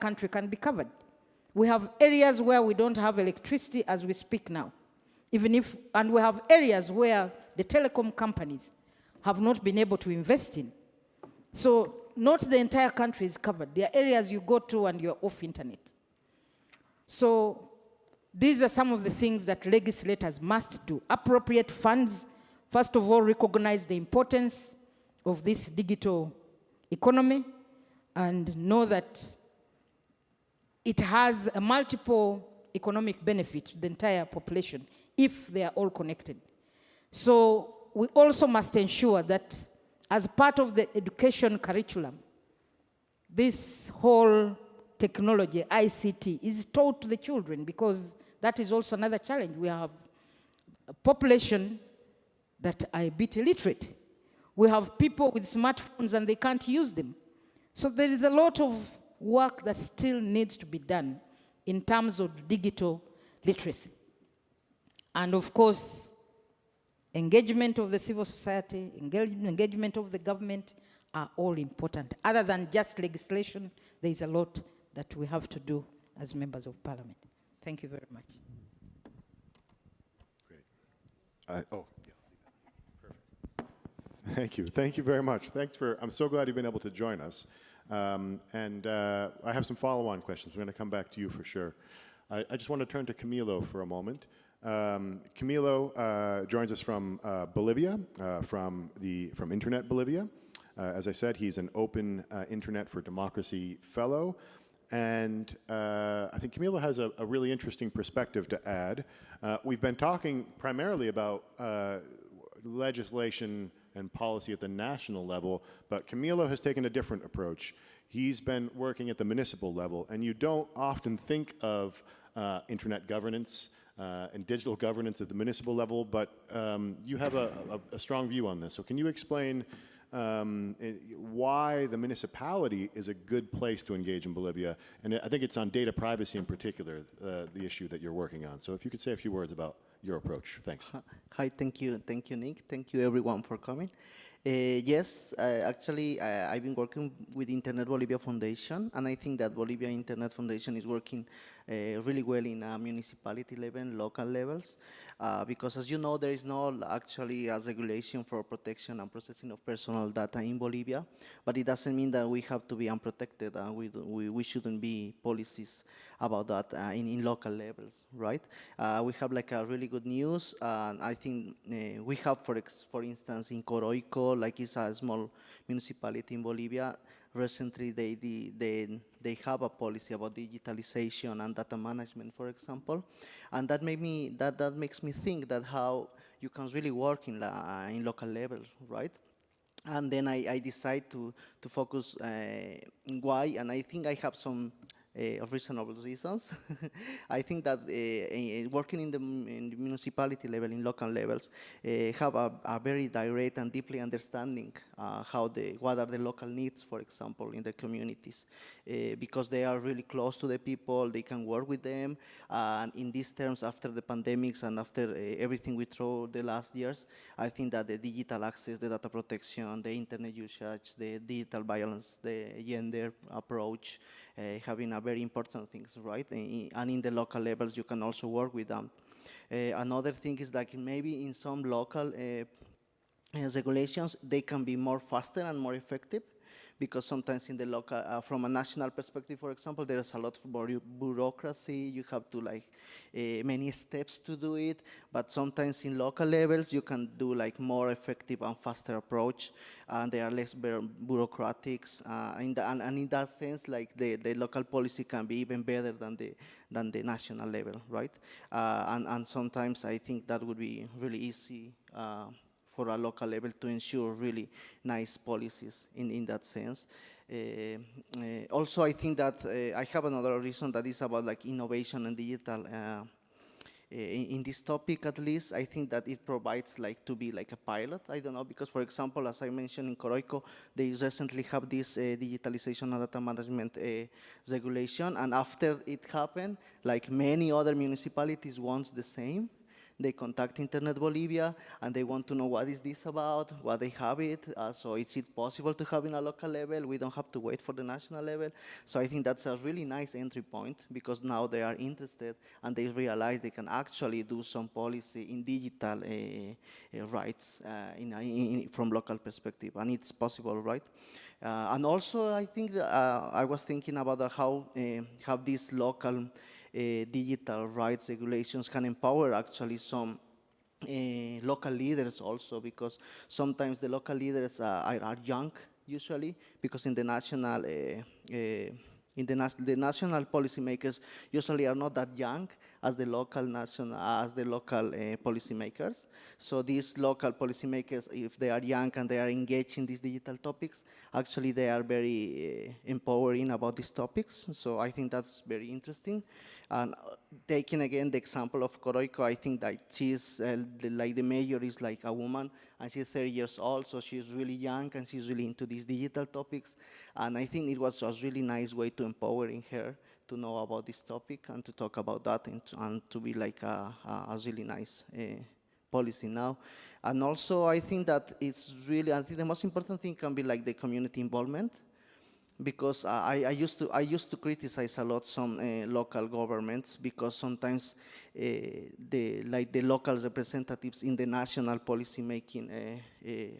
country can be covered. We have areas where we don't have electricity as we speak now. And we have areas where the telecom companies have not been able to invest in. So not the entire country is covered. There are areas you go to and you're off internet. So these are some of the things that legislators must do. Appropriate funds, first of all, recognize the importance of this digital economy and know that it has a multiple economic benefit to the entire population if they are all connected. So we also must ensure that as part of the education curriculum, this whole technology, ICT, is taught to the children, because that is also another challenge. We have a population that are a bit illiterate. We have people with smartphones and they can't use them. So there is a lot of work that still needs to be done in terms of digital literacy. And of course, engagement of the civil society, engagement of the government are all important. Other than just legislation, there is a lot that we have to do as members of parliament. Thank you very much. Great. Oh, yeah. Perfect. Thank you. Thank you very much. I'm so glad you've been able to join us. I have some follow-on questions. We're going to come back to you for sure. I just want to turn to Camilo for a moment. Camilo joins us from Bolivia, from Internet Bolivia. As I said, he's an Open Internet for Democracy Fellow. And I think Camilo has a really interesting perspective to add. We've been talking primarily about legislation and policy at the national level, but Camilo has taken a different approach. He's been working at the municipal level, and you don't often think of internet governance and digital governance at the municipal level, but you have a strong view on this. So can you explain why the municipality is a good place to engage in Bolivia? And I think it's on data privacy in particular, the issue that you're working on. So if you could say a few words about your approach. Thanks. Hi, thank you, Nick. Thank you everyone for coming. Yes, actually, I've been working with Internet Bolivia Foundation, and I think that Bolivia Internet Foundation is working really well in municipality level, local levels, because as you know, there is no actually a regulation for protection and processing of personal data in Bolivia, but it doesn't mean that we have to be unprotected, and we shouldn't be policies about that in local levels, right? We have like a really good news, and I think we have, for instance, in Coroico, like it's a small municipality in Bolivia. Recently, they have a policy about digitalization and data management, for example, and that makes me think that how you can really work in local levels, right? And then I decide to focus in why, and I think I have some reasonable reasons. I think that working in the municipality level, in local levels, have a very direct and deeply understanding what are the local needs, for example, in the communities, because they are really close to the people, they can work with them, and in these terms, after the pandemics and after everything we through the last years, I think that the digital access, the data protection, the internet usage, the digital violence, the gender approach, having a very important things, right? And in the local levels, you can also work with them. Another thing is that maybe in some local regulations, they can be more faster and more effective, because sometimes in the local, from a national perspective, for example, there is a lot of bureaucracy. You have to like many steps to do it, but sometimes in local levels, you can do like more effective and faster approach, and they are less bureaucratic. And in that sense, like the local policy can be even better than the national level, right? And sometimes I think that would be really easy for a local level to ensure really nice policies in that sense. Also, I think that I have another reason that is about like innovation and digital. In this topic, at least, I think that it provides like to be like a pilot. I don't know, because for example, as I mentioned in Coroico, they recently have this digitalization and data management regulation, and after it happened, like many other municipalities want the same. they contact Internet Bolivia, and they want to know what is this about, what they have it, so is it possible to have in a local level? We don't have to wait for the national level. So I think that's a really nice entry point, because now they are interested, and they realize they can actually do some policy in digital rights from local perspective, and it's possible, right? And also, I think I was thinking about how these local digital rights regulations can empower actually some local leaders also, because sometimes the local leaders are young usually, because in the national the national policymakers usually are not that young as the local policymakers. So these local policymakers, if they are young and they are engaged in these digital topics, actually they are very empowering about these topics. So I think that's very interesting. And taking again the example of Coroico, I think that she's like the mayor is like a woman, and she's 30 years old, so she's really young and she's really into these digital topics. And I think it was a really nice way to empowering her to know about this topic and to talk about that, and to be like a really nice policy now. And also I think that it's really, I think the most important thing can be like the community involvement, because I used to criticize a lot some local governments, because sometimes the local representatives in the national policy making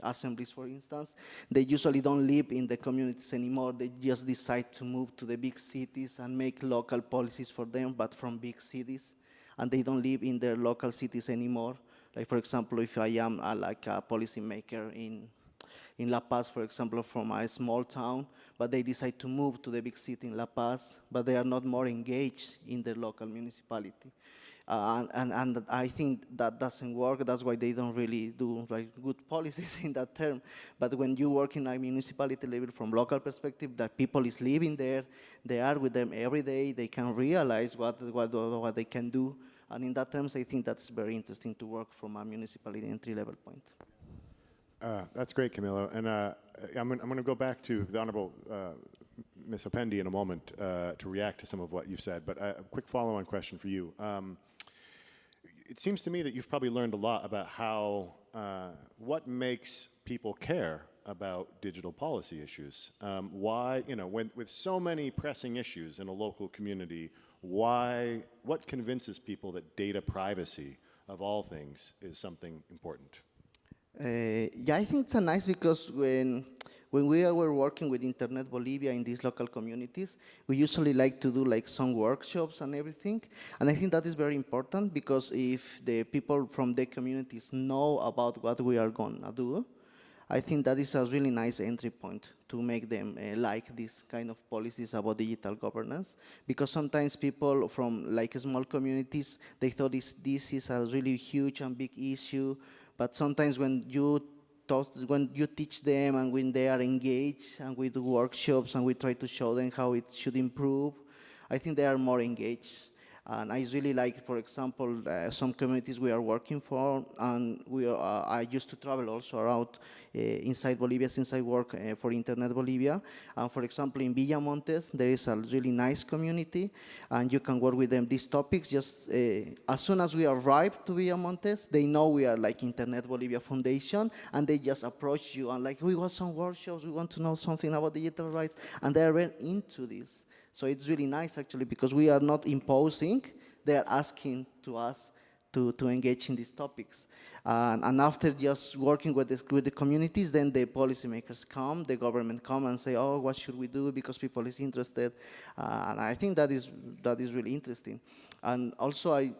assemblies, for instance, they usually don't live in the communities anymore. They just decide to move to the big cities and make local policies for them, but from big cities, and they don't live in their local cities anymore. Like, for example, if I am like a policymaker in La Paz, for example, from a small town, but they decide to move to the big city in La Paz, but they are not more engaged in their local municipality. And I think that doesn't work. That's why they don't really do good policies in that term. But when you work in a municipality level from local perspective, that people is living there, they are with them every day, they can realize what they can do. And in that terms, I think that's very interesting to work from a municipality entry-level point. That's great, Camilo. And I'm going to go back to the Honorable Ms. Opendi in a moment to react to some of what you've said. But a quick follow-on question for you. It seems to me that you've probably learned a lot about how, what makes people care about digital policy issues. Why, you know, with so many pressing issues in a local community, what convinces people that data privacy, of all things, is something important? Yeah, I think it's nice, because when we were working with Internet Bolivia in these local communities, we usually like to do like some workshops and everything. And I think that is very important, because if the people from the communities know about what we are going to do, I think that is a really nice entry point to make them like this kind of policies about digital governance. Because sometimes people from like small communities, they thought this is a really huge and big issue. But sometimes when you teach them, and when they are engaged, and we do workshops and we try to show them how it should improve, I think they are more engaged. And I really like, for example, some communities we are working for, and I used to travel also around inside Bolivia since I work for Internet Bolivia. And for example, in Villamontes, there is a really nice community, and you can work with them these topics. Just as soon as we arrive to Villamontes, they know we are like Internet Bolivia Foundation, and they just approach you and like, we want some workshops, we want to know something about digital rights, and they are very into this. So it's really nice, actually, because we are not imposing, they are asking to us to engage in these topics. And after just working with the communities, then the policymakers come, the government come and say, oh, what should we do, because people is interested. And I think that is really interesting. And also, I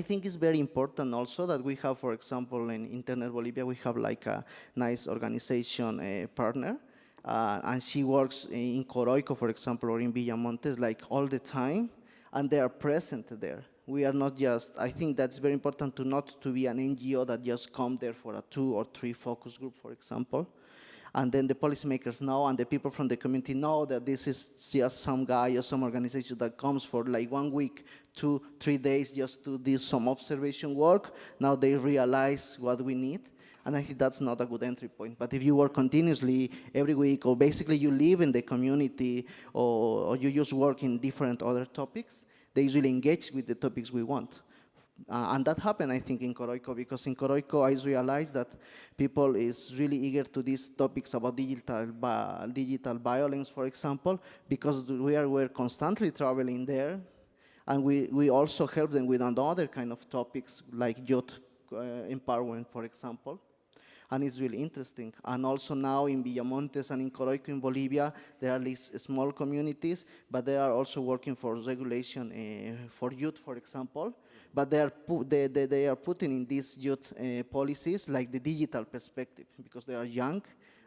think it's very important also that we have, for example, in Internet Bolivia, we have like a nice organization partner. And she works in Coroico, for example, or in Villamontes, like all the time, and they are present there. We are not just, I think that's very important not to be an NGO that just come there for a 2 or 3 focus group, for example. And then the policymakers know, and the people from the community know that this is just some guy or some organization that comes for like 1 week, 2, 3 days just to do some observation work. Now they realize what we need. And I think that's not a good entry point. But if you work continuously every week, or basically you live in the community, or you just work in different other topics, they usually engage with the topics we want. And that happened, I think, in Coroico, because in Coroico, I realized that people is really eager to these topics about digital violence, for example, because we're constantly traveling there, and we also help them with another kind of topics, like youth empowerment, for example. And it's really interesting. And also now in Villamontes and in Coroico in Bolivia, there are these small communities, but they are also working for regulation for youth, for example. But they are putting in these youth policies like the digital perspective, because they are young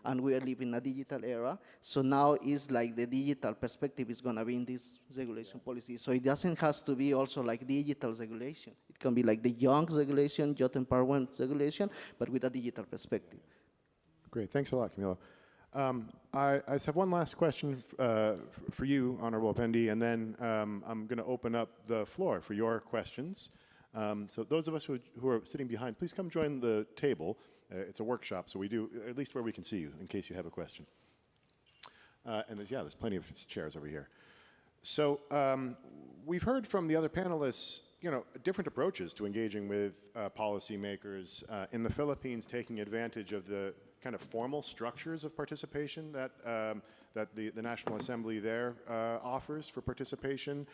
and we are living in a digital era. So now it's like the digital perspective is going to be in this regulation policy. So it doesn't have to be also like digital regulation. It can be like the young regulation, youth empowerment regulation, but with a digital perspective. Great, thanks a lot, Camilo. I just have one last question for you, Honorable Appendi, and then I'm going to open up the floor for your questions. So those of us who are sitting behind, please come join the table. It's a workshop, so we do, at least where we can see you, in case you have a question. And there's plenty of chairs over here. So we've heard from the other panelists, different approaches to engaging with policymakers in the Philippines, taking advantage of the kind of formal structures of participation that the National Assembly there offers for participation,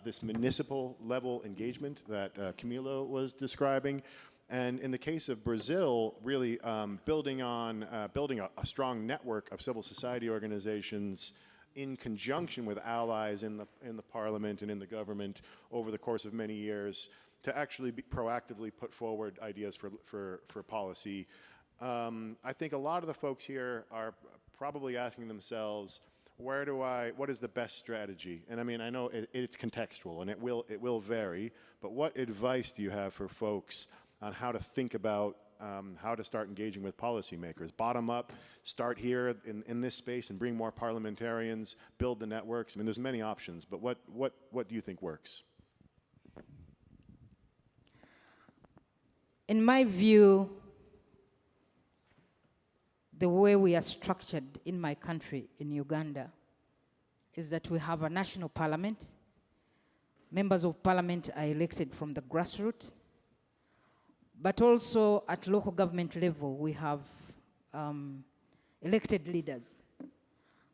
this municipal level engagement that Camilo was describing. And in the case of Brazil, really building a strong network of civil society organizations in conjunction with allies in the parliament and in the government over the course of many years to actually proactively put forward ideas for policy. I think a lot of the folks here are probably asking themselves, what is the best strategy? And I mean, I know it's contextual and it will vary, but what advice do you have for folks on how to think about how to start engaging with policymakers? Bottom up, start here in this space and bring more parliamentarians, build the networks. I mean, there's many options, but what do you think works? In my view, the way we are structured in my country, in Uganda, is that we have a national parliament. Members of parliament are elected from the grassroots. But also at local government level, we have elected leaders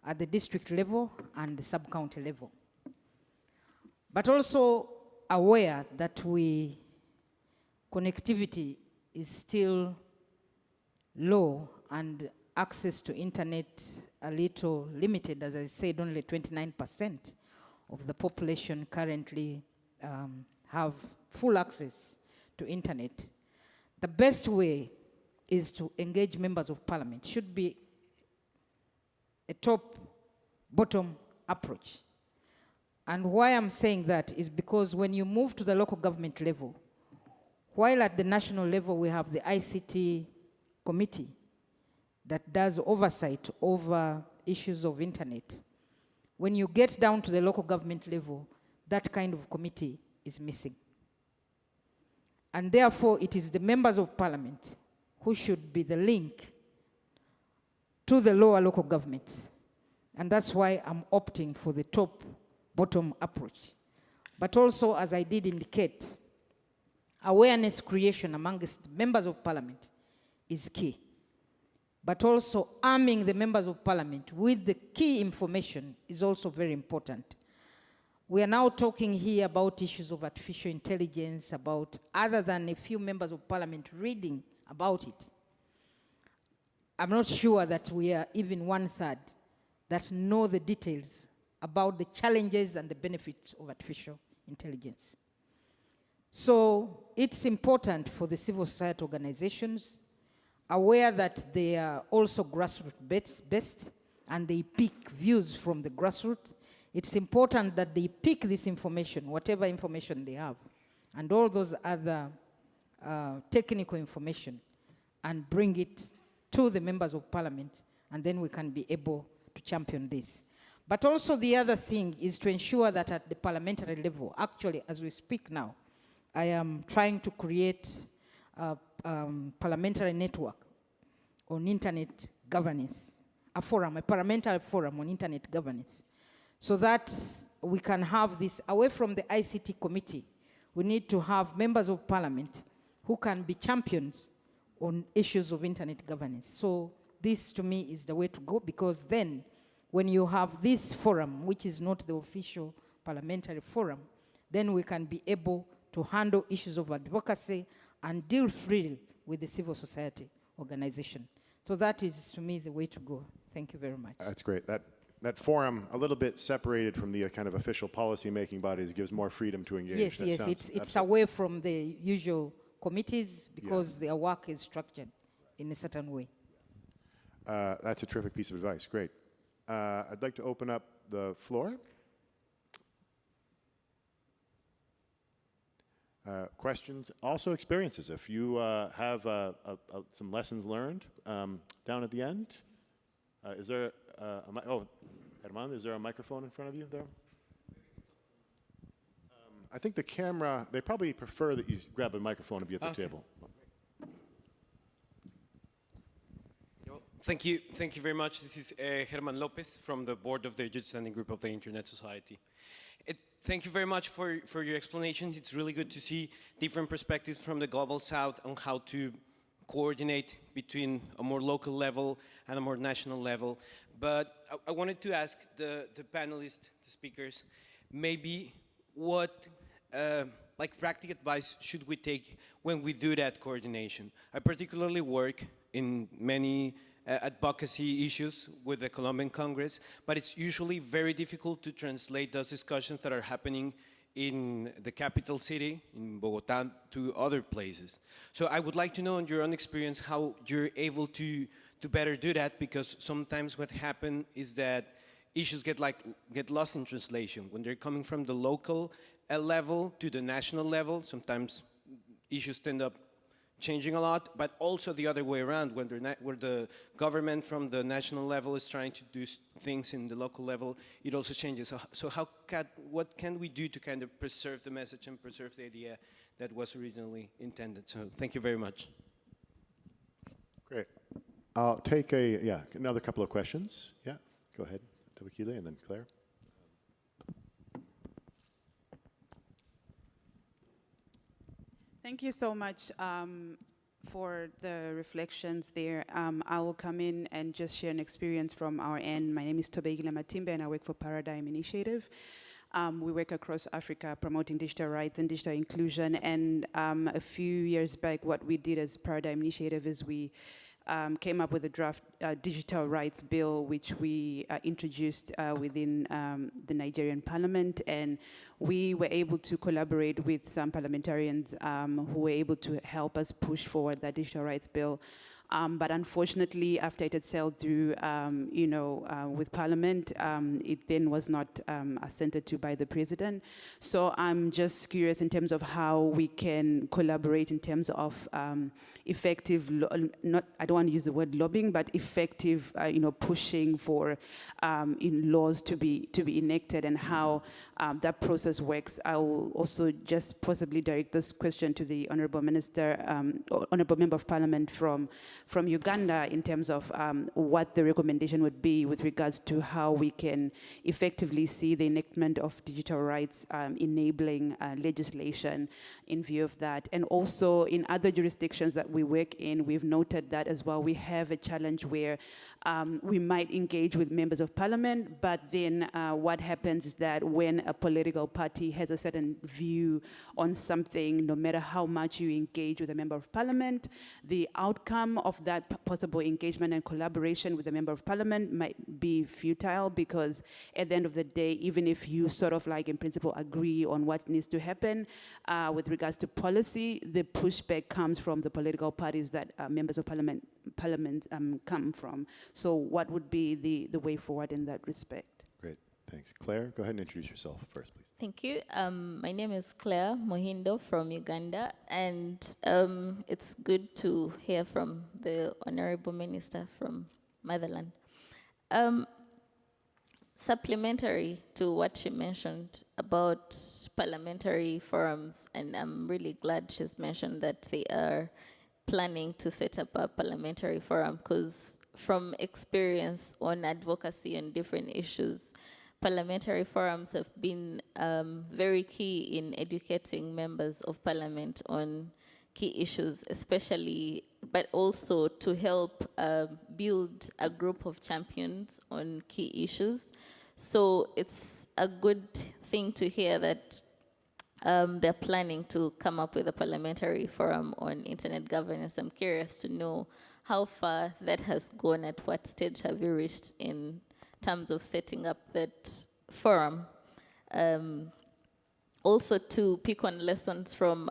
at the district level and the sub-county level. But also aware that connectivity is still low and access to internet a little limited. As I said, only 29% of the population currently have full access to internet. The best way is to engage members of parliament. Should be a top-bottom approach. And why I'm saying that is because when you move to the local government level, while at the national level we have the ICT committee that does oversight over issues of internet, when you get down to the local government level, that kind of committee is missing. And therefore, it is the members of parliament who should be the link to the lower local governments. And that's why I'm opting for the top-bottom approach. But also, as I did indicate, awareness creation amongst members of parliament is key. But also arming the members of parliament with the key information is also very important. We are now talking here about issues of artificial intelligence, about other than a few members of parliament reading about it. I'm not sure that we are even 1/3 that know the details about the challenges and the benefits of artificial intelligence. So it's important for the civil society organizations, aware that they are also grassroots-based and they pick views from the grassroots. It's important that they pick this information, whatever information they have, and all those other technical information, and bring it to the members of parliament, and then we can be able to champion this. But also the other thing is to ensure that at the parliamentary level, actually, as we speak now, I am trying to create a parliamentary network on internet governance, a parliamentary forum on internet governance, so that we can have this away from the ICT committee. We need to have members of parliament who can be champions on issues of internet governance. So this, to me, is the way to go, because then when you have this forum, which is not the official parliamentary forum, then we can be able to handle issues of advocacy and deal freely with the civil society organization. So that is, to me, the way to go. Thank you very much. That's great. That forum, a little bit separated from the kind of official policy-making bodies, gives more freedom to engage. Yes, That yes, sounds it's away from the usual committees, because their work is structured in a certain way. That's a terrific piece of advice. Great. I'd like to open up the floor. Questions, also experiences. If you have some lessons learned down at the end. Is there Herman, is there a microphone in front of you there? I think the camera, they probably prefer that you grab a microphone and be at the table. Thank you very much. This is Herman Lopez from the board of the Judge Standing Group of the Internet Society. Thank you very much for your explanations. It's really good to see different perspectives from the Global South on how to coordinate between a more local level and a more national level. But I wanted to ask the panelists, the speakers, maybe what like practical advice should we take when we do that coordination? I particularly work in many advocacy issues with the Colombian Congress, but it's usually very difficult to translate those discussions that are happening in the capital city, in Bogotá, to other places. So I would like to know, in your own experience, how you're able to better do that, because sometimes what happens is that issues get lost in translation. When they're coming from the local level to the national level, sometimes issues end up changing a lot, but also the other way around, when where the government from the national level is trying to do things in the local level, it also changes. So what can we do to kind of preserve the message and preserve the idea that was originally intended? So thank you very much. Great. I'll take another couple of questions. Yeah, go ahead, Tabakile, and then Claire. Thank you so much for the reflections there. I will come in and just share an experience from our end. My name is Tobegile Matimbe, and I work for Paradigm Initiative. We work across Africa promoting digital rights and digital inclusion. And a few years back, what we did as Paradigm Initiative is we came up with a draft digital rights bill, which we introduced within the Nigerian parliament. And we were able to collaborate with some parliamentarians who were able to help us push forward that digital rights bill. But unfortunately, after it had sailed through, with Parliament, it then was not assented to by the President. So I'm just curious in terms of how we can collaborate in terms of effective, I don't want to use the word lobbying, but effective, pushing for laws to be enacted, and how that process works. I will also just possibly direct this question to the Honorable Minister, Honorable Member of Parliament from Uganda, in terms of what the recommendation would be with regards to how we can effectively see the enactment of digital rights enabling legislation in view of that. And also in other jurisdictions that we work in, we've noted that as well. We have a challenge where we might engage with members of parliament, but then what happens is that when a political party has a certain view on something, no matter how much you engage with a member of parliament, the outcome of that possible engagement and collaboration with a member of parliament might be futile, because at the end of the day, even if you sort of like in principle agree on what needs to happen with regards to policy, the pushback comes from the political parties that members of parliament come from. So what would be the way forward in that respect? Great, thanks. Claire, go ahead and introduce yourself first, please. Thank you. My name is Claire Mohindo from Uganda, and it's good to hear from the Honorable Minister from Motherland. Supplementary to what she mentioned about parliamentary forums, and I'm really glad she's mentioned that they are planning to set up a parliamentary forum, because from experience on advocacy on different issues, parliamentary forums have been very key in educating members of parliament on key issues, especially, but also to help build a group of champions on key issues. So it's a good thing to hear that they're planning to come up with a parliamentary forum on internet governance. I'm curious to know how far that has gone, at what stage have you reached in terms of setting up that forum. Also to pick on lessons from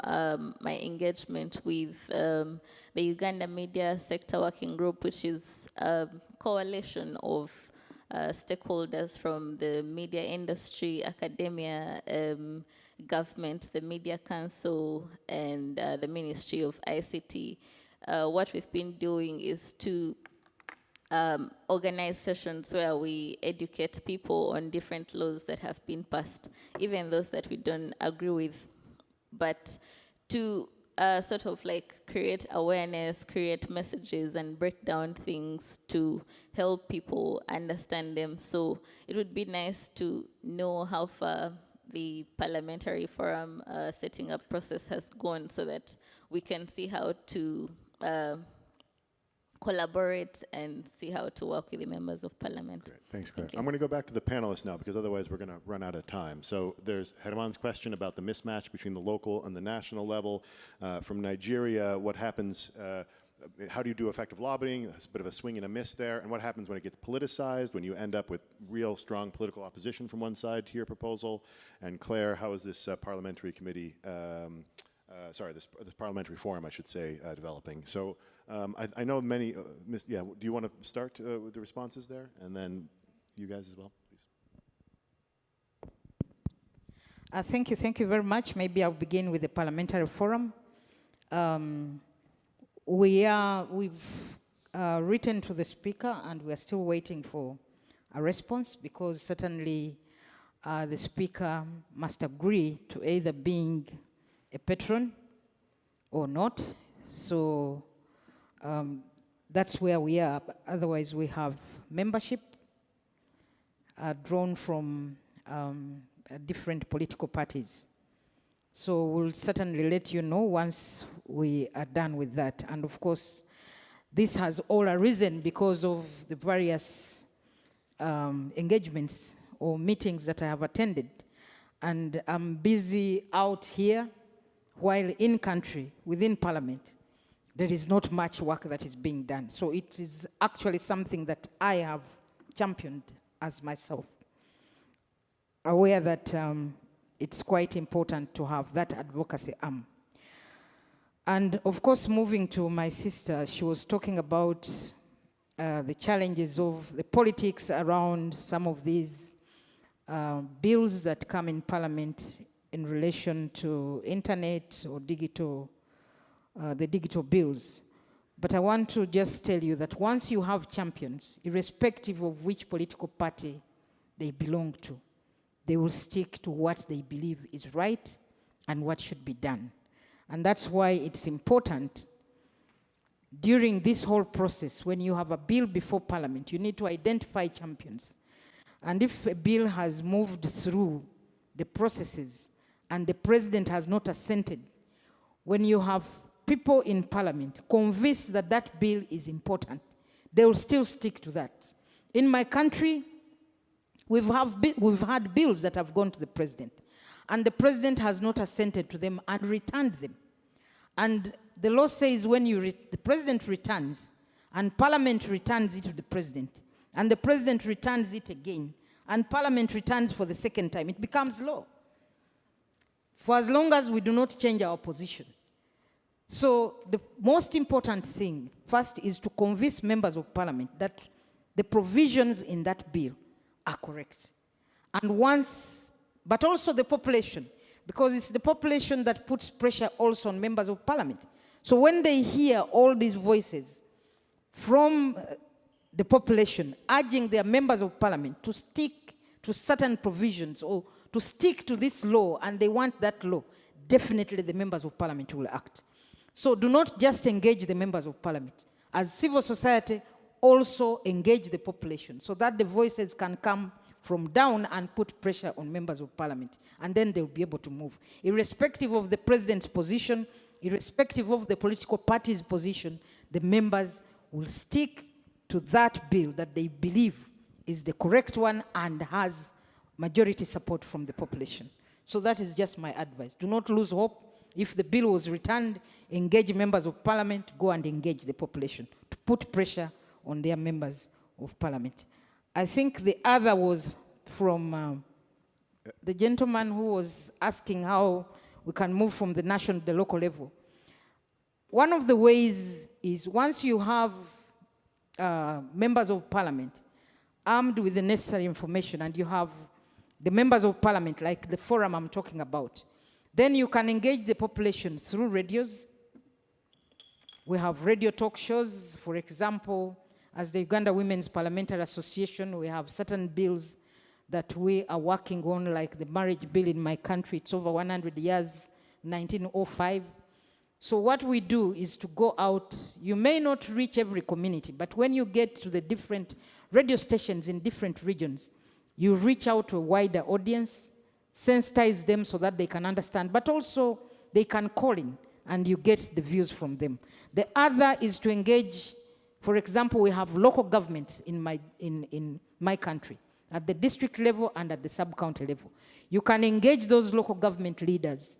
my engagement with the Uganda Media Sector Working Group, which is a coalition of stakeholders from the media industry, academia, government, the Media Council, and the Ministry of ICT. What we've been doing is to organize sessions where we educate people on different laws that have been passed, even those that we don't agree with, but to sort of like create awareness, create messages, and break down things to help people understand them. So it would be nice to know how far the parliamentary forum setting up process has gone, so that we can see how to collaborate and see how to work with the members of parliament. Great. Thanks, Claire. I'm going to go back to the panelists now, because otherwise we're going to run out of time. So there's Herman's question about the mismatch between the local and the national level. From Nigeria, what happens, how do you do effective lobbying? There's a bit of a swing and a miss there. And what happens when it gets politicized, when you end up with real strong political opposition from one side to your proposal? And Claire, how is this parliamentary committee, this parliamentary forum, I should say, developing? So I know many, do you want to start with the responses there? And then you guys as well, please. Thank you very much. Maybe I'll begin with the parliamentary forum. We've written to the speaker, and we're still waiting for a response, because certainly the speaker must agree to either being a patron or not. So that's where we are. Otherwise, we have membership drawn from different political parties. So we'll certainly let you know once we are done with that. And of course, this has all arisen because of the various engagements or meetings that I have attended. And I'm busy out here, while in country, within parliament, there is not much work that is being done. So it is actually something that I have championed as myself, aware that it's quite important to have that advocacy arm. And of course, moving to my sister, she was talking about the challenges of the politics around some of these bills that come in parliament in relation to internet or digital, the digital bills. But I want to just tell you that once you have champions, irrespective of which political party they belong to, they will stick to what they believe is right and what should be done. And that's why it's important during this whole process, when you have a bill before parliament, you need to identify champions. And if a bill has moved through the processes and the president has not assented, when you have people in parliament convinced that that bill is important, they will still stick to that. In my country, we've had bills that have gone to the president, and the president has not assented to them and returned them. And the law says when the president returns, and parliament returns it to the president, and the president returns it again, and parliament returns for the second time, it becomes law. For as long as we do not change our position. So the most important thing, first, is to convince members of parliament that the provisions in that bill are correct. And once, but also the population, because it's the population that puts pressure also on members of parliament. So when they hear all these voices from the population urging their members of parliament to stick to certain provisions or to stick to this law, and they want that law, definitely the members of parliament will act. So do not just engage the members of parliament. As civil society, also engage the population so that the voices can come from down and put pressure on members of parliament. And then they'll be able to move. Irrespective of the president's position, irrespective of the political party's position, the members will stick to that bill that they believe is the correct one and has majority support from the population. So that is just my advice. Do not lose hope. If the bill was returned, engage members of parliament, go and engage the population to put pressure on their members of parliament. I think the other was from the gentleman who was asking how we can move from the national to the local level. One of the ways is once you have members of parliament armed with the necessary information and you have the members of parliament, like the forum I'm talking about, then you can engage the population through radios. We have radio talk shows. For example, as the Uganda Women's Parliamentary Association, we have certain bills that we are working on, like the marriage bill in my country. It's over 100 years, 1905. So what we do is to go out. You may not reach every community, but when you get to the different radio stations in different regions, you reach out to a wider audience, sensitize them so that they can understand, but also they can call in and you get the views from them. The other is to engage. For example, we have local governments in my country, at the district level and at the sub-county level. You can engage those local government leaders,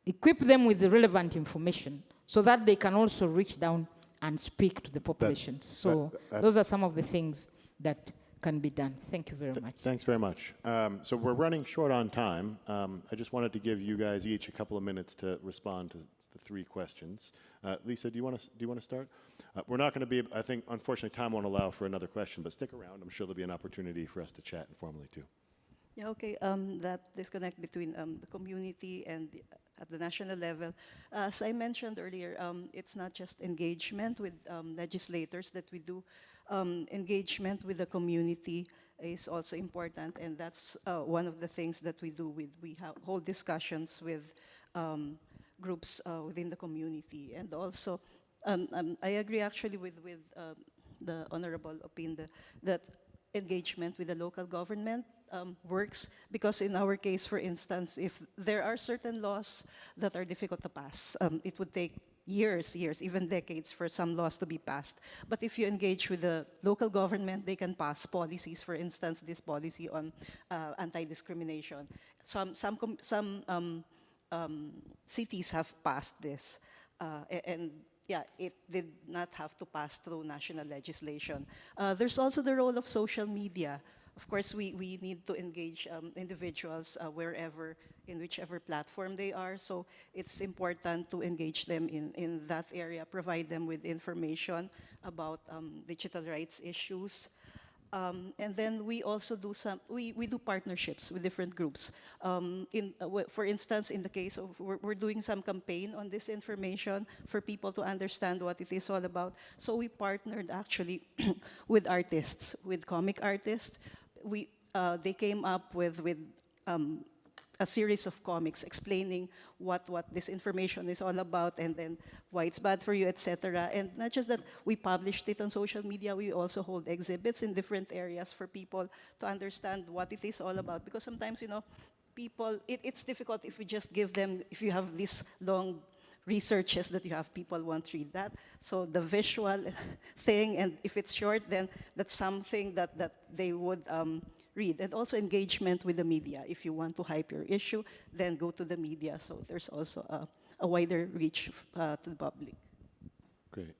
equip them with the relevant information so that they can also reach down and speak to the population. Those are some of the things that can be done. Thank you very much. Thanks very much. So we're running short on time. I just wanted to give you guys each a couple of minutes to respond to the three questions. Lisa, do you want to start? We're not going to be, I think, unfortunately, time won't allow for another question, but stick around. I'm sure there'll be an opportunity for us to chat informally, too. Yeah, okay. That disconnect between the community and at the national level. As I mentioned earlier, it's not just engagement with legislators that we do. Engagement with the community is also important, and that's one of the things that we do. We hold discussions with groups within the community, and also I agree actually with the honorable opinion that engagement with the local government works, because in our case, for instance, if there are certain laws that are difficult to pass, it would take years, even decades for some laws to be passed. But if you engage with the local government, they can pass policies. For instance, this policy on anti-discrimination. Some cities have passed this, and yeah, it did not have to pass through national legislation. There's also the role of social media. Of course, we need to engage individuals wherever, in whichever platform they are. So it's important to engage them in that area, provide them with information about digital rights issues. And then we also do we do partnerships with different groups. For instance, in the case of, we're doing some campaign on this information for people to understand what it is all about. So we partnered actually with artists, with comic artists. They came up with a series of comics explaining what this information is all about, and then why it's bad for you, etc. And not just that, we published it on social media, we also hold exhibits in different areas for people to understand what it is all about. Because sometimes, people, it's difficult if we just give them, if you have these long researches that you have, people won't read that. So the visual thing, and if it's short, then that's something that they would read. And also engagement with the media. If you want to hype your issue, then go to the media. So there's also a wider reach to the public. Great.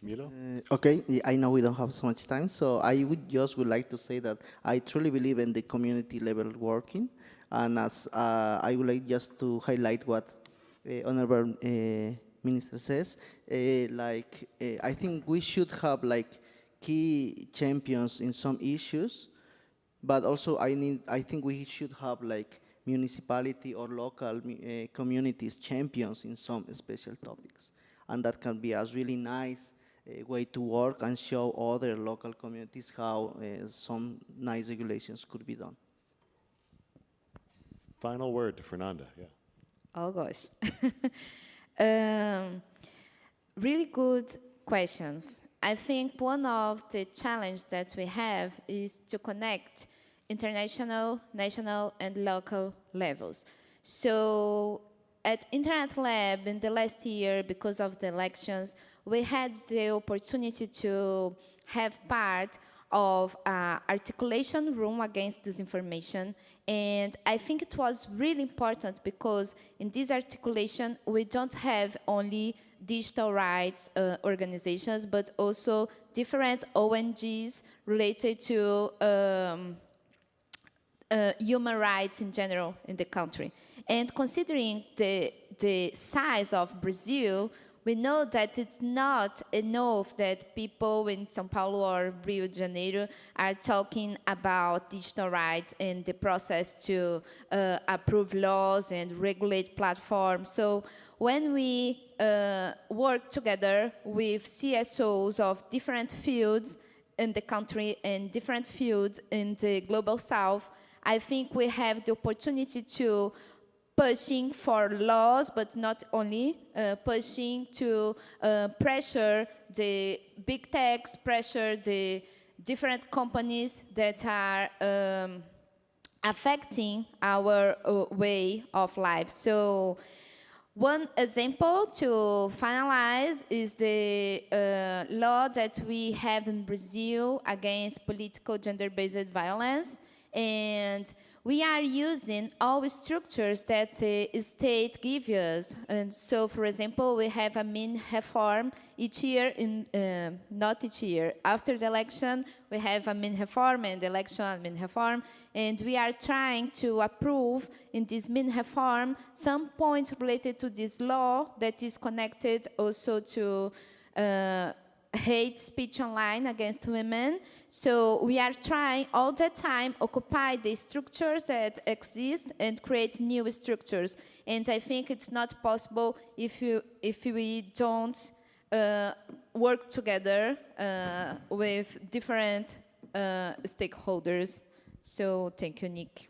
Camilo? Okay, I know we don't have so much time, so I would like to say that I truly believe in the community level working, and as I would like just to highlight what Honorable Minister says, I think we should have key champions in some issues, but also I think we should have municipality or local communities champions in some special topics, and that can be a really nice way to work and show other local communities how some nice regulations could be done. Final word to Fernanda. Yeah. Oh gosh. Really good questions. I think one of the challenges that we have is to connect international, national, and local levels. So at Internet Lab in the last year, because of the elections, we had the opportunity to have part of articulation room against disinformation. And I think it was really important because in this articulation, we don't have only digital rights organizations, but also different ONGs related to human rights in general in the country. And considering the size of Brazil, we know that it's not enough that people in São Paulo or Rio de Janeiro are talking about digital rights and the process to approve laws and regulate platforms. So when we work together with CSOs of different fields in the country and different fields in the Global South, I think we have the opportunity to pushing for laws, but not only, pushing to pressure the big techs, pressure the different companies that are affecting our way of life. So one example to finalize is the law that we have in Brazil against political gender-based violence. And we are using all structures that the state gives us. And so, for example, we have a mean reform each year, not each year. After the election, we have a mean reform, and the election a mean reform. And we are trying to approve in this mean reform some points related to this law that is connected also to hate speech online against women. So we are trying all the time occupy the structures that exist and create new structures. And I think it's not possible if we don't work together with different stakeholders. So thank you, Nick.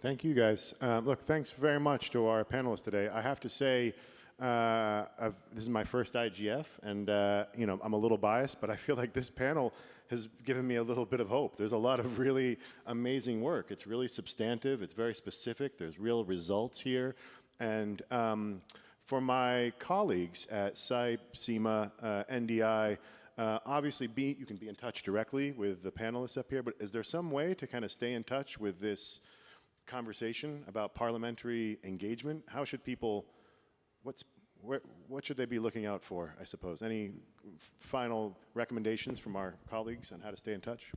Thank you, guys. Look, thanks very much to our panelists today. I have to say, this is my first IGF, and you know, I'm a little biased, but I feel like this panel has given me a little bit of hope. There's a lot of really amazing work. It's really substantive. It's very specific. There's real results here. And for my colleagues at SIPE, SEMA, NDI, obviously you can be in touch directly with the panelists up here, but is there some way to kind of stay in touch with this conversation about parliamentary engagement? How should people, what should they be looking out for, I suppose? Any final recommendations from our colleagues on how to stay in touch?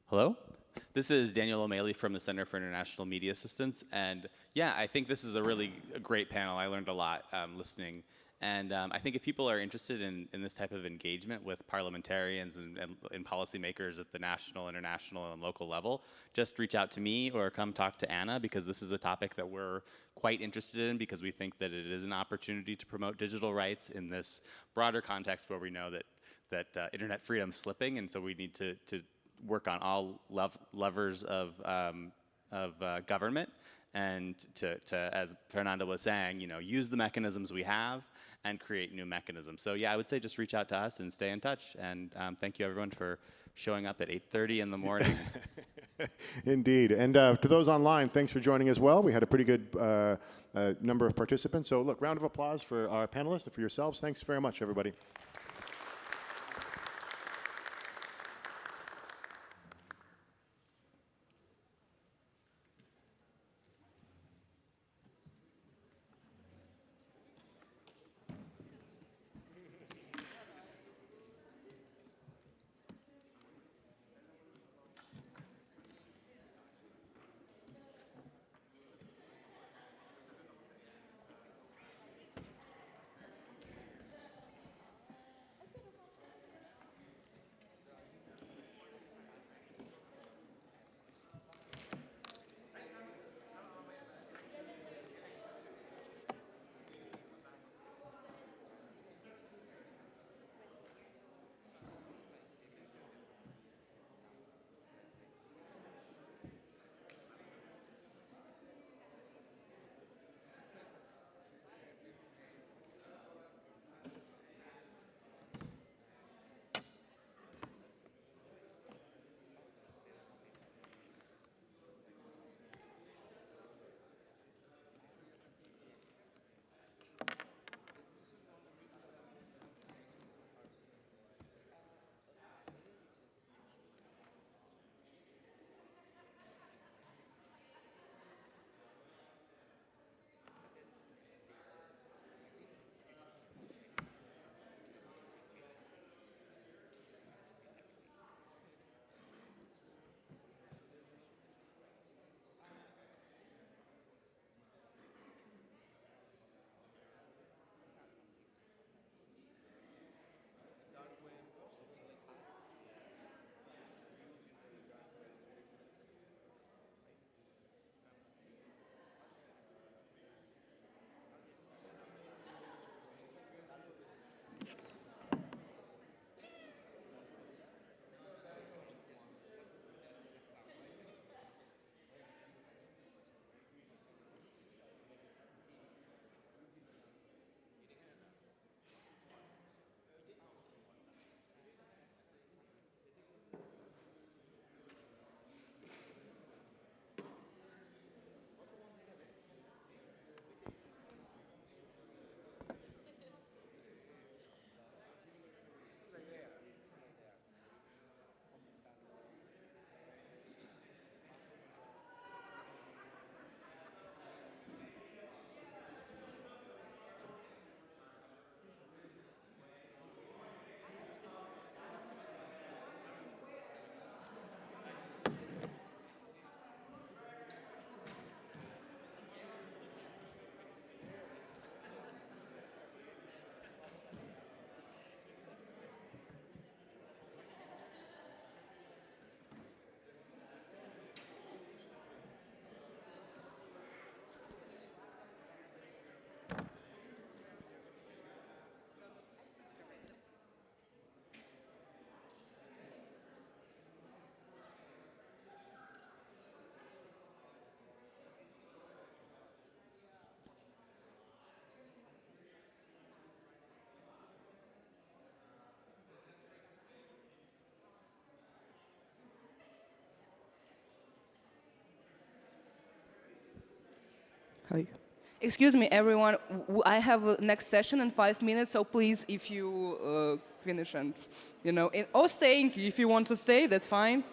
Hello? This is Daniel O'Malley from the Center for International Media Assistance. And yeah, I think this is a really great panel. I learned a lot listening. And I think if people are interested in this type of engagement with parliamentarians and policymakers at the national, international, and local level, just reach out to me or come talk to Anna, because this is a topic that we're quite interested in, because we think that it is an opportunity to promote digital rights in this broader context where we know that internet freedom's slipping, and so we need to work on all levers of government, and to, as Fernanda was saying, you know, use the mechanisms we have and create new mechanisms. So yeah, I would say just reach out to us and stay in touch. And thank you everyone for showing up at 8:30 in the morning. Indeed. And to those online, thanks for joining as well. We had a pretty good number of participants. So look, round of applause for our panelists and for yourselves. Thanks very much, everybody. Hi. Excuse me, everyone. I have a next session in 5 minutes, so please, if you finish and, or staying, if you want to stay, that's fine.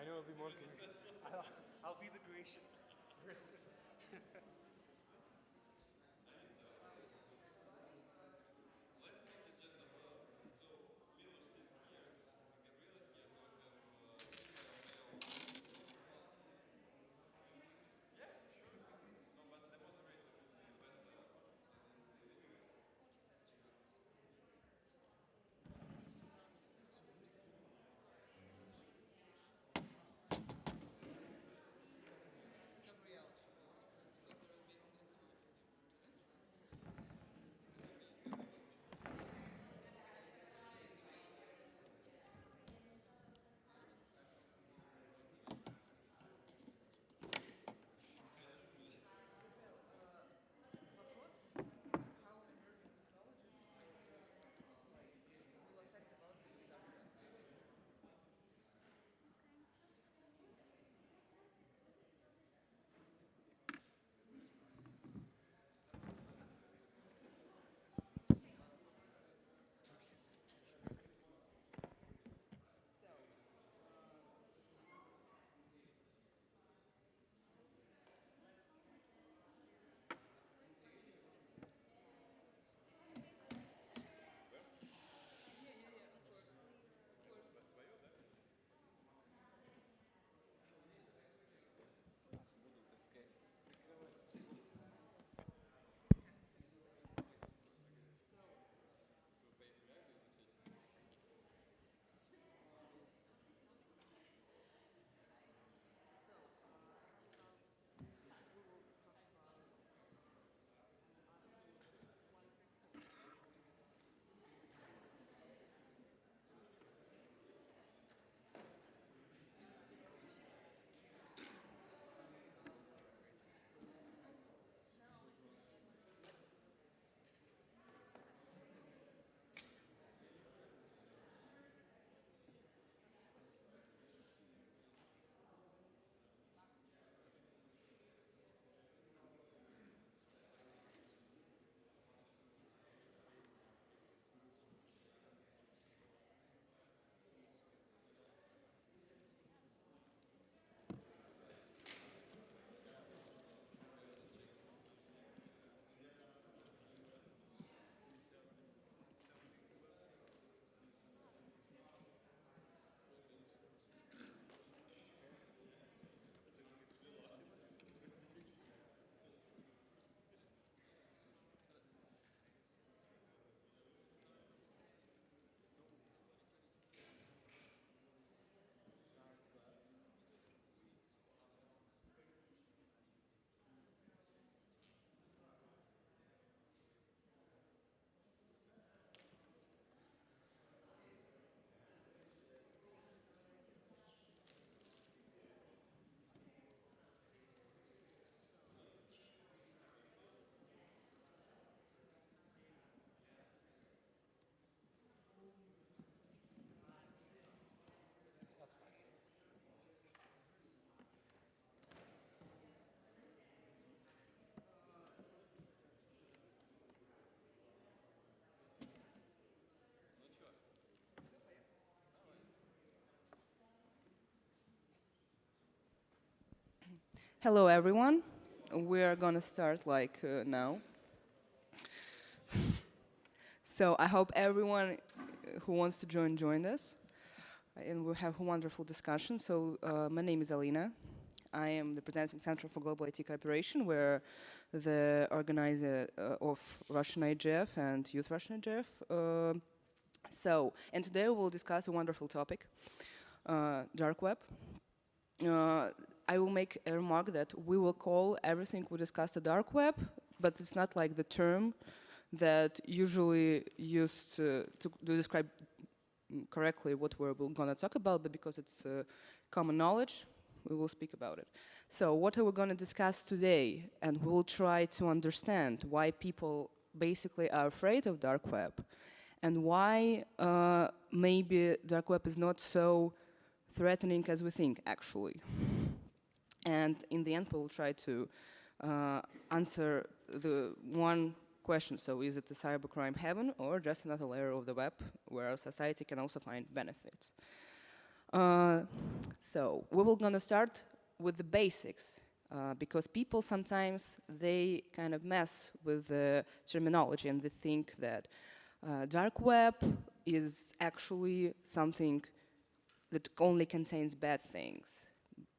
I know it'll be more gracious. I'll be the gracious person. Hello, everyone. We are going to start now. So I hope everyone who wants to join us. And we'll have a wonderful discussion. So my name is Alina. I am the presenting Center for Global IT Cooperation. We're the organizer of Russian IGF and Youth Russian IGF. And today we'll discuss a wonderful topic, dark web. I will make a remark that we will call everything we discuss the dark web, but it's not like the term that usually used to describe correctly what we're going to talk about, but because it's common knowledge, we will speak about it. So what are we going to discuss today? And we will try to understand why people basically are afraid of dark web and why maybe dark web is not so threatening as we think, actually. And in the end, we will try to answer the one question. So is it a cybercrime heaven or just another layer of the web where society can also find benefits? So we will gonna start with the basics because people sometimes, they kind of mess with the terminology and they think that dark web is actually something that only contains bad things.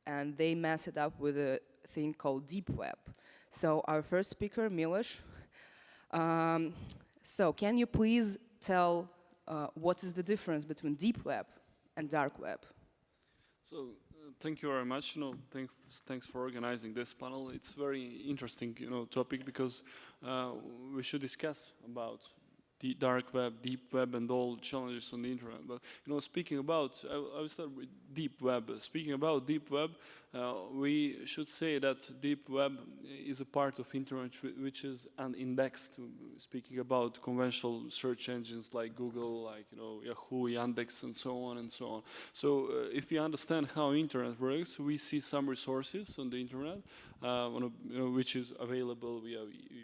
And they mess it up with a thing called deep web. So our first speaker, Miloš, so can you please tell what is the difference between deep web and dark web? So thank you very much. Thanks for organizing this panel. It's very interesting, topic because we should discuss about the dark web, deep web, and all challenges on the internet. But speaking about, I will start with deep web. Speaking about deep web, we should say that deep web is a part of internet which is unindexed. Speaking about conventional search engines like Google, like Yahoo, Yandex, and so on and so on. So if we understand how internet works, we see some resources on the internet, which is available.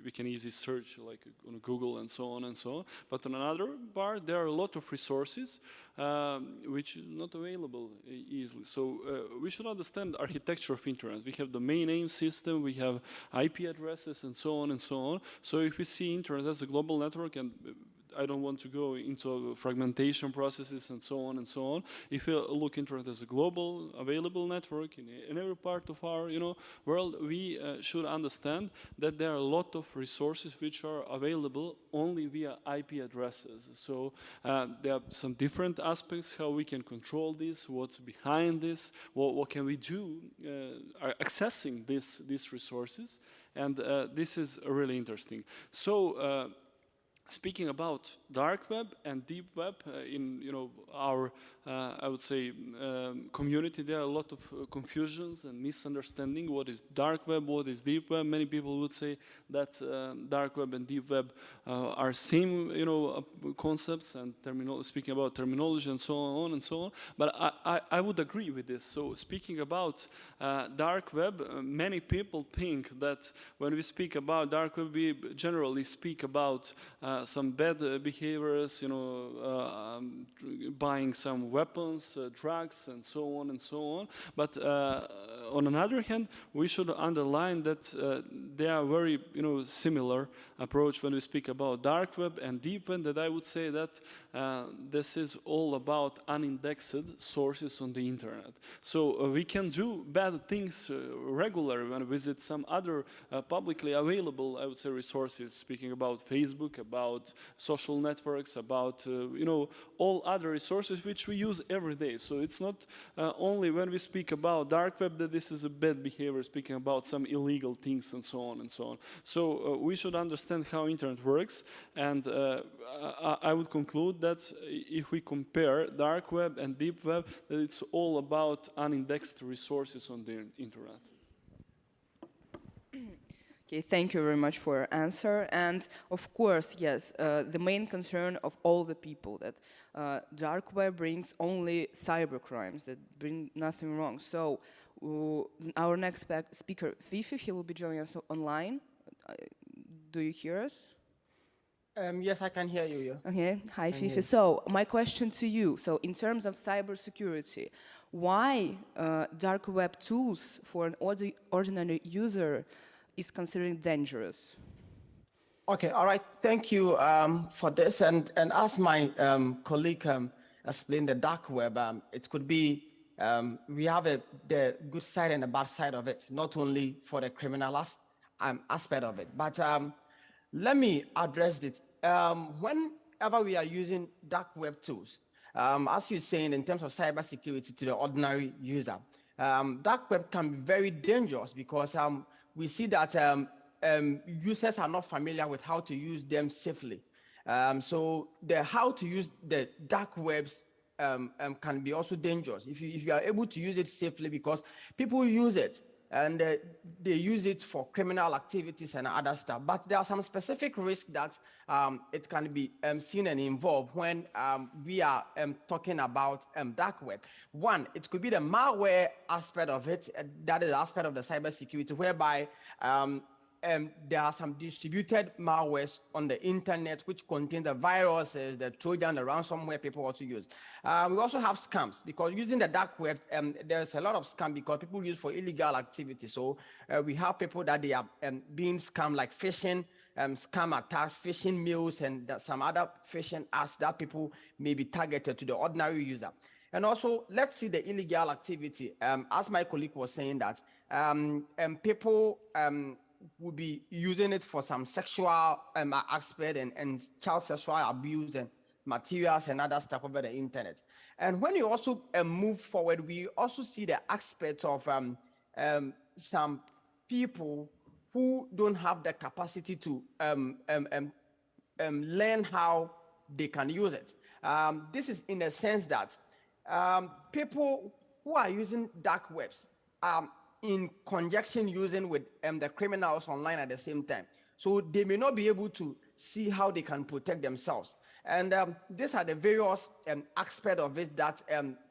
We can easily search like on Google and so on and so on. But on another part, there are a lot of resources which is not available easily. So we should understand architecture of internet. We have domain name system, we have IP addresses, and so on and so on. So if we see internet as a global network, and I don't want to go into fragmentation processes and so on and so on. If you look internet as a global available network in every part of our world, we should understand that there are a lot of resources which are available only via IP addresses. So there are some different aspects how we can control this, what's behind this, what can we do accessing these resources, and this is really interesting. So. Speaking about dark web and deep web in our I would say community, there are a lot of confusions and misunderstanding. What is dark web? What is deep web? Many people would say that dark web and deep web are same concepts and speaking about terminology and so on and so on. But I would agree with this. So speaking about dark web, many people think that when we speak about dark web, we generally speak about some bad behaviors, buying some weapons, drugs, and so on and so on. But on another hand, we should underline that they are very, similar approach when we speak about dark web and deep web. That I would say that this is all about unindexed sources on the internet. So we can do bad things regularly when we visit some other publicly available, I would say, resources. Speaking about Facebook, about social networks, about all other resources which we use every day. So it's not only when we speak about dark web that this is a bad behavior, speaking about some illegal things and so on and so on. So we should understand how internet works, and I would conclude that if we compare dark web and deep web, that it's all about unindexed resources on the internet. Okay, thank you very much for your answer. And of course, yes, the main concern of all the people that dark web brings only cybercrimes, that bring nothing wrong. So our next speaker, Fifi, he will be joining us online. Do you hear us? Yes, I can hear you. Yeah. Okay, hi Fifi. So my question to you, so in terms of cybersecurity, why dark web tools for an ordinary user is considered dangerous. Okay, all right. Thank you for this. And as my colleague explained, the dark web, it could be, we have the good side and the bad side of it, not only for the criminal aspect of it. But let me address it. Whenever we are using dark web tools, as you're saying, in terms of cybersecurity to the ordinary user, dark web can be very dangerous because we see that users are not familiar with how to use them safely. So how to use the dark webs can be also dangerous if you are able to use it safely, because people use it and they use it for criminal activities and other stuff. But there are some specific risks that it can be seen and involved when we are talking about dark web. One, it could be the malware aspect of it. That is the aspect of the cybersecurity, whereby there are some distributed malwares on the internet which contain the viruses, the Trojan, the ransomware people also use. We also have scams, because using the dark web, there's a lot of scam because people use for illegal activity. So we have people that they are being scammed, like phishing, scam attacks, phishing mails, and some other phishing acts that people may be targeted to the ordinary user. And also, let's see the illegal activity. As my colleague was saying that people would be using it for some sexual aspect and child sexual abuse and materials and other stuff over the internet. And when you also move forward, we also see the aspect of some people who don't have the capacity to learn how they can use it. This is in the sense that people who are using dark webs in conjunction using with the criminals online at the same time. So they may not be able to see how they can protect themselves. And these are the various aspects of it that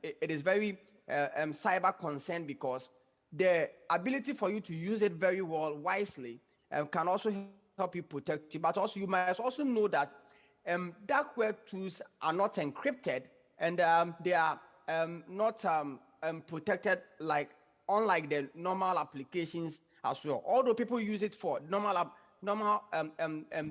it is very cyber concerned, because the ability for you to use it very well, wisely, can also help you protect you. But also you must also know that dark web tools are not encrypted, and they are not protected unlike the normal applications as well. Although people use it for normal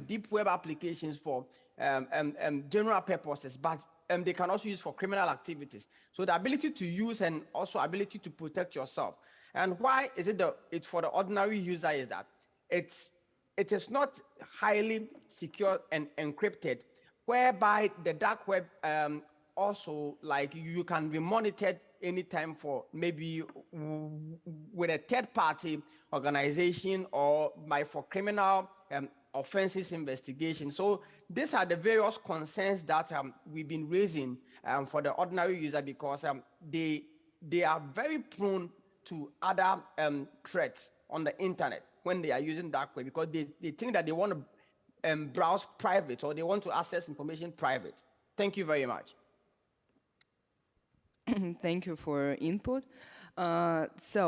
deep web applications for general purposes, but they can also use for criminal activities. So the ability to use and also ability to protect yourself. And why is it for the ordinary user is that it is not highly secure and encrypted, whereby the dark web also, like, you can be monitored anytime for maybe with a third-party organization or for criminal offenses investigation. So these are the various concerns that we've been raising for the ordinary user, because they are very prone to other threats on the internet when they are using dark web, because they think that they want to browse private, or they want to access information private. Thank you very much. Thank you for input. Does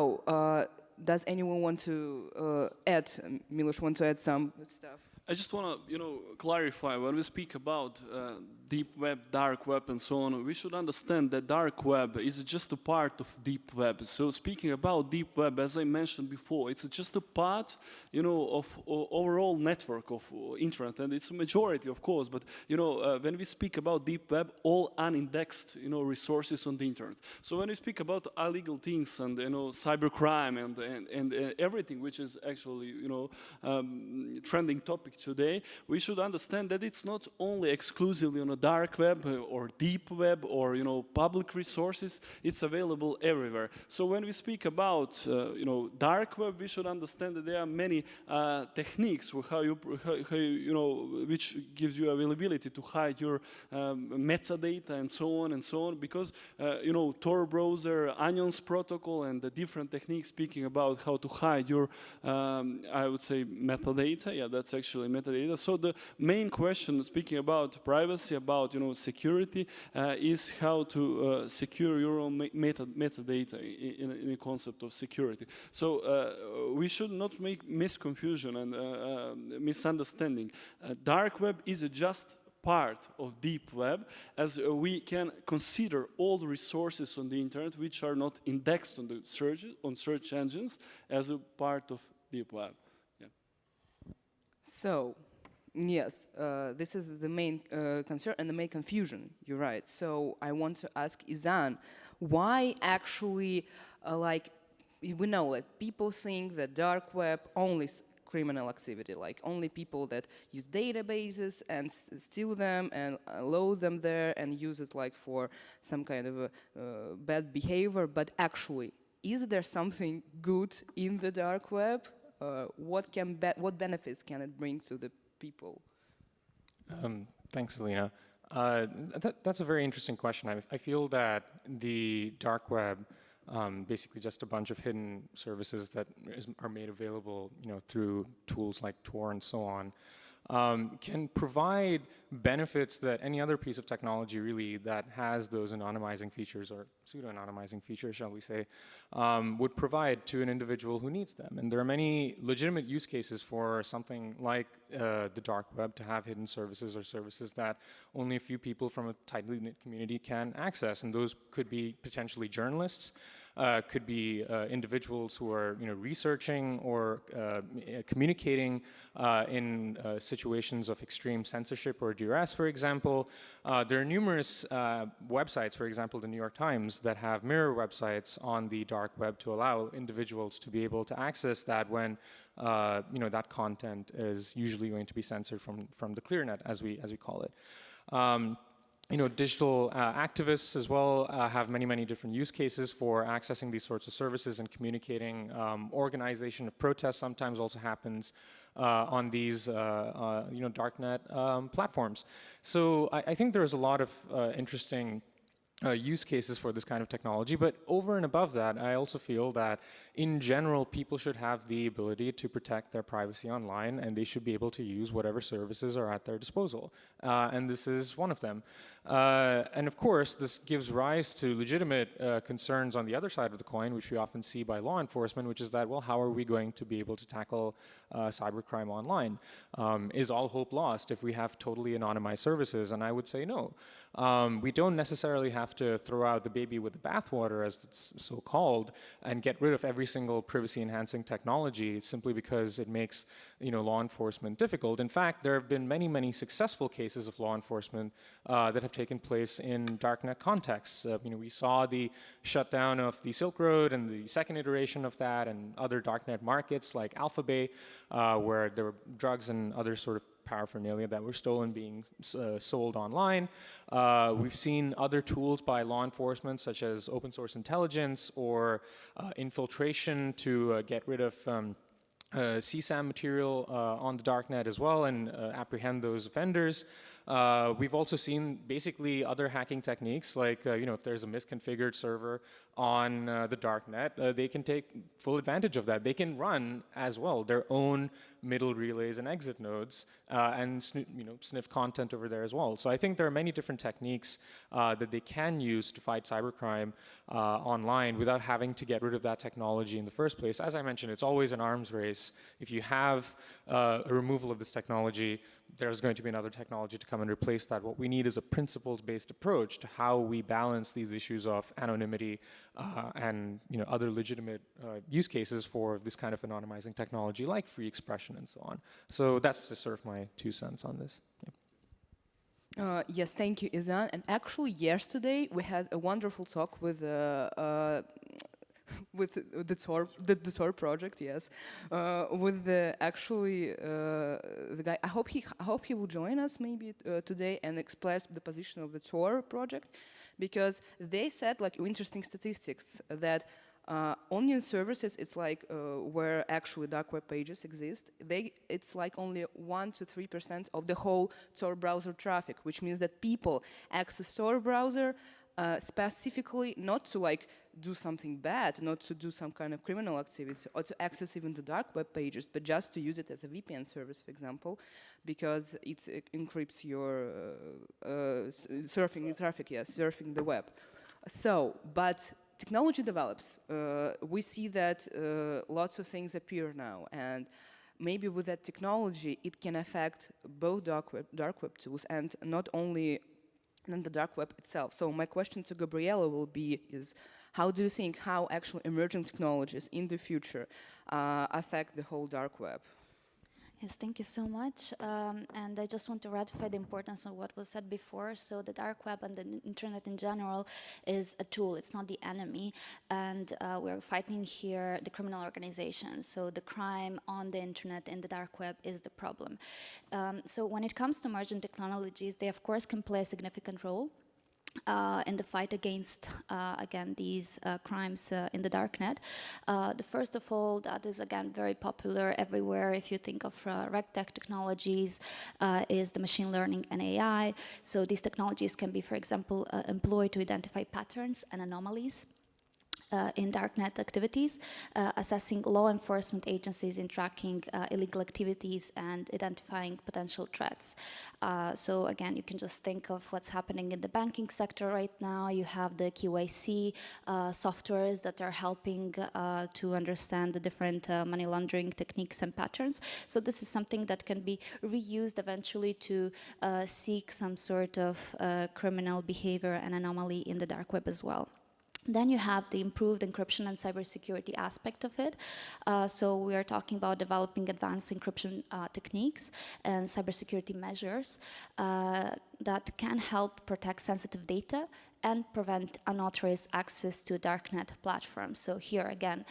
anyone want to add? Milos, want to add some stuff? I just want to, clarify, when we speak about deep web, dark web, and so on, we should understand that dark web is just a part of deep web. So speaking about deep web, as I mentioned before, it's just a part, of overall network of internet, and it's a majority, of course. But when we speak about deep web, all unindexed, resources on the internet. So when we speak about illegal things and cybercrime and everything which is actually trending topic today, we should understand that it's not only exclusively on a dark web or deep web or public resources. It's available everywhere. So when we speak about dark web, we should understand that there are many techniques for how which gives you availability to hide your metadata and so on, because Tor browser, Onions protocol, and the different techniques speaking about how to hide your I would say metadata. Yeah, that's actually metadata. So the main question, speaking about privacy, about security, is how to secure your own metadata in a concept of security. So we should not make misconfusion and misunderstanding. Dark web is just part of deep web, as we can consider all the resources on the internet which are not indexed on the search engines as a part of deep web. Yeah. So, yes, this is the main concern and the main confusion, you're right. So I want to ask Izan, why actually, like, we know that people think that dark web only criminal activity, like only people that use databases and steal them and load them there and use it like for some kind of bad behavior, but actually, is there something good in the dark web? What benefits can it bring to the people? Thanks, Alina. That's a very interesting question. I feel that the dark web, basically just a bunch of hidden services that are made available, through tools like Tor and so on, can provide benefits that any other piece of technology really that has those anonymizing features or pseudo-anonymizing features, shall we say, would provide to an individual who needs them. And there are many legitimate use cases for something like the dark web to have hidden services or services that only a few people from a tightly knit community can access. And those could be potentially journalists, could be individuals who are researching or communicating in situations of extreme censorship or duress, for example. There are numerous websites, for example, the New York Times, that have mirror websites on the dark web to allow individuals to be able to access that when that content is usually going to be censored from the clear net, as we call it. Digital activists as well have many different use cases for accessing these sorts of services and communicating. Organization of protests sometimes also happens on these darknet platforms. So I think there's a lot of interesting use cases for this kind of technology, but over and above that, I also feel that in general, people should have the ability to protect their privacy online, and they should be able to use whatever services are at their disposal. And this is one of them. And of course, this gives rise to legitimate concerns on the other side of the coin, which we often see by law enforcement, which is that, well, how are we going to be able to tackle cybercrime online? Is all hope lost if we have totally anonymized services? And I would say no. We don't necessarily have to throw out the baby with the bathwater, as it's so called, and get rid of every single privacy-enhancing technology simply because it makes law enforcement difficult. In fact, there have been many successful cases of law enforcement that have taken place in darknet contexts. We saw the shutdown of the Silk Road and the second iteration of that, and other darknet markets like Alphabet, where there were drugs and other sort of paraphernalia that were stolen being sold online. We've seen other tools by law enforcement, such as open source intelligence or infiltration to get rid of CSAM material on the darknet as well and apprehend those offenders. We've also seen basically other hacking techniques, like if there's a misconfigured server on the darknet, they can take full advantage of that. They can run as well their own middle relays and exit nodes and sniff content over there as well. So I think there are many different techniques that they can use to fight cybercrime online without having to get rid of that technology in the first place. As I mentioned, it's always an arms race. If you have a removal of this technology, there's going to be another technology to come and replace that. What we need is a principles-based approach to how we balance these issues of anonymity and other legitimate use cases for this kind of anonymizing technology, like free expression and so on. So that's just sort of my 2 cents on this. Yeah. Yes, thank you, Izan. And actually, yesterday we had a wonderful talk with the Tor project, yes, with the guy. I hope he will join us maybe today and express the position of the Tor project, because they said like interesting statistics that onion services, it's like where actually dark web pages exist. It's like only 1 to 3% of the whole Tor browser traffic, which means that people access Tor browser specifically not to like do something bad, not to do some kind of criminal activity or to access even the dark web pages, but just to use it as a VPN service, for example, because it encrypts your surfing traffic, yes, surfing the web. So, but technology develops. We see that lots of things appear now, and maybe with that technology, it can affect both dark web tools and not only the dark web itself. So my question to Gabriela will be is, how do you think how actual emerging technologies in the future affect the whole dark web? Yes, thank you so much. And I just want to ratify the importance of what was said before. So the dark web and the internet in general is a tool, it's not the enemy. And we're fighting here the criminal organizations. So the crime on the internet in the dark web is the problem. So when it comes to emerging technologies, they of course can play a significant role in the fight against, again, these crimes in the darknet. The first of all, that is again very popular everywhere if you think of RegTech technologies, is the machine learning and AI. So these technologies can be, for example, employed to identify patterns and anomalies in darknet activities, assessing law enforcement agencies in tracking illegal activities and identifying potential threats. So again, you can just think of what's happening in the banking sector right now. You have the QAC softwares that are helping to understand the different money laundering techniques and patterns. So this is something that can be reused eventually to seek some sort of criminal behavior and anomaly in the dark web as well. Then you have the improved encryption and cybersecurity aspect of it. So we are talking about developing advanced encryption techniques and cybersecurity measures that can help protect sensitive data and prevent unauthorized access to darknet platforms. So here again,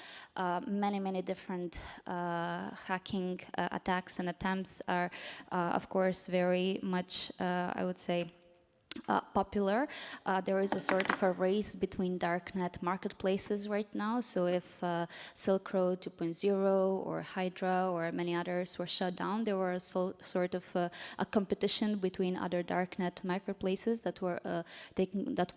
many different hacking attacks and attempts are, of course, very much, I would say, popular. There is a sort of a race between darknet marketplaces right now. So if Silk Road 2.0 or Hydra or many others were shut down, there were sort of a competition between other darknet marketplaces that were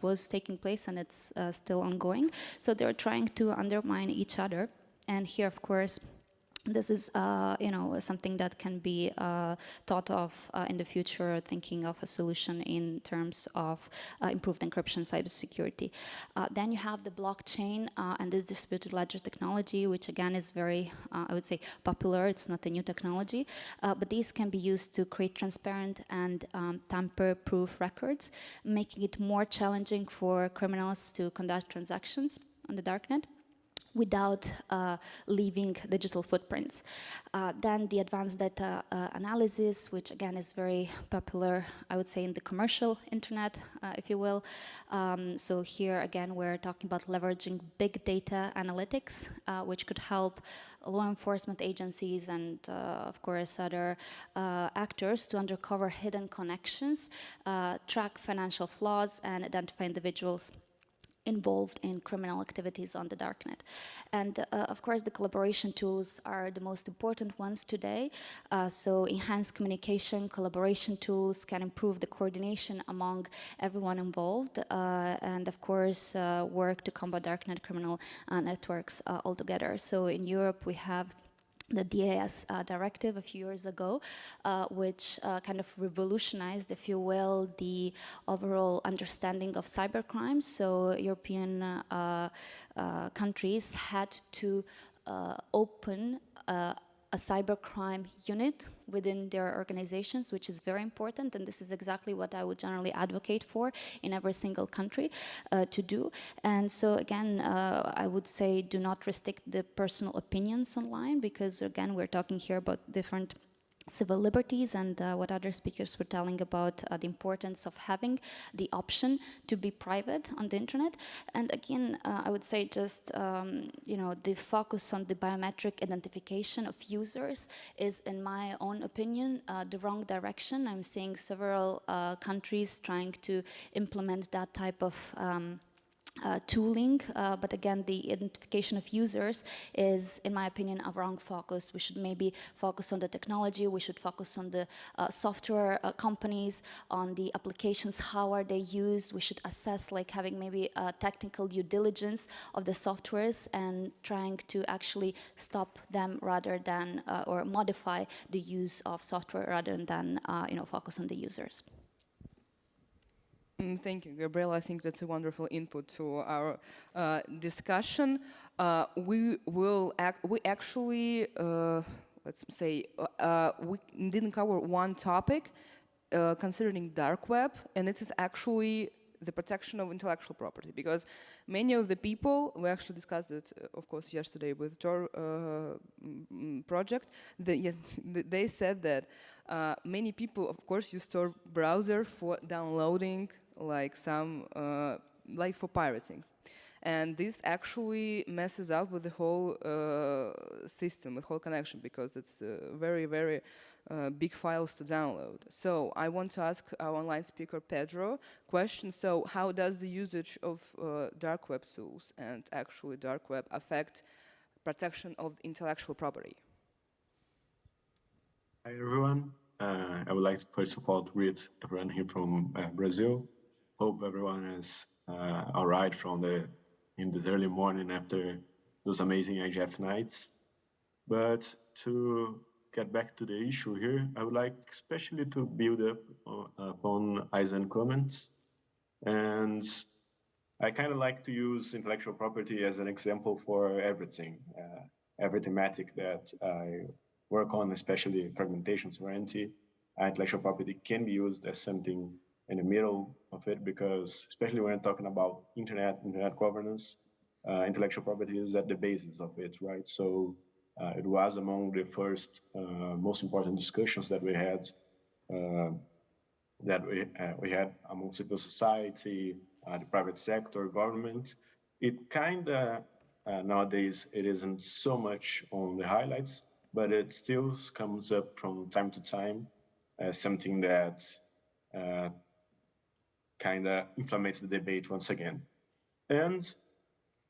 was taking place, and it's still ongoing. So they're trying to undermine each other. And here, of course, this is, something that can be thought of in the future, thinking of a solution in terms of improved encryption, cybersecurity. Then you have the blockchain and the distributed ledger technology, which again is very, I would say, popular. It's not a new technology, but these can be used to create transparent and tamper-proof records, making it more challenging for criminals to conduct transactions on the darknet without leaving digital footprints. Then the advanced data analysis, which again is very popular, I would say, in the commercial internet, if you will. So here again, we're talking about leveraging big data analytics, which could help law enforcement agencies and, of course, other actors to uncover hidden connections, track financial flaws, and identify individuals involved in criminal activities on the darknet. And of course, the collaboration tools are the most important ones today. So enhanced communication, collaboration tools can improve the coordination among everyone involved, and of course, work to combat darknet criminal networks altogether. So in Europe, we have the DAS directive a few years ago, which kind of revolutionized, if you will, the overall understanding of cybercrimes. So European countries had to open a cybercrime unit within their organizations, which is very important, and this is exactly what I would generally advocate for in every single country to do. And so again, I would say do not restrict the personal opinions online, because again, we're talking here about different civil liberties and what other speakers were telling about the importance of having the option to be private on the internet. And again, I would say just, the focus on the biometric identification of users is, in my own opinion, the wrong direction. I'm seeing several countries trying to implement that type of tooling, but again, the identification of users is, in my opinion, a wrong focus. We should maybe focus on the technology, we should focus on the software companies, on the applications, how are they used. We should assess, like having maybe a technical due diligence of the softwares and trying to actually stop them rather than, or modify the use of software rather than, focus on the users. Thank you, Gabriela. I think that's a wonderful input to our discussion. We actually let's say, we didn't cover one topic concerning dark web, and it is actually the protection of intellectual property, because many of the people, we actually discussed it, of course, yesterday with Tor project, they said that many people, of course, use Tor browser for downloading like some, like for pirating. And this actually messes up with the whole system, the whole connection, because it's very, very big files to download. So I want to ask our online speaker, Pedro, question. So how does the usage of dark web tools and actually dark web affect protection of intellectual property? Hi, everyone. I would like to, first of all, to greet everyone here from Brazil. Hope everyone is all right in the early morning after those amazing IGF nights. But to get back to the issue here, I would like especially to build up upon Aizen's comments. And I kind of like to use intellectual property as an example for everything, every thematic that I work on, especially fragmentation, sovereignty. Intellectual property can be used as something in the middle of it, because especially when I'm talking about internet governance, intellectual property is at the basis of it, right? So it was among the first most important discussions that we had among civil society, the private sector, government. It kind of nowadays it isn't so much on the highlights, but it still comes up from time to time as something that kind of inflames the debate once again. And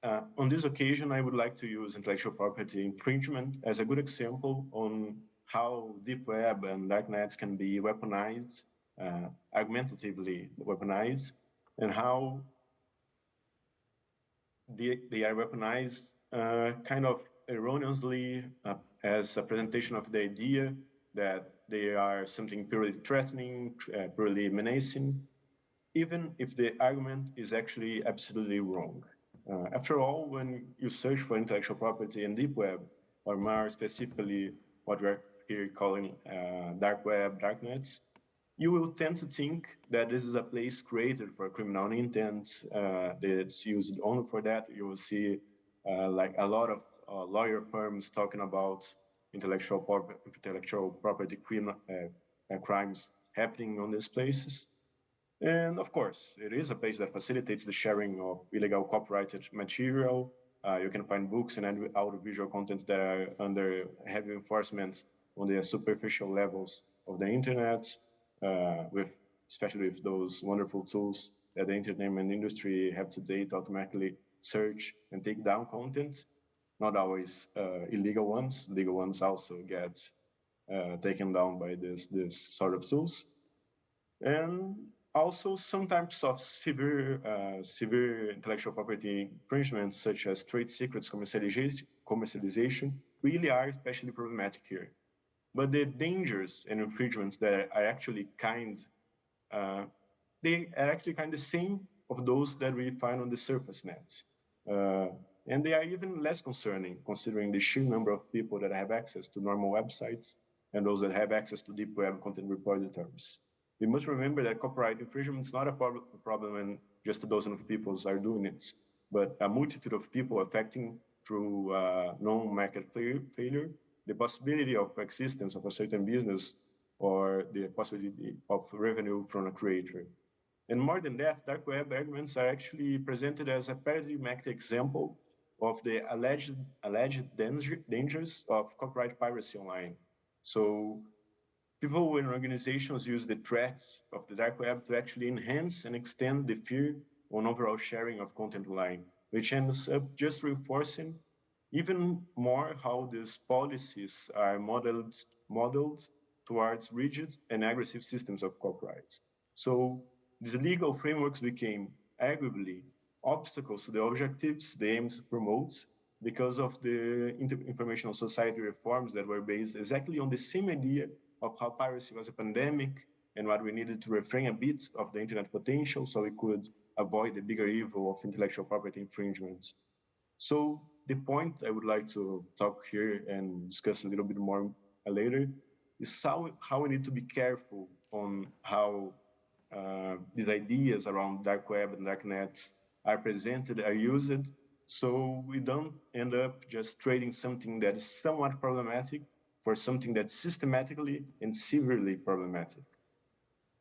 on this occasion, I would like to use intellectual property infringement as a good example on how deep web and darknets can be weaponized, argumentatively weaponized, and how they are weaponized kind of erroneously as a presentation of the idea that they are something purely threatening, purely menacing, even if the argument is actually absolutely wrong. After all, when you search for intellectual property in deep web, or more specifically what we're here calling dark web, darknets, you will tend to think that this is a place created for criminal intent, that it's used only for that. You will see like a lot of lawyer firms talking about intellectual property crimes happening on these places. And of course, it is a place that facilitates the sharing of illegal copyrighted material. You can find books and audiovisual contents that are under heavy enforcement on the superficial levels of the internet, especially with those wonderful tools that the entertainment industry have today to automatically search and take down content. Not always illegal ones. Legal ones also get taken down by this sort of tools. And also some types of severe intellectual property infringements, such as trade secrets commercialization, really are especially problematic here. But the dangers and infringements that are actually they are actually kind of the same of those that we find on the surface net. And they are even less concerning, considering the sheer number of people that have access to normal websites and those that have access to deep web content repositories. We must remember that copyright infringement is not a problem when just a dozen of people are doing it, but a multitude of people affecting through known market failure, the possibility of existence of a certain business or the possibility of revenue from a creator. And more than that, dark web arguments are actually presented as a paradigmatic example of the alleged dangers of copyright piracy online. So people and organizations use the threats of the dark web to actually enhance and extend the fear on overall sharing of content online, which ends up just reinforcing even more how these policies are modeled towards rigid and aggressive systems of copyright. So these legal frameworks became arguably obstacles to the objectives they aim to promote because of the informational society reforms that were based exactly on the same idea of how piracy was a pandemic and what we needed to refrain a bit of the internet potential so we could avoid the bigger evil of intellectual property infringements. So the point I would like to talk here and discuss a little bit more later, is how we need to be careful on how these ideas around dark web and dark nets are presented, are used, so we don't end up just trading something that is somewhat problematic for something that's systematically and severely problematic.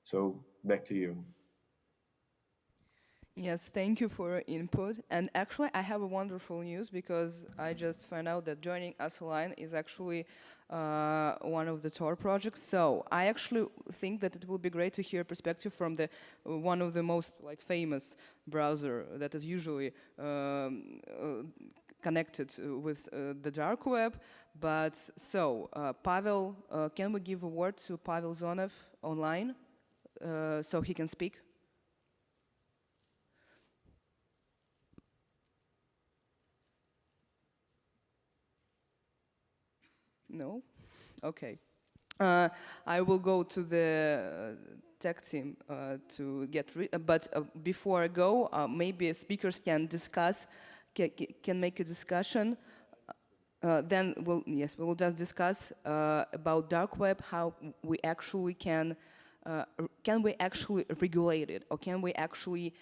So back to you. Yes, thank you for your input. And actually, I have a wonderful news because I just found out that joining us online is actually one of the Tor projects. So I actually think that it will be great to hear perspective from the one of the most famous browser that is usually connected with the dark web. But so, Pavel, can we give a word to Pavel Zonev online so he can speak? No? Okay. I will go to the tech team to get but before I go, maybe speakers can discuss, can make a discussion. Then we will just discuss about dark web, how we actually can we actually regulate it, or can we actually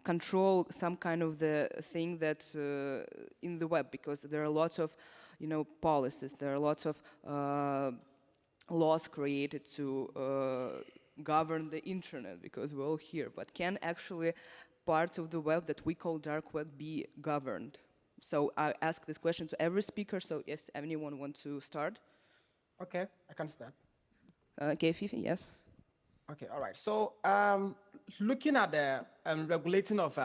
control some kind of the thing that in the web, because there are lots of policies, there are lots of laws created to govern the internet, because we're all here, but can actually parts of the web that we call dark web be governed? So I ask this question to every speaker, so if anyone wants to start. Okay, I can start. Okay, Fifi, yes. Okay, all right. So looking at the regulating of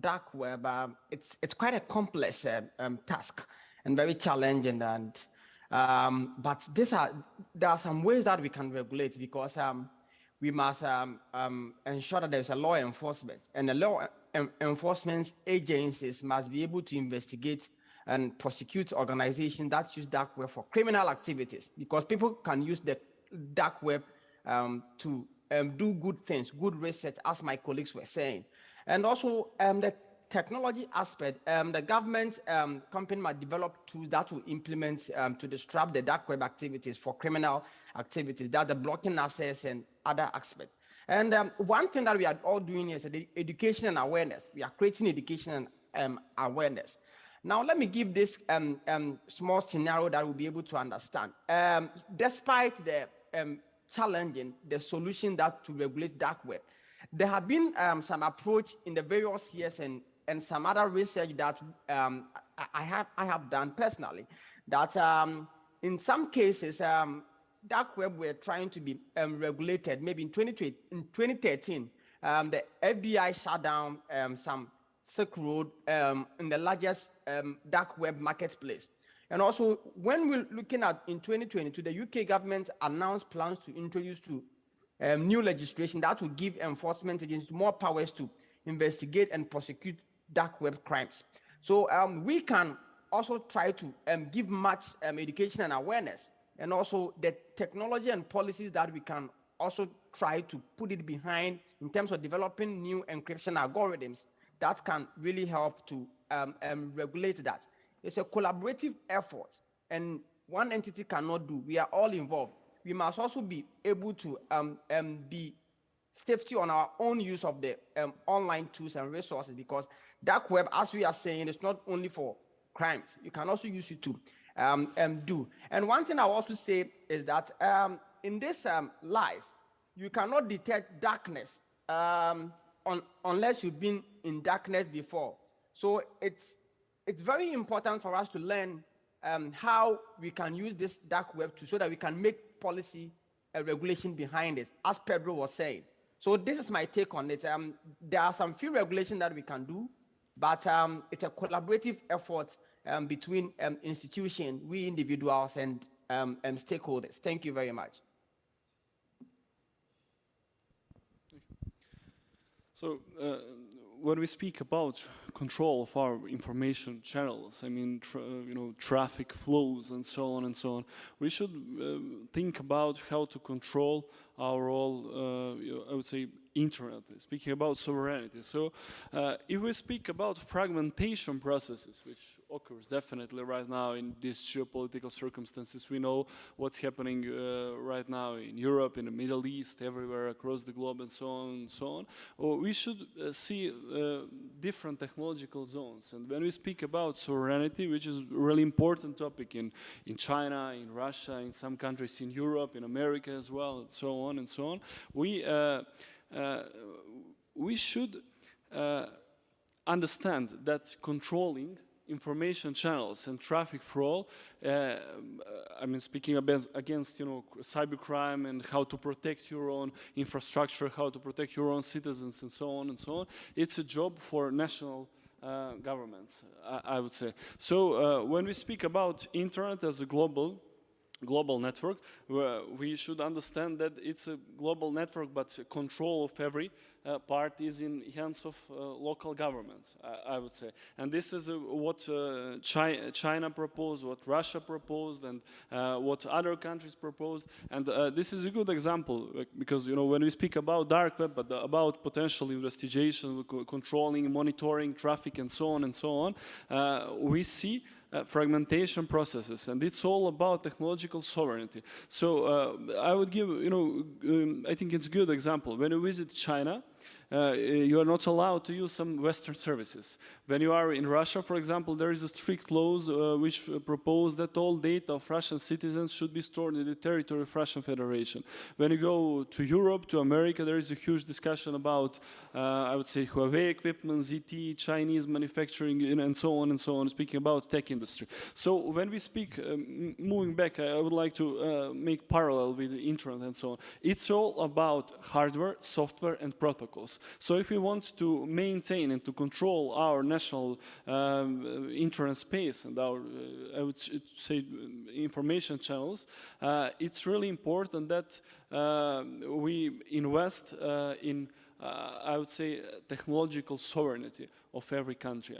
dark web, it's quite a complex task and very challenging. And but there are some ways that we can regulate, because we must ensure that there's a law enforcement, and the law enforcement agencies must be able to investigate and prosecute organizations that use dark web for criminal activities, because people can use the dark web to do good things, good research, as my colleagues were saying. And also the technology aspect, the government company might develop tools that will implement to disrupt the dark web activities for criminal activities, that the blocking access and other aspects. And one thing that we are all doing is education and awareness. We are creating education and awareness. Now, let me give this small scenario that we'll be able to understand. Despite the challenging the solution that to regulate dark web, there have been some approach in the various years and some other research that I have done personally, that in some cases dark web were trying to be regulated. Maybe in 2013, the FBI shut down some Silk Road in the largest dark web marketplace. And also, when we're looking at in 2022, the UK government announced plans to introduce new legislation that will give enforcement agencies more powers to investigate and prosecute dark web crimes. So we can also try to give much education and awareness, and also the technology and policies that we can also try to put it behind in terms of developing new encryption algorithms that can really help to regulate that. It's a collaborative effort, and one entity cannot do. We are all involved. We must also be able to be safety on our own use of the online tools and resources, because dark web, as we are saying, is not only for crimes. You can also use it to do. And one thing I also say is that in this life, you cannot detect darkness unless you've been in darkness before. So it's very important for us to learn how we can use this dark web so that we can make policy regulation behind it, as Pedro was saying. So this is my take on it. There are some few regulations that we can do, but it's a collaborative effort between institutions, we individuals, and stakeholders. Thank you very much. So when we speak about control of our information channels, I mean, traffic flows and so on, we should think about how to control our all, I would say, internet, speaking about sovereignty. So if we speak about fragmentation processes, which occurs definitely right now in these geopolitical circumstances, we know what's happening right now in Europe, in the Middle East, everywhere across the globe, and so on and so on. We should see different technological zones. And when we speak about sovereignty, which is a really important topic in China, in Russia, in some countries in Europe, in America as well, and so on and so on, we should understand that controlling information channels and traffic flow, I mean, speaking against cybercrime and how to protect your own infrastructure, how to protect your own citizens, and so on and so on, it's a job for national governments, I would say. So when we speak about internet as a global network, we should understand that it's a global network, but control of every part is in hands of local governments, I would say. And this is what China proposed, what Russia proposed, and what other countries proposed. And this is a good example, because when we speak about dark web, but about potential investigation, controlling, monitoring, traffic, and so on, we see fragmentation processes, and it's all about technological sovereignty. So I would give, I think it's a good example. When you visit China, you are not allowed to use some Western services. When you are in Russia, for example, there is a strict laws which propose that all data of Russian citizens should be stored in the territory of Russian Federation. When you go to Europe, to America, there is a huge discussion about, I would say, Huawei equipment, ZT, Chinese manufacturing, and so on, speaking about tech industry. So when we speak, moving back, I would like to make parallel with the internet and so on. It's all about hardware, software, and protocols. So if we want to maintain and to control our national internet space and our, I would say, information channels, it's really important that we invest in, I would say, technological sovereignty of every country,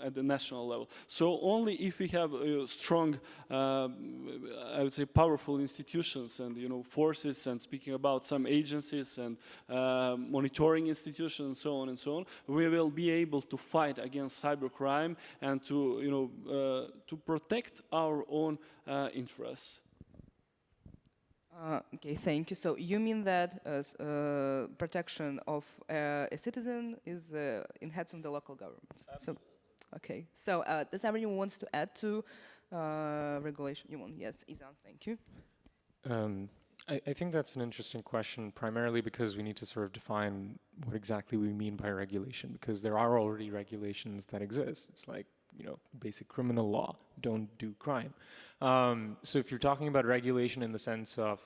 at the national level. So only if we have strong, I would say, powerful institutions and forces, and speaking about some agencies and monitoring institutions and so on, we will be able to fight against cybercrime and to protect our own interests. Okay, thank you. So you mean that protection of a citizen is in hands of the local government? So, okay. So does everyone wants to add to regulation? You want? Yes, Izan. Thank you. I think that's an interesting question, primarily because we need to sort of define what exactly we mean by regulation, because there are already regulations that exist. It's like, basic criminal law, don't do crime. So if you're talking about regulation in the sense of,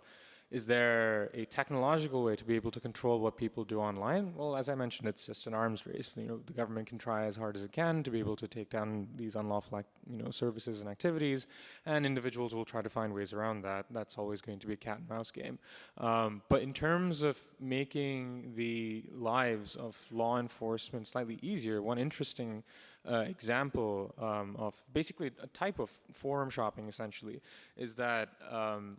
is there a technological way to be able to control what people do online? Well, as I mentioned, it's just an arms race. The government can try as hard as it can to be able to take down these unlawful, services and activities, and individuals will try to find ways around that. That's always going to be a cat and mouse game. But in terms of making the lives of law enforcement slightly easier, one interesting example of basically a type of forum shopping, essentially, is that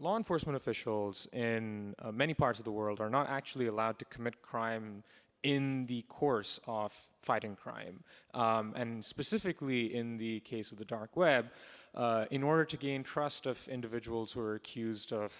law enforcement officials in many parts of the world are not actually allowed to commit crime in the course of fighting crime. And specifically in the case of the dark web, in order to gain trust of individuals who are accused of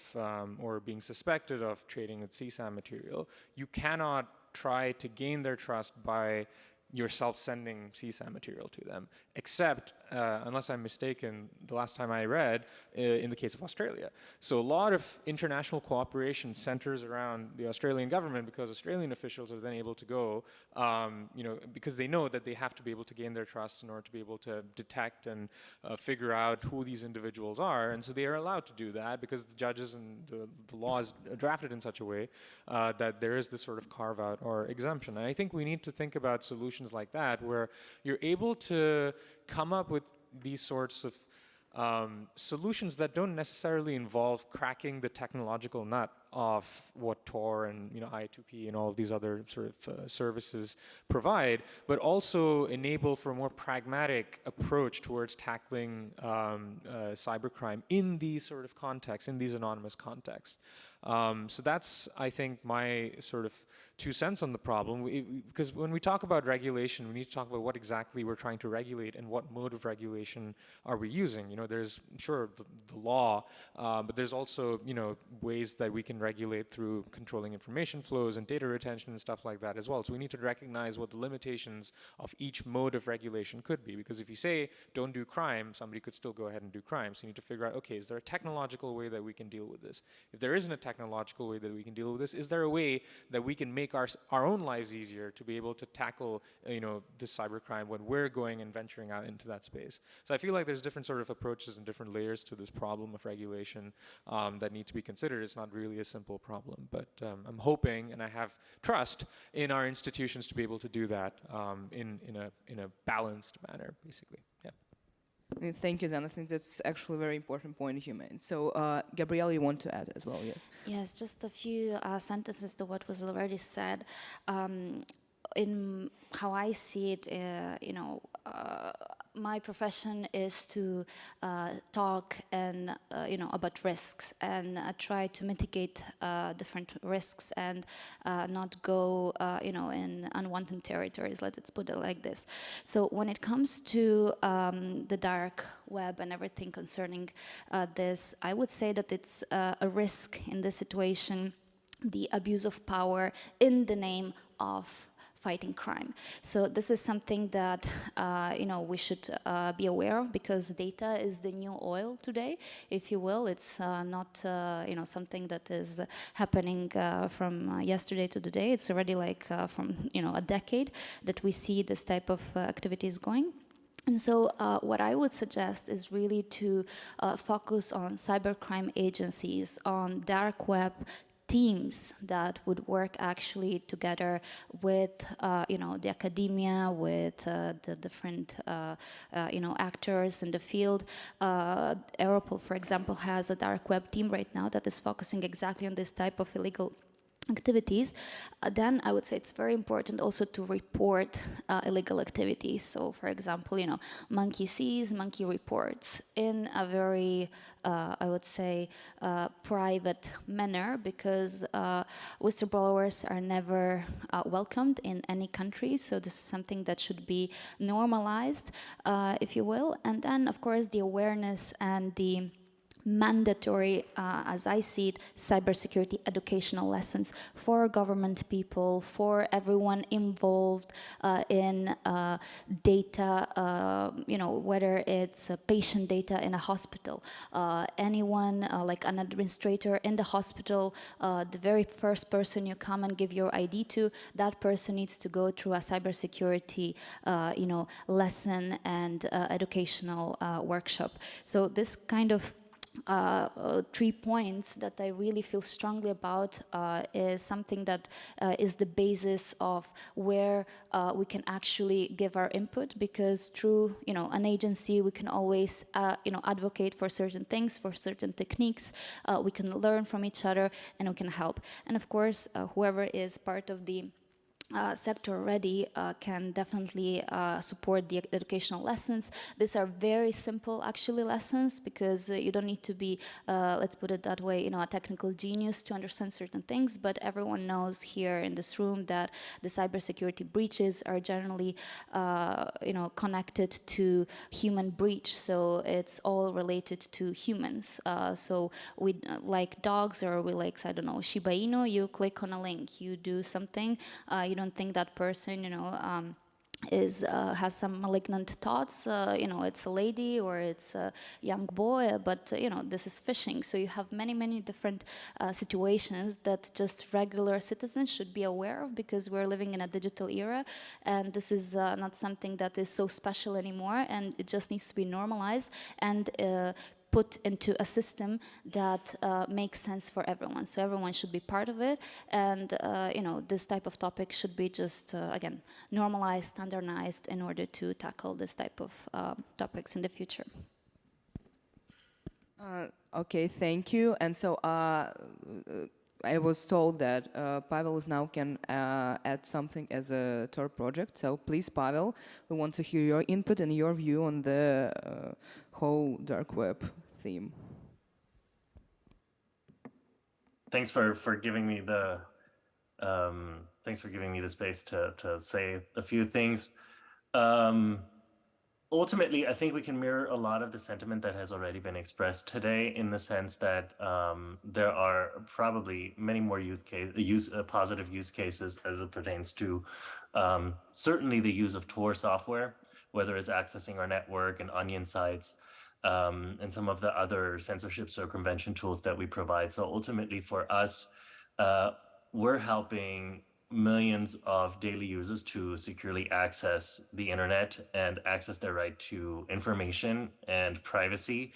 or being suspected of trading with CSAM material, you cannot try to gain their trust by yourself sending CSAM material to them, except, unless I'm mistaken, the last time I read, in the case of Australia. So a lot of international cooperation centers around the Australian government, because Australian officials are then able to go, because they know that they have to be able to gain their trust in order to be able to detect and figure out who these individuals are. And so they are allowed to do that because the judges and the law is drafted in such a way that there is this sort of carve out or exemption. And I think we need to think about solutions like that, where you're able to come up with these sorts of solutions that don't necessarily involve cracking the technological nut of what Tor and I2P and all of these other sort of services provide, but also enable for a more pragmatic approach towards tackling cybercrime in these sort of contexts, in these anonymous contexts. So that's, I think, my sort of 2 cents on the problem, because when we talk about regulation, we need to talk about what exactly we're trying to regulate and what mode of regulation are we using. There's, sure, the law, but there's also, ways that we can regulate through controlling information flows and data retention and stuff like that as well. So we need to recognize what the limitations of each mode of regulation could be, because if you say, don't do crime, somebody could still go ahead and do crime. So you need to figure out, okay, is there a technological way that we can deal with this? If there isn't a technological way that we can deal with this, is there a way that we can make our own lives easier to be able to tackle this cybercrime when we're going and venturing out into that space? So I feel like there's different sort of approaches and different layers to this problem of regulation that need to be considered. It's not really a simple problem, but I'm hoping and I have trust in our institutions to be able to do that in a balanced manner, basically. Yeah. Thank you, Zan. I think that's actually a very important point you made. So, Gabrielle, you want to add as well, yes? Yes, just a few sentences to what was already said. In how I see it, my profession is to talk and about risks and try to mitigate different risks and not go in unwanted territories. Let's put it like this. So when it comes to the dark web and everything concerning this, I would say that it's a risk in this situation, the abuse of power in the name of fighting crime. So this is something that we should be aware of, because data is the new oil today, if you will. It's not something that is happening from yesterday to today. It's already like from a decade that we see this type of activities going. And so what I would suggest is really to focus on cybercrime agencies, on dark web teams that would work actually together with the academia, with the different actors in the field. Europol, for example, has a dark web team right now that is focusing exactly on this type of illegal activities. Then I would say it's very important also to report illegal activities. So, for example, monkey sees, monkey reports in a very, I would say, private manner, because whistleblowers are never welcomed in any country. So this is something that should be normalized, if you will. And then, of course, the awareness and the mandatory, as I see it, cybersecurity educational lessons for government people, for everyone involved in data, whether it's patient data in a hospital, anyone like an administrator in the hospital, the very first person you come and give your ID to, that person needs to go through a cybersecurity, lesson and educational workshop. So this kind of 3 points that I really feel strongly about is something that is the basis of where we can actually give our input, because through an agency we can always advocate for certain things, for certain techniques. We can learn from each other and we can help. And of course, whoever is part of the sector already can definitely support the educational lessons. These are very simple, actually, lessons, because you don't need to be, let's put it that way, a technical genius to understand certain things, but everyone knows here in this room that the cybersecurity breaches are generally, connected to human breach, so it's all related to humans. So we like dogs, or we like, I don't know, Shiba Inu, you click on a link, you do something, you don't think that person, has some malignant thoughts, it's a lady or it's a young boy, but this is phishing. So you have many different situations that just regular citizens should be aware of, because we're living in a digital era, and this is not something that is so special anymore, and it just needs to be normalized and put into a system that makes sense for everyone. So everyone should be part of it, and this type of topic should be just again normalized, standardized, in order to tackle this type of topics in the future. Okay, thank you. And so I was told that Pavel is now can add something as a Tor project. So please, Pavel, we want to hear your input and your view on the whole dark web theme. Thanks for giving me the space to say a few things. Ultimately, I think we can mirror a lot of the sentiment that has already been expressed today, in the sense that there are probably many more positive use cases as it pertains to certainly the use of Tor software, whether it's accessing our network and onion sites, and some of the other censorship circumvention tools that we provide. So ultimately for us, we're helping millions of daily users to securely access the internet and access their right to information and privacy,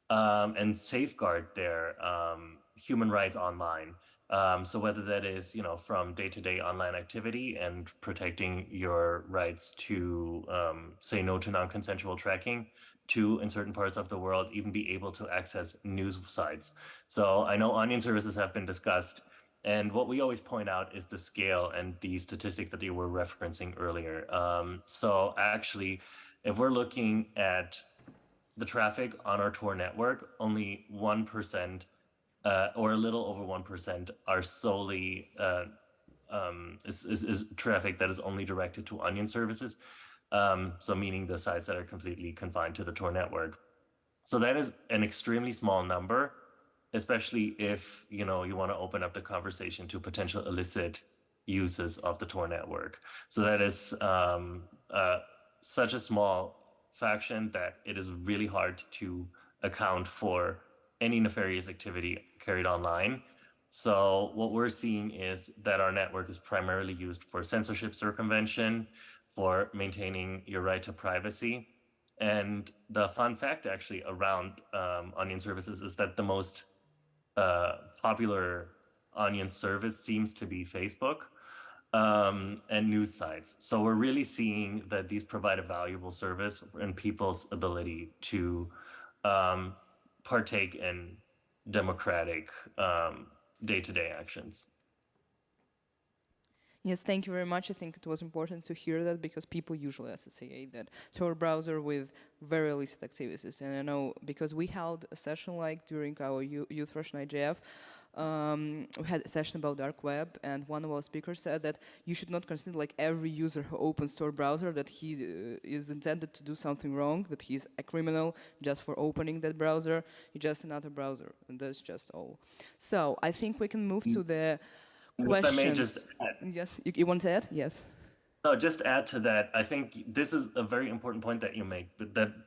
and safeguard their human rights online. So whether that is, from day-to-day online activity and protecting your rights to say no to non-consensual tracking, to, in certain parts of the world, even be able to access news sites. So I know onion services have been discussed. And what we always point out is the scale and the statistic that you were referencing earlier. So actually, if we're looking at the traffic on our Tor network, only 1%, or a little over 1%, are solely is traffic that is only directed to onion services. So meaning the sites that are completely confined to the Tor network. So that is an extremely small number, especially if you want to open up the conversation to potential illicit uses of the Tor network. So that is such a small fraction that it is really hard to account for any nefarious activity carried online. So what we're seeing is that our network is primarily used for censorship circumvention, for maintaining your right to privacy. And the fun fact actually around onion services is that the most popular onion service seems to be Facebook, and news sites. So we're really seeing that these provide a valuable service in people's ability to partake in democratic day-to-day actions. Yes, thank you very much. I think it was important to hear that, because people usually associate that Tor browser with very illicit activities. And I know, because we held a session during our Youth Russian IGF, we had a session about dark web, and one of our speakers said that you should not consider every user who opens Tor browser that he is intended to do something wrong, that he's a criminal just for opening that browser. He's just another browser, and that's just all. So I think we can move to the questions. If I may just add. Yes, you want to add? Yes. No, just add to that. I think this is a very important point that you make,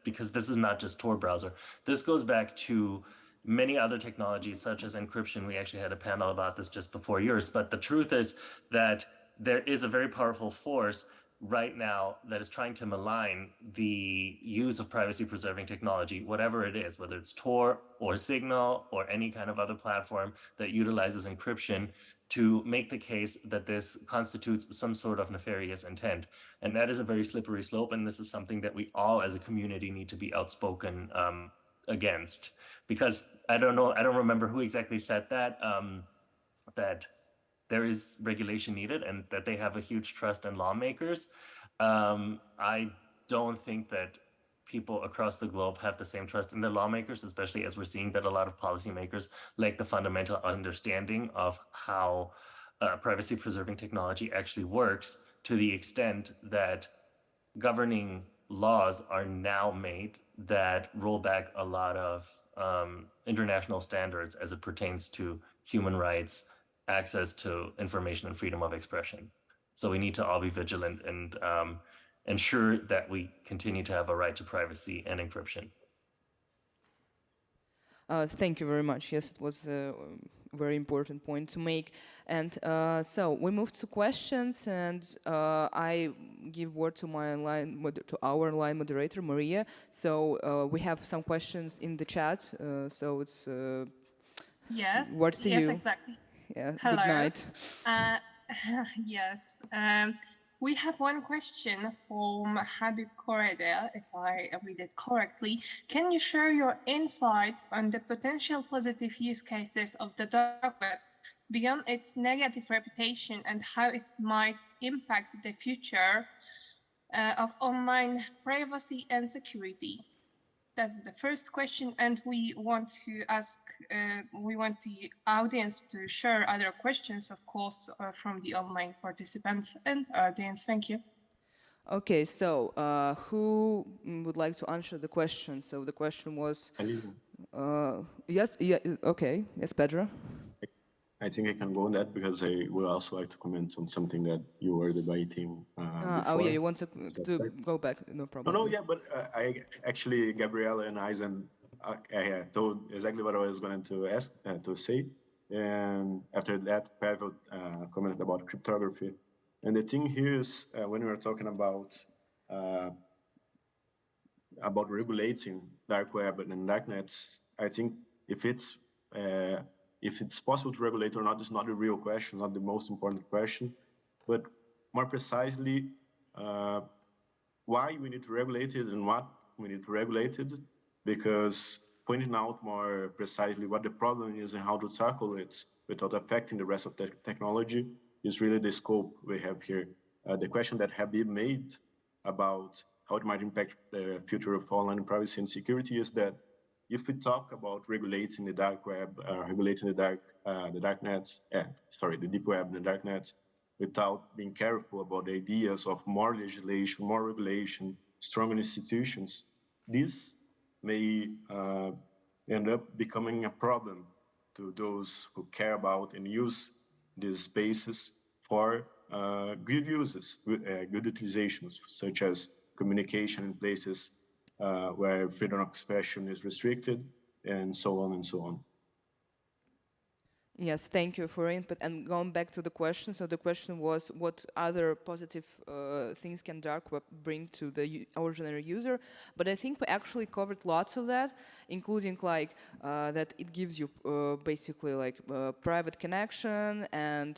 because this is not just Tor browser. This goes back to many other technologies, such as encryption. We actually had a panel about this just before yours. But the truth is that there is a very powerful force right now that is trying to malign the use of privacy-preserving technology, whatever it is, whether it's Tor or Signal or any kind of other platform that utilizes encryption, to make the case that this constitutes some sort of nefarious intent. And that is a very slippery slope, and this is something that we all as a community need to be outspoken against. Because I don't remember who exactly said that, that there is regulation needed and that they have a huge trust in lawmakers. I don't think that people across the globe have the same trust in their lawmakers, especially as we're seeing that a lot of policymakers lack the fundamental understanding of how privacy-preserving technology actually works, to the extent that governing laws are now made that roll back a lot of international standards as it pertains to human rights, access to information, and freedom of expression. So we need to all be vigilant and ensure that we continue to have a right to privacy and encryption. Thank you very much. Yes, it was a very important point to make. And so we move to questions, and I give word to our line moderator, Maria. So we have some questions in the chat. So it's yes. Word to yes, you. Exactly. Yeah. Hello. Good night. Yes. We have one question from Habib Korede, if I read it correctly. Can you share your insights on the potential positive use cases of the dark web beyond its negative reputation and how it might impact the future of online privacy and security? That's the first question, and we want the audience to share other questions, of course, from the online participants and audience. Thank you. Okay, so who would like to answer the question? So the question was, yes, yeah, okay, yes, Pedro. I think I can go on that because I would also like to comment on something that you were debating before. Oh yeah, you want to go back? No problem. No, yeah, but I actually, Gabriela and Eisen told exactly what I was going to ask to say, and after that, Pavel commented about cryptography. And the thing here is, when we are talking about regulating dark web and darknets, I think if it's possible to regulate or not is not the real question, not the most important question, but more precisely, why we need to regulate it and what we need to regulate it, because pointing out more precisely what the problem is and how to tackle it without affecting the rest of the technology is really the scope we have here. The question that Habib made about how it might impact the future of online privacy and security is that if we talk about regulating the dark web, regulating the deep web and the dark nets, without being careful about the ideas of more legislation, more regulation, stronger institutions, this may end up becoming a problem to those who care about and use these spaces for good uses, good utilizations, such as communication in places where freedom of expression is restricted, and so on and so on. Yes, thank you for your input. And going back to the question, so the question was, what other positive things can dark web bring to the ordinary user? But I think we actually covered lots of that, including like that it gives you basically like private connection and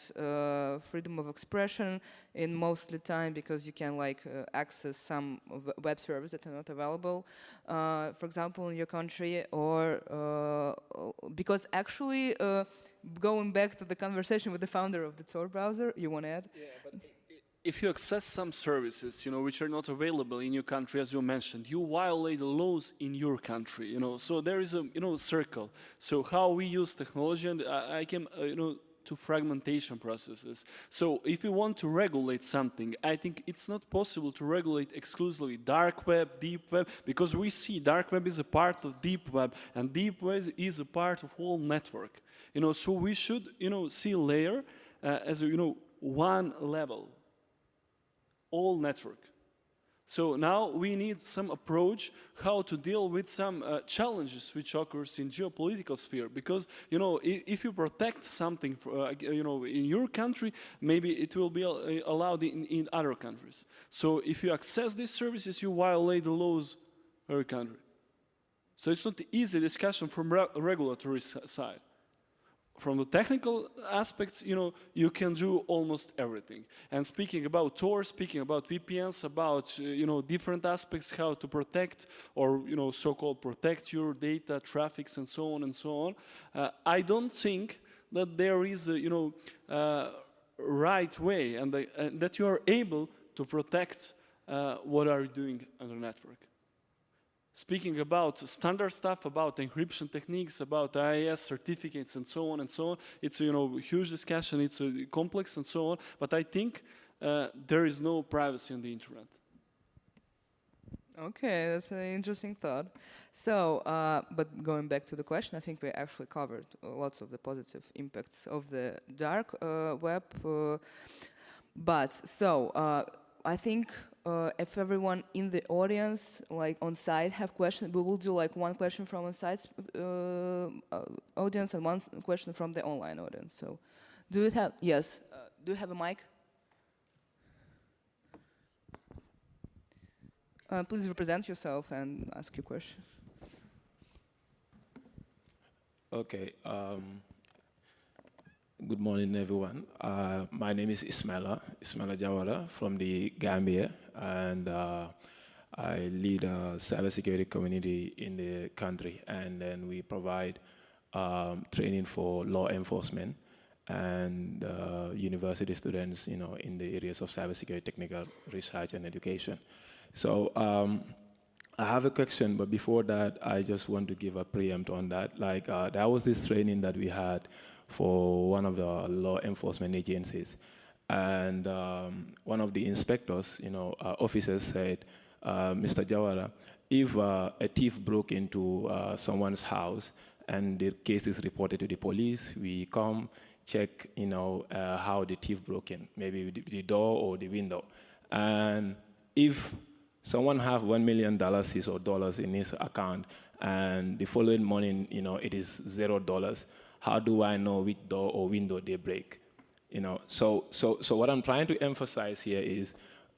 freedom of expression in mostly time, because you can like access some web services that are not available, for example, in your country, or because actually going back to the conversation with the founder of the Tor browser, you want to add? Yeah, but if you access some services, which are not available in your country, as you mentioned, you violate the laws in your country, So there is a, circle. So how we use technology, and I came, to fragmentation processes. So if we want to regulate something, I think it's not possible to regulate exclusively dark web, deep web, because we see dark web is a part of deep web, and deep web is a part of whole network. So we should, see layer as one level, all network. So now we need some approach how to deal with some challenges which occurs in geopolitical sphere, because if you protect something in your country, maybe it will be allowed in other countries. So if you access these services, you violate the laws of your country. So it's not easy discussion from regulatory side. From the technical aspects, you can do almost everything. And speaking about Tor, speaking about VPNs, about, different aspects, how to protect or, so-called protect your data, traffics, and so on and so on, I don't think that there is a, right way and that you are able to protect what are you doing on the network. Speaking about standard stuff, about encryption techniques, about IIS certificates, and so on, it's a huge discussion. It's complex and so on. But I think there is no privacy on the internet. Okay, that's an interesting thought. So, but going back to the question, I think we actually covered lots of the positive impacts of the dark web. I think if everyone in the audience, like on site, have questions, we will do like one question from on site audience and one question from the online audience. So, do you have? Yes. Do you have a mic? Please represent yourself and ask your question. Okay. Good morning, everyone. My name is Ismaila Jawara from the Gambia, and I lead a cybersecurity community in the country, and then we provide training for law enforcement. and university students, you know, in the areas of cybersecurity, technical research, and education. So I have a question, but before that, I just want to give a preempt on that. Like, there was this training that we had for one of the law enforcement agencies, and one of the inspectors, you know, officers said, Mr. Jawara, if a thief broke into someone's house and the case is reported to the police, we come check, you know, how the thief broke in, maybe the door or the window. And if someone have $1 million or dollars in his account, and the following morning, you know, it is $0, how do I know which door or window they break? You know, so what I'm trying to emphasize here is,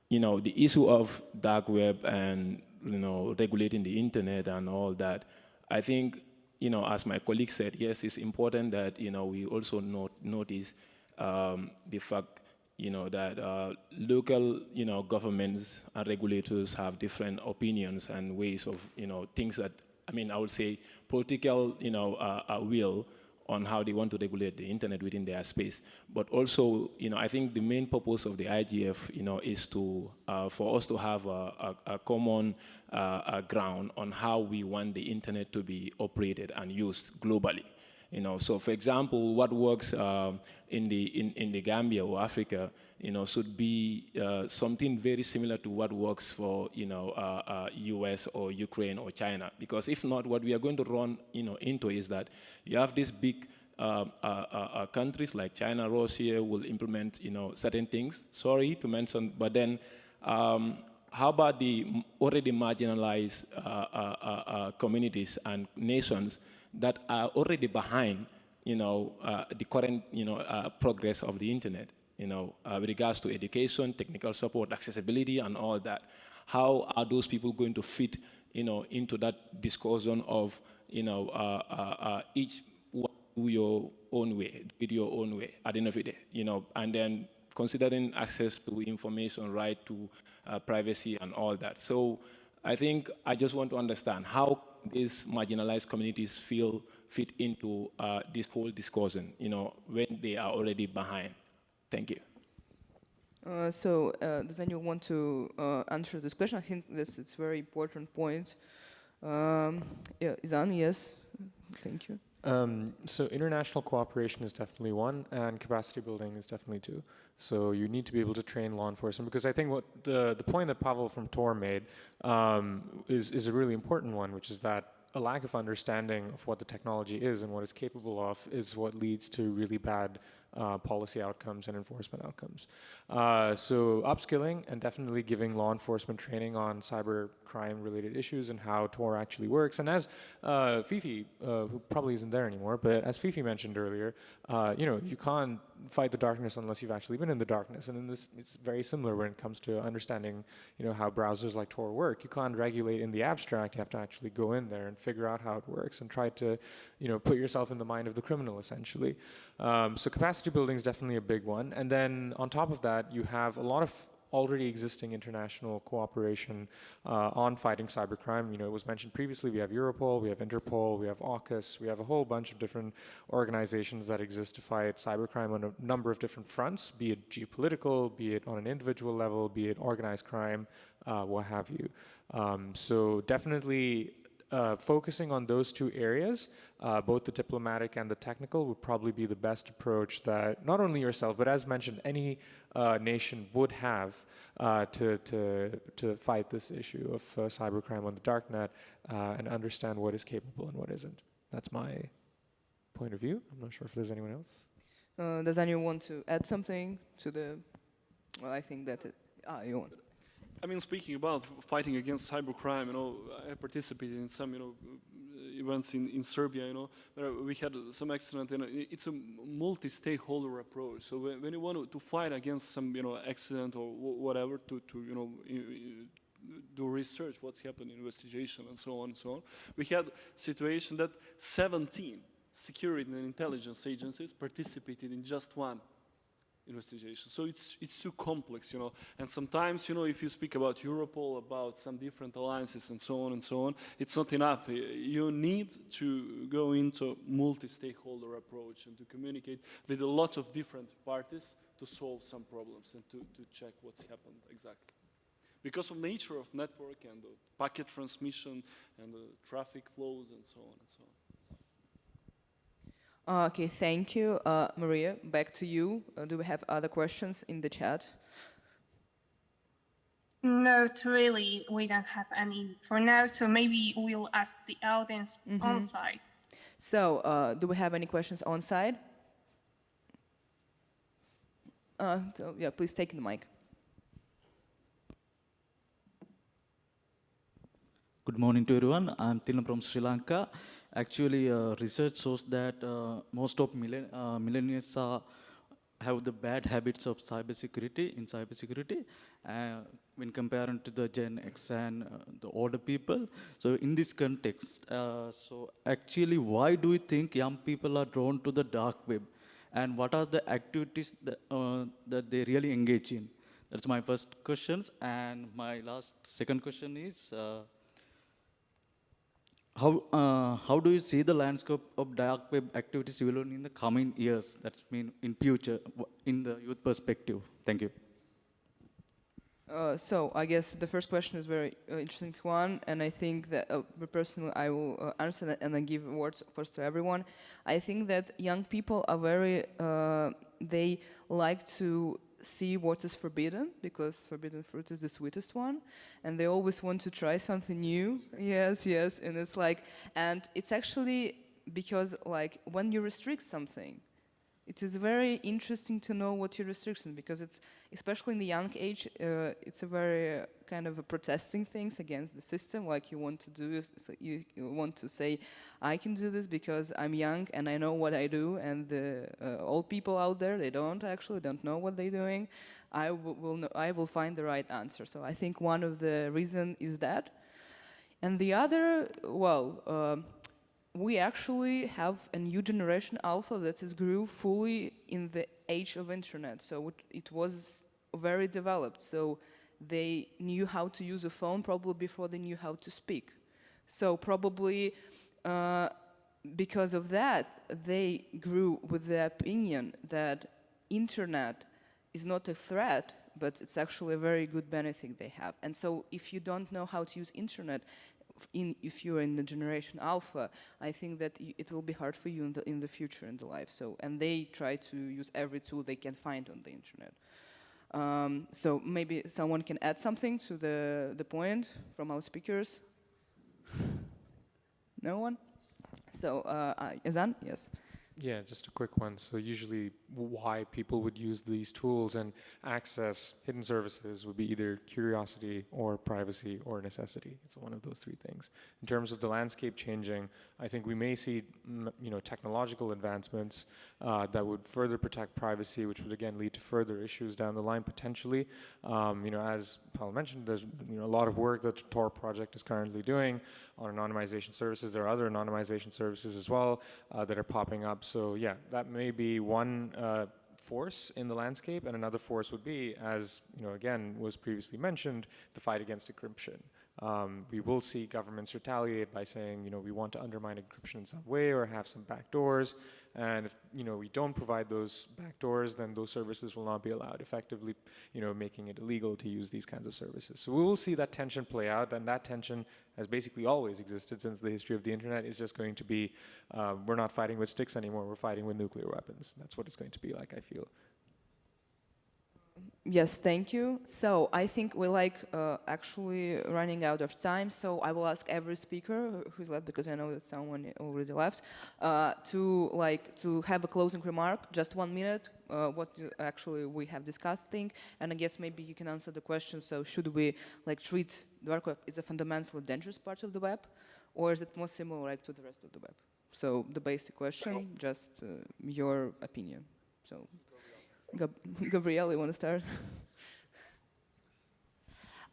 you know, the issue of dark web and, you know, regulating the internet and all that. I think, you know, as my colleague said, yes, it's important that, you know, we also notice the fact, you know, that local, you know, governments and regulators have different opinions and ways of, you know, things that, I mean, I would say political, you know, will on how they want to regulate the internet within their space. But also, you know, I think the main purpose of the IGF, you know, is to, for us to have a common ground on how we want the internet to be operated and used globally. You know, so for example, what works in the Gambia or Africa, you know, should be something very similar to what works for, you know, US or Ukraine or China. Because if not, what we are going to run, you know, into is that you have these big countries like China, Russia will implement, you know, certain things. Sorry to mention, but then how about the already marginalized communities and nations that are already behind, you know, the current, you know, progress of the internet, you know, with regards to education, technical support, accessibility, and all that. How are those people going to fit, you know, into that discussion of, you know, each one do your own way, do it your own way at the end of the day, you know, and then considering access to information, right to privacy and all that. So I think I just want to understand how these marginalized communities fit into this whole discussion, you know, when they are already behind. Thank you. Does anyone want to answer this question? I think this is a very important point. Yeah, Izan, yes. Thank you. So international cooperation is definitely one, and capacity building is definitely two. So you need to be able to train law enforcement, because I think what the point that Pavel from Tor made is a really important one, which is that a lack of understanding of what the technology is and what it's capable of is what leads to really bad policy outcomes and enforcement outcomes. So upskilling and definitely giving law enforcement training on cyber crime related issues and how Tor actually works. And as Fifi, who probably isn't there anymore, but as Fifi mentioned earlier, you know, you can't fight the darkness unless you've actually been in the darkness. And in this, it's very similar when it comes to understanding, you know, how browsers like Tor work. You can't regulate in the abstract. You have to actually go in there and figure out how it works and try to, you know, put yourself in the mind of the criminal, essentially. So capacity building is definitely a big one. And then on top of that, you have a lot of already existing international cooperation on fighting cybercrime. You know, it was mentioned previously, we have Europol, we have Interpol, we have AUKUS, we have a whole bunch of different organizations that exist to fight cybercrime on a number of different fronts, be it geopolitical, be it on an individual level, be it organized crime, what have you. So definitely focusing on those two areas, both the diplomatic and the technical, would probably be the best approach that not only yourself, but as mentioned, any nation would have to fight this issue of cybercrime on the darknet and understand what is capable and what isn't. That's my point of view. I'm not sure if there's anyone else. Does anyone want to add something to the? Well, I think that's it. You want. I mean, speaking about fighting against cybercrime, you know, I participated in some, you know, events in Serbia, you know, where we had some accident, and it's a multi-stakeholder approach. So when you want to fight against some, you know, accident or whatever, to you know, do research, what's happened, investigation, and so on and so on, we had a situation that 17 security and intelligence agencies participated in just one investigation. So it's too complex, you know. And sometimes, you know, if you speak about Europol, about some different alliances and so on, it's not enough. You need to go into multi-stakeholder approach and to communicate with a lot of different parties to solve some problems and to check what's happened exactly. Because of the nature of network and the packet transmission and the traffic flows and so on and so on. Okay, thank you. Maria, back to you. Do we have other questions in the chat? Not really. We don't have any for now, so maybe we'll ask the audience on site. So, do we have any questions on site? So, yeah, please take the mic. Good morning to everyone. I'm Thilan from Sri Lanka. Actually, research shows that most of millennials have the bad habits of cybersecurity when comparing to the Gen X and the older people. So in this context, so actually, why do you think young people are drawn to the dark web? And what are the activities that they really engage in? That's my first question. And my second question is, how do you see the landscape of dark web activities evolving in the coming years? That's mean in future, in the youth perspective. Thank you. So I guess the first question is very interesting one, and I think that personally I will answer that and then give words first to everyone. I think that young people are very, they like to see what is forbidden, because forbidden fruit is the sweetest one, and they always want to try something new. Yes, yes, and it's like, and it's actually because like when you restrict something, it is very interesting to know what your restriction, because it's, especially in the young age, it's a very kind of a protesting things against the system. Like you want to do, you want to say, I can do this because I'm young and I know what I do, and the old people out there, they don't know what they're doing. I will find the right answer. So I think one of the reason is that. And the other, well, we actually have a new generation alpha that is grew fully in the age of internet. So it was very developed. So they knew how to use a phone probably before they knew how to speak. So probably because of that, they grew with the opinion that internet is not a threat, but it's actually a very good benefit they have. And so if you don't know how to use internet, if you're in the generation alpha, I think that it will be hard for you in the future in the life. So, and they try to use every tool they can find on the internet. So maybe someone can add something to the point from our speakers. No one? So, Yazan, yes. Yeah, just a quick one. So usually why people would use these tools and access hidden services would be either curiosity or privacy or necessity. It's one of those three things. In terms of the landscape changing, I think we may see technological advancements that would further protect privacy, which would again lead to further issues down the line potentially. As Paul mentioned, there's a lot of work that the Tor project is currently doing on anonymization services. There are other anonymization services as well that are popping up. So yeah, that may be one force in the landscape, and another force would be, as again was previously mentioned, the fight against encryption. We will see governments retaliate by saying, we want to undermine encryption in some way or have some backdoors. And if we don't provide those backdoors, then those services will not be allowed, effectively, making it illegal to use these kinds of services. So we will see that tension play out, and that tension has basically always existed since the history of the internet. Is just going to be, we're not fighting with sticks anymore, we're fighting with nuclear weapons. That's what it's going to be like, I feel. Yes, thank you. So I think we're actually running out of time. So I will ask every speaker who's left, because I know that someone already left, to have a closing remark, just 1 minute. What actually we have discussed thing, and I guess maybe you can answer the question. So should we treat the dark web as a fundamentally dangerous part of the web, or is it more similar to the rest of the web? So the basic question, just your opinion. So. Gabrielle, you want to start?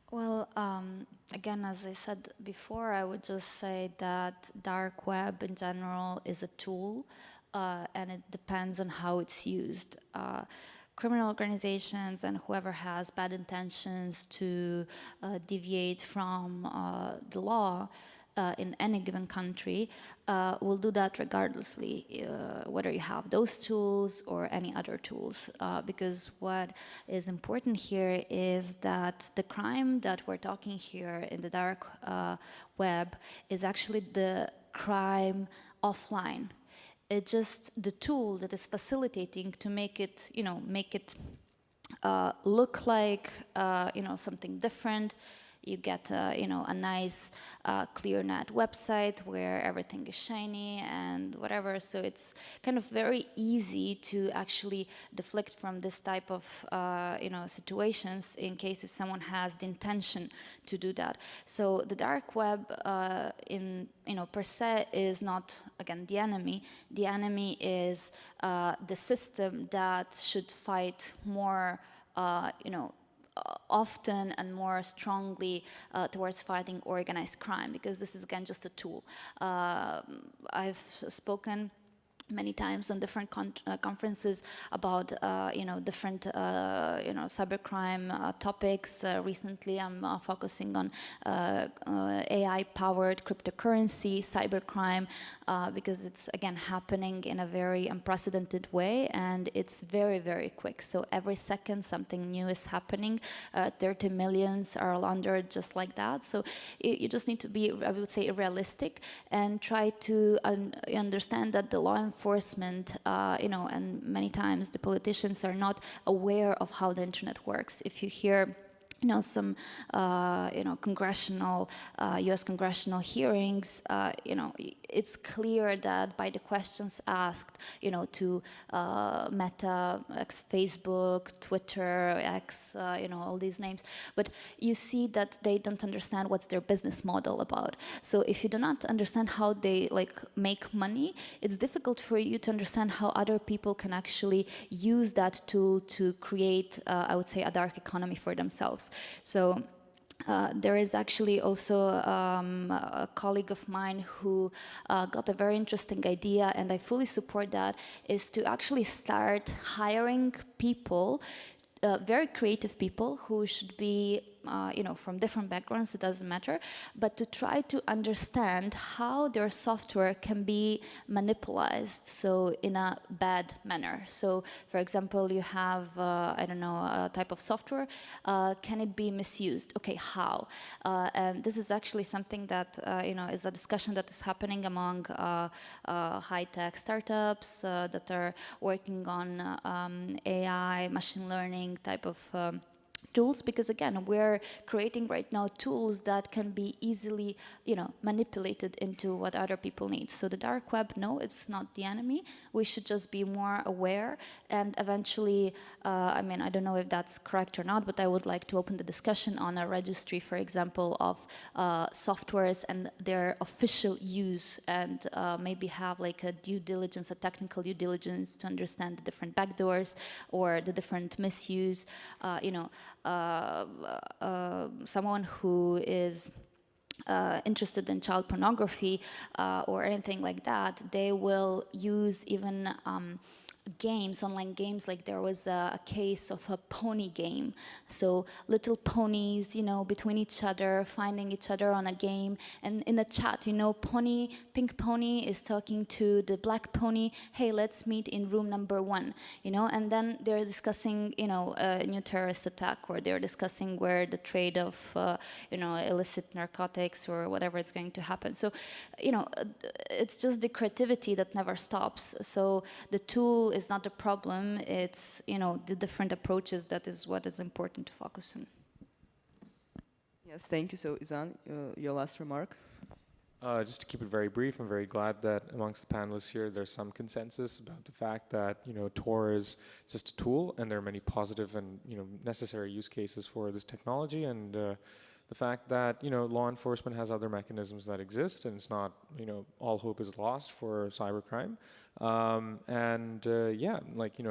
Well, again, as I said before, I would just say that dark web in general is a tool, and it depends on how it's used. criminal organizations and whoever has bad intentions to deviate from the law in any given country will do that regardlessly, whether you have those tools or any other tools. Because what is important here is that the crime that we're talking here in the dark web is actually the crime offline. It's just the tool that is facilitating to make it, look like, something different. You get, a nice ClearNet website where everything is shiny and whatever. So it's kind of very easy to actually deflect from this type of, situations in case if someone has the intention to do that. So the dark web, per se, is not, again, the enemy. The enemy is the system that should fight more, often and more strongly towards fighting organized crime, because this is, again, just a tool. I've spoken many times on different conferences about different cybercrime topics. Recently, I'm focusing on AI-powered cryptocurrency, cybercrime, because it's again happening in a very unprecedented way, and it's very, very quick. So every second something new is happening. 30 millions are laundered just like that. So you just need to be, I would say, realistic and try to understand that the law enforcement, and many times the politicians are not aware of how the internet works. If you hear some, congressional, U.S. congressional hearings, it's clear that by the questions asked, to Meta, Facebook, Twitter, X, all these names, but you see that they don't understand what's their business model about. So if you do not understand how they make money, it's difficult for you to understand how other people can actually use that tool to create, I would say, a dark economy for themselves. So there is actually also a colleague of mine who got a very interesting idea, and I fully support that, is to actually start hiring people, very creative people who should be from different backgrounds, it doesn't matter, but to try to understand how their software can be manipulated, so in a bad manner. So, for example, you have, a type of software, can it be misused? Okay, how? And this is actually something that, is a discussion that is happening among high-tech startups that are working on AI, machine learning type of tools, because again, we're creating right now tools that can be easily, manipulated into what other people need. So the dark web, no, it's not the enemy. We should just be more aware, and eventually, I don't know if that's correct or not, but I would like to open the discussion on a registry, for example, of softwares and their official use, and maybe have a due diligence, a technical due diligence to understand the different backdoors or the different misuse, someone who is interested in child pornography or anything like that, they will use even games, online games, like there was a case of a pony game. So little ponies, between each other, finding each other on a game. And in the chat, pink pony is talking to the black pony, hey, let's meet in room number 1, and then they're discussing, a new terrorist attack, or they're discussing where the trade of, illicit narcotics or whatever is going to happen. So, it's just the creativity that never stops. So the tool is not the problem, it's the different approaches that is what is important to focus on. Yes, thank you. So Izan, your last remark. Just to keep it very brief, I'm very glad that amongst the panelists here there's some consensus about the fact that Tor is just a tool, and there are many positive and necessary use cases for this technology, and the fact that law enforcement has other mechanisms that exist, and it's not all hope is lost for cybercrime.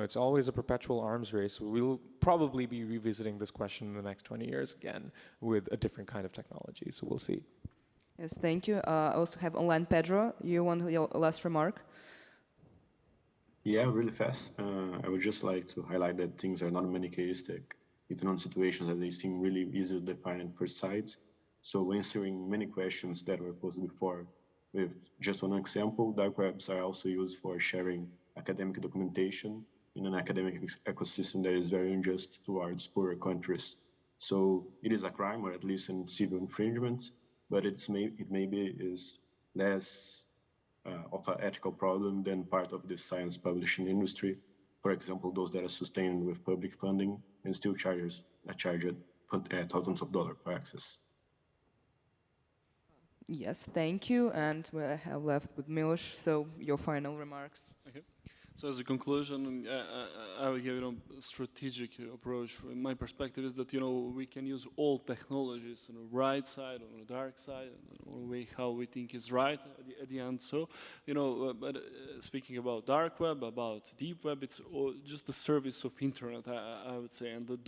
It's always a perpetual arms race. We'll probably be revisiting this question in the next 20 years again with a different kind of technology, so we'll see. Yes, thank you. I also have online Pedro. You want your last remark? Yeah, really fast. I would just like to highlight that things are not manichaeistic, even on situations that they seem really easy to define at first sight. So answering many questions that were posed before, with just one example, dark webs are also used for sharing academic documentation in an academic ecosystem that is very unjust towards poorer countries. So it is a crime, or at least a civil infringement, but it maybe is less of an ethical problem than part of the science publishing industry. For example, those that are sustained with public funding and still charge thousands of dollars for access. Yes, thank you. And we have left with Milos. So your final remarks. Okay. So as a conclusion, I will give a strategic approach. My perspective is that we can use all technologies on the right side, on the dark side, on the way how we think is right at the end. So but speaking about dark web, about deep web, it's all just the service of internet, I would say, and the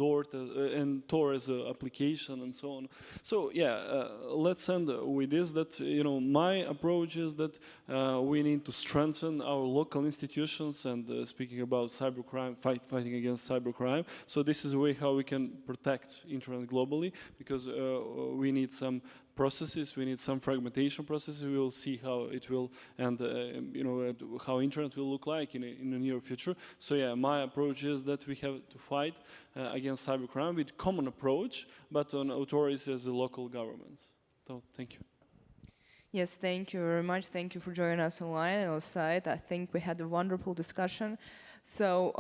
and Tor as an application and so on. So yeah, let's end with this. That my approach is that we need to strengthen our local institutions. And speaking about cybercrime, fighting against cybercrime. So this is a way how we can protect internet globally, because we need some processes, we need some fragmentation processes. We will see how it will, and how internet will look like in the near future. So yeah, my approach is that we have to fight against cybercrime with common approach, but on authorities as the local governments. So thank you. Yes, thank you very much. Thank you for joining us online and outside. I think we had a wonderful discussion. So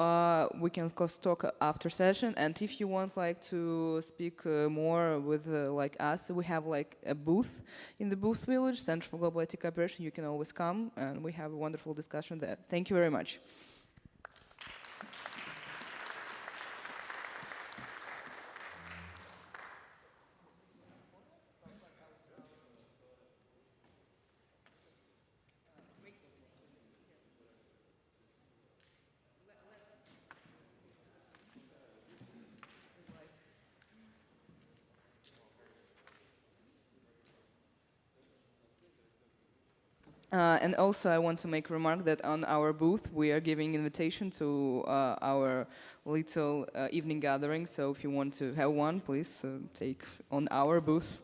we can of course talk after session. And if you want to speak more with us, we have a booth in the Booth Village, Center for Global IT Cooperation. You can always come, and we have a wonderful discussion there. Thank you very much. And also, I want to make a remark that on our booth, we are giving invitation to our little evening gathering. So if you want to have one, please take on our booth.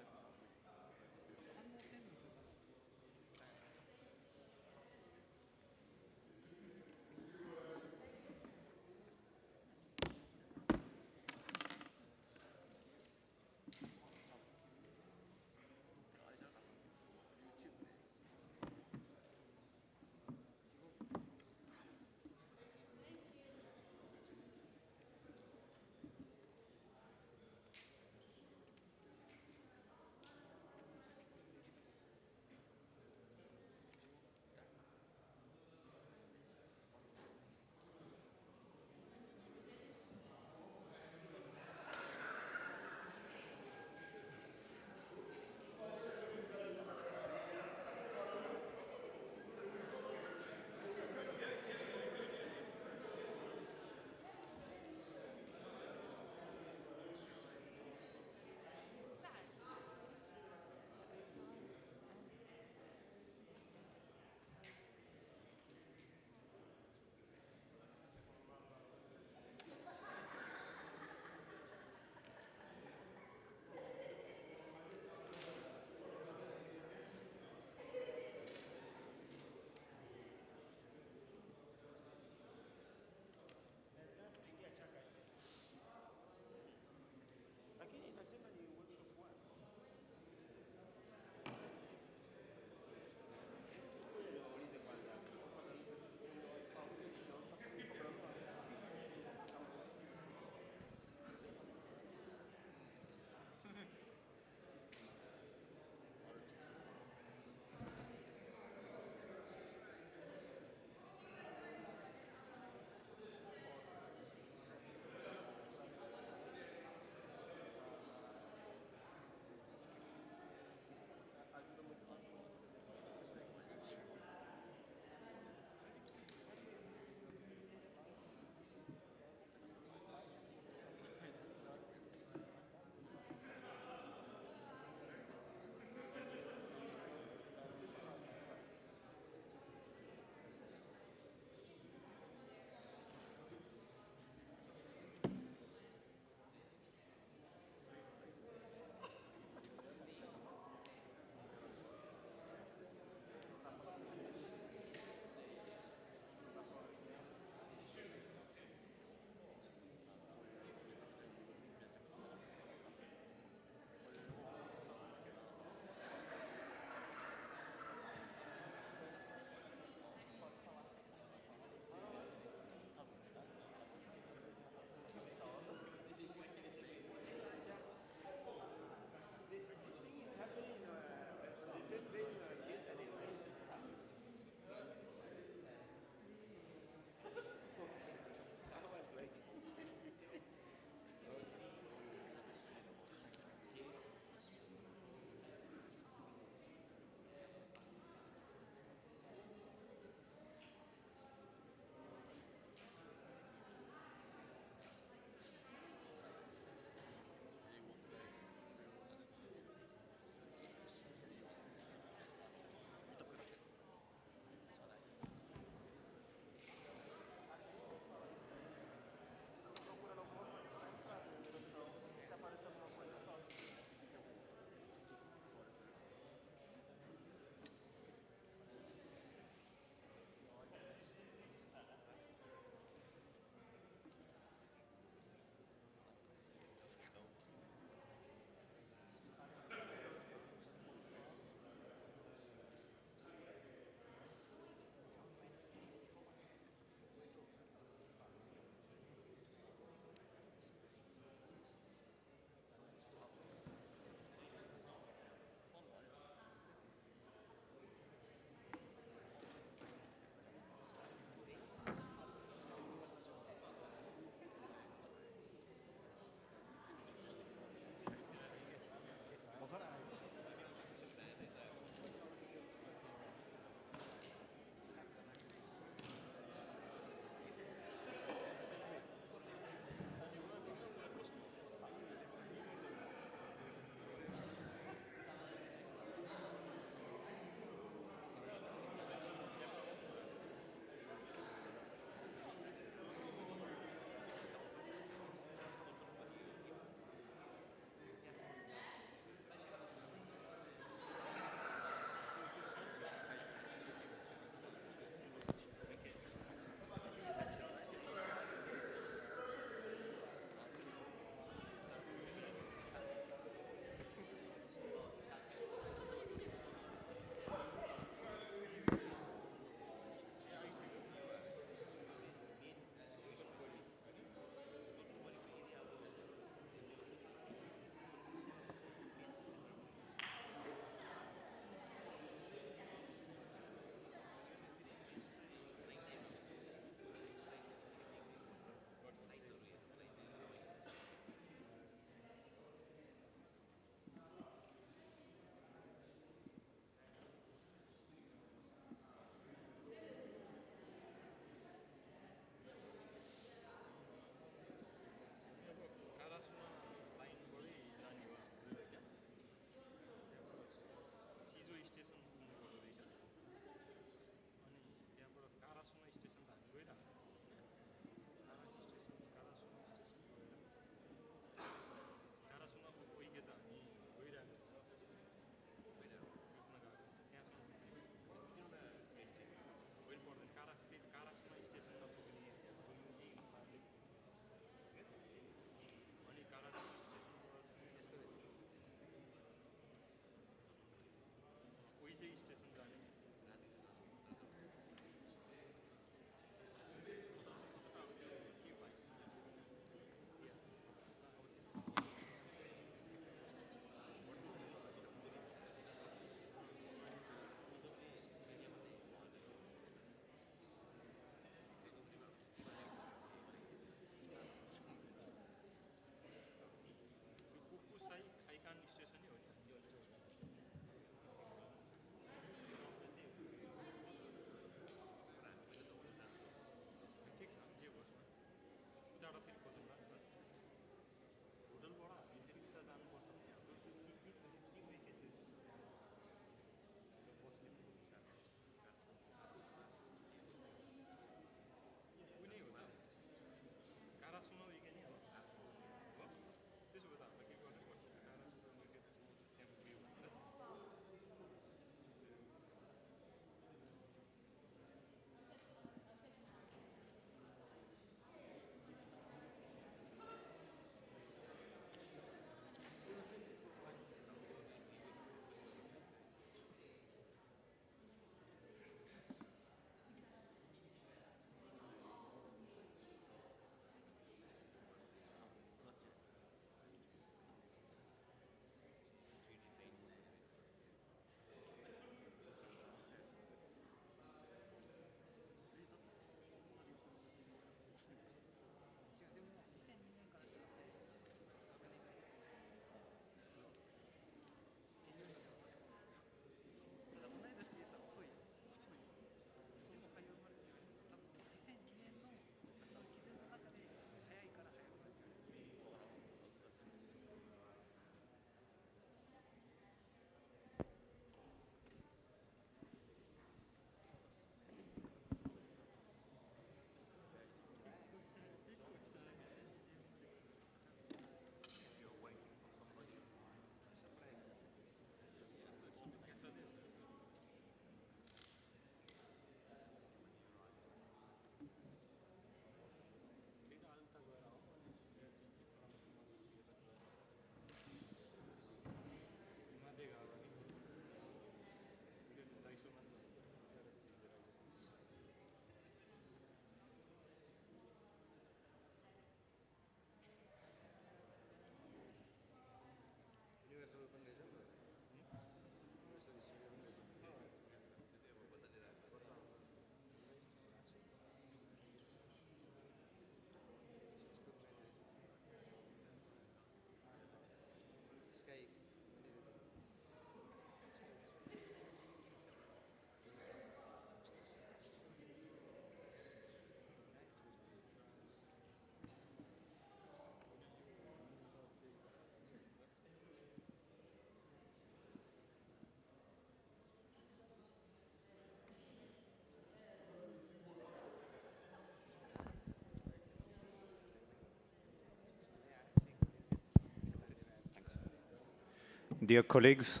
Dear colleagues,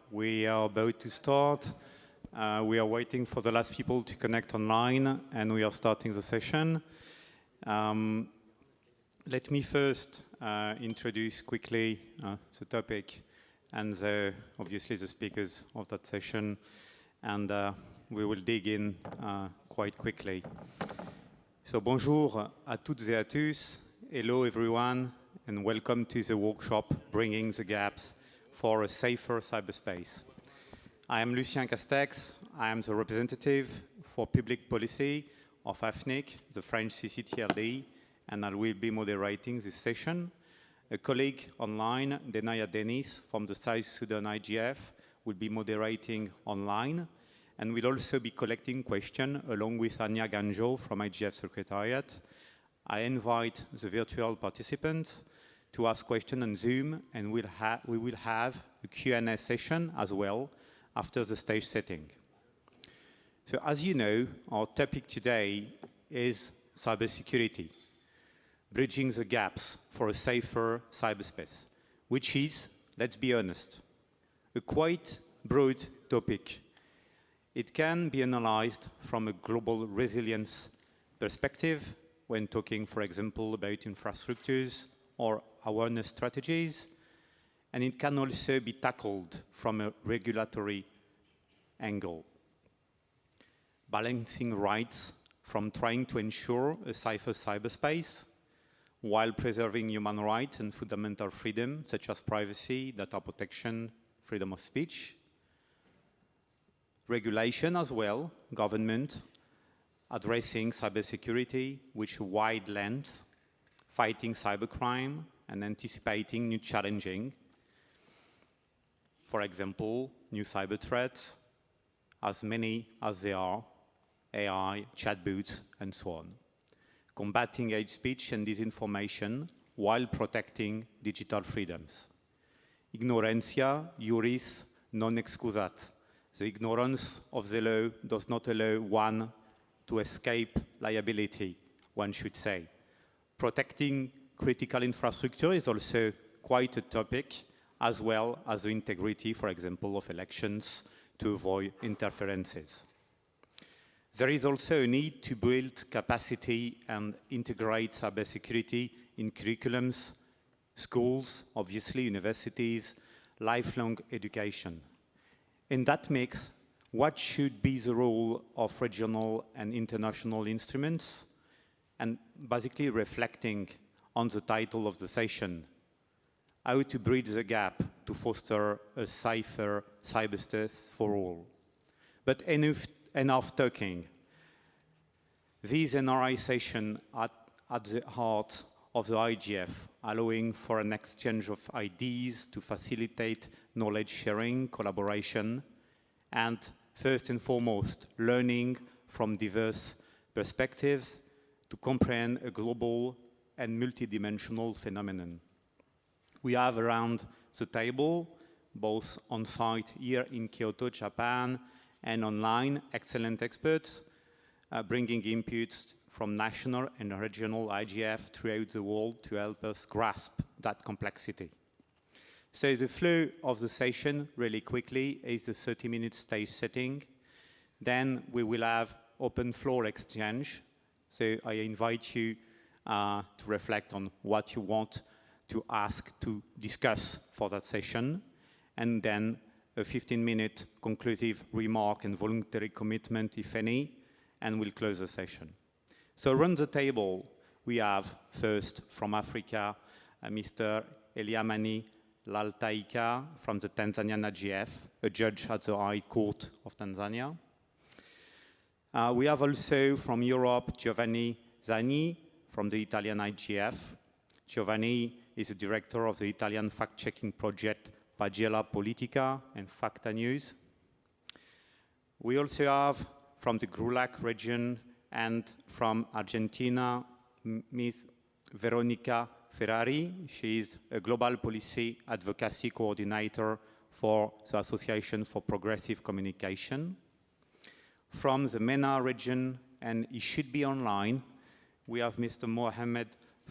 we are about to start. We are waiting for the last people to connect online, and we are starting the session. Let me first introduce quickly the topic and obviously the speakers of that session, and we will dig in quite quickly. So bonjour à toutes et à tous. Hello everyone, and welcome to the workshop Bringing the Gaps for a Safer Cyberspace. I am Lucien Castex. I am the representative for public policy of AFNIC, the French CCTLD, and I will be moderating this session. A colleague online, Denaya Denis, from the South Sudan IGF, will be moderating online, and will also be collecting questions along with Anya Ganjo from IGF Secretariat. I invite the virtual participants to ask questions on Zoom, and we will have a Q&A session as well after the stage setting. So as you know, our topic today is cybersecurity, bridging the gaps for a safer cyberspace, which is, let's be honest, a quite broad topic. It can be analyzed from a global resilience perspective when talking, for example, about infrastructures or awareness strategies, and it can also be tackled from a regulatory angle, balancing rights from trying to ensure a safer cyberspace while preserving human rights and fundamental freedom, such as privacy, data protection, freedom of speech. Regulation as well, government addressing cybersecurity, which wide lens, fighting cybercrime, and anticipating new challenging. For example, new cyber threats, as many as there are, AI, chatbots, and so on. Combating hate speech and disinformation while protecting digital freedoms. Ignorantia iuris non excusat. The ignorance of the law does not allow one to escape liability, one should say. Protecting critical infrastructure is also quite a topic, as well as the integrity, for example, of elections to avoid interferences. There is also a need to build capacity and integrate cybersecurity in curriculums, schools, obviously universities, lifelong education. In that mix, what should be the role of regional and international instruments? And basically reflecting on the title of the session, how to bridge the gap to foster a safer cyberspace for all. But enough talking. This NRI session at the heart of the IGF, allowing for an exchange of ideas to facilitate knowledge sharing, collaboration, and first and foremost, learning from diverse perspectives to comprehend a global and multidimensional phenomenon. We have around the table, both on site here in Kyoto, Japan, and online, excellent experts, bringing inputs from national and regional IGF throughout the world to help us grasp that complexity. So the flow of the session, really quickly, is the 30-minute stage setting. Then we will have open floor exchange. So I invite you to reflect on what you want to ask, to discuss for that session. And then a 15-minute conclusive remark and voluntary commitment, if any, and we'll close the session. So around the table, we have first from Africa, Mr. Eliamani Laltaika from the Tanzanian IGF, a judge at the High Court of Tanzania. We have also from Europe, Giovanni Zani from the Italian IGF. Giovanni is the director of the Italian fact-checking project Pagella Politica and Facta News. We also have from the GRULAC region and from Argentina, Ms. Veronica Ferrari. She is a global policy advocacy coordinator for the Association for Progressive Communication. From the MENA region, and he should be online, we have Mr. Mohamed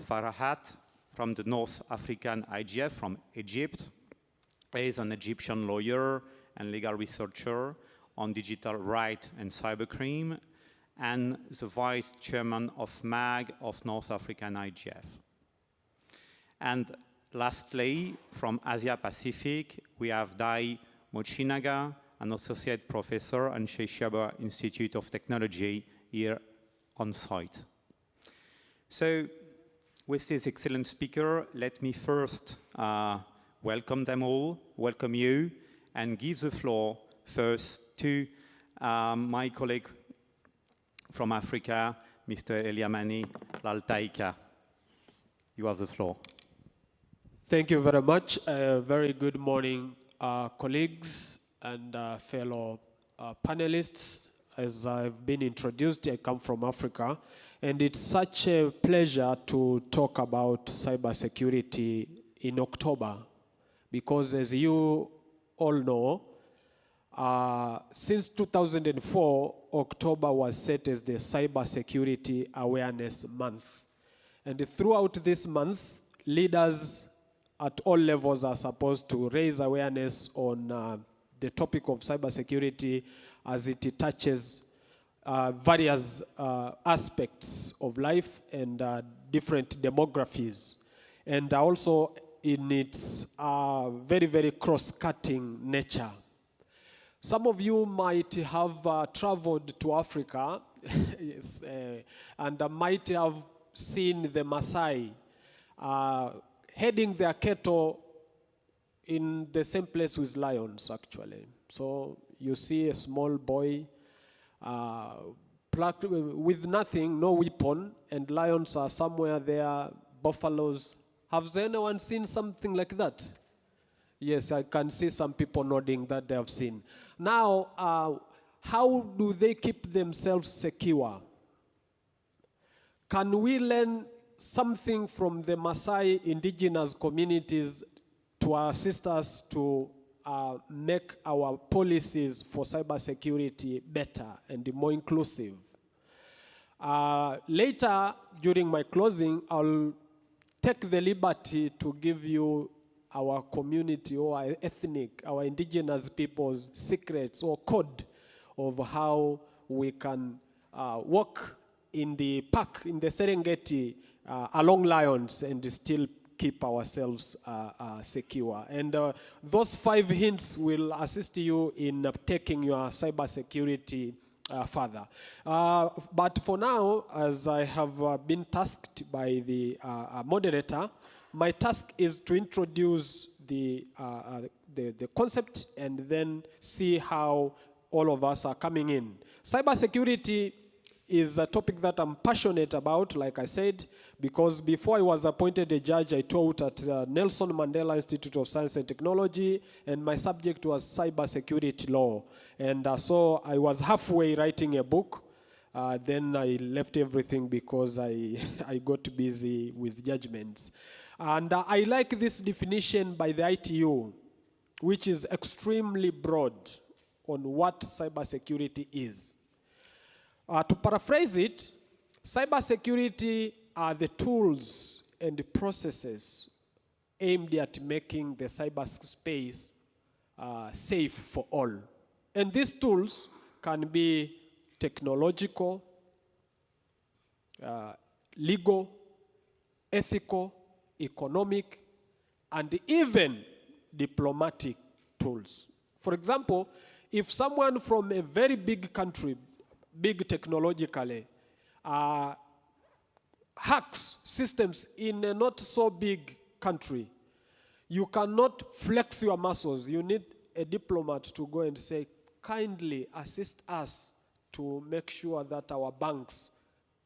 Farahat from the North African IGF from Egypt, is an Egyptian lawyer and legal researcher on digital right and cybercrime, and the vice chairman of MAG of North African IGF. And lastly, from Asia Pacific, we have Dai Mochinaga, an associate professor at Seychelles Institute of Technology here on site. So, with this excellent speaker, let me first welcome them all, welcome you, and give the floor first to my colleague from Africa, Mr. Eliamani Laltaika. You have the floor. Thank you very much. Very good morning, colleagues and fellow panelists. As I've been introduced, I come from Africa, and it's such a pleasure to talk about cybersecurity in October, because as you all know, since 2004, October was set as the Cybersecurity Awareness Month. And throughout this month, leaders at all levels are supposed to raise awareness on the topic of cybersecurity as it touches various aspects of life and different demographies. And also in its very, very cross-cutting nature. Some of you might have traveled to Africa yes, and might have seen the Maasai heading their cattle in the same place with lions, actually. So you see a small boy with nothing, no weapon, and lions are somewhere there, buffaloes. Has anyone seen something like that? Yes, I can see some people nodding that they have seen. Now, how do they keep themselves secure? Can we learn something from the Maasai indigenous communities to assist us to make our policies for cybersecurity better and more inclusive? Later, during my closing, I'll take the liberty to give you our community or our ethnic, our indigenous people's secrets or code of how we can walk in the park, in the Serengeti, along lions and still keep ourselves secure. And those 5 hints will assist you in taking your cybersecurity further. But for now, as I have been tasked by the moderator, my task is to introduce the concept and then see how all of us are coming in. Cybersecurity is a topic that I'm passionate about, like I said, because before I was appointed a judge, I taught at Nelson Mandela Institute of Science and Technology, and my subject was cybersecurity law. And so I was halfway writing a book. Then I left everything because I got busy with judgments. And I like this definition by the ITU, which is extremely broad on what cybersecurity is. To paraphrase it, cybersecurity are the tools and the processes aimed at making the cyberspace safe for all. And these tools can be technological, legal, ethical, economic, and even diplomatic tools. For example, if someone from a very big country, big technologically, hacks systems in a not so big country, you cannot flex your muscles. You need a diplomat to go and say, kindly assist us to make sure that our banks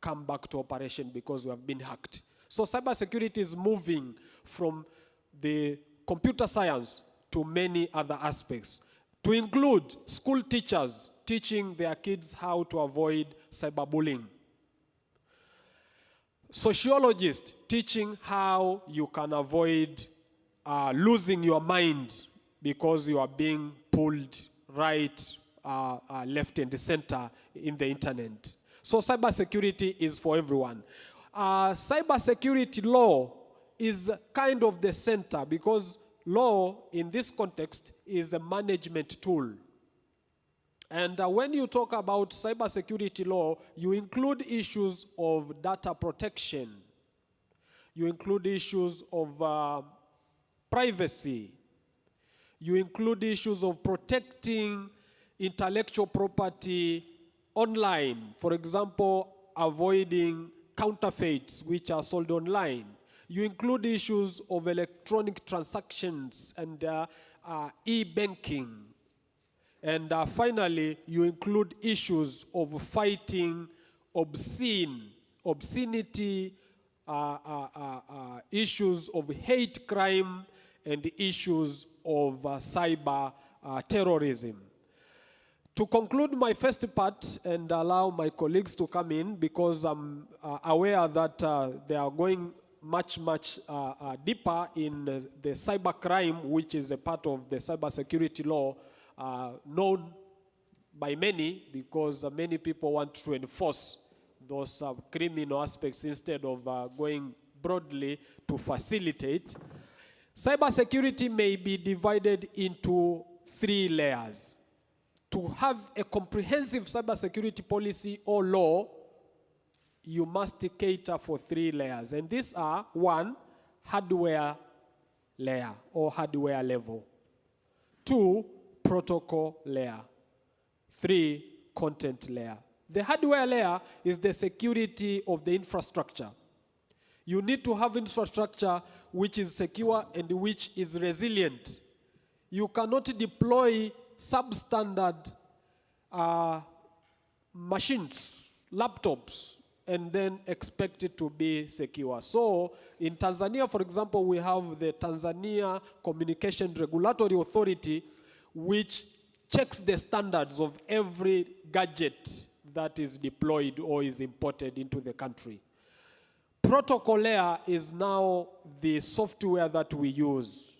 come back to operation because we have been hacked. So cybersecurity is moving from the computer science to many other aspects, to include school teachers teaching their kids how to avoid cyberbullying. Sociologists teaching how you can avoid losing your mind because you are being pulled right, left, and center in the internet. So cybersecurity is for everyone. Cybersecurity law is kind of the center because law in this context is a management tool. And when you talk about cybersecurity law, you include issues of data protection. You include issues of privacy. You include issues of protecting intellectual property online. For example, avoiding counterfeits which are sold online. You include issues of electronic transactions and e-banking. And finally, you include issues of fighting obscenity, issues of hate crime, and issues of cyber terrorism. To conclude my first part and allow my colleagues to come in, because I'm aware that they are going much deeper in the cyber crime, which is a part of the cybersecurity law, known by many, because many people want to enforce those criminal aspects instead of going broadly to facilitate. Cybersecurity may be divided into 3 layers. To have a comprehensive cybersecurity policy or law, you must cater for 3 layers. And these are: 1, hardware layer or hardware level; 2, protocol layer; 3, content layer. The hardware layer is the security of the infrastructure. You need to have infrastructure which is secure and which is resilient. You cannot deploy substandard machines, laptops, and then expect it to be secure. So in Tanzania, for example, we have the Tanzania Communication Regulatory Authority, which checks the standards of every gadget that is deployed or is imported into the country. Protocol layer is now the software that we use.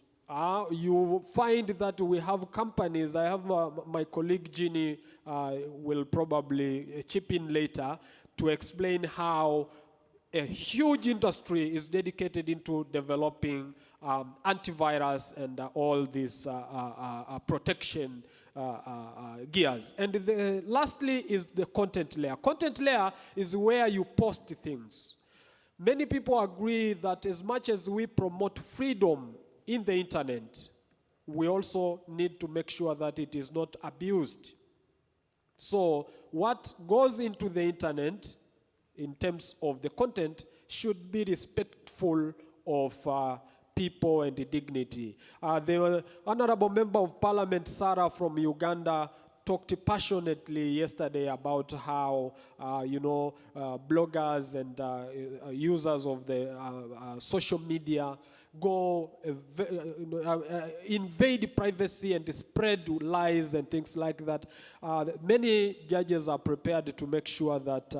You find that we have companies. I have my colleague Ginny will probably chip in later to explain how a huge industry is dedicated into developing antivirus and all these protection gears. And lastly is the content layer. Content layer is where you post things. Many people agree that as much as we promote freedom in the internet, we also need to make sure that it is not abused. So what goes into the internet in terms of the content should be respectful of people and the Honorable Member of Parliament Sarah from Uganda talked passionately yesterday about how bloggers and users of the social media go invade privacy and spread lies and things like that. Many judges are prepared to make sure that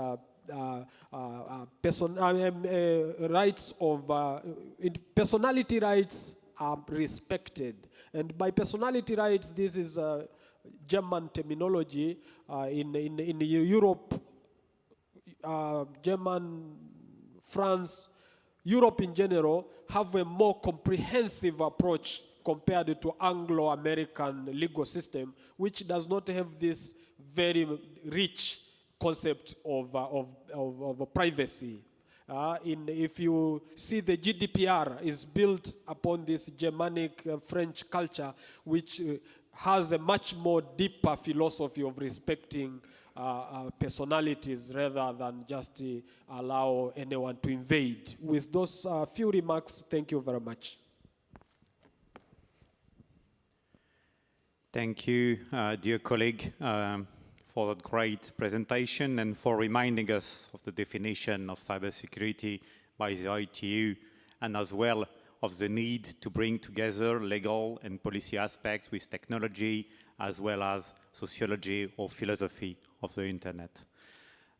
personality rights are respected. And by personality rights, this is German terminology. In Europe, German, France, Europe in general have a more comprehensive approach compared to Anglo-American legal system, which does not have this very rich concept of privacy. If you see, the GDPR is built upon this Germanic French culture, which has a much more deeper philosophy of respecting personalities rather than just allow anyone to invade. With those few remarks, thank you very much. Thank you, dear colleague, for that great presentation and for reminding us of the definition of cybersecurity by the ITU, and as well of the need to bring together legal and policy aspects with technology as well as sociology or philosophy of the internet.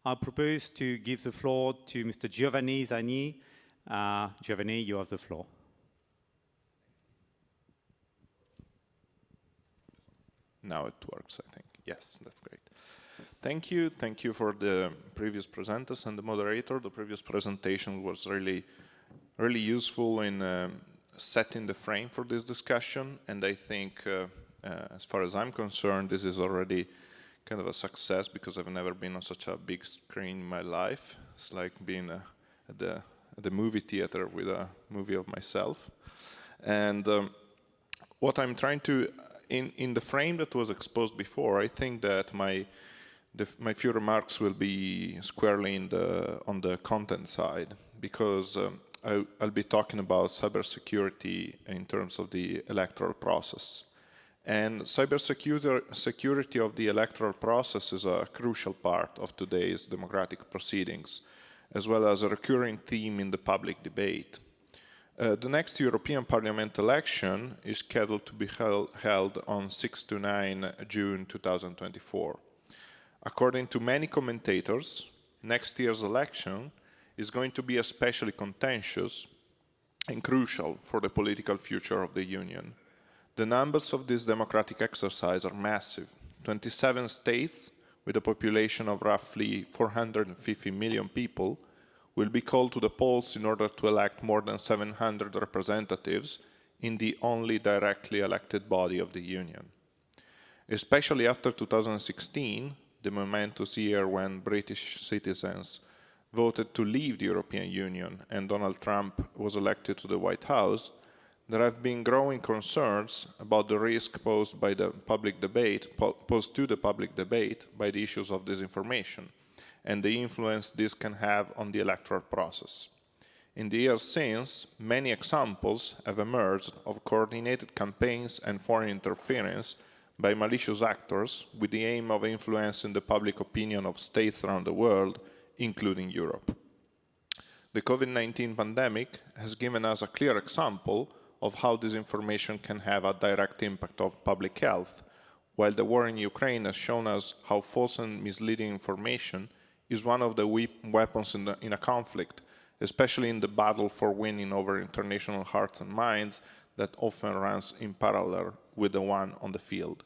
I propose to give the floor to Mr. Giovanni Zani. Giovanni, you have the floor. Now it works, I think. Yes, that's great. Thank you. Thank you for the previous presenters and the moderator. The previous presentation was really useful in setting the frame for this discussion, and I think, as far as I'm concerned, this is already kind of a success because I've never been on such a big screen in my life. It's like being at the movie theater with a movie of myself. And what I'm trying to, in the frame that was exposed before, I think that my few remarks will be squarely on the content side, because I'll be talking about cybersecurity in terms of the electoral process. And cybersecurity of the electoral process is a crucial part of today's democratic proceedings, as well as a recurring theme in the public debate. The next European Parliament election is scheduled to be held on 6 to 9 June 2024. According to many commentators, next year's election is going to be especially contentious and crucial for the political future of the Union. The numbers of this democratic exercise are massive. 27 states, with a population of roughly 450 million people, will be called to the polls in order to elect more than 700 representatives in the only directly elected body of the Union. Especially after 2016, the momentous year when British citizens voted to leave the European Union and Donald Trump was elected to the White House, there have been growing concerns about the risk posed by the public debate, posed to the public debate by the issues of disinformation and the influence this can have on the electoral process. In the years since, many examples have emerged of coordinated campaigns and foreign interference by malicious actors with the aim of influencing the public opinion of states around the world, including Europe. The COVID-19 pandemic has given us a clear example of how disinformation can have a direct impact on public health, while the war in Ukraine has shown us how false and misleading information is one of the weapons in a conflict, especially in the battle for winning over international hearts and minds that often runs in parallel with the one on the field.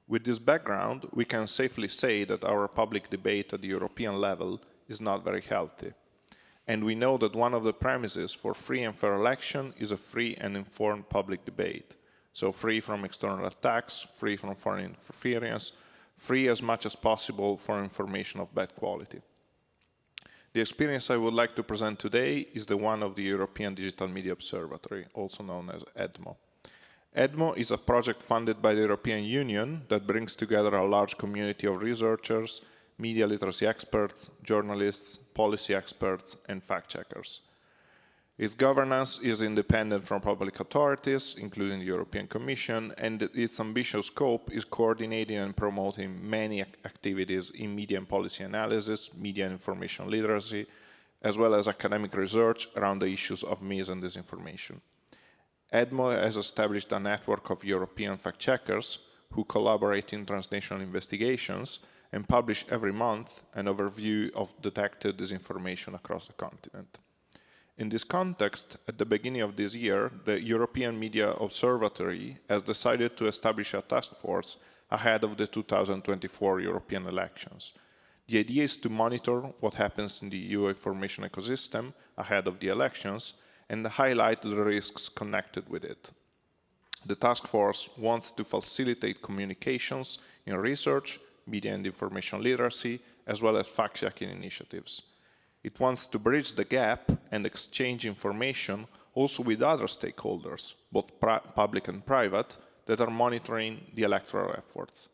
With this background, we can safely say that our public debate at the European level is not very healthy. And we know that one of the premises for free and fair election is a free and informed public debate. So free from external attacks, free from foreign interference, free as much as possible for information of bad quality. The experience I would like to present today is the one of the European Digital Media Observatory, also known as EDMO. EDMO is a project funded by the European Union that brings together a large community of researchers, media literacy experts, journalists, policy experts, and fact-checkers. Its governance is independent from public authorities, including the European Commission, and its ambitious scope is coordinating and promoting many activities in media and policy analysis, media and information literacy, as well as academic research around the issues of mis- and disinformation. EDMO has established a network of European fact-checkers who collaborate in transnational investigations and publish every month an overview of detected disinformation across the continent. In this context, at the beginning of this year, the European Media Observatory has decided to establish a task force ahead of the 2024 European elections. The idea is to monitor what happens in the EU information ecosystem ahead of the elections and highlight the risks connected with it. The task force wants to facilitate communications in research, media and information literacy, as well as fact-checking initiatives. It wants to bridge the gap and exchange information also with other stakeholders, both public and private, that are monitoring the electoral efforts.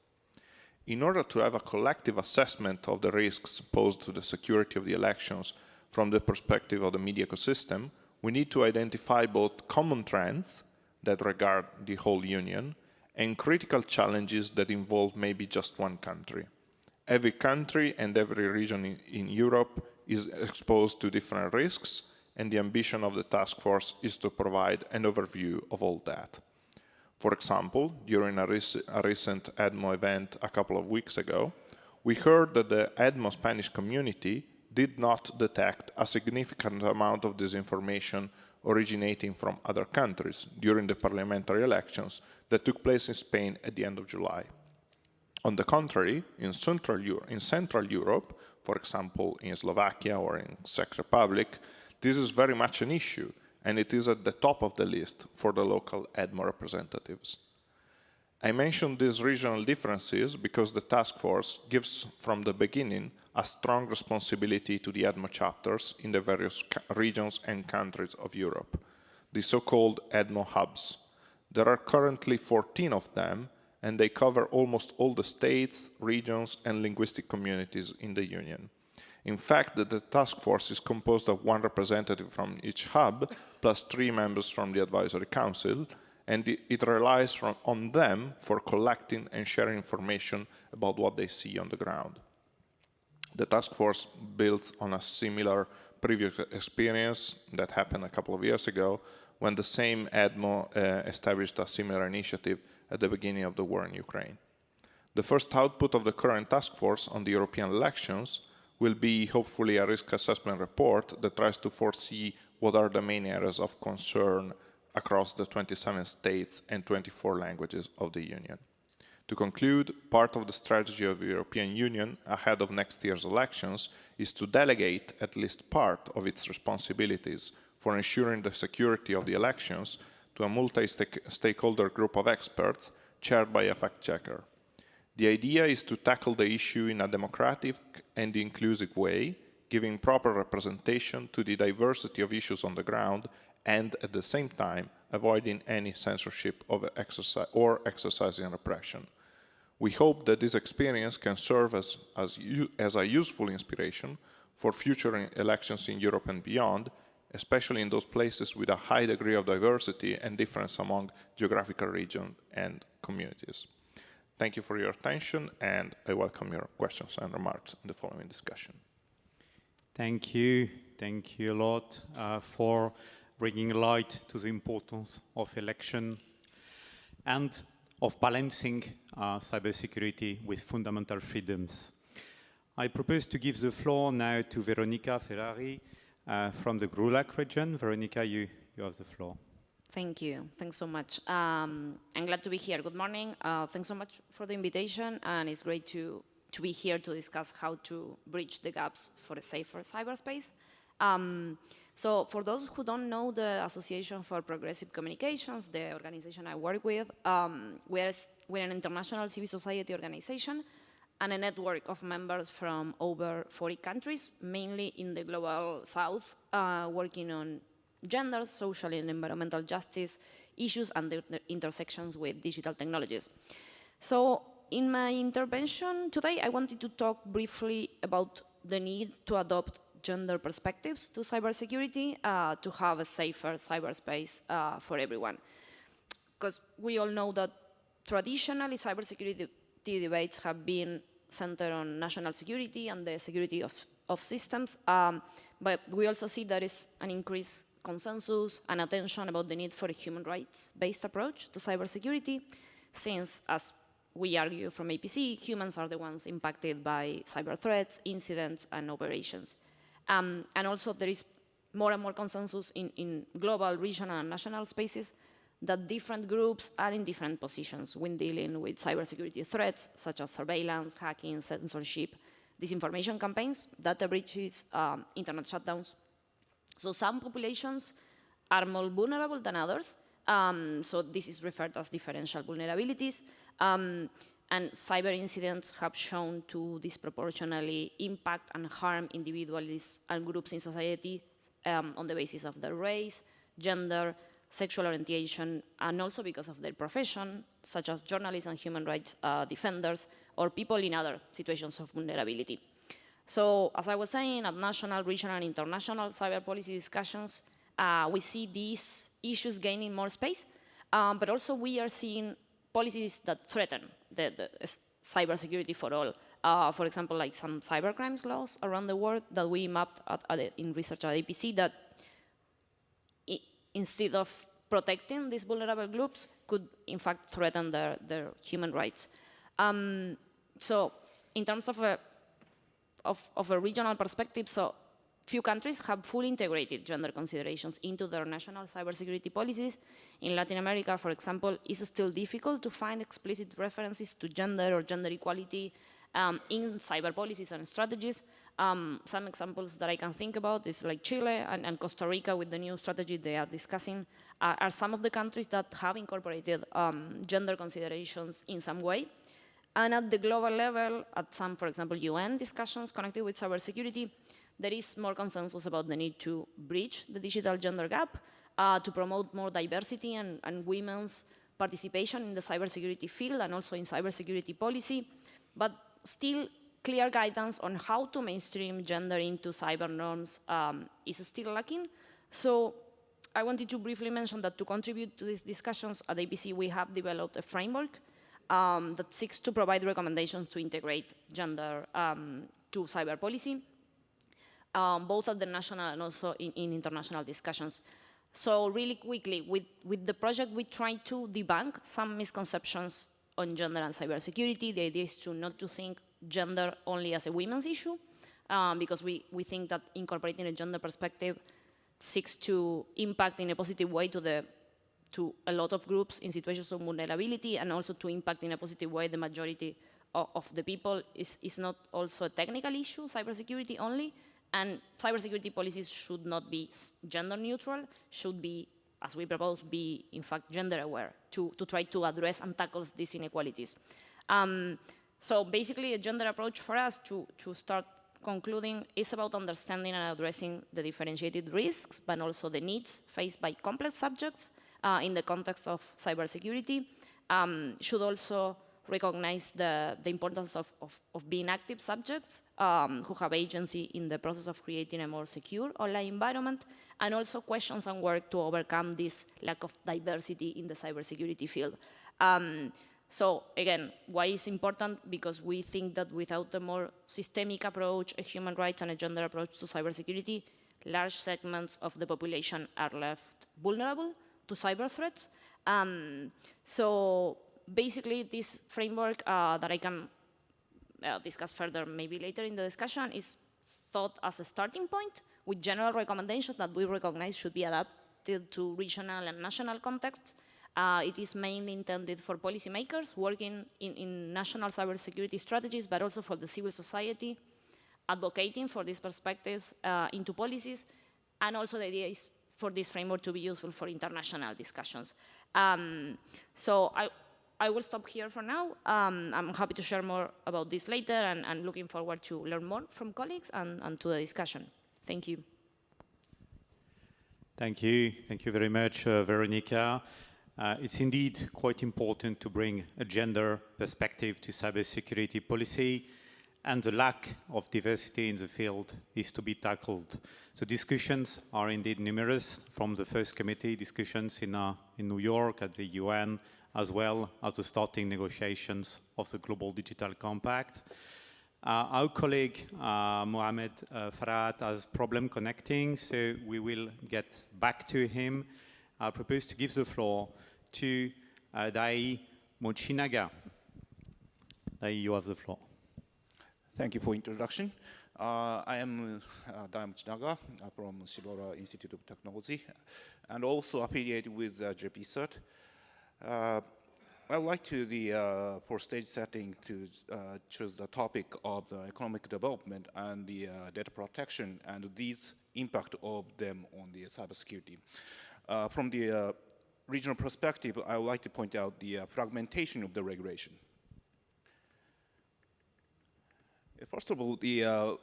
In order to have a collective assessment of the risks posed to the security of the elections from the perspective of the media ecosystem, we need to identify both common trends that regard the whole Union and critical challenges that involve maybe just one country. Every country and every region in Europe is exposed to different risks, and the ambition of the task force is to provide an overview of all that. For example, during a recent EDMO event a couple of weeks ago, we heard that the EDMO Spanish community did not detect a significant amount of disinformation originating from other countries during the parliamentary elections that took place in Spain at the end of July. On the contrary, in Central Europe, for example in Slovakia or in Czech Republic, this is very much an issue, and it is at the top of the list for the local EDMO representatives. I mention these regional differences because the task force gives from the beginning a strong responsibility to the EDMO chapters in the various regions and countries of Europe, the so-called EDMO hubs. There are currently 14 of them, and they cover almost all the states, regions, and linguistic communities in the Union. In fact, the task force is composed of one representative from each hub, plus 3 members from the Advisory Council, and it relies on them for collecting and sharing information about what they see on the ground. The task force builds on a similar previous experience that happened a couple of years ago when the same EDMO established a similar initiative at the beginning of the war in Ukraine. The first output of the current task force on the European elections will be hopefully a risk assessment report that tries to foresee what are the main areas of concern across the 27 states and 24 languages of the Union. To conclude, part of the strategy of the European Union ahead of next year's elections is to delegate at least part of its responsibilities for ensuring the security of the elections to a multi-stakeholder group of experts chaired by a fact-checker. The idea is to tackle the issue in a democratic and inclusive way, giving proper representation to the diversity of issues on the ground and at the same time avoiding any censorship of exercising repression. We hope that this experience can serve as a useful inspiration for future elections in Europe and beyond, especially in those places with a high degree of diversity and difference among geographical regions and communities. Thank you for your attention, and I welcome your questions and remarks in the following discussion. Thank you a lot for bringing light to the importance of election and of balancing cybersecurity with fundamental freedoms. I propose to give the floor now to Veronica Ferrari from the GRULAC region. Veronica, you have the floor. Thank you. Thanks so much. I'm glad to be here. Good morning. Thanks so much for the invitation, and it's great to be here to discuss how to bridge the gaps for a safer cyberspace. So for those who don't know the Association for Progressive Communications, the organization I work with, we're an international civil society organization and a network of members from over 40 countries, mainly in the global south, working on gender, social and environmental justice issues and the intersections with digital technologies. So in my intervention today, I wanted to talk briefly about the need to adopt gender perspectives to cybersecurity to have a safer cyberspace for everyone. Because we all know that traditionally cybersecurity debates have been centered on national security and the security of systems, but we also see there is an increased consensus and attention about the need for a human rights-based approach to cybersecurity, since, as we argue from APC, humans are the ones impacted by cyber threats, incidents, and operations. And also there is more and more consensus in global, regional, and national spaces that different groups are in different positions when dealing with cybersecurity threats, such as surveillance, hacking, censorship, disinformation campaigns, data breaches, internet shutdowns. So some populations are more vulnerable than others. So this is referred to as differential vulnerabilities. And cyber incidents have shown to disproportionately impact and harm individuals and groups in society on the basis of their race, gender, sexual orientation, and also because of their profession, such as journalists and human rights defenders, or people in other situations of vulnerability. So, as I was saying, at national, regional, and international cyber policy discussions, we see these issues gaining more space, but also we are seeing policies that threaten the cybersecurity for all. For example, like some cybercrimes laws around the world that we mapped in research at APC that instead of protecting these vulnerable groups could in fact threaten their human rights. So in terms of a regional perspective, so few countries have fully integrated gender considerations into their national cybersecurity policies. In Latin America, for example, it's still difficult to find explicit references to gender or gender equality in cyber policies and strategies. Some examples that I can think about is like Chile and Costa Rica with the new strategy they are discussing are some of the countries that have incorporated gender considerations in some way. And at the global level, at some, for example, UN discussions connected with cybersecurity, there is more consensus about the need to bridge the digital gender gap, to promote more diversity and women's participation in the cybersecurity field and also in cybersecurity policy, but still clear guidance on how to mainstream gender into cyber norms is still lacking. So I wanted to briefly mention that to contribute to these discussions at APC, we have developed a framework that seeks to provide recommendations to integrate gender to cyber policy, both at the national and also in international discussions. So really quickly, with the project, we try to debunk some misconceptions on gender and cybersecurity. The idea is to not to think gender only as a women's issue, because we think that incorporating a gender perspective seeks to impact in a positive way to a lot of groups in situations of vulnerability, and also to impact in a positive way the majority of the people. Is not also a technical issue, cybersecurity only, and cybersecurity policies should not be gender neutral, should be, as we propose, be in fact gender aware to try to address and tackle these inequalities. So basically a gender approach for us to start concluding is about understanding and addressing the differentiated risks, but also the needs faced by complex subjects in the context of cybersecurity. Should also recognize the importance of being active subjects who have agency in the process of creating a more secure online environment, and also questions and work to overcome this lack of diversity in the cybersecurity field. So again, why it's important? Because we think that without a more systemic approach, a human rights and a gender approach to cybersecurity, large segments of the population are left vulnerable to cyber threats. So basically this framework that I can discuss further maybe later in the discussion is thought as a starting point with general recommendations that we recognize should be adapted to regional and national contexts. It is mainly intended for policymakers working in national cybersecurity strategies, but also for the civil society, advocating for these perspectives into policies, and also the idea is for this framework to be useful for international discussions. So I will stop here for now. I'm happy to share more about this later, and looking forward to learn more from colleagues and to the discussion. Thank you. Thank you. Thank you very much, Veronica. It's indeed quite important to bring a gender perspective to cybersecurity policy, and the lack of diversity in the field is to be tackled. So discussions are indeed numerous, from the first committee discussions in New York at the UN, as well as the starting negotiations of the Global Digital Compact. Our colleague Mohamed Farhat has problem connecting, so we will get back to him. I propose to give the floor to Dai Mochinaga. Dai, you have the floor. Thank you for introduction. I am Dai Mochinaga from Shibora Institute of Technology, and also affiliated with JPCERT. I'd like to, for stage setting, to choose the topic of the economic development and the data protection and these impact of them on the cybersecurity. From the regional perspective, I would like to point out the fragmentation of the regulation. First of all, the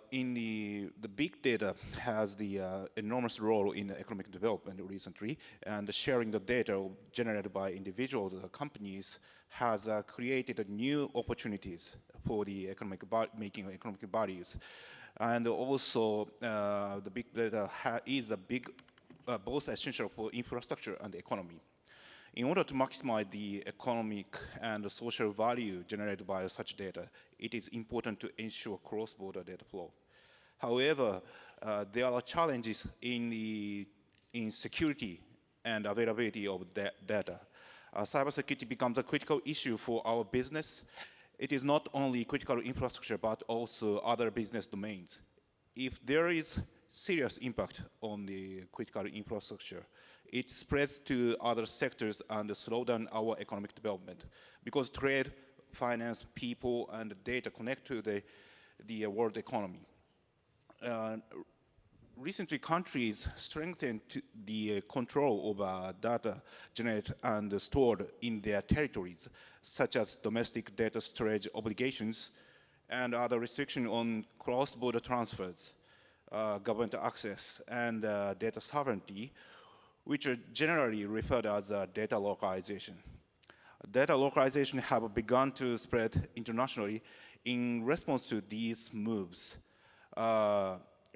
big data has the enormous role in economic development recently, and sharing the data generated by individuals or companies has created new opportunities for the making economic values. And also, the big data is both essential for infrastructure and economy. In order to maximize the economic and the social value generated by such data, it is important to ensure cross-border data flow. However, there are challenges in security and availability of data. Cybersecurity becomes a critical issue for our business. It is not only critical infrastructure, but also other business domains. If there is serious impact on the critical infrastructure, it spreads to other sectors and slow down our economic development, because trade finance, people, and data connect to the world economy. Recently, countries strengthened the control over data generated and stored in their territories, such as domestic data storage obligations and other restrictions on cross-border transfers, government access, and data sovereignty, which are generally referred as data localization. Data localization have begun to spread internationally in response to these moves.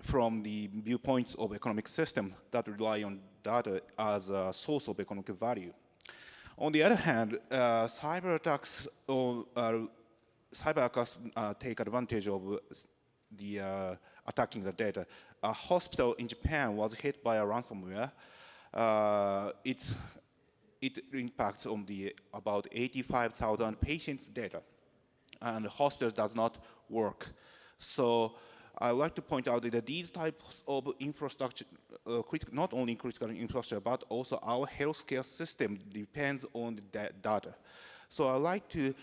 From the viewpoints of economic system that rely on data as a source of economic value. On the other hand, cyber attacks take advantage of the attacking the data. A hospital in Japan was hit by a ransomware. It impacts on about 85,000 patients' data, and the hospital does not work. So I'd like to point out that these types of infrastructure, not only critical infrastructure, but also our healthcare system depends on the data. So I'd like to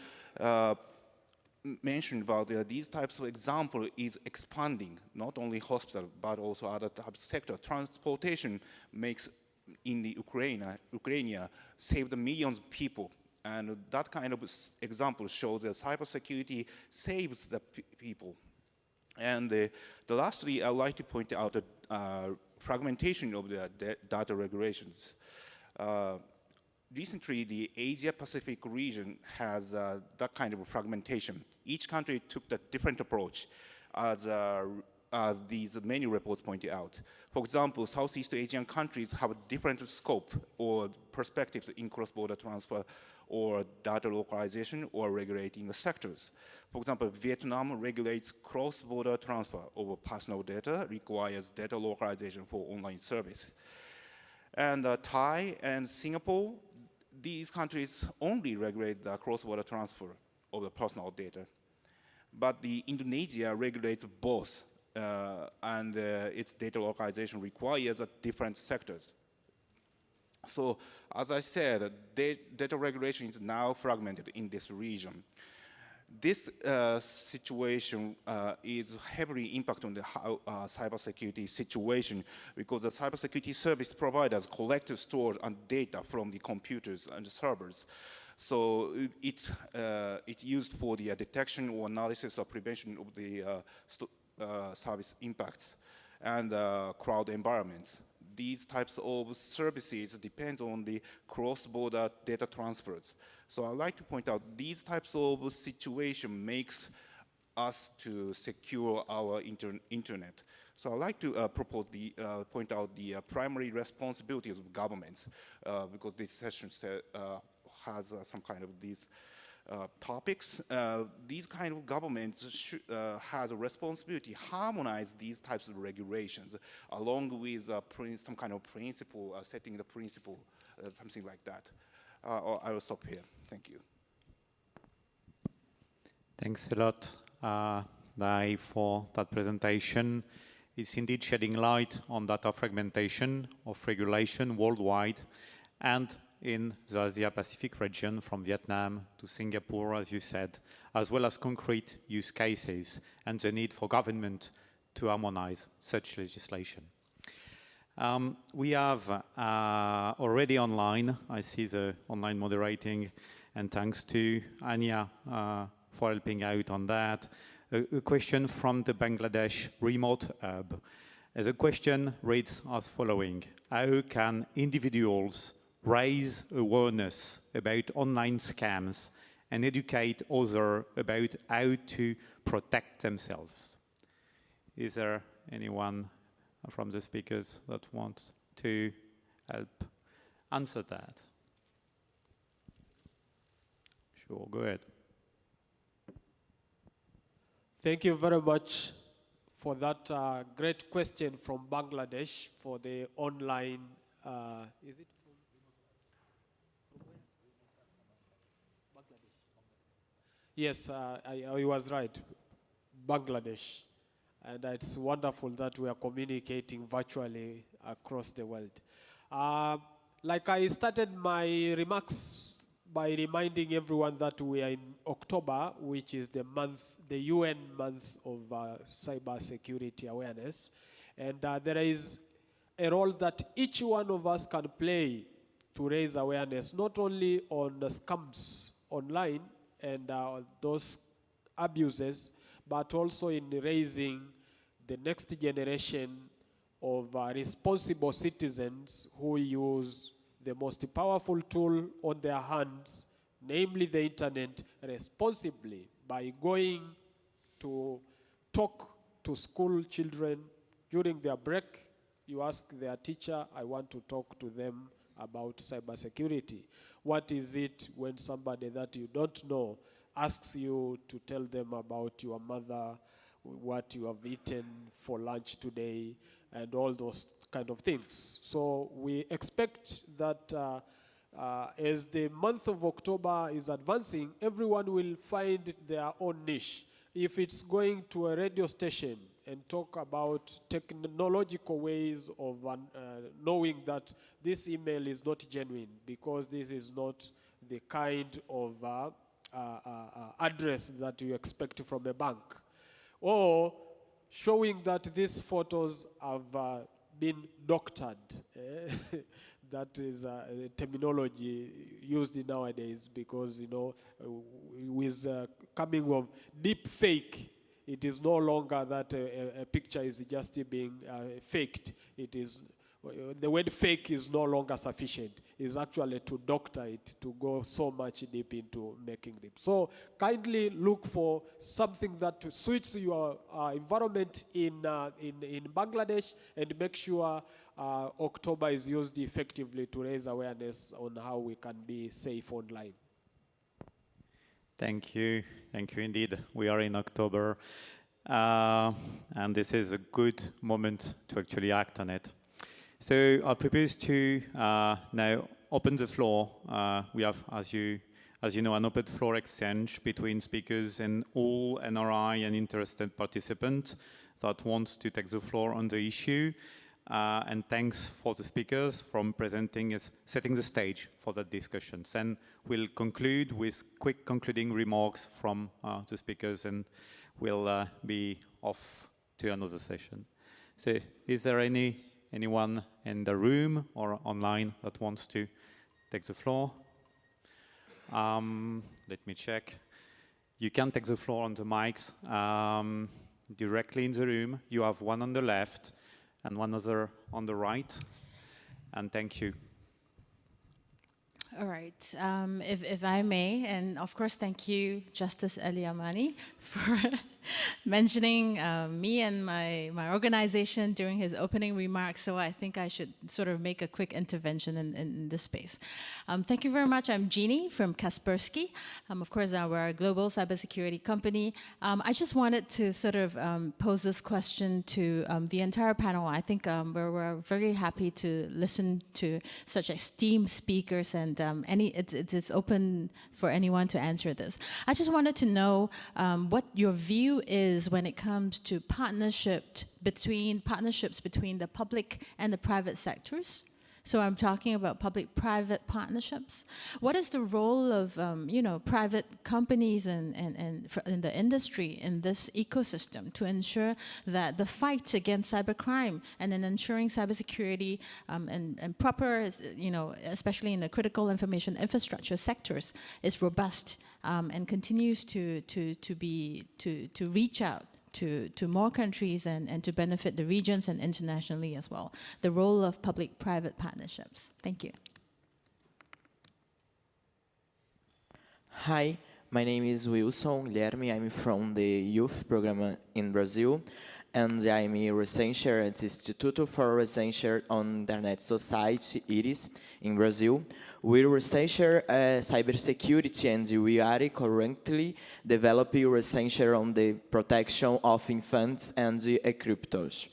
mention about these types of example is expanding, not only hospital, but also other types of sector. Transportation makes in the Ukraine saved millions of people. And that kind of example shows that cybersecurity saves the people. And lastly, I'd like to point out the fragmentation of the data regulations. Recently, the Asia-Pacific region has that kind of fragmentation. Each country took a different approach, as these many reports pointed out. For example, Southeast Asian countries have a different scope or perspectives in cross-border transfer or data localization or regulating the sectors. For example, Vietnam regulates cross-border transfer of personal data, requires data localization for online service. And Thai and Singapore, these countries only regulate the cross-border transfer of the personal data. But Indonesia regulates both, and its data localization requires different sectors. So, as I said, data regulation is now fragmented in this region. This situation is heavily impacted on the cybersecurity situation because the cybersecurity service providers collect, store, and data from the computers and the servers. So it's used for the detection or analysis or prevention of the service impacts and cloud environments. These types of services depend on the cross-border data transfers. So I'd like to point out these types of situation makes us to secure our internet. So I'd like to point out the primary responsibilities of governments because this session has some kind of these topics. These kind of governments has a responsibility to harmonize these types of regulations along with some kind of principle, setting the principle, something like that. Or I will stop here. Thank you. Thanks a lot, Dai, for that presentation. It's indeed shedding light on data fragmentation of regulation worldwide and in the Asia-Pacific region, from Vietnam to Singapore, as you said, as well as concrete use cases and the need for government to harmonize such legislation. We have already online, I see the online moderating, and thanks to Anya for helping out on that, a question from the Bangladesh Remote Hub. The question reads as following: how can individuals raise awareness about online scams and educate others about how to protect themselves? Is there anyone from the speakers that wants to help answer that? Sure, go ahead. Thank you very much for that great question from Bangladesh for the online, is it? Yes, I was right, Bangladesh. And it's wonderful that we are communicating virtually across the world. Like I started my remarks by reminding everyone that we are in October, which is the month, the UN month of cyber security awareness. And there is a role that each one of us can play to raise awareness, not only on the scams online and those abuses, but also in raising the next generation of responsible citizens who use the most powerful tool on their hands, namely the internet, responsibly by going to talk to school children during their break. You ask their teacher, I want to talk to them about cybersecurity. What is it when somebody that you don't know asks you to tell them about your mother, what you have eaten for lunch today, and all those kind of things. So we expect that as the month of October is advancing, everyone will find their own niche. If it's going to a radio station and talk about technological ways of knowing that this email is not genuine because this is not the kind of address that you expect from a bank, or showing that these photos have been doctored. That is a terminology used nowadays because, you know, with coming of deep fake, it is no longer that a picture is just being faked. It is, the word fake is no longer sufficient. It's actually to doctor it, to go so much deep into making them. So kindly look for something that suits your environment in Bangladesh, and make sure October is used effectively to raise awareness on how we can be safe online. Thank you indeed. We are in October, and this is a good moment to actually act on it. So I propose to now open the floor. We have, as you know, an open floor exchange between speakers and all NRI and interested participants that wants to take the floor on the issue. And thanks for the speakers from presenting, setting the stage for the discussions. And we'll conclude with quick concluding remarks from the speakers, and we'll be off to another session. So is there anyone in the room or online that wants to take the floor? Let me check. You can take the floor on the mics directly in the room. You have one on the left and one other on the right. And thank you. All right, if I may, and of course thank you, Justice Eliamani, for mentioning me and my organization during his opening remarks, so I think I should sort of make a quick intervention in this space. Thank you very much. I'm Jeannie from Kaspersky. Of course, we're a global cybersecurity company. I just wanted to sort of pose this question to the entire panel. I think we're very happy to listen to such esteemed speakers, and it's open for anyone to answer this. I just wanted to know what your view is when it comes to partnerships between the public and the private sectors. So I'm talking about public-private partnerships. What is the role of private companies and in the industry in this ecosystem to ensure that the fight against cybercrime and in ensuring cybersecurity and proper, especially in the critical information infrastructure sectors, is robust and continues to reach out to more countries and to benefit the regions and internationally as well. The role of public-private partnerships. Thank you. Hi, my name is Wilson Guilherme. I'm from the youth program in Brazil, and I'm a researcher at the Instituto for Research on Internet Society, IRIS, in Brazil. We research cybersecurity, and we are currently developing research on the protection of infants and cryptos.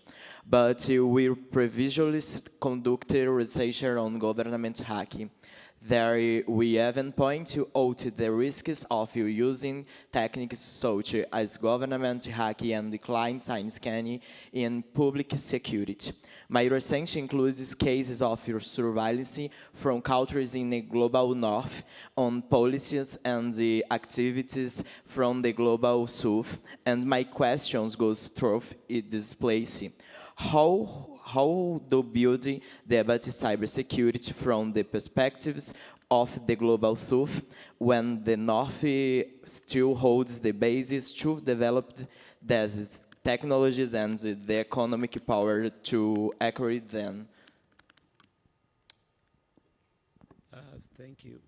But we previously conducted research on government hacking. There we even point out the risks of using techniques such as government hacking and client side scanning in public security. My research includes cases of surveillance from countries in the global north on policies and the activities from the global south, and my questions goes through this place. How do building debate cybersecurity from the perspectives of the global south when the north still holds the basis to develop the technologies and the economic power to acquire them? Thank you.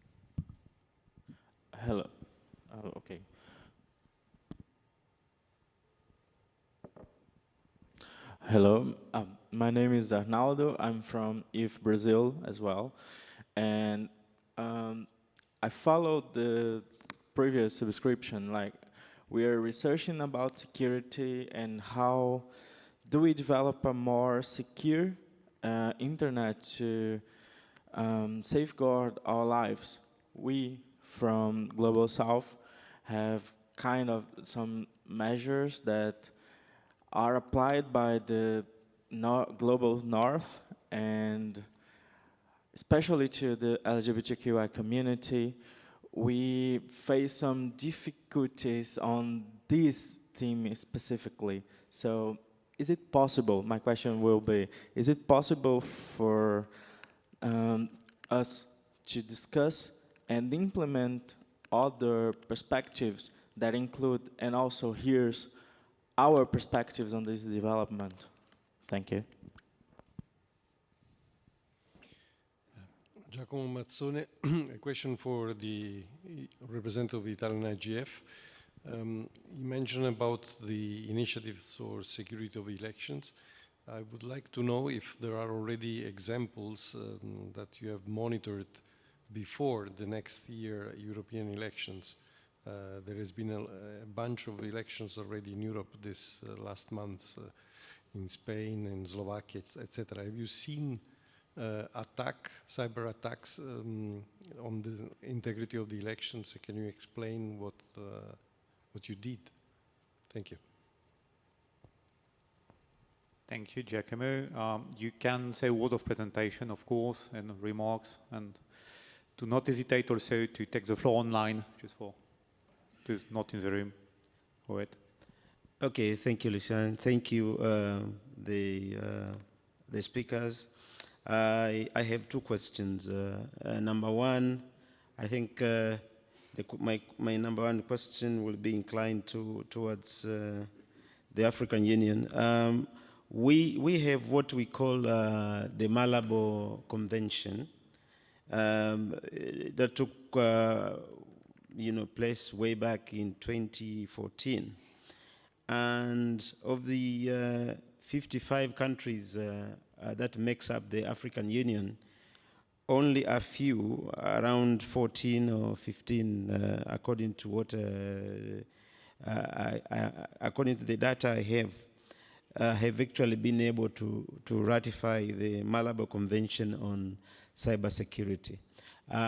Hello. Okay. Hello. My name is Arnaldo. I'm from IGF Brazil as well. And I followed the previous subscription, like we are researching about security and how do we develop a more secure internet to safeguard our lives. We from Global South have kind of some measures that are applied by the Global North and especially to the LGBTQI community. We face some difficulties on this theme specifically. So is it possible, my question will be, is it possible for us to discuss and implement other perspectives that include and also hears our perspectives on this development? Thank you. Giacomo Mazzone, a question for the representative of Italian IGF. You mentioned about the initiatives for security of elections. I would like to know if there are already examples that you have monitored before the next year European elections. There has been a bunch of elections already in Europe this last month, in Spain, in Slovakia, etc. Have you seen cyber attacks on the integrity of the elections? Can you explain what you did? Thank you. Thank you, Giacomo. You can say a word of presentation, of course, and remarks, and do not hesitate also to take the floor online, just for those not in the room. Go ahead. Okay, thank you, Lucian. Thank you, the speakers. I have two questions. Number one, I think my number one question will be inclined towards the African Union. We have what we call the Malabo Convention that took place way back in 2014. And of the 55 countries that makes up the African Union, only a few, around 14 or 15, according to what, according to the data I have actually been able to ratify the Malabo Convention on cybersecurity.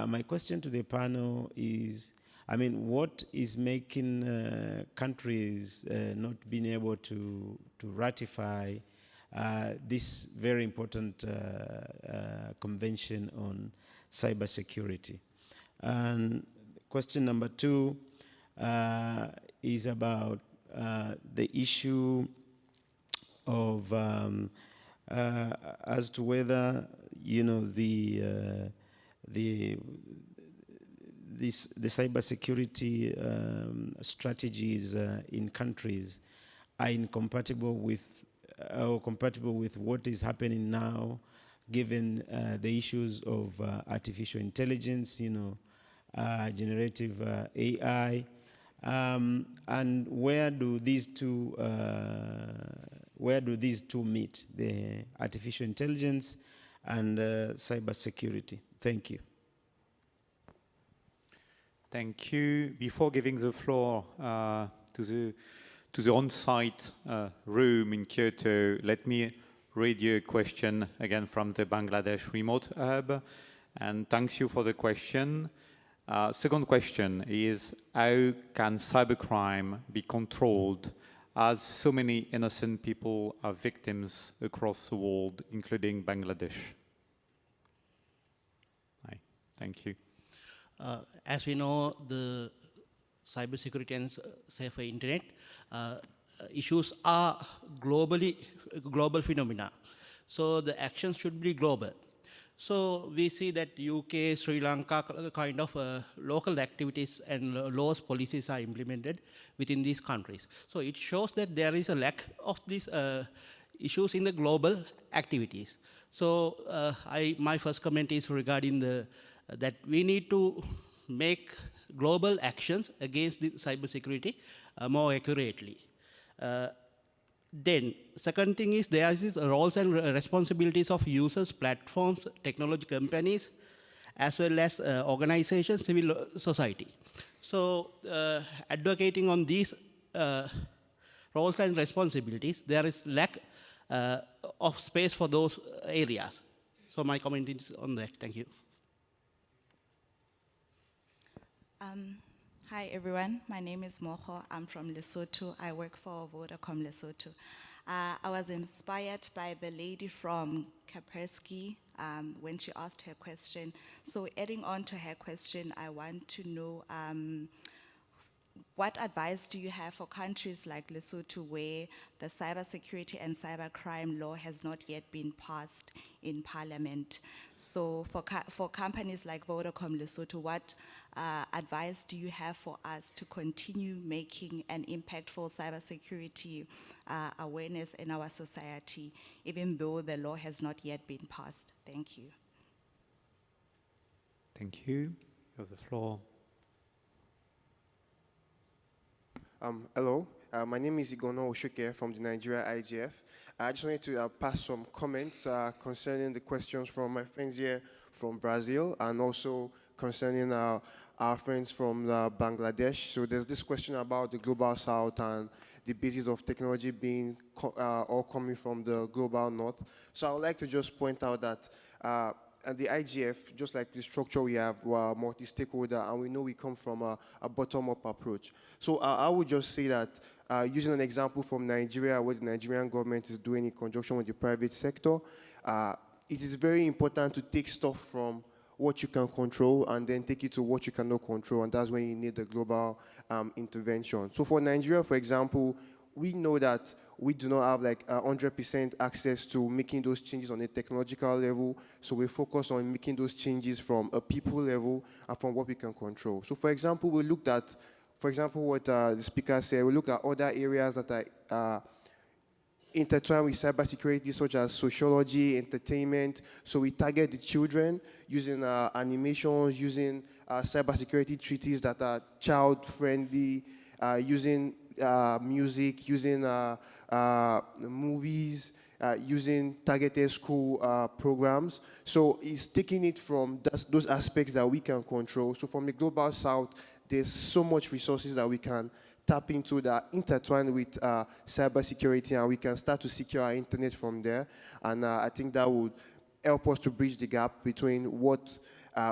My question to the panel is, I mean, what is making countries not being able to ratify this very important convention on cybersecurity? And question number two is about the issue of as to whether the cybersecurity strategies in countries are incompatible with or compatible with what is happening now, given the issues of artificial intelligence, generative AI, and where do these two meet, the artificial intelligence and cybersecurity? Thank you. Thank you. Before giving the floor to the on-site room in Kyoto, let me read you a question again from the Bangladesh Remote Hub. And thanks you for the question. Second question is, how can cybercrime be controlled as so many innocent people are victims across the world, including Bangladesh? Hi, thank you. As we know, the cybersecurity and safer internet issues are global phenomena. So the actions should be global. So we see that UK, Sri Lanka kind of local activities and laws, policies are implemented within these countries. So it shows that there is a lack of these issues in the global activities. So my first comment is regarding that we need to make global actions against the cybersecurity more accurately. Then, second thing is there is roles and responsibilities of users, platforms, technology companies, as well as organizations, civil society. So, advocating on these roles and responsibilities, there is lack of space for those areas. So my comment is on that. Thank you. Hi everyone, my name is Moho. I'm from Lesotho. I work for Vodacom Lesotho. I was inspired by the lady from Kaspersky when she asked her question. So adding on to her question, I want to know what advice do you have for countries like Lesotho where the cybersecurity and cybercrime law has not yet been passed in parliament? So for companies like Vodacom Lesotho, what advice do you have for us to continue making an impactful cybersecurity awareness in our society, even though the law has not yet been passed? Thank you. Thank you. You have the floor. Hello, my name is Igono Oshoke from the Nigeria IGF. I just wanted to pass some comments concerning the questions from my friends here from Brazil and also concerning our friends from Bangladesh. So there's this question about the Global South and the basis of technology being all coming from the Global North. So I would like to just point out that at the IGF, just like the structure we have, we're multi-stakeholder, and we know we come from a bottom-up approach. So I would just say that using an example from Nigeria, what the Nigerian government is doing in conjunction with the private sector, it is very important to take stuff from what you can control and then take it to what you cannot control, and that's when you need the global intervention. So for Nigeria, for example, we know that we do not have like 100% access to making those changes on a technological level, so we focus on making those changes from a people level and from what we can control. So for example, we looked at, what the speaker said, we look at other areas that are intertwined with cybersecurity, such as sociology, entertainment. So we target the children using animations, using cybersecurity treaties that are child-friendly, using music, using movies, using targeted school programs. So it's taking it from those aspects that we can control. So from the Global South, there's so much resources that we can tap into that intertwined with cybersecurity, and we can start to secure our internet from there. And I think that would help us to bridge the gap between what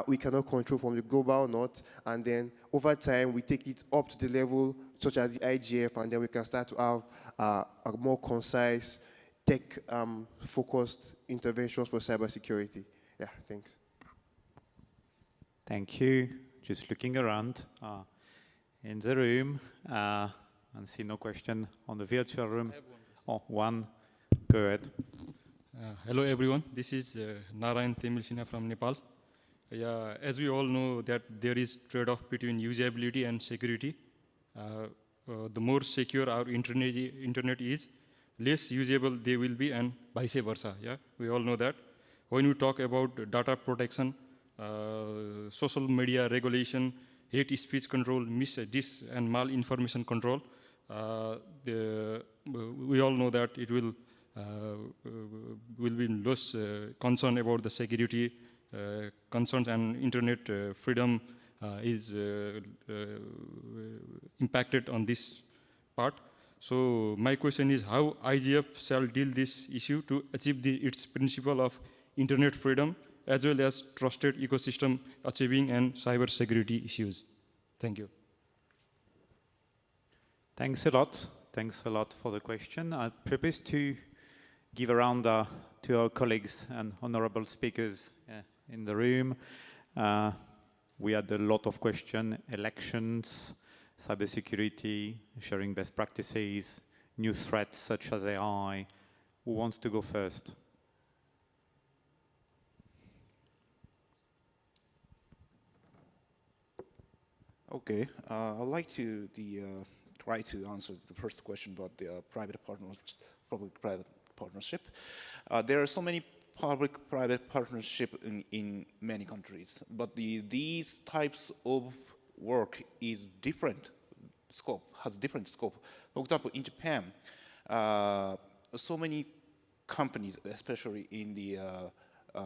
we cannot control from the Global North, and then over time we take it up to the level such as the IGF, and then we can start to have a more concise, tech-focused interventions for cybersecurity. Yeah, thanks. Thank you. Just looking around in the room and see no question on the virtual room. Oh, one. Go ahead. Hello, everyone. This is Narayan Temil Sinha from Nepal. Yeah, as we all know that there is trade-off between usability and security. The more secure our internet is, less usable they will be, and vice versa. Yeah, we all know that. When we talk about data protection, social media regulation, hate speech control, dis and malinformation control, we all know that it will be less concern about the security concerns, and internet freedom is impacted on this part. So my question is how IGF shall deal this issue to achieve its principle of internet freedom as well as trusted ecosystem achieving and cybersecurity issues. Thank you. Thanks a lot. Thanks a lot for the question. I propose to give a round to our colleagues and honorable speakers in the room. We had a lot of questions: elections, cybersecurity, sharing best practices, new threats such as AI. Who wants to go first? Okay, I'd like to try to answer the first question about the public-private partnership. There are so many public-private partnership in many countries, but these types of work is different scope, has different scope. For example, in Japan, so many companies, especially in the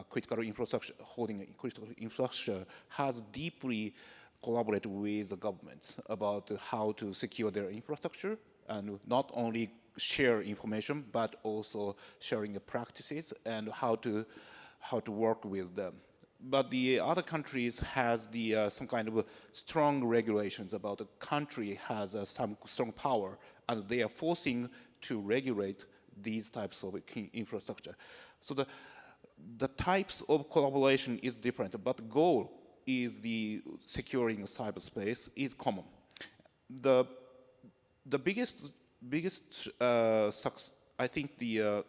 critical infrastructure, holding critical infrastructure, has deeply collaborated with the government about how to secure their infrastructure, and not only share information, but also sharing the practices and how to work with them. But the other countries has some kind of strong regulations about the country has some strong power, and they are forcing to regulate these types of infrastructure. So the types of collaboration is different, but the goal is the securing cyberspace is common. The biggest I think the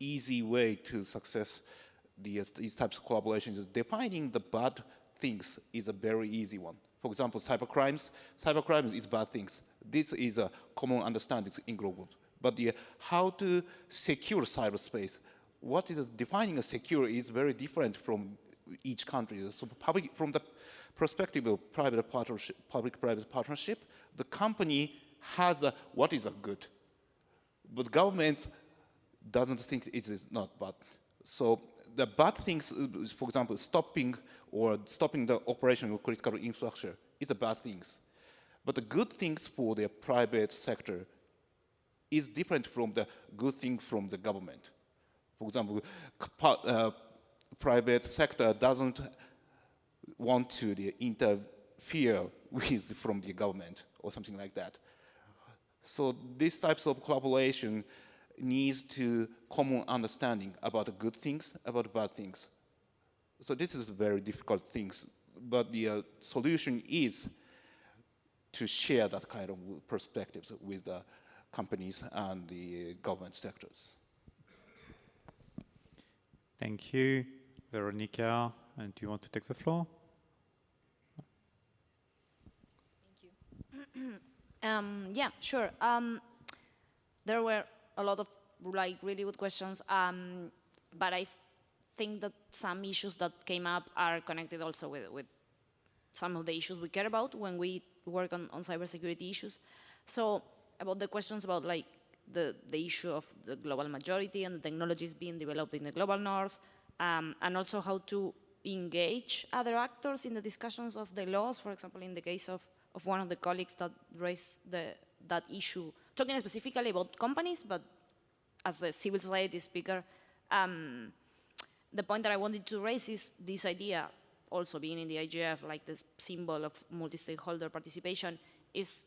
easy way to success these types of collaborations is defining the bad things is a very easy one. For example, cybercrimes is bad things. This is a common understanding in global. But how to secure cyberspace, what is defining a secure is very different from each country. So from the perspective of public-private partnership, the company has what is a good, but government doesn't think it is not bad. So the bad things, for example, stopping the operation of critical infrastructure is a bad things. But the good things for the private sector is different from the good thing from the government. For example, private sector doesn't want to interfere with from the government or something like that. So these types of collaboration needs to common understanding about the good things, about bad things. So this is very difficult things, but the solution is to share that kind of perspectives with the companies and the government sectors. Thank you. Veronica, and do you want to take the floor? Thank you. Yeah, sure. There were a lot of really good questions, but I think that some issues that came up are connected also with some of the issues we care about when we work on cybersecurity issues. So about the questions about like the issue of the global majority and the technologies being developed in the global north, and also how to engage other actors in the discussions of the laws. For example, in the case of one of the colleagues that raised that issue, talking specifically about companies, but as a civil society speaker, the point that I wanted to raise is this idea, also being in the IGF, like the symbol of multi-stakeholder participation, is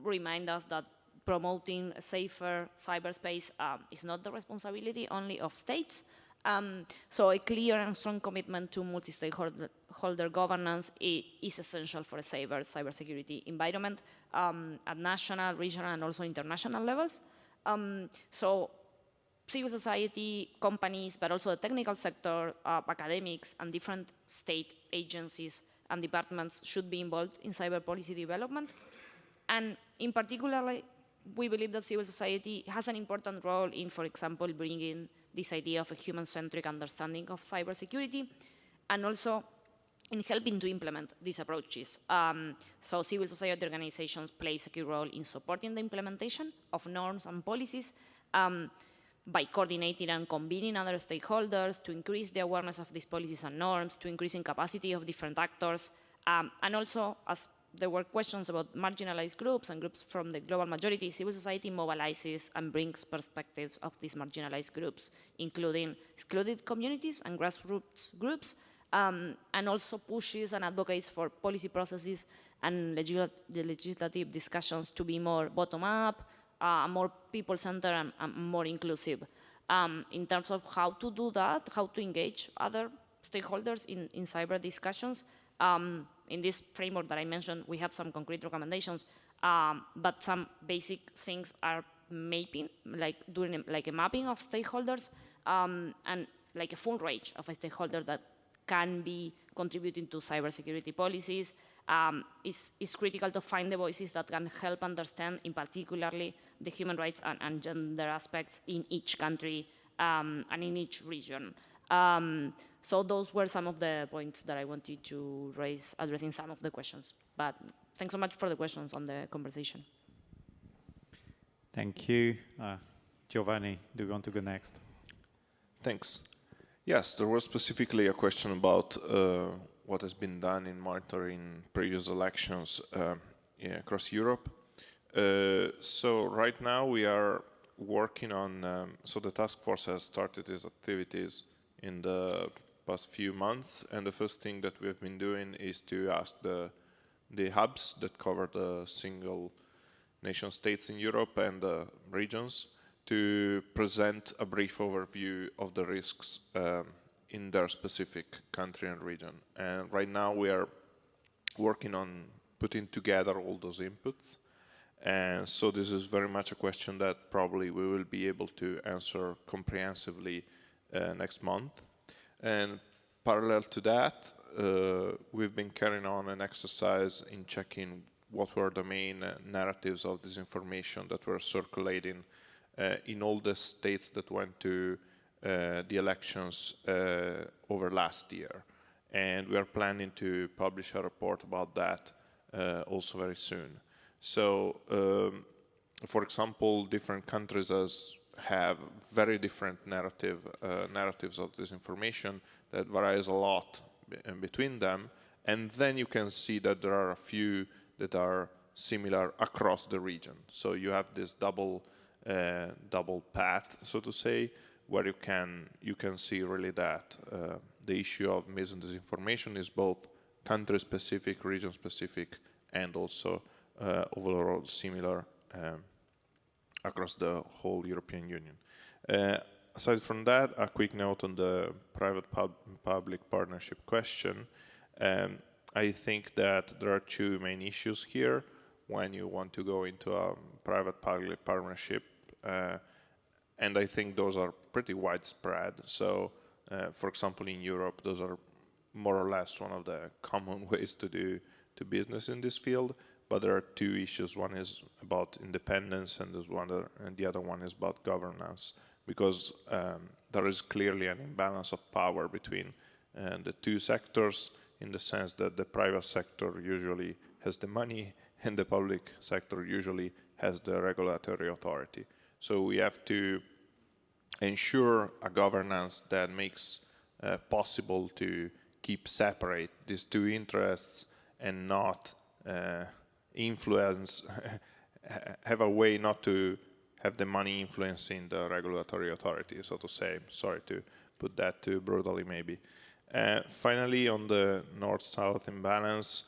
remind us that promoting a safer cyberspace is not the responsibility only of states. So a clear and strong commitment to multi-stakeholder governance is essential for a safer cybersecurity environment at national, regional, and also international levels. So civil society, companies, but also the technical sector, academics, and different state agencies and departments should be involved in cyber policy development. And in particular, we believe that civil society has an important role in, for example, bringing this idea of a human-centric understanding of cybersecurity, and also in helping to implement these approaches. So civil society organizations play a key role in supporting the implementation of norms and policies by coordinating and convening other stakeholders to increase the awareness of these policies and norms, to increasing capacity of different actors, and also, as there were questions about marginalized groups and groups from the global majority. Civil society mobilizes and brings perspectives of these marginalized groups, including excluded communities and grassroots groups, and also pushes and advocates for policy processes and legislative discussions to be more bottom-up, more people-centered, and more inclusive. In terms of how to do that, how to engage other stakeholders in cyber discussions, in this framework that I mentioned, we have some concrete recommendations, but some basic things are mapping, like doing like a mapping of stakeholders, and like a full range of stakeholders that can be contributing to cybersecurity policies. It's critical to find the voices that can help understand, in particularly, the human rights and gender aspects in each country and in each region. So those were some of the points that I wanted to raise, addressing some of the questions. But thanks so much for the questions on the conversation. Thank you. Giovanni, do you want to go next? Thanks. Yes, there was specifically a question about what has been done in monitoring previous elections across Europe. So right now we are working on, so the task force has started its activities in the past few months, and the first thing that we have been doing is to ask the hubs that cover the single nation states in Europe and the regions to present a brief overview of the risks in their specific country and region. And right now we are working on putting together all those inputs. And so this is very much a question that probably we will be able to answer comprehensively next month. And parallel to that, we've been carrying on an exercise in checking what were the main narratives of disinformation that were circulating in all the states that went to the elections over last year. And we are planning to publish a report about that also very soon. So, for example, different countries have very different narratives of disinformation that varies a lot between them. And then you can see that there are a few that are similar across the region. So you have this double path, so to say, where you can see really that the issue of mis and disinformation is both country-specific, region-specific, and also overall similar across the whole European Union. Aside from that, a quick note on the private-public partnership question. I think that there are two main issues here when you want to go into a private-public partnership, and I think those are pretty widespread. So, for example, in Europe, those are more or less one of the common ways to do business in this field. But there are two issues. One is about independence, and the other one is about governance, because there is clearly an imbalance of power between the two sectors, in the sense that the private sector usually has the money and the public sector usually has the regulatory authority. So we have to ensure a governance that makes possible to keep separate these two interests and not influence, have a way not to have the money influencing the regulatory authority, so to say. Sorry to put that too brutally, maybe. Finally, on the north-south imbalance,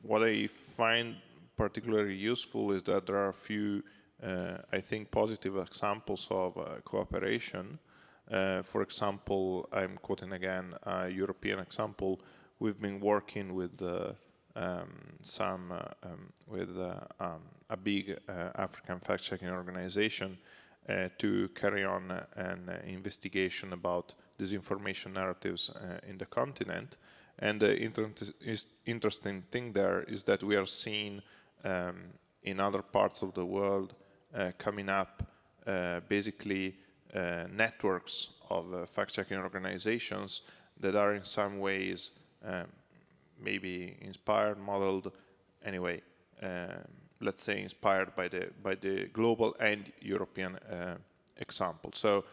what I find particularly useful is that there are a few, I think, positive examples of cooperation. For example, I'm quoting again a European example. We've been working with a big African fact-checking organization to carry on an investigation about disinformation narratives in the continent. And the interesting thing there is that we are seeing in other parts of the world coming up basically networks of fact-checking organizations that are in some ways maybe inspired, modeled, anyway, let's say inspired by the global and European example. So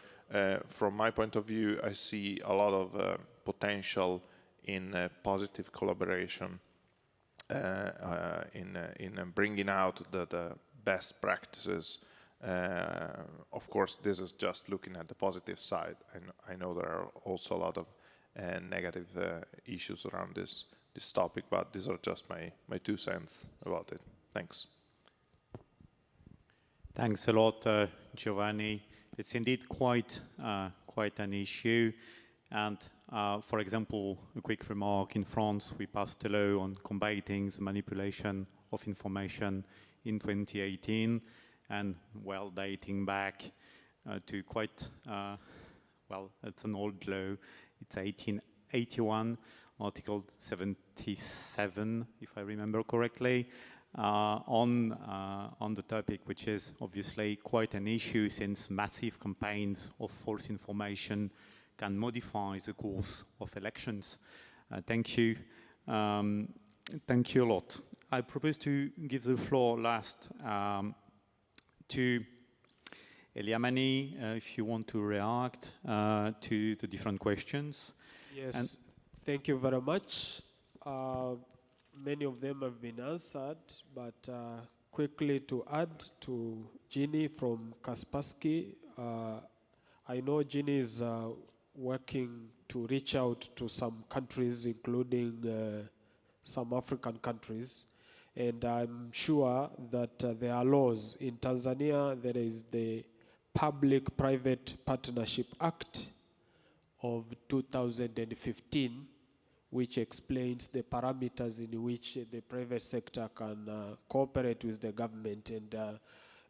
from my point of view, I see a lot of potential in positive collaboration in bringing out the best practices. Of course, this is just looking at the positive side. I know there are also a lot of negative issues around this topic, but these are just my 2 cents about it. Thanks. Thanks a lot, Giovanni. It's indeed quite an issue. And for example, a quick remark: in France, we passed a law on combating the manipulation of information in 2018, and well, dating back to quite well, it's an old law. It's 1881, Article 77, if I remember correctly, on the topic, which is obviously quite an issue, since massive campaigns of false information can modify the course of elections. Thank you. Thank you a lot. I propose to give the floor last to Eliamani, if you want to react to the different questions. Yes, and thank you very much. Many of them have been answered, but quickly to add to Ginny from Kaspersky, I know Ginny is working to reach out to some countries, including some African countries, and I'm sure that there are laws. In Tanzania, there is the Public-Private Partnership Act of 2015, which explains the parameters in which the private sector can cooperate with the government, and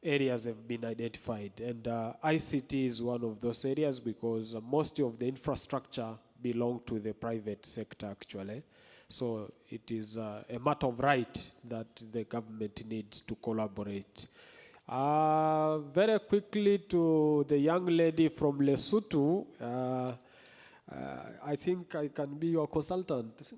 areas have been identified. And ICT is one of those areas, because most of the infrastructure belong to the private sector, actually. So it is a matter of right that the government needs to collaborate. Very quickly to the young lady from Lesotho, I think I can be your consultant.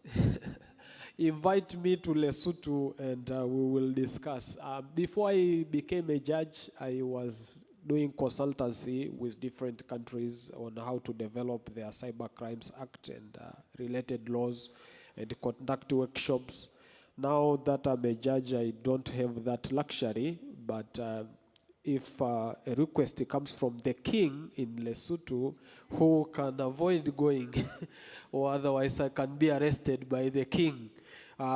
Invite me to Lesotho and we will discuss. Before I became a judge, I was doing consultancy with different countries on how to develop their Cyber Crimes Act and related laws, and conduct workshops. Now that I'm a judge, I don't have that luxury, but if a request comes from the king in Lesotho, who can avoid going, or otherwise I can be arrested by the king.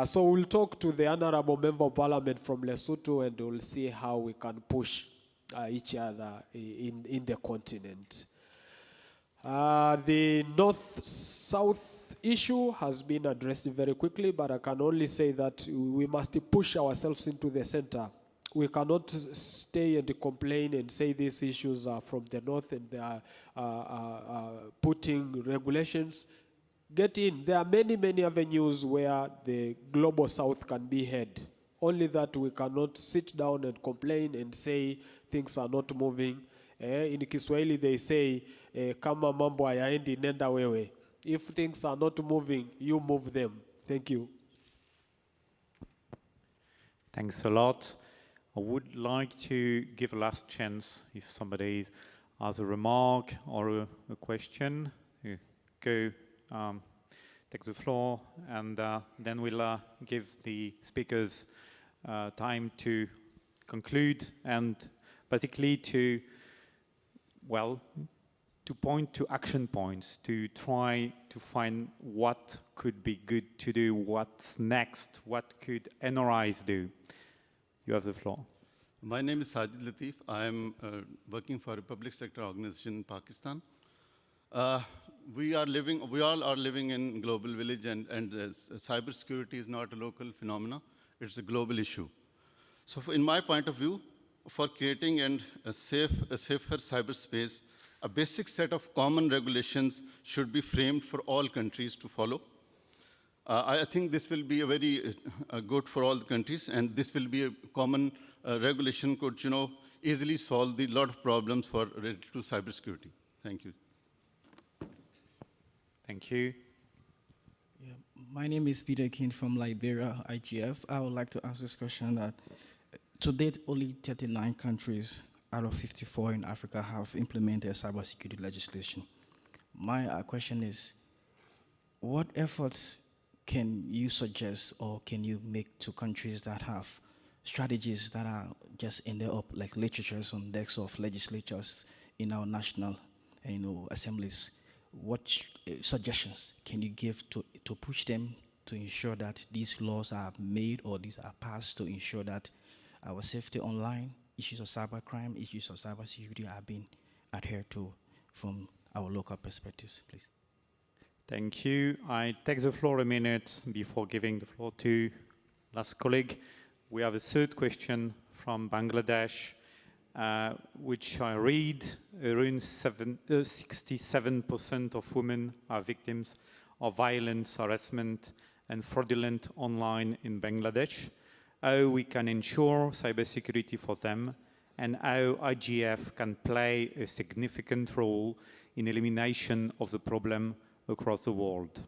So we'll talk to the Honorable Member of Parliament from Lesotho, and we'll see how we can push each other in the continent. The north-south issue has been addressed very quickly, but I can only say that we must push ourselves into the center. We cannot stay and complain and say these issues are from the north and they are putting regulations. Get in. There are many, many avenues where the global south can be heard. Only that we cannot sit down and complain and say things are not moving. In Kiswahili they say, kama mambo hayaendi nenda wewe. If things are not moving, you move them. Thank you. Thanks a lot. I would like to give a last chance if somebody has a remark or a question. Go, take the floor, and then we'll give the speakers time to conclude and basically to, well, to point to action points, to try to find what could be good to do, what's next, what could NRIs do. You have the floor. My name is Sajid Latif. I am working for a public sector organization in Pakistan. We all are living in global village, and cybersecurity is not a local phenomenon. It's a global issue. So in my point of view, for creating a safer cyberspace, a basic set of common regulations should be framed for all countries to follow. I think this will be a very good for all the countries, and this will be a common regulation could, easily solve a lot of problems related to cybersecurity. Thank you. Thank you. Yeah, my name is Peter King from Liberia, IGF. I would like to ask this question that to date, only 39 countries out of 54 in Africa have implemented cybersecurity legislation. My question is, what efforts can you suggest or can you make to countries that have strategies that are just ended up like literatures on decks of legislatures in our national assemblies? What suggestions can you give to push them to ensure that these laws are made or these are passed to ensure that our safety online, issues of cybercrime, issues of cybersecurity are being adhered to from our local perspectives, please? Thank you. I take the floor a minute before giving the floor to last colleague. We have a third question from Bangladesh, which I read. Around 67% of women are victims of violence, harassment, and fraudulent online in Bangladesh. How we can ensure cybersecurity for them, and how IGF can play a significant role in elimination of the problem across the world.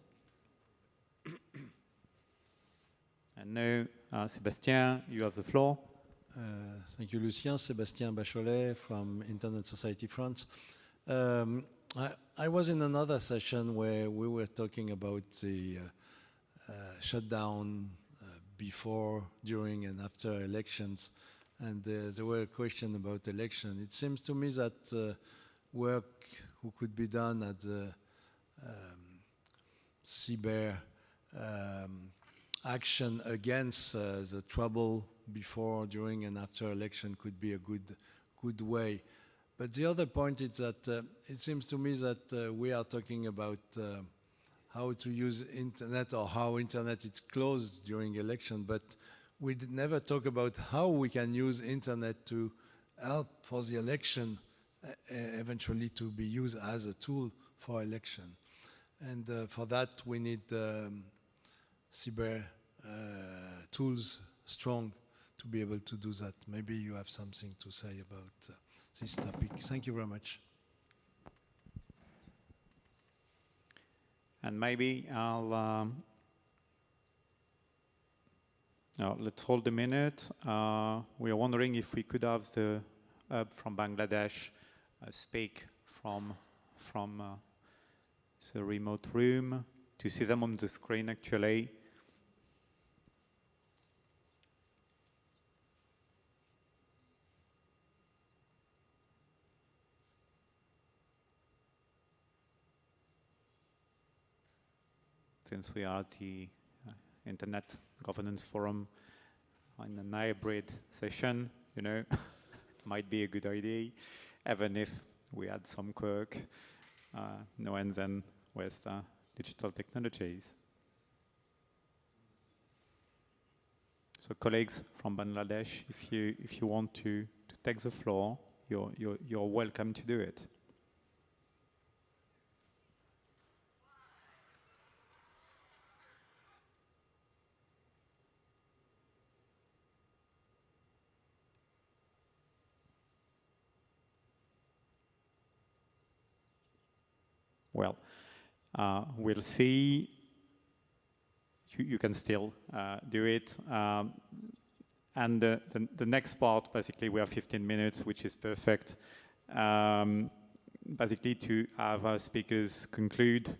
And now, Sébastien, you have the floor. Thank you, Lucien. Sébastien Bacholet from Internet Society France. I was in another session where we were talking about the shutdown before, during, and after elections, and there were a question about election. It seems to me that work who could be done at the cyber action against the trouble before, during, and after election could be a good way. But the other point is that it seems to me that we are talking about how to use internet or how internet is closed during election, but we never talk about how we can use internet to help for the election eventually to be used as a tool for election. And for that we need cyber tools strong to be able to do that. Maybe you have something to say about this topic. Thank you very much. And maybe I'll let's hold a minute. We are wondering if we could have the hub from Bangladesh speak from the remote room to see them on the screen actually. Since we are at the Internet Governance Forum in a hybrid session, you know, it might be a good idea, even if we had some quirk now and then with digital technologies. So colleagues from Bangladesh, if you want to take the floor, you're welcome to do it. Well, we'll see. You can still do it. And the next part, basically, we have 15 minutes, which is perfect. Basically, to have our speakers conclude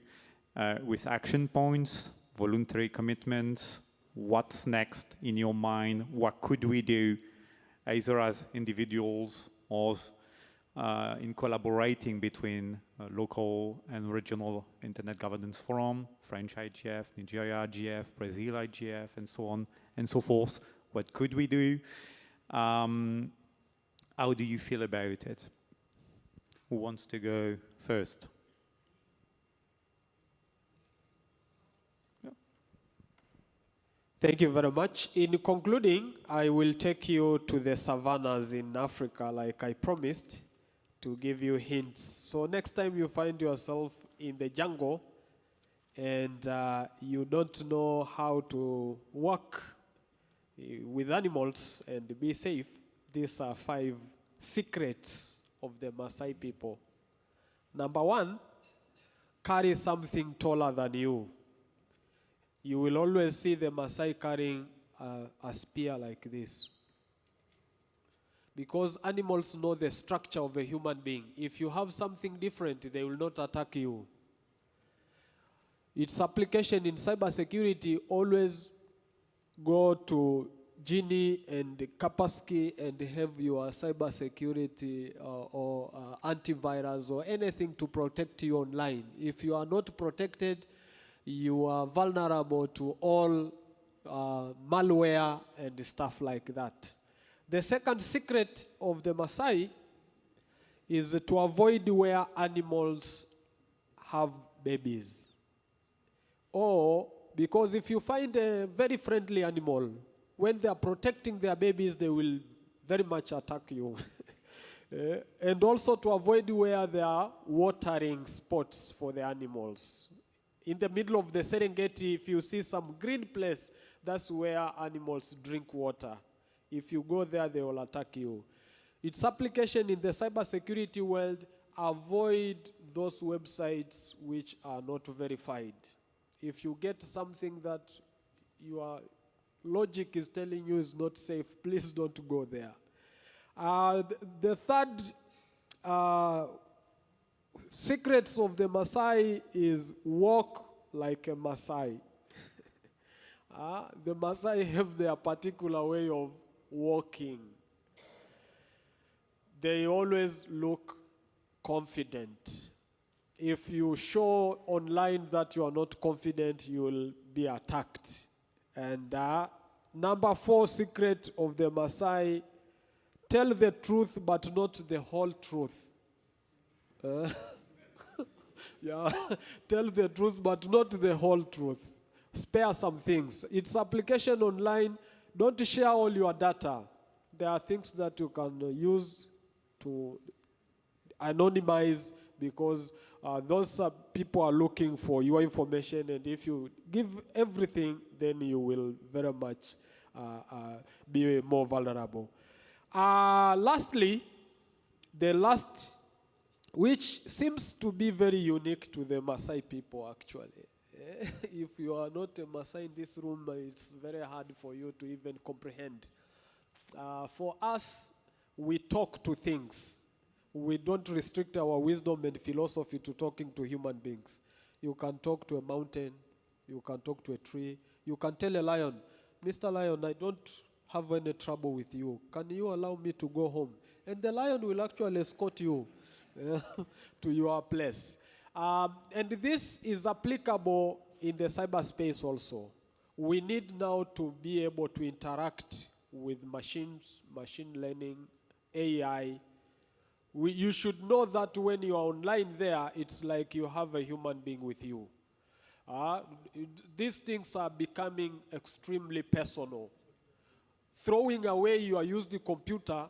with action points, voluntary commitments, what's next in your mind, what could we do, either as individuals or in collaborating between local and regional Internet Governance Forum, French IGF, Nigeria IGF, Brazil IGF, and so on and so forth. What could we do? How do you feel about it? Who wants to go first? Thank you very much. In concluding, I will take you to the savannas in Africa like I promised, to give you hints. So next time you find yourself in the jungle and you don't know how to work with animals and be safe, these are 5 secrets of the Maasai people. Number 1, carry something taller than you. You will always see the Maasai carrying a spear like this. Because animals know the structure of a human being. If you have something different, they will not attack you. its application in cybersecurity always go to Gini and Kaspersky and have your cybersecurity or antivirus or anything to protect you online. If you are not protected, you are vulnerable to all malware and stuff like that. The second secret of the Maasai is to avoid where animals have babies. Or, because if you find a very friendly animal, when they are protecting their babies, they will very much attack you. And also to avoid where there are watering spots for the animals. In the middle of the Serengeti, if you see some green place, that's where animals drink water. If you go there, they will attack you. Its application in the cybersecurity world, avoid those websites which are not verified. If you get something that your logic is telling you is not safe, please don't go there. The third secrets of the Maasai is walk like a Maasai. The Maasai have their particular way of walking. They always look confident. If you show online that you are not confident, you will be attacked. And number 4 secret of the Maasai, tell the truth but not the whole truth. Yeah, tell the truth but not the whole truth. Spare some things. Its application online, don't share all your data. There are things that you can use to anonymize, because those people are looking for your information, and if you give everything, then you will very much be more vulnerable. Lastly, the last, which seems to be very unique to the Maasai people actually. If you are not a Maasai in this room, it's very hard for you to even comprehend. For us, we talk to things. We don't restrict our wisdom and philosophy to talking to human beings. You can talk to a mountain, you can talk to a tree, you can tell a lion, Mr. Lion, I don't have any trouble with you. Can you allow me to go home? And the lion will actually escort you to your place. And this is applicable in the cyberspace also. We need now to be able to interact with machines, machine learning, AI. You should know that when you are online there, it's like you have a human being with you. These things are becoming extremely personal. Throwing away your used computer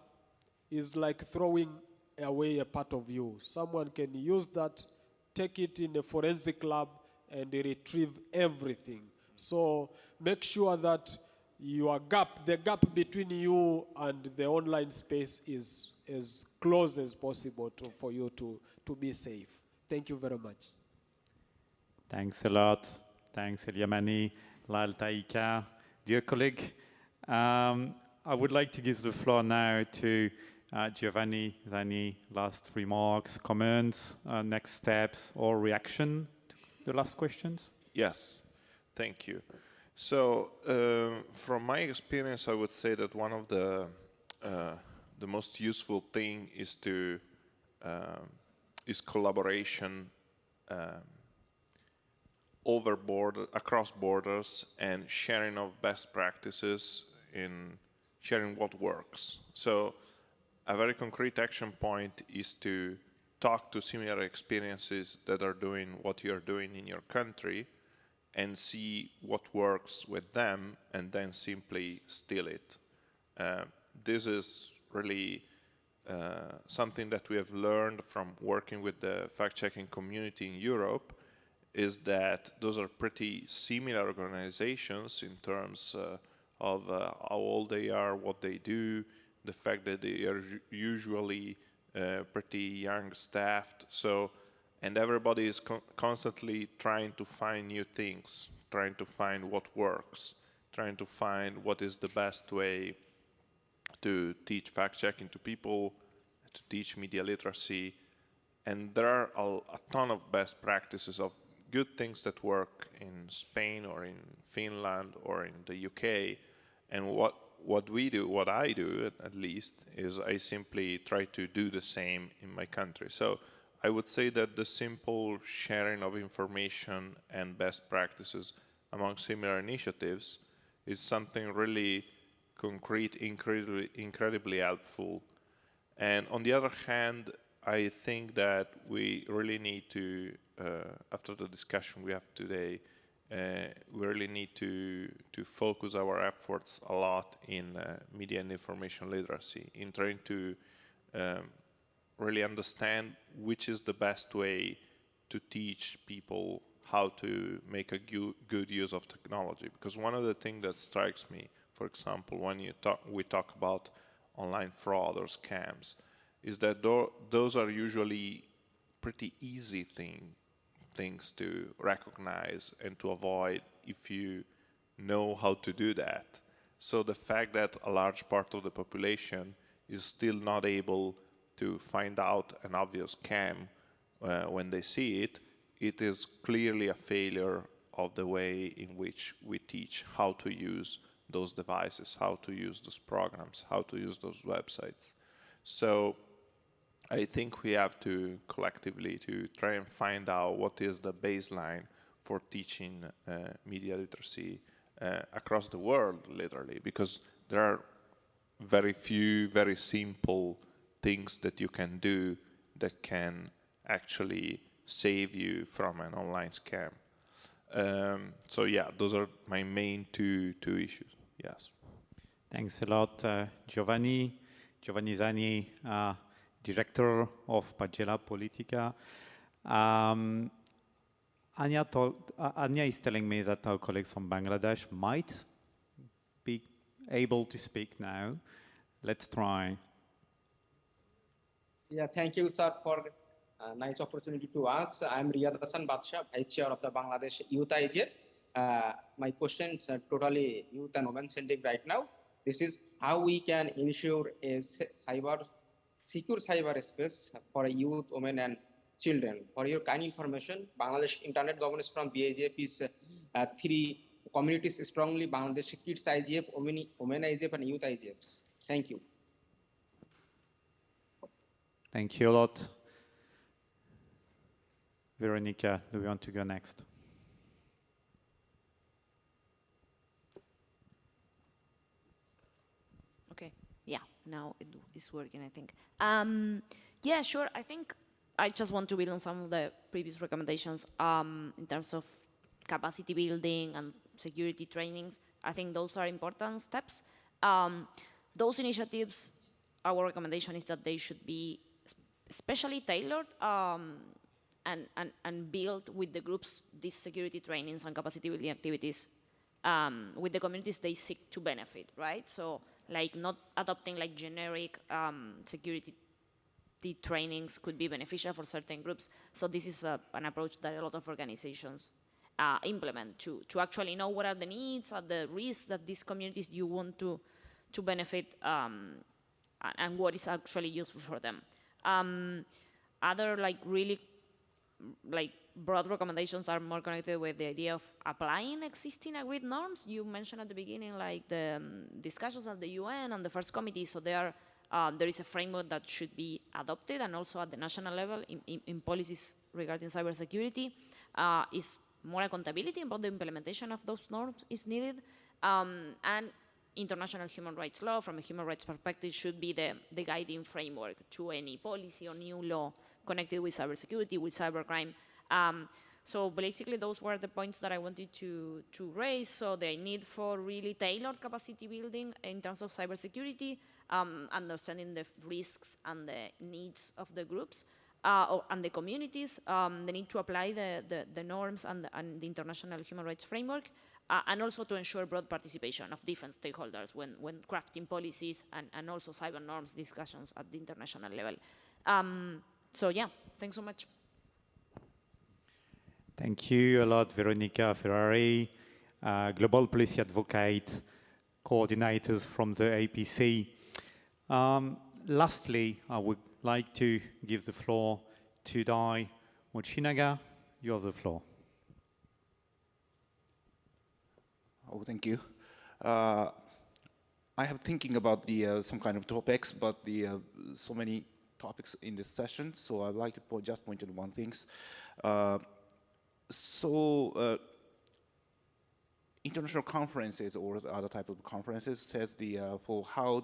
is like throwing away a part of you. Someone can use that, take it in a forensic lab, and retrieve everything. So make sure that the gap between you and the online space is as close as possible for you to be safe. Thank you very much. Thanks a lot. Thanks, Eliamani, Lal Taika. Dear colleague, I would like to give the floor now to Giovanni Zani. Last remarks, comments, next steps, or reaction to the last questions? Yes, thank you. So, from my experience, I would say that one of the most useful thing is collaboration across borders, and sharing of best practices in sharing what works. So a very concrete action point is to talk to similar experiences that are doing what you're doing in your country and see what works with them, and then simply steal it. This is really something that we have learned from working with the fact-checking community in Europe, is that those are pretty similar organizations in terms of how old they are, what they do, the fact that they are usually pretty young staffed. So, and everybody is constantly trying to find new things, trying to find what works, trying to find what is the best way to teach fact-checking to people, to teach media literacy. And there are a ton of best practices of good things that work in Spain or in Finland or in the UK, and what we do, what I do at least, is I simply try to do the same in my country. So I would say that the simple sharing of information and best practices among similar initiatives is something really concrete, incredibly helpful. And on the other hand, I think that we really need to, after the discussion we have today, we really need to focus our efforts a lot in media and information literacy, in trying to really understand which is the best way to teach people how to make a good use of technology. Because one of the things that strikes me, for example, when we talk about online fraud or scams, is that those are usually pretty easy things to recognize and to avoid if you know how to do that. So the fact that a large part of the population is still not able to find out an obvious scam when they see it, it is clearly a failure of the way in which we teach how to use those devices, how to use those programs, how to use those websites. So I think we have to collectively to try and find out what is the baseline for teaching media literacy across the world, literally, because there are very few, very simple things that you can do that can actually save you from an online scam. So yeah, those are my main two issues. Yes. Thanks a lot, Giovanni. Giovanni Zani, Director of Pagella Politica. Anya is telling me that our colleagues from Bangladesh might be able to speak now. Let's try. Yeah, thank you, sir, for a nice opportunity to ask. I'm Riyad Hassan Badsha, Vice Chair of the Bangladesh Youth IGF. My questions are totally youth and women-centric right now. This is how we can ensure a secure cyberspace for youth, women, and children. For your kind information, Bangladesh Internet Governance from BIGF is 3 communities strongly: Bangladesh Kids IGF, Women IGF, and Youth IGFs. Thank you. Thank you a lot. Veronica, do you want to go next? Okay, yeah, now it is working, I think. Yeah, sure, I think I just want to build on some of the previous recommendations in terms of capacity building and security trainings. I think those are important steps. Those initiatives, our recommendation is that they should be especially tailored and built with the groups, these security trainings and capacity building activities with the communities they seek to benefit, right? So like not adopting like generic security trainings could be beneficial for certain groups. So this is an approach that a lot of organizations implement to actually know what are the needs and the risks that these communities you want to benefit and what is actually useful for them. Other like really like broad recommendations are more connected with the idea of applying existing agreed norms. You mentioned at the beginning like the discussions at the UN and the first committee, so there is a framework that should be adopted, and also at the national level in policies regarding cybersecurity is more accountability about the implementation of those norms is needed, and international human rights law from a human rights perspective should be the guiding framework to any policy or new law connected with cybersecurity, with cybercrime. So basically those were the points that I wanted to raise. So the need for really tailored capacity building in terms of cybersecurity, understanding the risks and the needs of the groups and the communities, the need to apply the norms and the international human rights framework, and also to ensure broad participation of different stakeholders when crafting policies and also cyber norms discussions at the international level. So yeah, thanks so much. Thank you a lot, Veronica Ferrari, Global Policy Advocate, coordinators from the APC. Lastly, I would like to give the floor to Dai Mochinaga. You have the floor. Oh, thank you. I have thinking about the some kind of topics, but the so many topics in this session, so I'd like to just point out one things. International conferences or the other type of conferences says the for how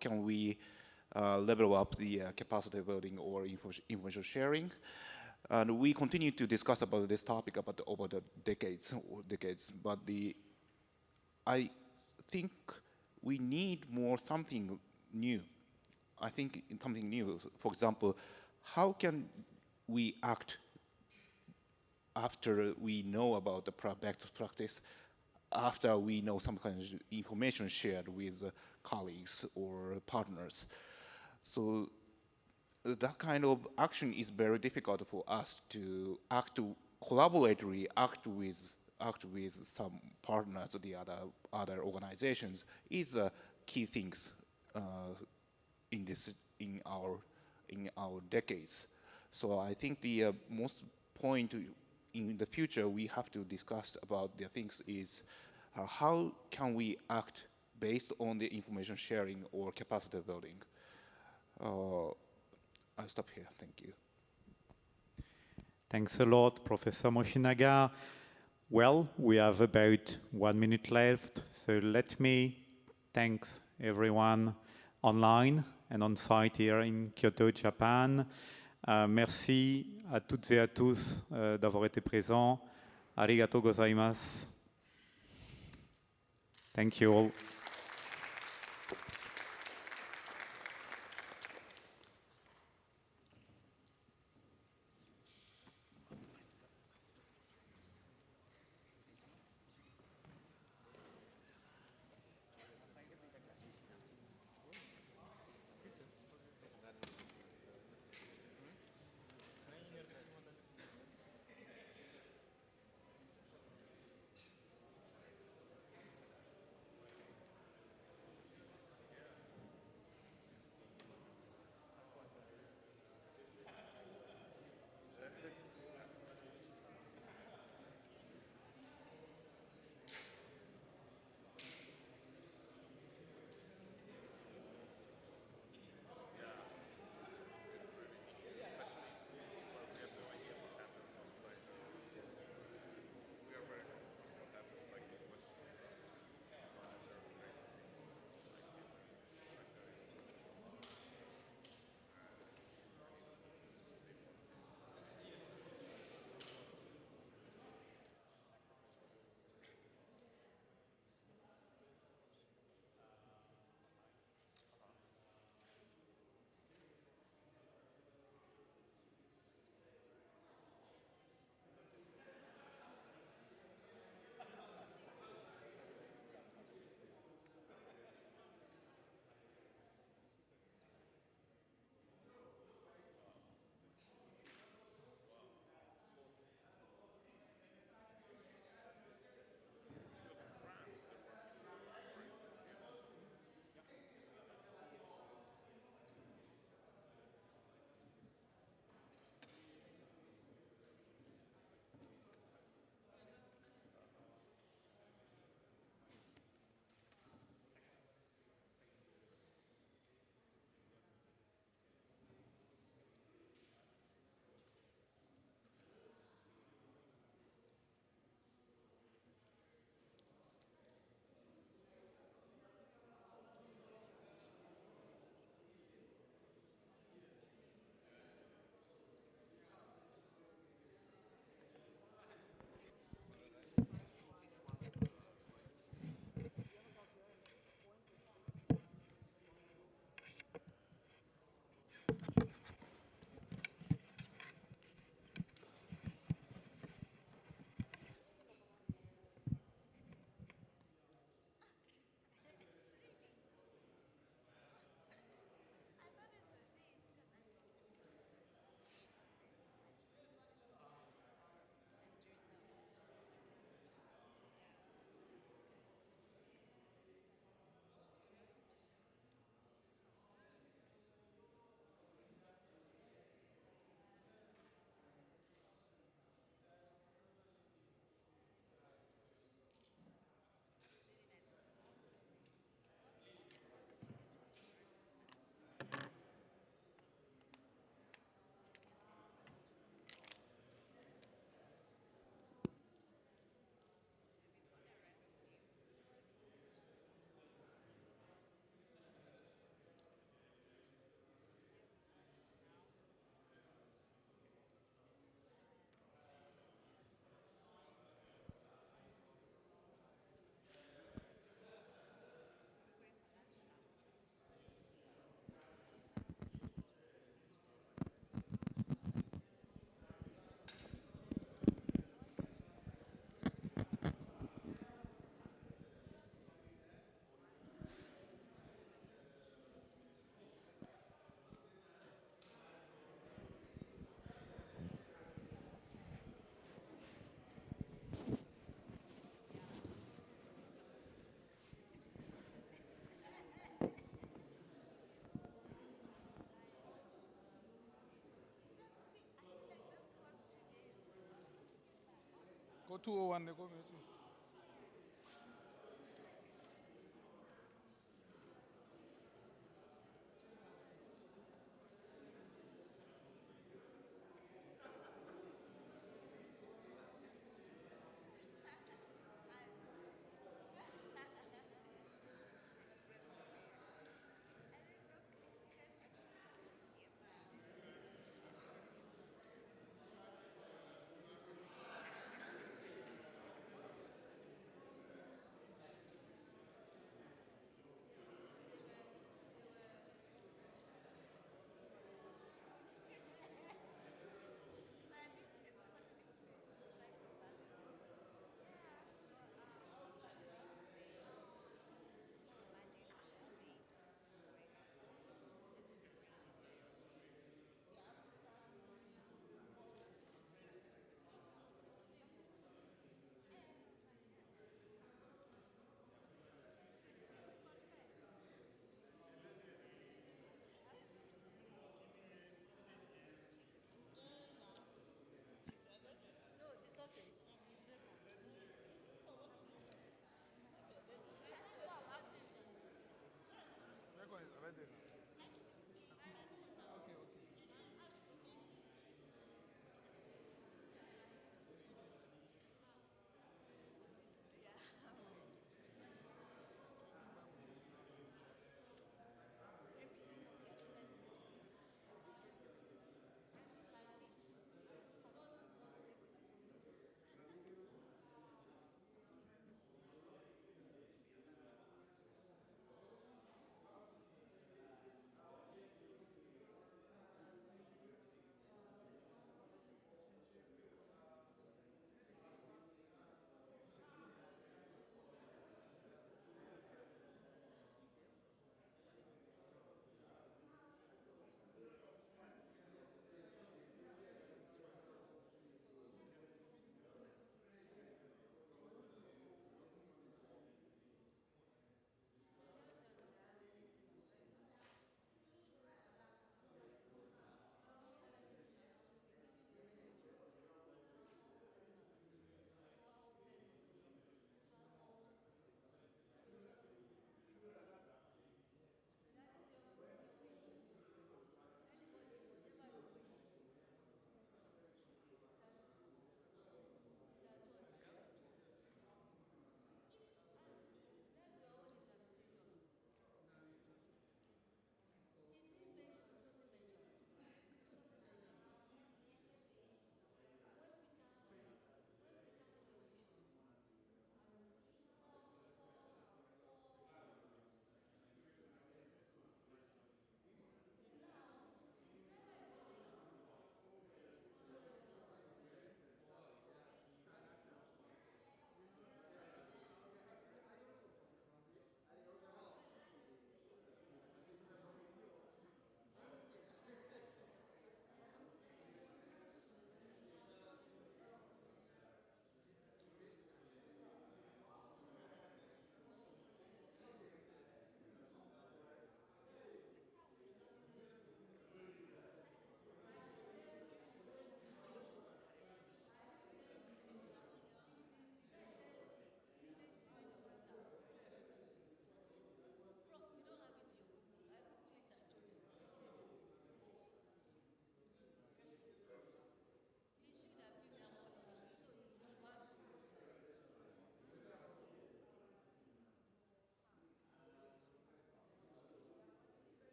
can we level up the capacity building or information sharing. And we continue to discuss about this topic over the decades, but I think we need more something new. I think in something new. For example, how can we act after we know about the best practice, after we know some kind of information shared with colleagues or partners? So that kind of action is very difficult for us to act collaboratively, act with some partners, the other organizations, is key things in our decades. So I think the most point in the future we have to discuss about the things is how can we act based on the information sharing or capacity building. I'll stop here. Thank you. Thanks a lot, Professor Moshinaga. Well, we have about 1 minute left, so let me thank everyone online and on site here in Kyoto, Japan. Merci à toutes et à tous d'avoir été présents. Arigato gozaimasu. Thank you all. ko 201 ne ko mece.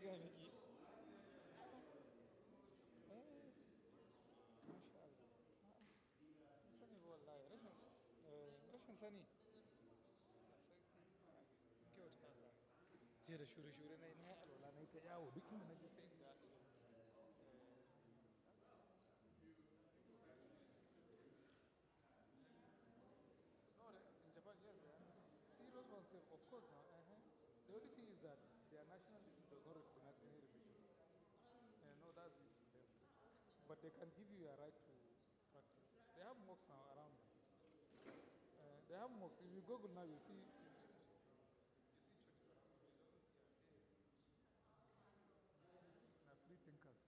gaya miki masha Allah sani ba wallahi rashin sani kyauta Allah jiya da shure-shure na yi alwala na yi ta yawo duk inda na je sai ga no, in Japan, yes, they are. Serious ones, of course, now. The only thing is that their nationalism does not recognize any religion. No, that's it. But they can give you a right to practice. They have mosques now around them. They have mosques. If you Google now, you see churches around. Now, free thinkers.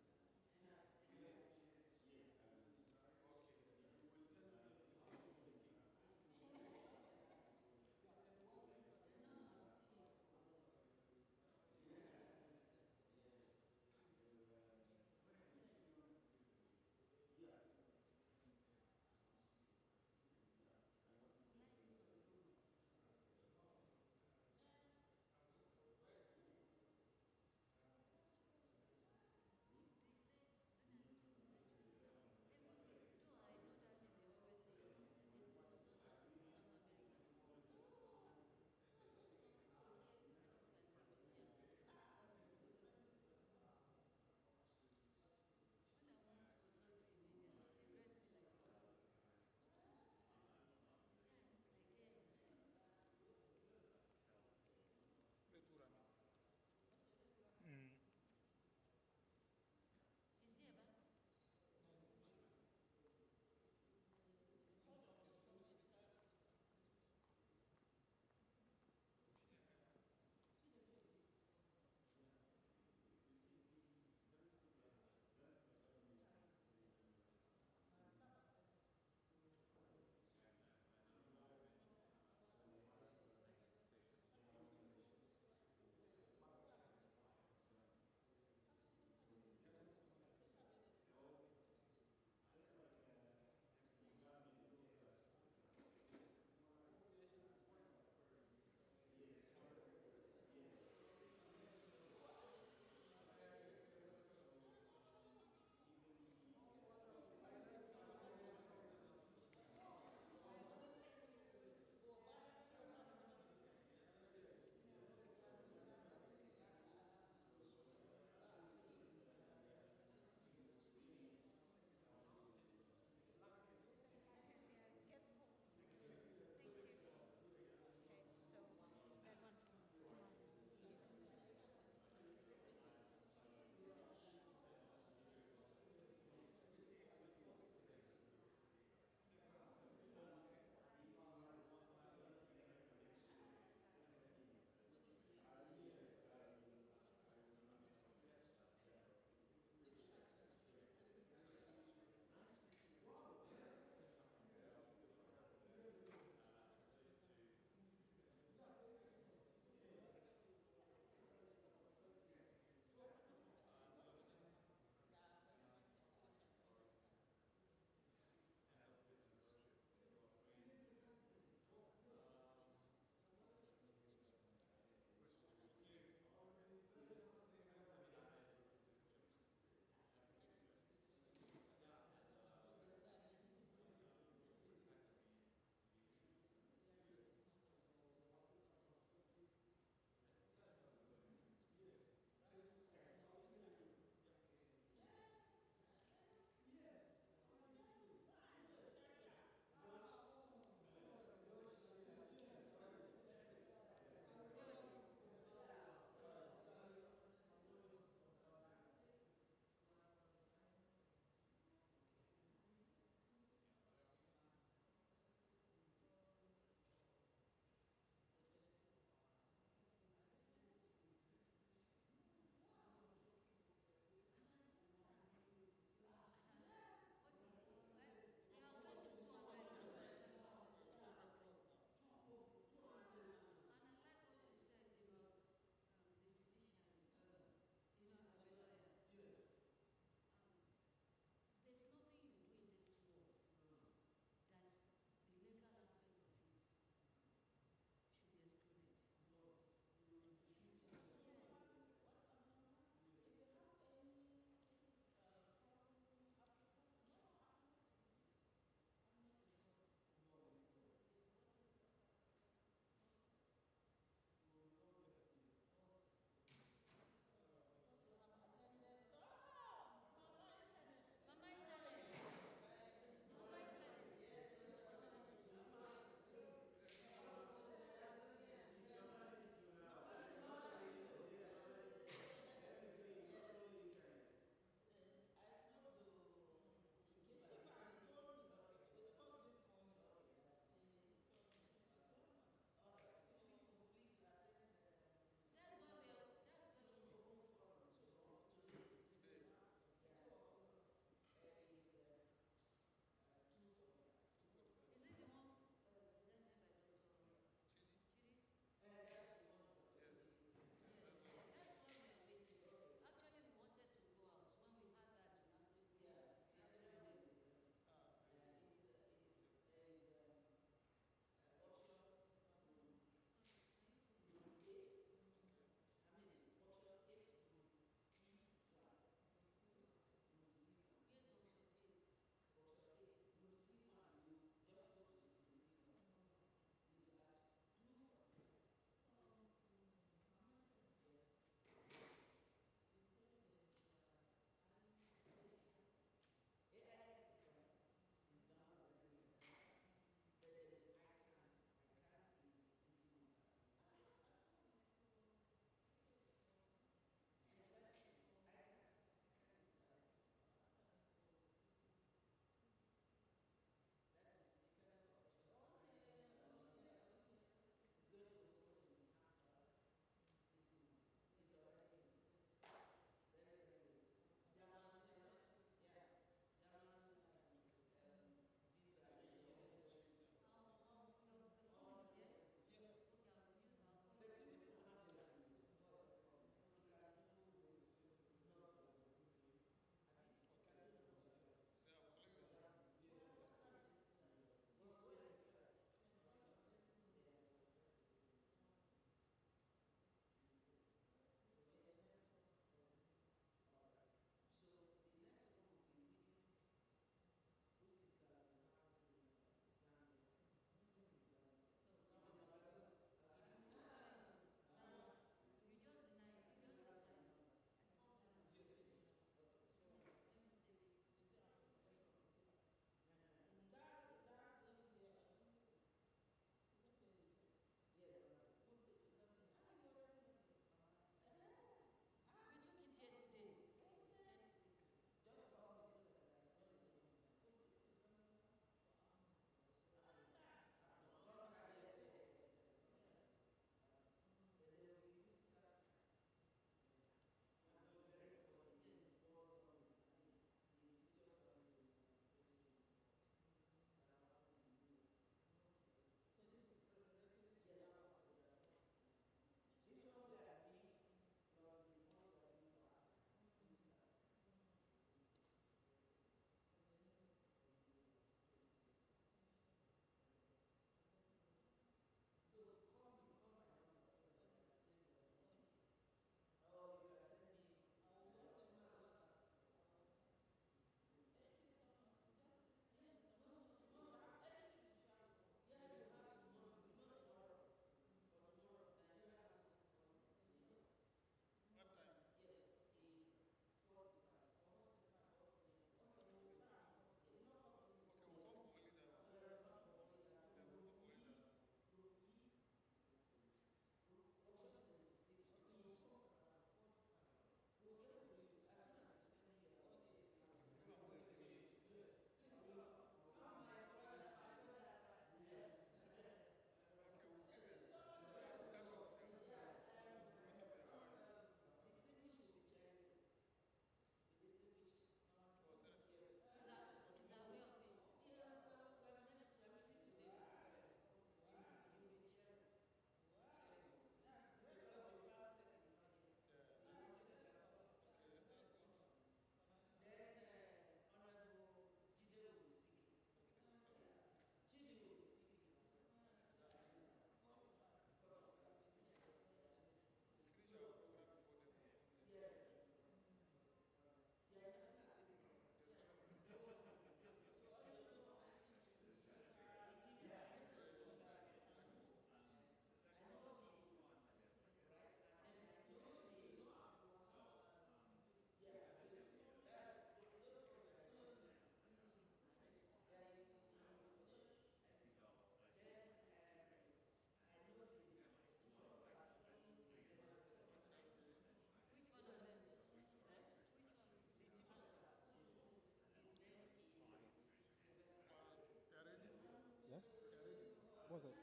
was that?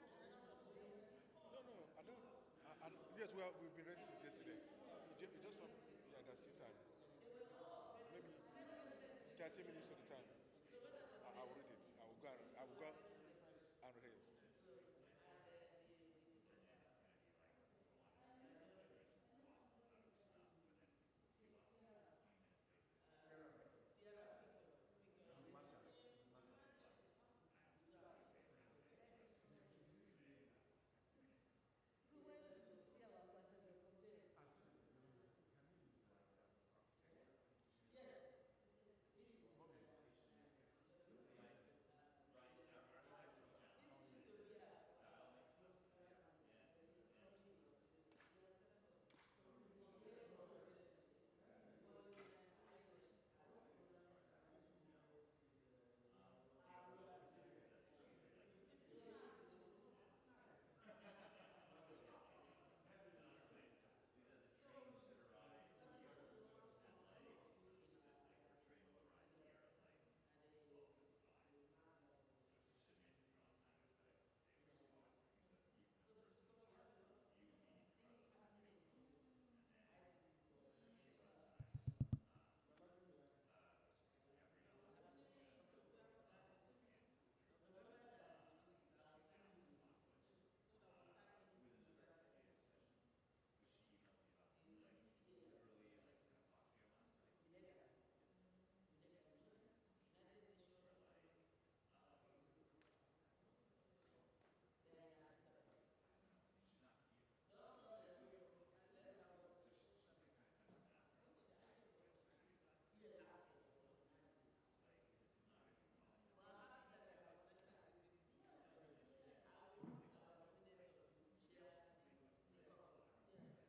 No, no, I don't. Yes, we've been ready since yesterday. It's just from, yeah, that's your time. Maybe 30 minutes of the time. I will read it. I will go and read it.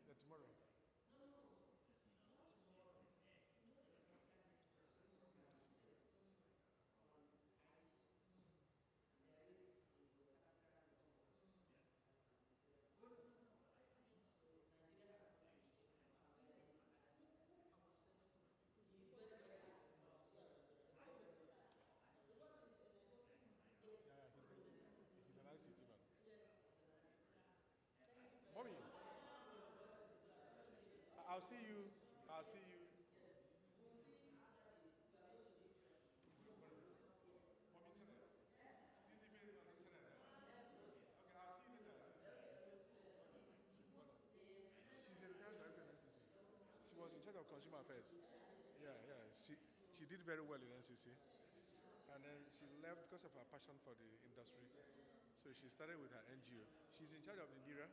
Yeah, tomorrow. Yeah, he's an ICT man. Mommy, I'll see you. I'll see you. Mommy, internet. Still living on internet. Okay, I'll see you later. She's a retired director in NCC. She was in charge of consumer affairs. Yeah, yeah. She did very well in NCC. And then she left because of her passion for the industry. So she started with her NGO. She's in charge of the NIRA.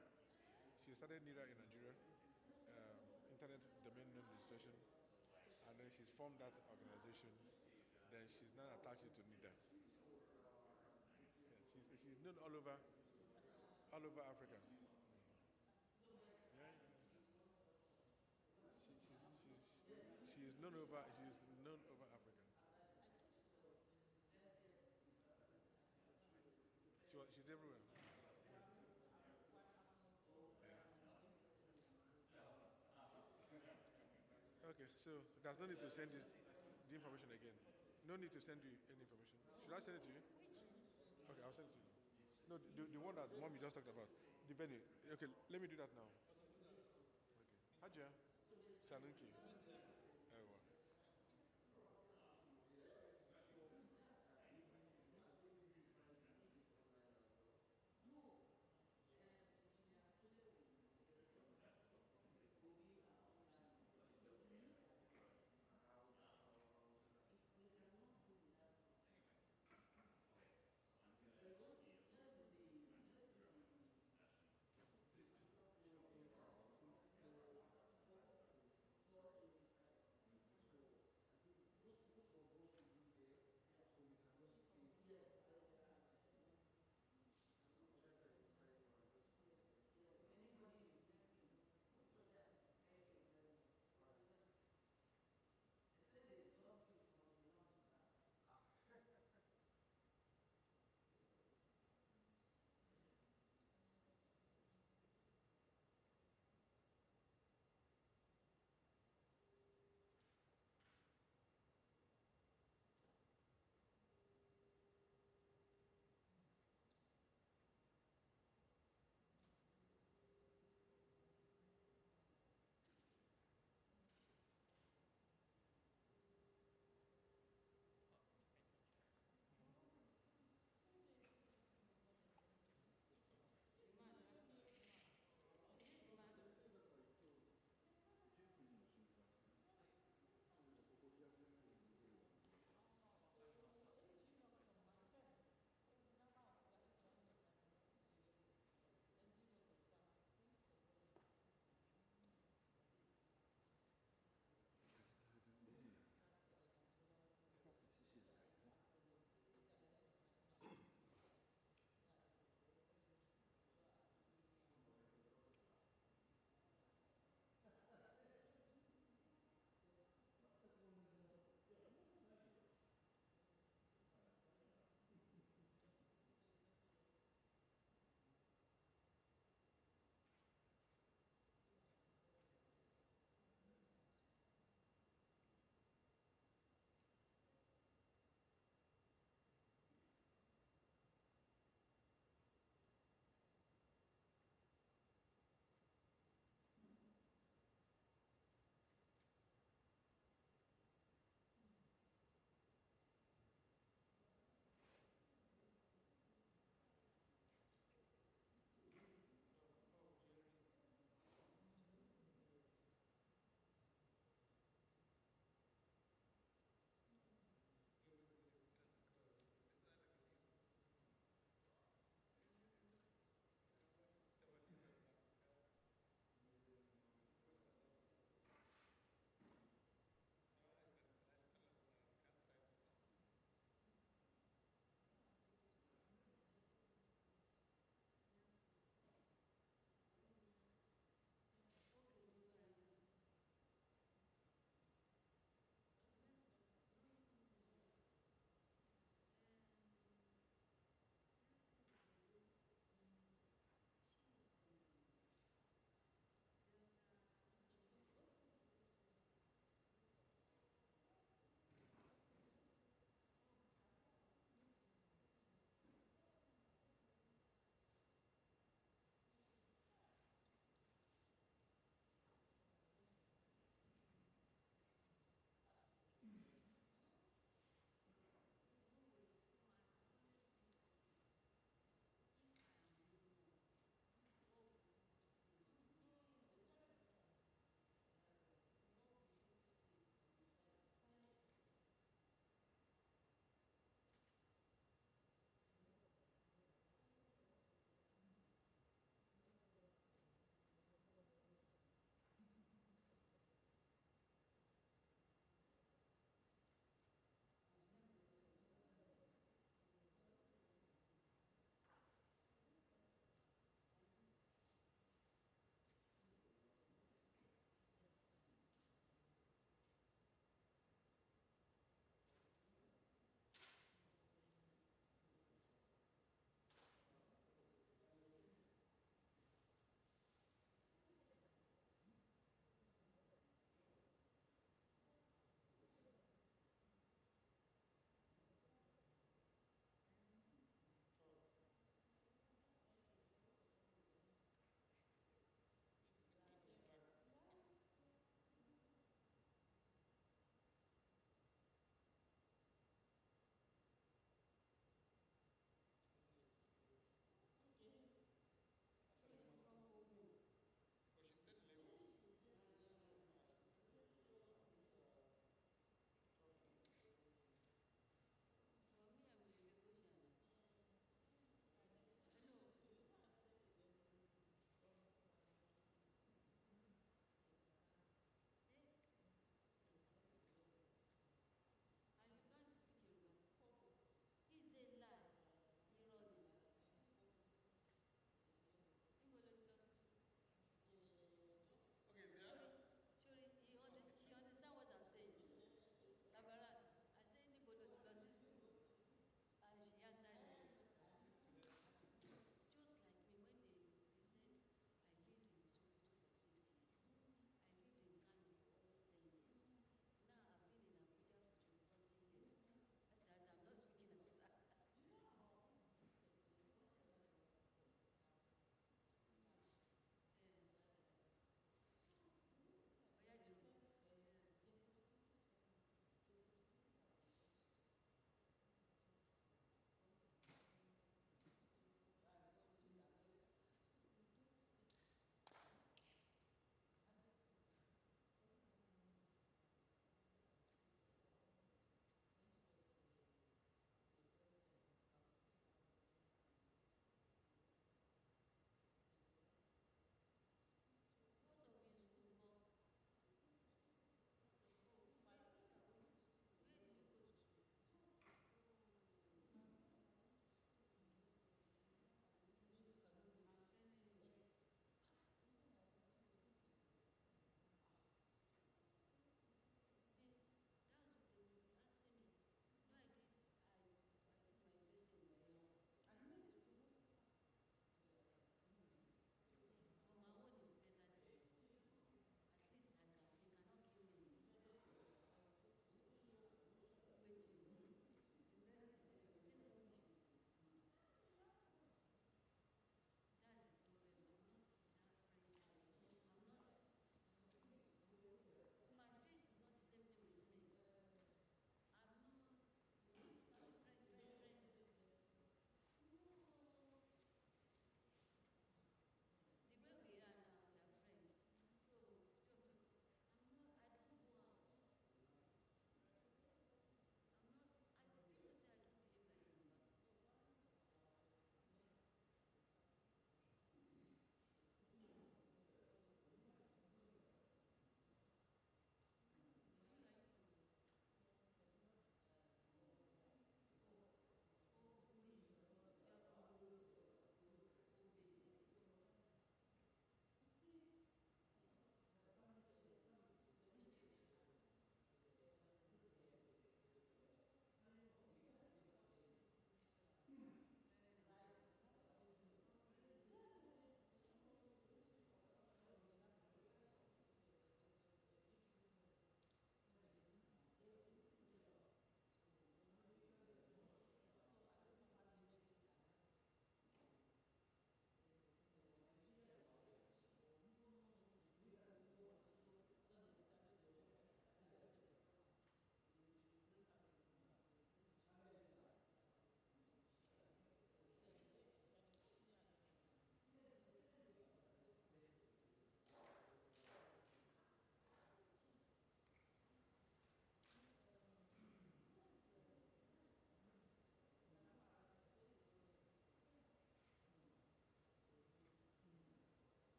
She started NIRA in Nigeria, Internet Domain Name Registration. And then she's formed that organization. Then she's now attached to NIDA. Yeah, she's known all over Africa. Yeah, she's known over Africa. She's everywhere. Yeah. Okay, so there's no need to send the information again. No need to send you any information. Should I send it to you? Okay, I'll send it to you. No, the one that Mommy just talked about. The venue. Okay, let me do that now. Okay. Haja. Sanunki. Ewa.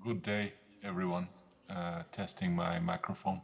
Good day, everyone. Testing my microphone.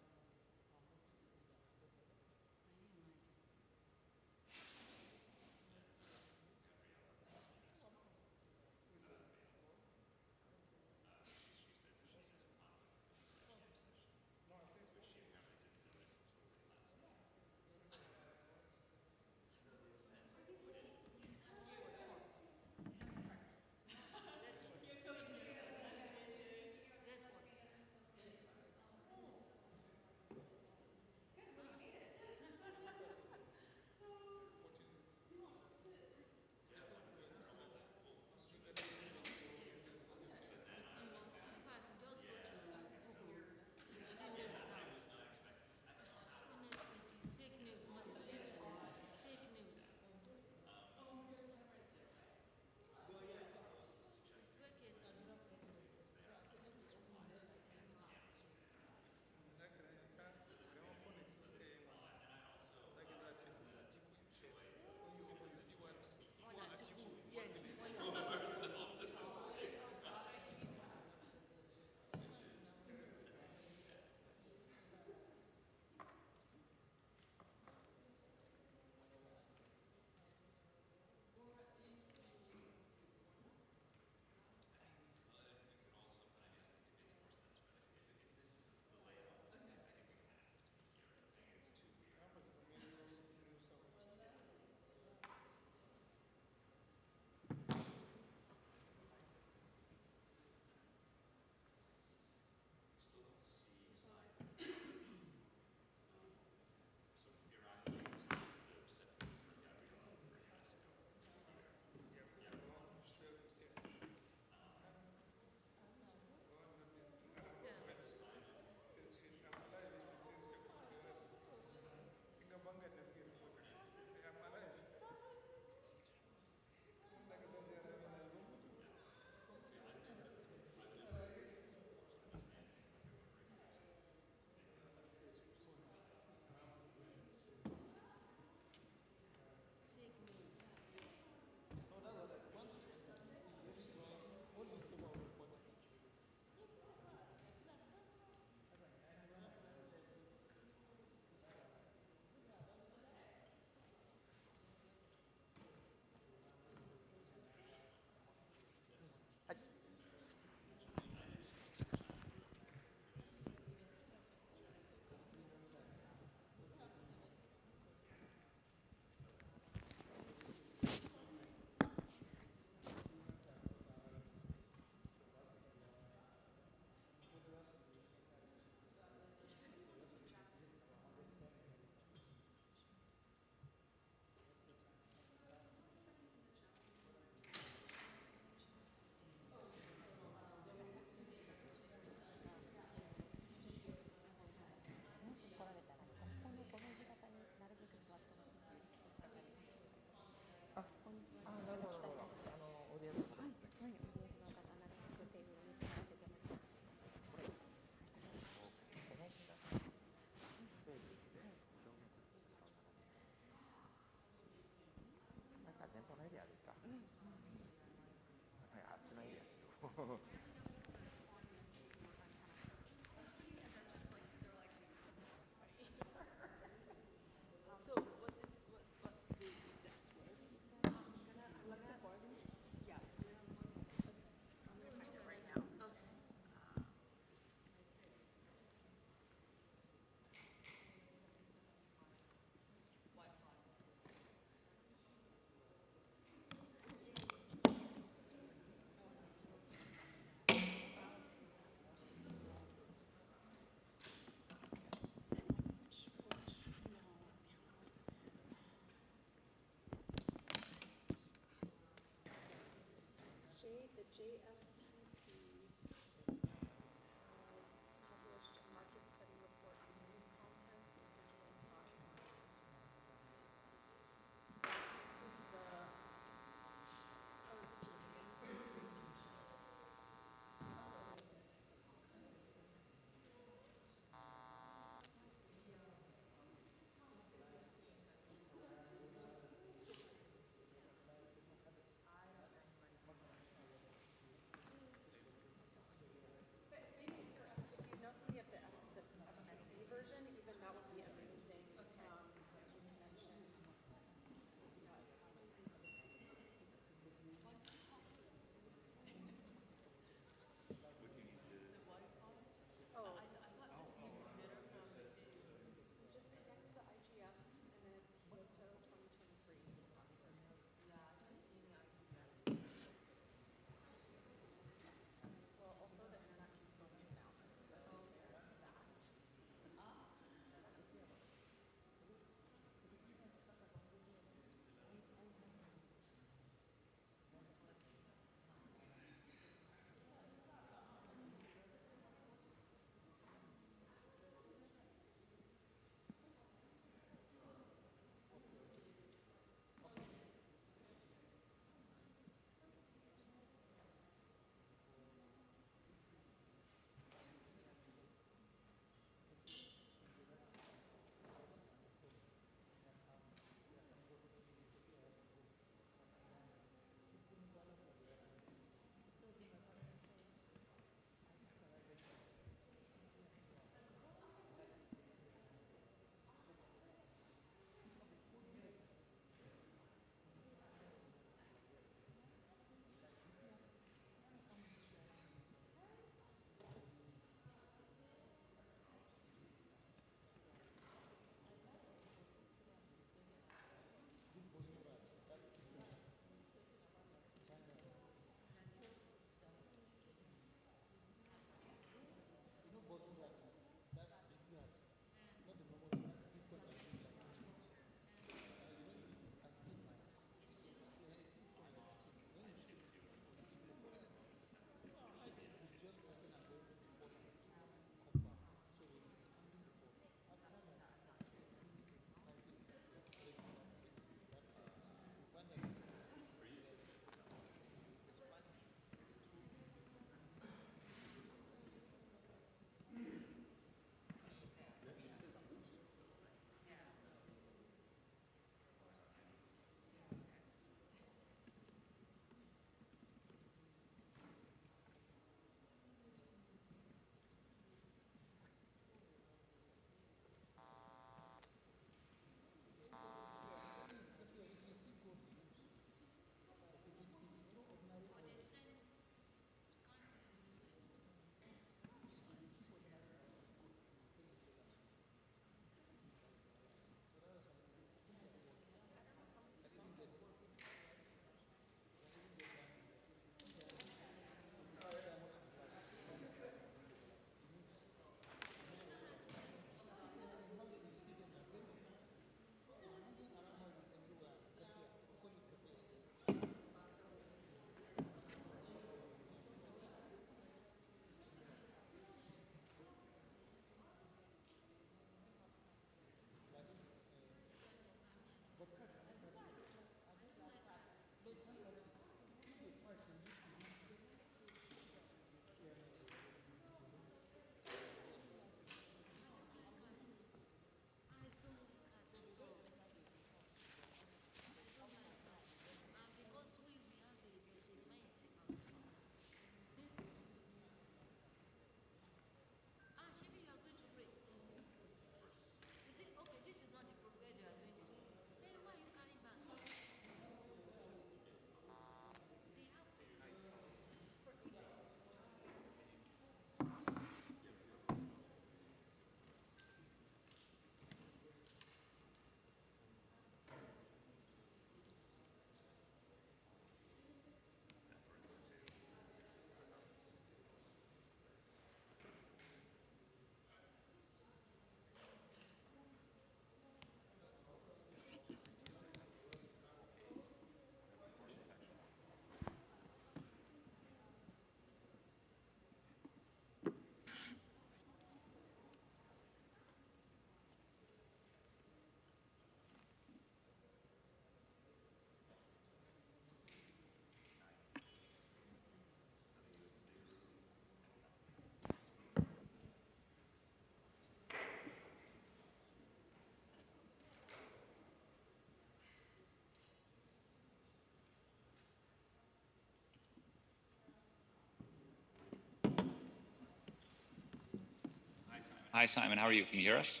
Hi, Simon. How are you? Can you hear us?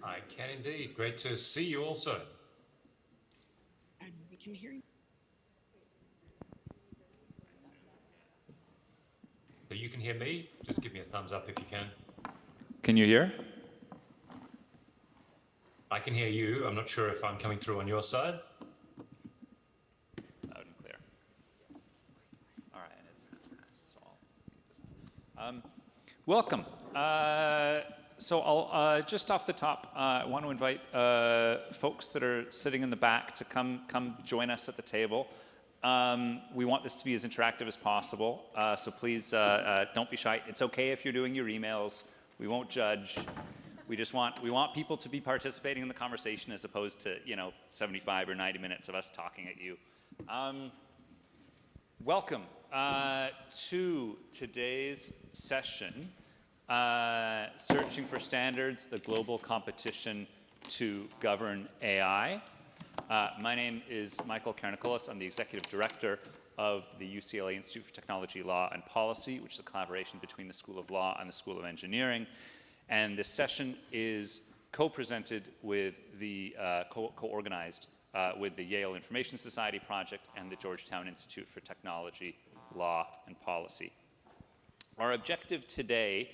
I can indeed. Great to see you also. And we can hear you. So you can hear me? Just give me a thumbs up if you can. Can you hear? I can hear you. I'm not sure if I'm coming through on your side. Loud and clear. All right, and it's all. Welcome. So I'll just off the top want to invite folks that are sitting in the back to come join us at the table. We want this to be as interactive as possible, so please don't be shy. It's okay if you're doing your emails. We won't judge. We want people to be participating in the conversation as opposed to 75 or 90 minutes of us talking at you. Welcome to today's session, Searching for Standards, the Global Competition to Govern AI. My name is Michael Karnakoulis. I'm the Executive Director of the UCLA Institute for Technology, Law, and Policy, which is a collaboration between the School of Law and the School of Engineering. And this session is co-presented with the, co-organized with the Yale Information Society Project and the Georgetown Institute for Technology, Law, and Policy. Our objective today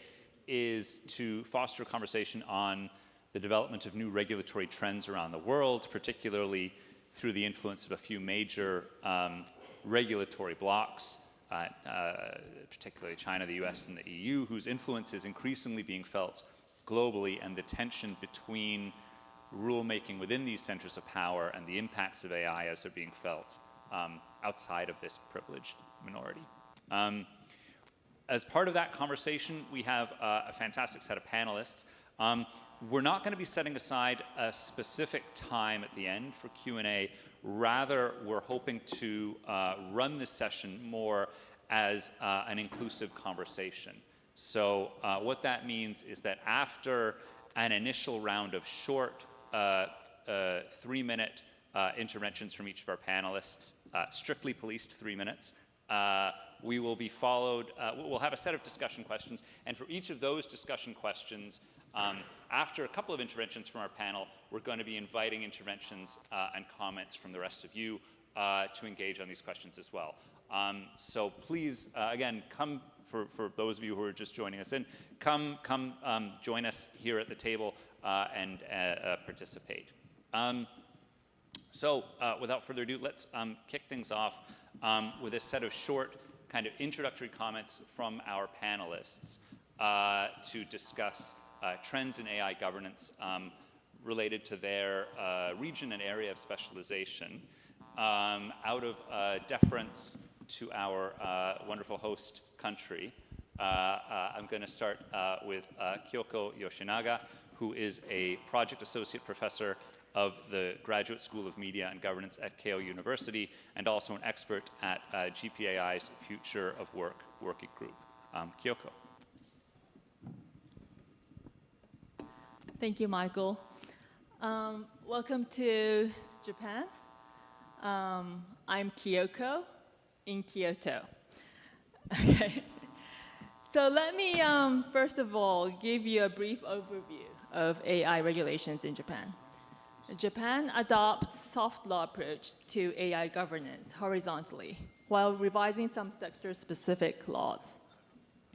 is to foster a conversation on the development of new regulatory trends around the world, particularly through the influence of a few major regulatory blocs, particularly China, the US, and the EU, whose influence is increasingly being felt globally, and the tension between rulemaking within these centers of power and the impacts of AI as they're being felt outside of this privileged minority. As part of that conversation, we have a fantastic set of panelists. We're not going to be setting aside a specific time at the end for Q&A. Rather, we're hoping to run this session more as an inclusive conversation. So what that means is that after an initial round of short 3-minute interventions from each of our panelists, strictly policed 3 minutes, we will be followed, we'll have a set of discussion questions, and for each of those discussion questions, after a couple of interventions from our panel, we're going to be inviting interventions and comments from the rest of you to engage on these questions as well. So please, again, come, for those of you who are just joining us in, come join us here at the table and participate. So without further ado, let's kick things off with a set of short kind of introductory comments from our panelists to discuss trends in AI governance related to their region and area of specialization. Out of deference to our wonderful host country, I'm going to start with Kyoko Yoshinaga, who is a project associate professor of the Graduate School of Media and Governance at Keio University, and also an expert at GPAI's Future of Work Working Group. Kyoko. Thank you, Michael. Welcome to Japan. I'm Kyoko in Kyoto. Okay. So let me, first of all, give you a brief overview of AI regulations in Japan. Japan adopts soft law approach to AI governance horizontally, while revising some sector-specific laws.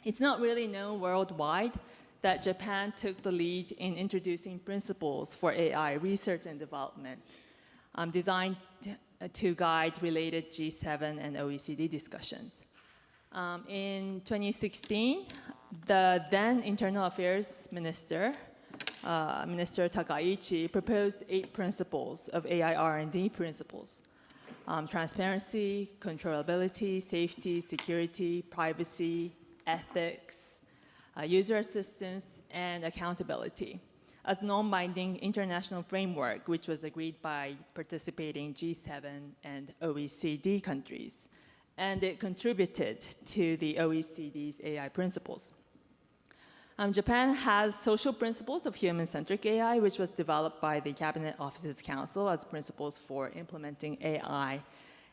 It's not really known worldwide that Japan took the lead in introducing principles for AI research and development designed to guide related G7 and OECD discussions. In 2016, the then Internal Affairs Minister, Minister Takaichi, proposed 8 principles of AI R&D principles. Transparency, controllability, safety, security, privacy, ethics, user assistance, and accountability as non-binding international framework, which was agreed by participating G7 and OECD countries. And it contributed to the OECD's AI principles. Japan has social principles of human-centric AI, which was developed by the Cabinet Offices Council as principles for implementing AI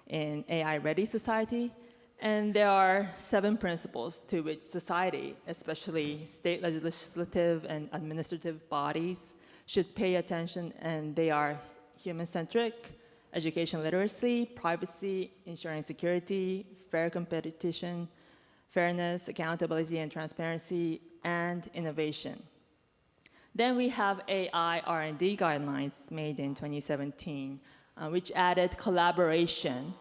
in AI-ready society. And there are 7 principles to which society, especially state legislative and administrative bodies, should pay attention, and they are human-centric, education literacy, privacy, ensuring security, fair competition, fairness, accountability and transparency, and innovation. Then we have AI R&D guidelines made in 2017, which added collaboration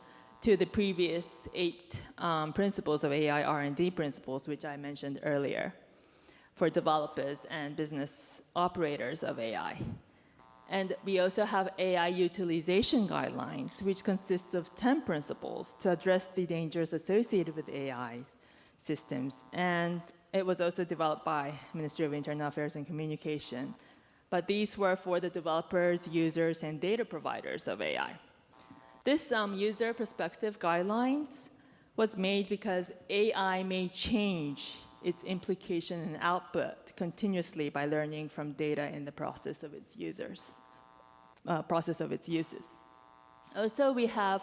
to the previous 8 principles of AI R&D principles, which I mentioned earlier, for developers and business operators of AI. And we also have AI utilization guidelines, which consists of 10 principles to address the dangers associated with AI systems. And it was also developed by Ministry of Internal Affairs and Communication. But these were for the developers, users, and data providers of AI. This user perspective guidelines was made because AI may change its implication and output continuously by learning from data in the process of its uses. Also, we have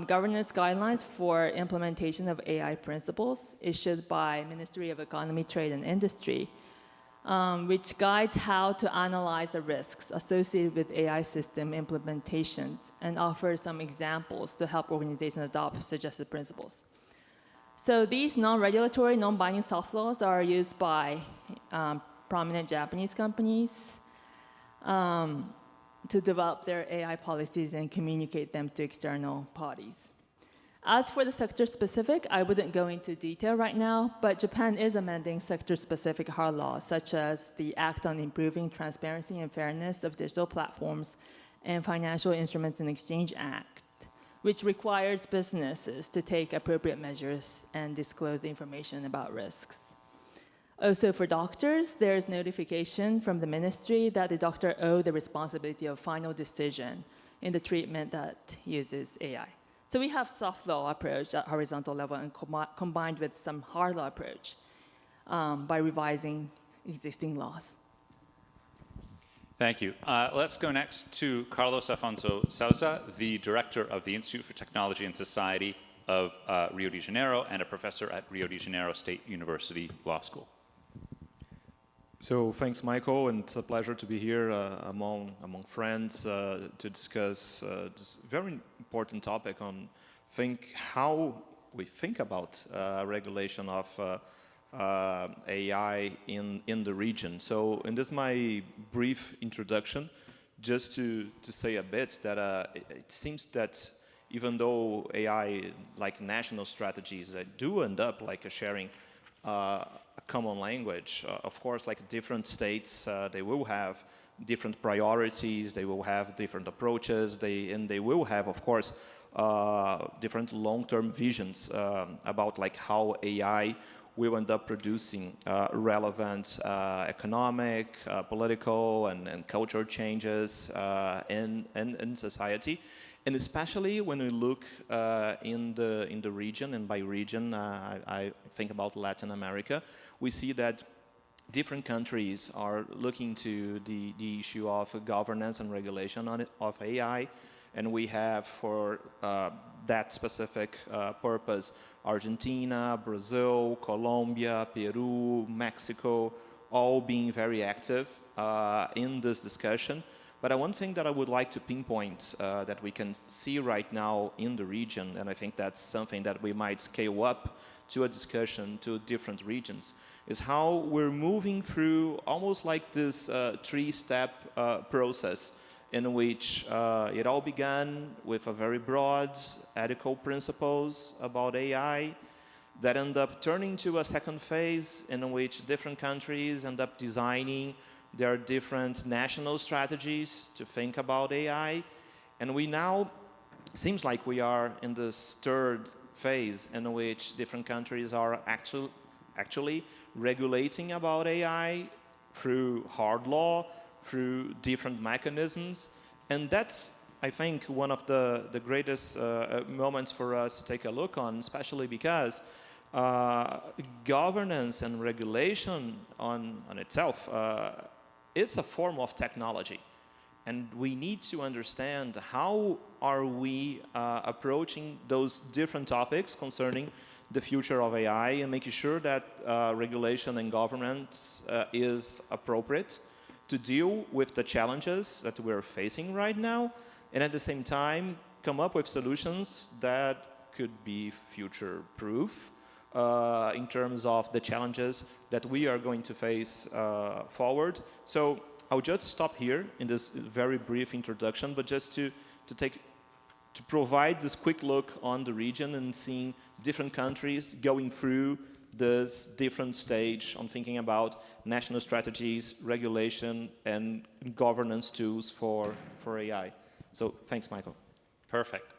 governance guidelines for implementation of AI principles issued by Ministry of Economy, Trade, and Industry, which guides how to analyze the risks associated with AI system implementations and offers some examples to help organizations adopt suggested principles. So these non-regulatory, non-binding soft laws are used by prominent Japanese companies to develop their AI policies and communicate them to external parties. As for the sector-specific, I wouldn't go into detail right now, but Japan is amending sector-specific hard laws, such as the Act on Improving Transparency and Fairness of Digital Platforms and Financial Instruments and Exchange Act, which requires businesses to take appropriate measures and disclose information about risks. Also, for doctors, there is notification from the ministry that the doctor owes the responsibility of final decision in the treatment that uses AI. So we have soft law approach at horizontal level and combined with some hard law approach by revising existing laws. Thank you. Let's go next to Carlos Afonso Sousa, the director of the Institute for Technology and Society of Rio de Janeiro and a professor at Rio de Janeiro State University Law School. So thanks, Michael, and it's a pleasure to be here among friends to discuss this very important topic on how we think about regulation of AI in the region. So in this my brief introduction, just to say a bit that it seems that even though AI, like national strategies, do end up like sharing a common language, of course, like different states, they will have different priorities, they will have different approaches, and they will have, of course, different long-term visions about like how AI will end up producing relevant economic, political, and cultural changes in society. And especially when we look in the region, and by region, I think about Latin America, we see that different countries are looking to the issue of governance and regulation of AI. And we have, for that specific purpose, Argentina, Brazil, Colombia, Peru, Mexico, all being very active in this discussion. But one thing that I would like to pinpoint that we can see right now in the region, and I think that's something that we might scale up to a discussion to different regions, is how we're moving through almost like this three-step process in which it all began with a very broad ethical principles about AI that end up turning to a second phase in which different countries end up designing their different national strategies to think about AI. And we now, seems like we are in this third phase in which different countries are actually regulating about AI through hard law, through different mechanisms. And that's, I think, one of the greatest moments for us to take a look on, especially because governance and regulation on itself, it's a form of technology. And we need to understand how are we approaching those different topics concerning the future of AI and making sure that regulation and governance is appropriate to deal with the challenges that we're facing right now, and at the same time come up with solutions that could be future-proof in terms of the challenges that we are going to face forward. So I'll just stop here in this very brief introduction, but just to provide this quick look on the region and seeing different countries going through this different stage on thinking about national strategies, regulation, and governance tools for AI. So thanks, Michael. Perfect.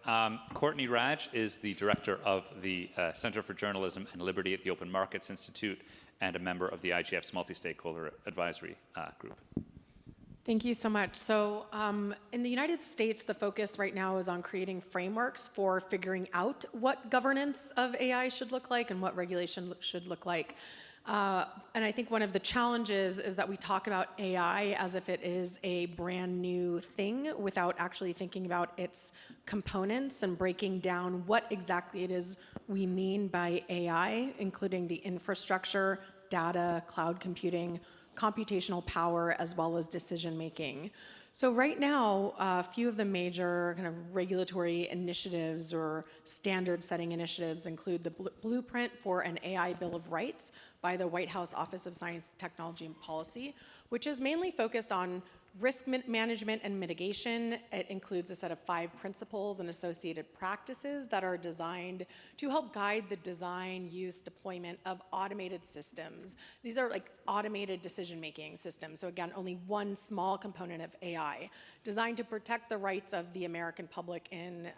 Courtney Raj is the director of the Center for Journalism and Liberty at the Open Markets Institute and a member of the IGF's multi-stakeholder advisory group. Thank you so much. So in the United States, the focus right now is on creating frameworks for figuring out what governance of AI should look like and what regulation should look like. And I think one of the challenges is that we talk about AI as if it is a brand new thing without actually thinking about its components and breaking down what exactly it is we mean by AI, including the infrastructure, data, cloud computing, computational power, as well as decision making. So right now, a few of the major kind of regulatory initiatives or standard setting initiatives include the Blueprint for an AI Bill of Rights by the White House Office of Science, Technology, and Policy, which is mainly focused on risk management and mitigation. It includes a set of 5 principles and associated practices that are designed to help guide the design, use, deployment of automated systems. These are like automated decision-making systems. So again, only one small component of AI, designed to protect the rights of the American public in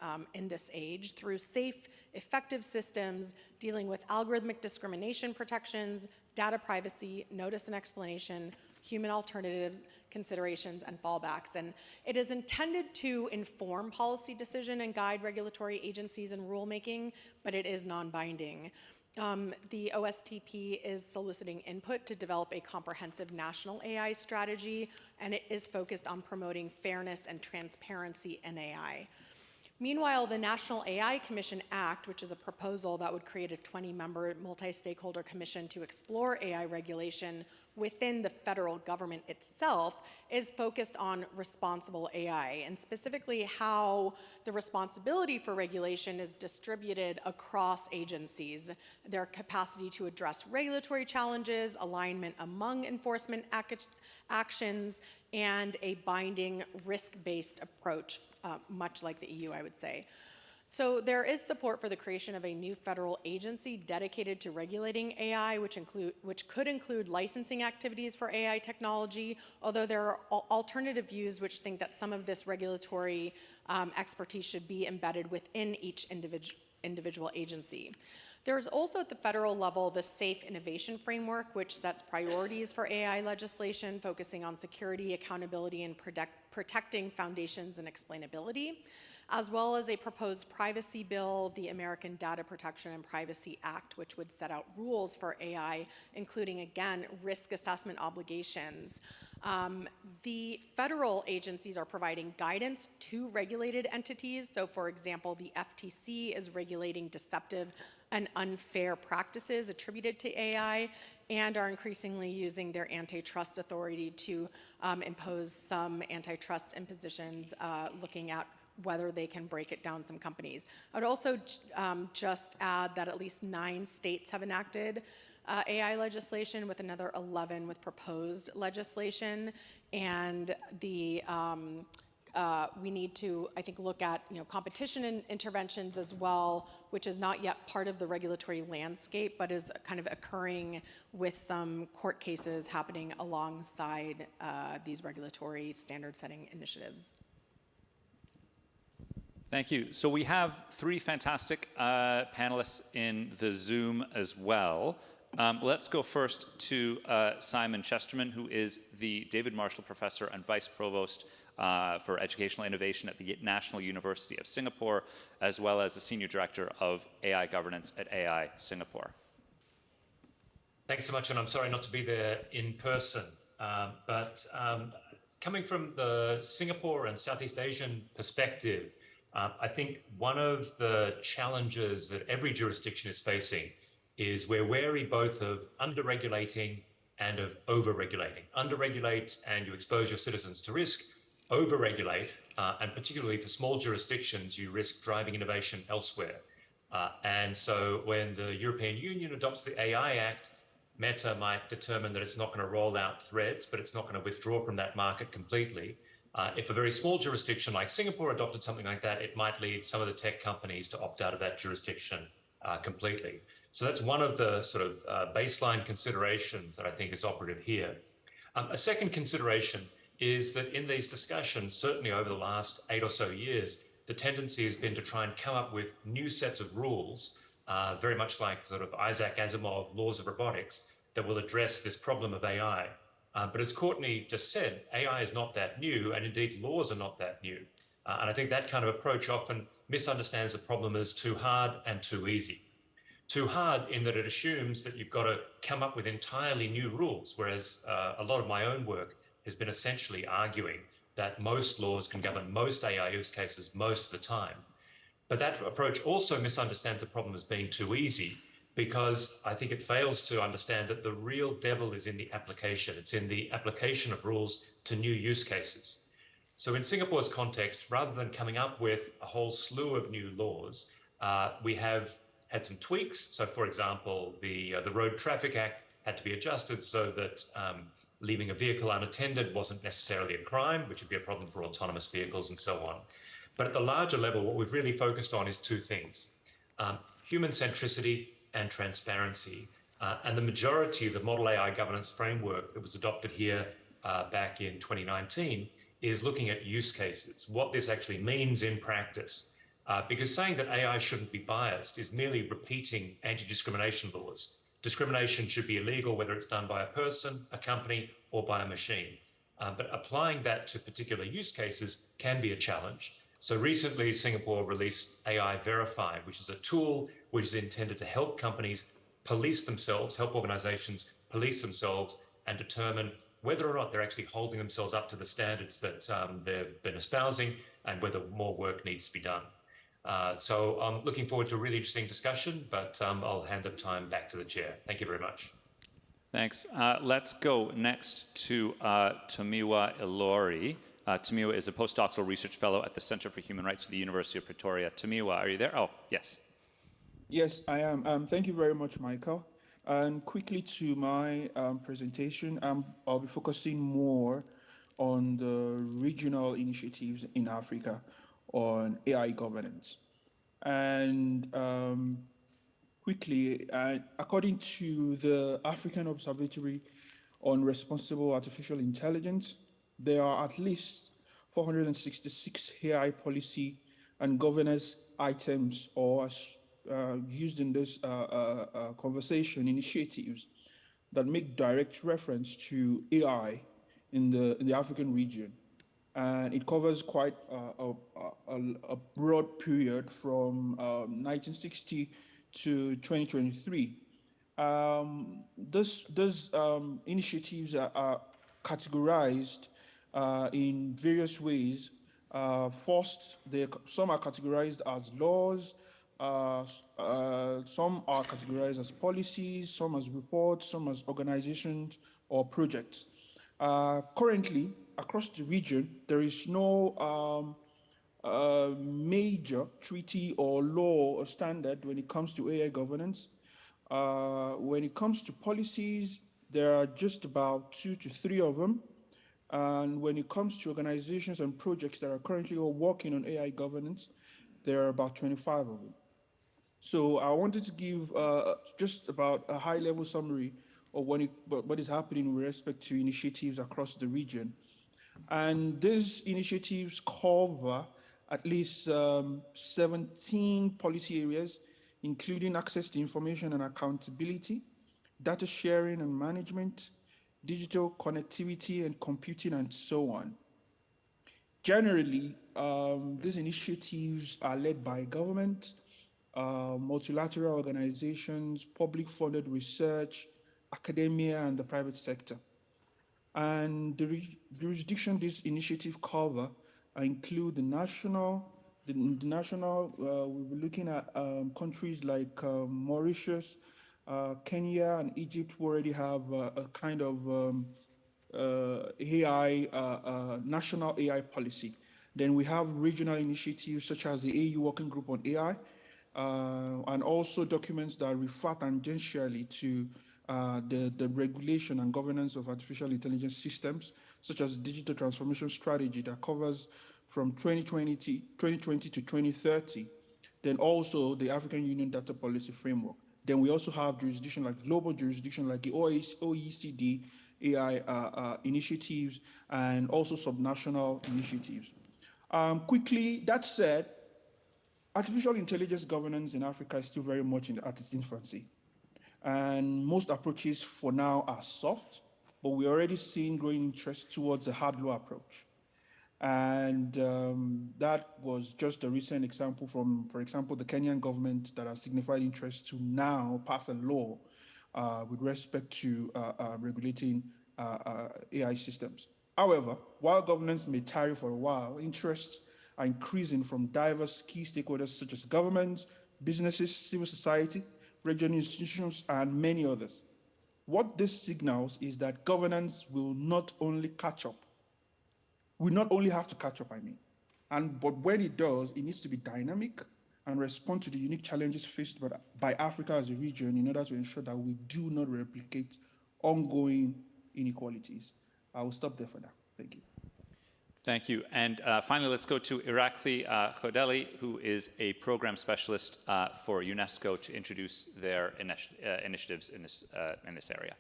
this age through safe, effective systems dealing with algorithmic discrimination protections, data privacy, notice and explanation, human alternatives, considerations, and fallbacks. And it is intended to inform policy decision and guide regulatory agencies in rulemaking, but it is non-binding. The OSTP is soliciting input to develop a comprehensive national AI strategy, and it is focused on promoting fairness and transparency in AI. Meanwhile, the National AI Commission Act, which is a proposal that would create a 20-member multi-stakeholder commission to explore AI regulation within the federal government itself, is focused on responsible AI, and specifically how the responsibility for regulation is distributed across agencies, their capacity to address regulatory challenges, alignment among enforcement actions, and a binding risk-based approach, much like the EU, I would say. So there is support for the creation of a new federal agency dedicated to regulating AI, which could include licensing activities for AI technology, although there are alternative views which think that some of this regulatory expertise should be embedded within each individual agency. There's also at the federal level the Safe Innovation Framework, which sets priorities for AI legislation, focusing on security, accountability, and protecting foundations and explainability, as well as a proposed privacy bill, the American Data Protection and Privacy Act, which would set out rules for AI, including, again, risk assessment obligations. The federal agencies are providing guidance to regulated entities. So, for example, the FTC is regulating deceptive and unfair practices attributed to AI, and are increasingly using their antitrust authority to impose some antitrust impositions, looking at whether they can break it down some companies. I would also just add that at least 9 states have enacted AI legislation, with another 11 with proposed legislation, and the we need to, I think, look at competition interventions as well, which is not yet part of the regulatory landscape, but is kind of occurring with some court cases happening alongside these regulatory standard-setting initiatives. Thank you. So we have 3 fantastic panelists in the Zoom as well. Let's go first to Simon Chesterman, who is the David Marshall Professor and Vice Provost for Educational Innovation at the National University of Singapore, as well as the Senior Director of AI Governance at AI Singapore. Thanks so much, and I'm sorry not to be there in person, but coming from the Singapore and Southeast Asian perspective, I think one of the challenges that every jurisdiction is facing is we're wary both of under-regulating and of over-regulating. Under-regulate and you expose your citizens to risk. Over-regulate, and particularly for small jurisdictions, you risk driving innovation elsewhere. And so when the European Union adopts the AI Act, Meta might determine that it's not going to roll out threads, but it's not going to withdraw from that market completely. If a very small jurisdiction like Singapore adopted something like that, it might lead some of the tech companies to opt out of that jurisdiction completely. So that's one of the sort of baseline considerations that I think is operative here. A second consideration is that in these discussions, certainly over the last 8 or so years, the tendency has been to try and come up with new sets of rules, very much like sort of Isaac Asimov laws of robotics, that will address this problem of AI. But as Courtney just said, AI is not that new, and indeed laws are not that new. And I think that kind of approach often misunderstands the problem as too hard and too easy. Too hard in that it assumes that you've got to come up with entirely new rules, whereas a lot of my own work has been essentially arguing that most laws can govern most AI use cases most of the time. But that approach also misunderstands the problem as being too easy, because I think it fails to understand that the real devil is in the application. It's in the application of rules to new use cases. So in Singapore's context, rather than coming up with a whole slew of new laws, we have had some tweaks. So for example, the Road Traffic Act had to be adjusted so that leaving a vehicle unattended wasn't necessarily a crime, which would be a problem for autonomous vehicles and so on. But at the larger level, what we've really focused on is two things: human centricity and transparency. And the majority of the Model AI governance framework that was adopted here back in 2019 is looking at use cases, what this actually means in practice. Because saying that AI shouldn't be biased is merely repeating anti-discrimination laws. Discrimination should be illegal whether it's done by a person, a company, or by a machine. But applying that to particular use cases can be a challenge. So recently, Singapore released AI Verify, which is a tool which is intended to help companies police themselves, help organizations police themselves, and determine whether or not they're actually holding themselves up to the standards that they've been espousing and whether more work needs to be done. So I'm looking forward to a really interesting discussion, but I'll hand the time back to the chair. Thank you very much. Thanks. Let's go next to Tomiwa Ilori. Tomiwa is a postdoctoral research fellow at the Center for Human Rights at the University of Pretoria. Tomiwa, are you there? Oh, yes. Yes, I am. Thank you very much, Michael. And quickly to my presentation, I'll be focusing more on the regional initiatives in Africa on AI governance. And quickly, according to the African Observatory on Responsible Artificial Intelligence, there are at least 466 AI policy and governance items, or used in this conversation, initiatives that make direct reference to AI in the African region. And it covers quite a broad period from 1960 to 2023. Those initiatives are categorized in various ways. First, some are categorized as laws, some are categorized as policies, some as reports, some as organizations or projects. Currently, across the region, there is no major treaty or law or standard when it comes to AI governance. When it comes to policies, there are just about 2 to 3 of them. And when it comes to organizations and projects that are currently all working on AI governance, there are about 25 of them. So I wanted to give just about a high-level summary of what is happening with respect to initiatives across the region. And these initiatives cover at least 17 policy areas, including access to information and accountability, data sharing and management, digital connectivity and computing, and so on. Generally, these initiatives are led by government, multilateral organizations, public-funded research, academia, and the private sector. And the jurisdiction this initiative cover include the national, we'll be looking at countries like Mauritius, Kenya, and Egypt, who already have a kind of AI, national AI policy. Then we have regional initiatives such as the AU Working Group on AI, and also documents that refer tangentially to the regulation and governance of artificial intelligence systems, such as digital transformation strategy that covers from 2020 to 2030. Then also the African Union Data Policy Framework. Then we also have jurisdiction like global jurisdiction like the OECD AI initiatives and also subnational initiatives. Quickly, that said, artificial intelligence governance in Africa is still very much at its infancy. And most approaches for now are soft, but we're already seeing growing interest towards a hard law approach. And that was just a recent example from, for example, the Kenyan government that has signified interest to now pass a law with respect to regulating AI systems. However, while governance may tarry for a while, interests are increasing from diverse key stakeholders such as governments, businesses, civil society, regional institutions, and many others. What this signals is that governance will not only catch up, will not only have to catch up, but when it does, it needs to be dynamic and respond to the unique challenges faced by Africa as a region in order to ensure that we do not replicate ongoing inequalities. I will stop there for now. Thank you. Thank you. And finally, let's go to Irakli Khodeli, who is a program specialist for UNESCO, to introduce their initiatives in this area.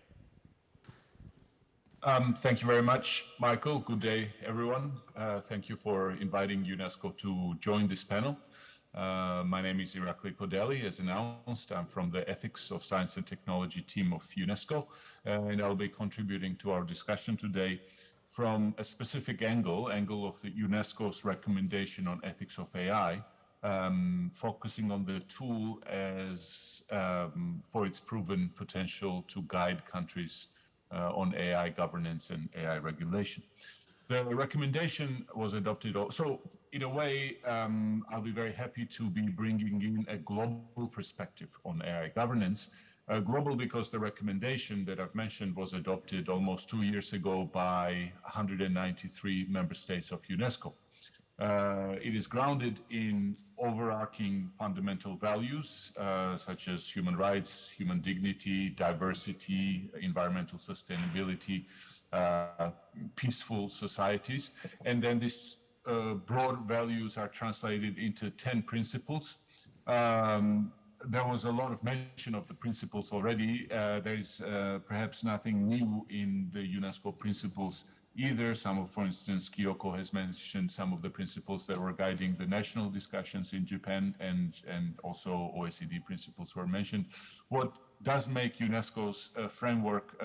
Thank you very much, Michael. Good day, everyone. Thank you for inviting UNESCO to join this panel. My name is Irakli Khodeli. As announced, I'm from the Ethics of Science and Technology team of UNESCO, and I'll be contributing to our discussion today from a specific angle of the UNESCO's recommendation on ethics of AI, focusing on the tool as for its proven potential to guide countries on AI governance and AI regulation. The recommendation was adopted. So in a way, I'll be very happy to be bringing in a global perspective on AI governance. Global because the recommendation that I've mentioned was adopted almost 2 years ago by 193 member states of UNESCO. It is grounded in overarching fundamental values such as human rights, human dignity, diversity, environmental sustainability, peaceful societies. And then these broad values are translated into 10 principles. There was a lot of mention of the principles already. There is perhaps nothing new in the UNESCO principles either. For instance, Kyoko has mentioned some of the principles that were guiding the national discussions in Japan, and also OECD principles were mentioned. What does make UNESCO's framework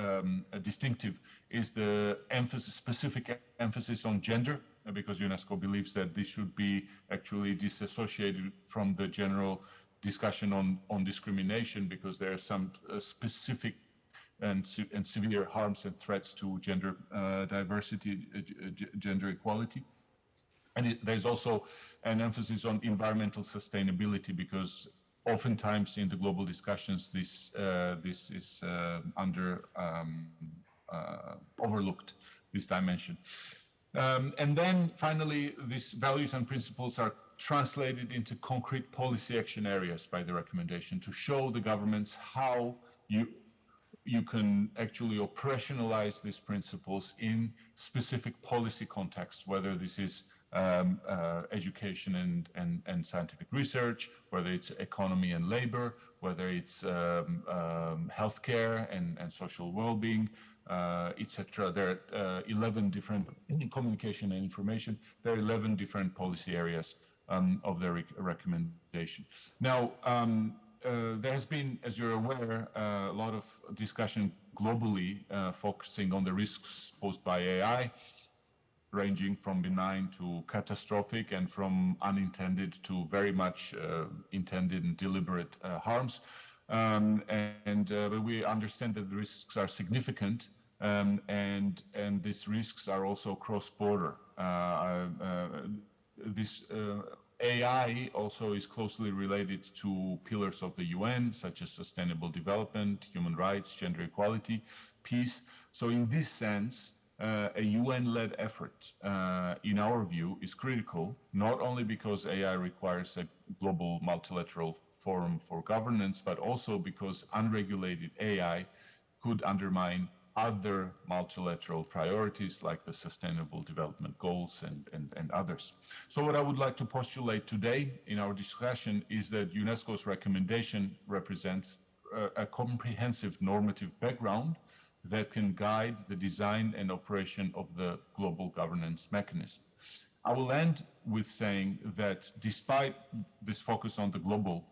distinctive is the specific emphasis on gender, because UNESCO believes that this should be actually disassociated from the general discussion on discrimination, because there are some specific and severe harms and threats to gender diversity, gender equality. And there's also an emphasis on environmental sustainability, because oftentimes in the global discussions this is overlooked, this dimension. And then finally, these values and principles are translated into concrete policy action areas by the recommendation to show the governments how you can actually operationalize these principles in specific policy contexts, whether this is education and scientific research, whether it's economy and labor, whether it's healthcare and social well-being, etc. There are 11 different communication and information. There are 11 different policy areas of the recommendation. Now, there has been, as you're aware, a lot of discussion globally focusing on the risks posed by AI, ranging from benign to catastrophic, and from unintended to very much intended and deliberate harms. But we understand that the risks are significant, and these risks are also cross-border. This AI also is closely related to pillars of the UN, such as sustainable development, human rights, gender equality, peace. So in this sense, a UN-led effort, in our view, is critical, not only because AI requires a global multilateral forum for governance, but also because unregulated AI could undermine other multilateral priorities like the Sustainable Development Goals and others. So what I would like to postulate today in our discussion is that UNESCO's recommendation represents a comprehensive normative background that can guide the design and operation of the global governance mechanism. I will end with saying that despite this focus on the global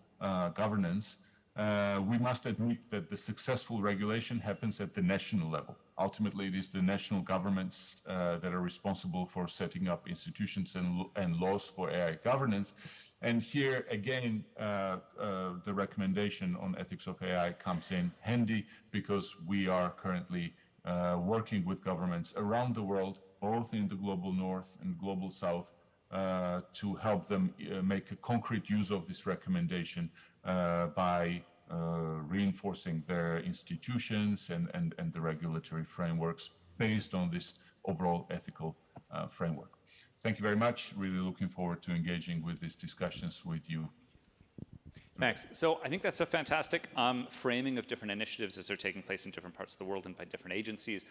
governance, we must admit that the successful regulation happens at the national level. Ultimately, it is the national governments that are responsible for setting up institutions and laws for AI governance. And here, again, the recommendation on ethics of AI comes in handy because we are currently working with governments around the world, both in the global north and global south, to help them make a concrete use of this recommendation by reinforcing their institutions and the regulatory frameworks based on this overall ethical framework. Thank you very much. Really looking forward to engaging with these discussions with you. Thanks. So I think that's a fantastic framing of different initiatives as they're taking place in different parts of the world and by different agencies.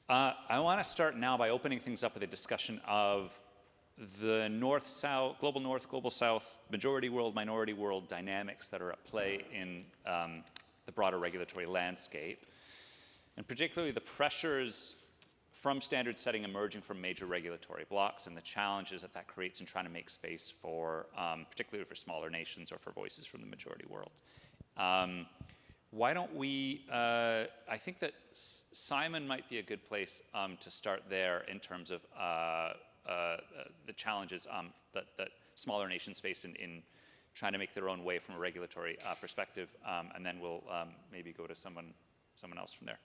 I want to start now by opening things up with a discussion of the north-south, global north, global south, majority world, minority world dynamics that are at play in the broader regulatory landscape, and particularly the pressures from standard setting emerging from major regulatory blocks and the challenges that that creates in trying to make space for, particularly for smaller nations or for voices from the majority world. Why don't we, I think that Simon might be a good place to start there in terms of the challenges that smaller nations face in trying to make their own way from a regulatory perspective, and then we'll maybe go to someone else from there.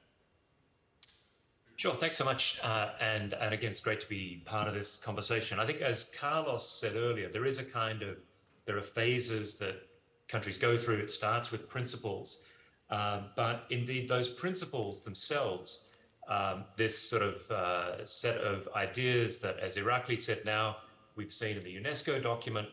Sure, thanks so much. And again, it's great to be part of this conversation. I think as Carlos said earlier, there are phases that countries go through. It starts with principles, but indeed those principles themselves, this sort of set of ideas that, as Irakli said now, we've seen in the UNESCO document,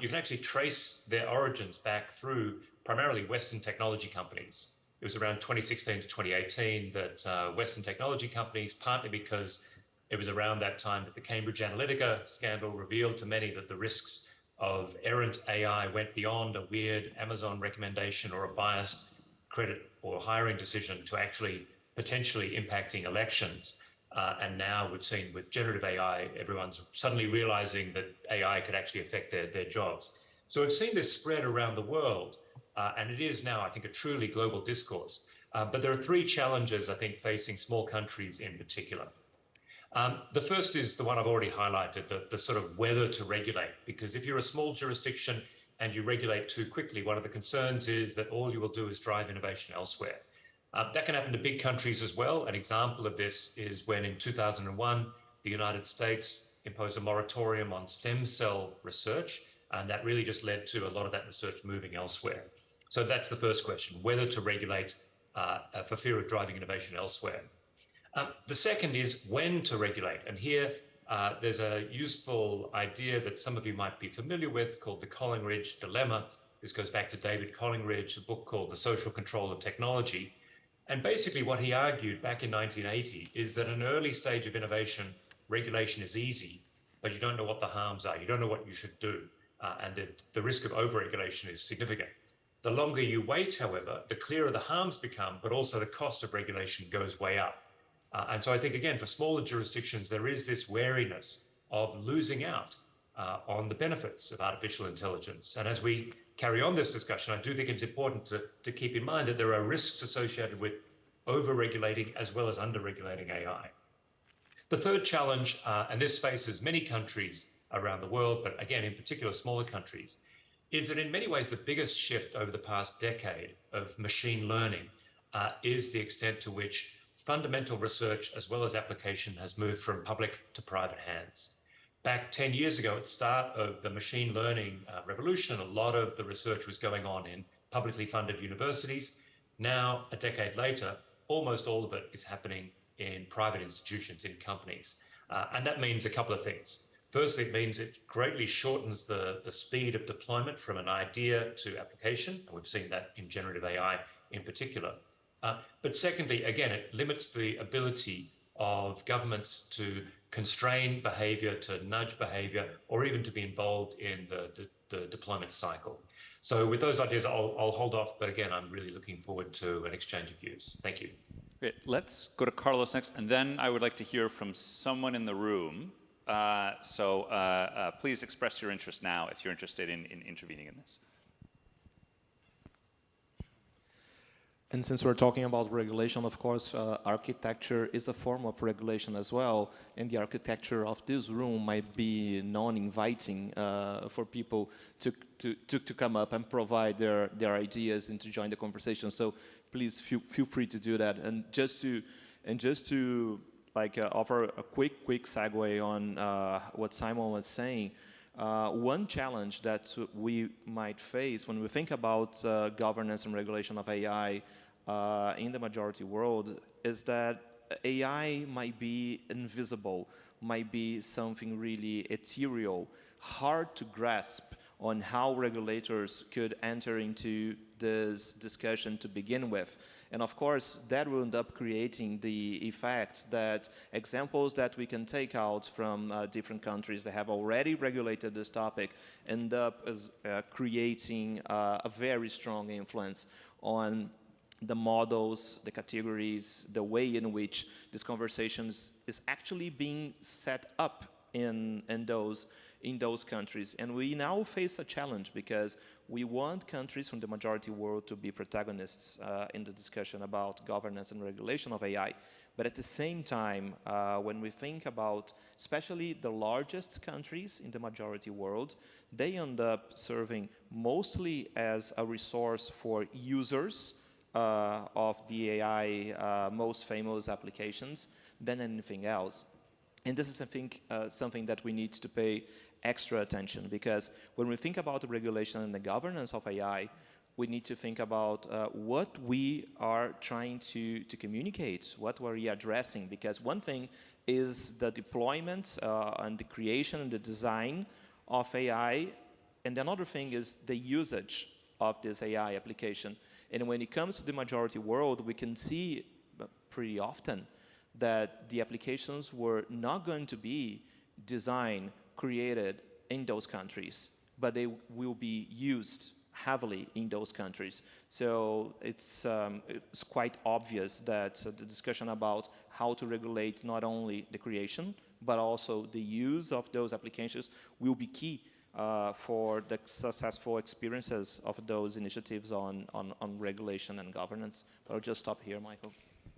you can actually trace their origins back through primarily Western technology companies. It was around 2016 to 2018 that Western technology companies, partly because it was around that time that the Cambridge Analytica scandal revealed to many that the risks of errant AI went beyond a weird Amazon recommendation or a biased credit or hiring decision to actually potentially impacting elections. And now we've seen with generative AI, everyone's suddenly realizing that AI could actually affect their jobs. So we've seen this spread around the world. And it is now, I think, a truly global discourse. But there are three challenges, I think, facing small countries in particular. The first is the one I've already highlighted, the sort of whether to regulate. Because if you're a small jurisdiction and you regulate too quickly, one of the concerns is that all you will do is drive innovation elsewhere. That can happen to big countries as well. An example of this is when in 2001, the United States imposed a moratorium on stem cell research. And that really just led to a lot of that research moving elsewhere. So that's the first question, whether to regulate for fear of driving innovation elsewhere. The second is when to regulate. And here there's a useful idea that some of you might be familiar with called the Collingridge dilemma. This goes back to David Collingridge, a book called The Social Control of Technology. And basically what he argued back in 1980 is that an early stage of innovation, regulation is easy, but you don't know what the harms are. You don't know what you should do. And the risk of overregulation is significant. The longer you wait, however, the clearer the harms become, but also the cost of regulation goes way up. And so I think, again, for smaller jurisdictions, there is this wariness of losing out on the benefits of artificial intelligence. And as we carry on this discussion, I do think it's important to keep in mind that there are risks associated with over-regulating as well as under-regulating AI. The third challenge, and this faces many countries around the world, but again, in particular, smaller countries, is that in many ways, the biggest shift over the past decade of machine learning is the extent to which fundamental research as well as application has moved from public to private hands. Back 10 years ago, at the start of the machine learning revolution, a lot of the research was going on in publicly funded universities. Now, a decade later, almost all of it is happening in private institutions, in companies. And that means a couple of things. Firstly, it means it greatly shortens the speed of deployment from an idea to application. And we've seen that in generative AI in particular. But secondly, again, it limits the ability of governments to constrain behavior, to nudge behavior, or even to be involved in the deployment cycle. So with those ideas, I'll hold off. But again, I'm really looking forward to an exchange of views. Thank you. Great. Let's go to Carlos next, and then I would like to hear from someone in the room. Please express your interest now if you're interested in intervening in this. And since we're talking about regulation, of course, architecture is a form of regulation as well. And the architecture of this room might be non-inviting for people to come up and provide their ideas and to join the conversation. So please feel free to do that. And just to offer a quick segue on what Simon was saying. One challenge that we might face when we think about governance and regulation of AI in the majority world is that AI might be invisible, might be something really ethereal, hard to grasp on how regulators could enter into this discussion to begin with. And of course, that will end up creating the effect that examples that we can take out from different countries that have already regulated this topic end up as creating a very strong influence on the models, the categories, the way in which this conversation is actually being set up in those countries. And we now face a challenge because we want countries from the majority world to be protagonists in the discussion about governance and regulation of AI. But at the same time, when we think about especially the largest countries in the majority world, they end up serving mostly as a resource for users of the AI most famous applications than anything else. And this is, I think, something that we need to pay extra attention, because when we think about the regulation and the governance of AI, we need to think about what we are trying to communicate, what are we addressing, because one thing is the deployment and the creation and the design of AI, and another thing is the usage of this AI application. And when it comes to the majority world, we can see pretty often that the applications were not going to be designed, created in those countries, but they will be used heavily in those countries. So it's quite obvious that the discussion about how to regulate not only the creation, but also the use of those applications will be key for the successful experiences of those initiatives on regulation and governance. But I'll just stop here, Michael.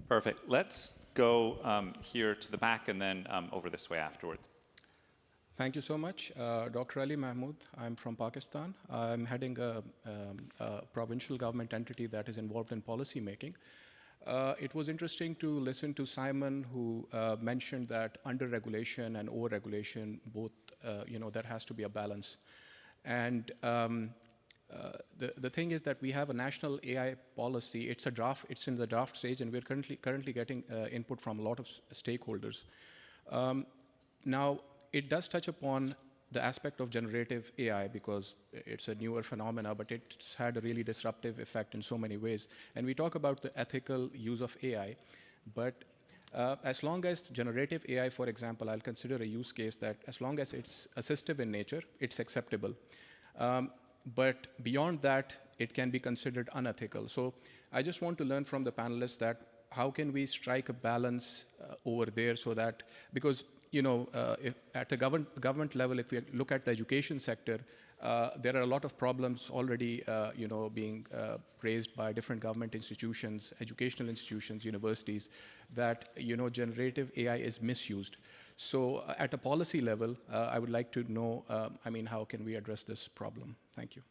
Perfect. Let's go here to the back and then over this way afterwards. Thank you so much. Dr. Ali Mahmood, I'm from Pakistan. I'm heading a provincial government entity that is involved in policy making. It was interesting to listen to Simon, who mentioned that under-regulation and over-regulation, both, there has to be a balance. And the thing is that we have a national AI policy. It's a draft. It's in the draft stage, and we're currently getting input from a lot of stakeholders. Now, it does touch upon the aspect of generative AI because it's a newer phenomena, but it's had a really disruptive effect in so many ways. And we talk about the ethical use of AI, but as long as generative AI, for example, I'll consider a use case that as long as it's assistive in nature, it's acceptable. But beyond that, it can be considered unethical. So I just want to learn from the panelists that how can we strike a balance over there so that, because if at the government level, if we look at the education sector, there are a lot of problems already, being raised by different government institutions, educational institutions, universities, that generative AI is misused. So at a policy level, I would like to know, how can we address this problem? Thank you.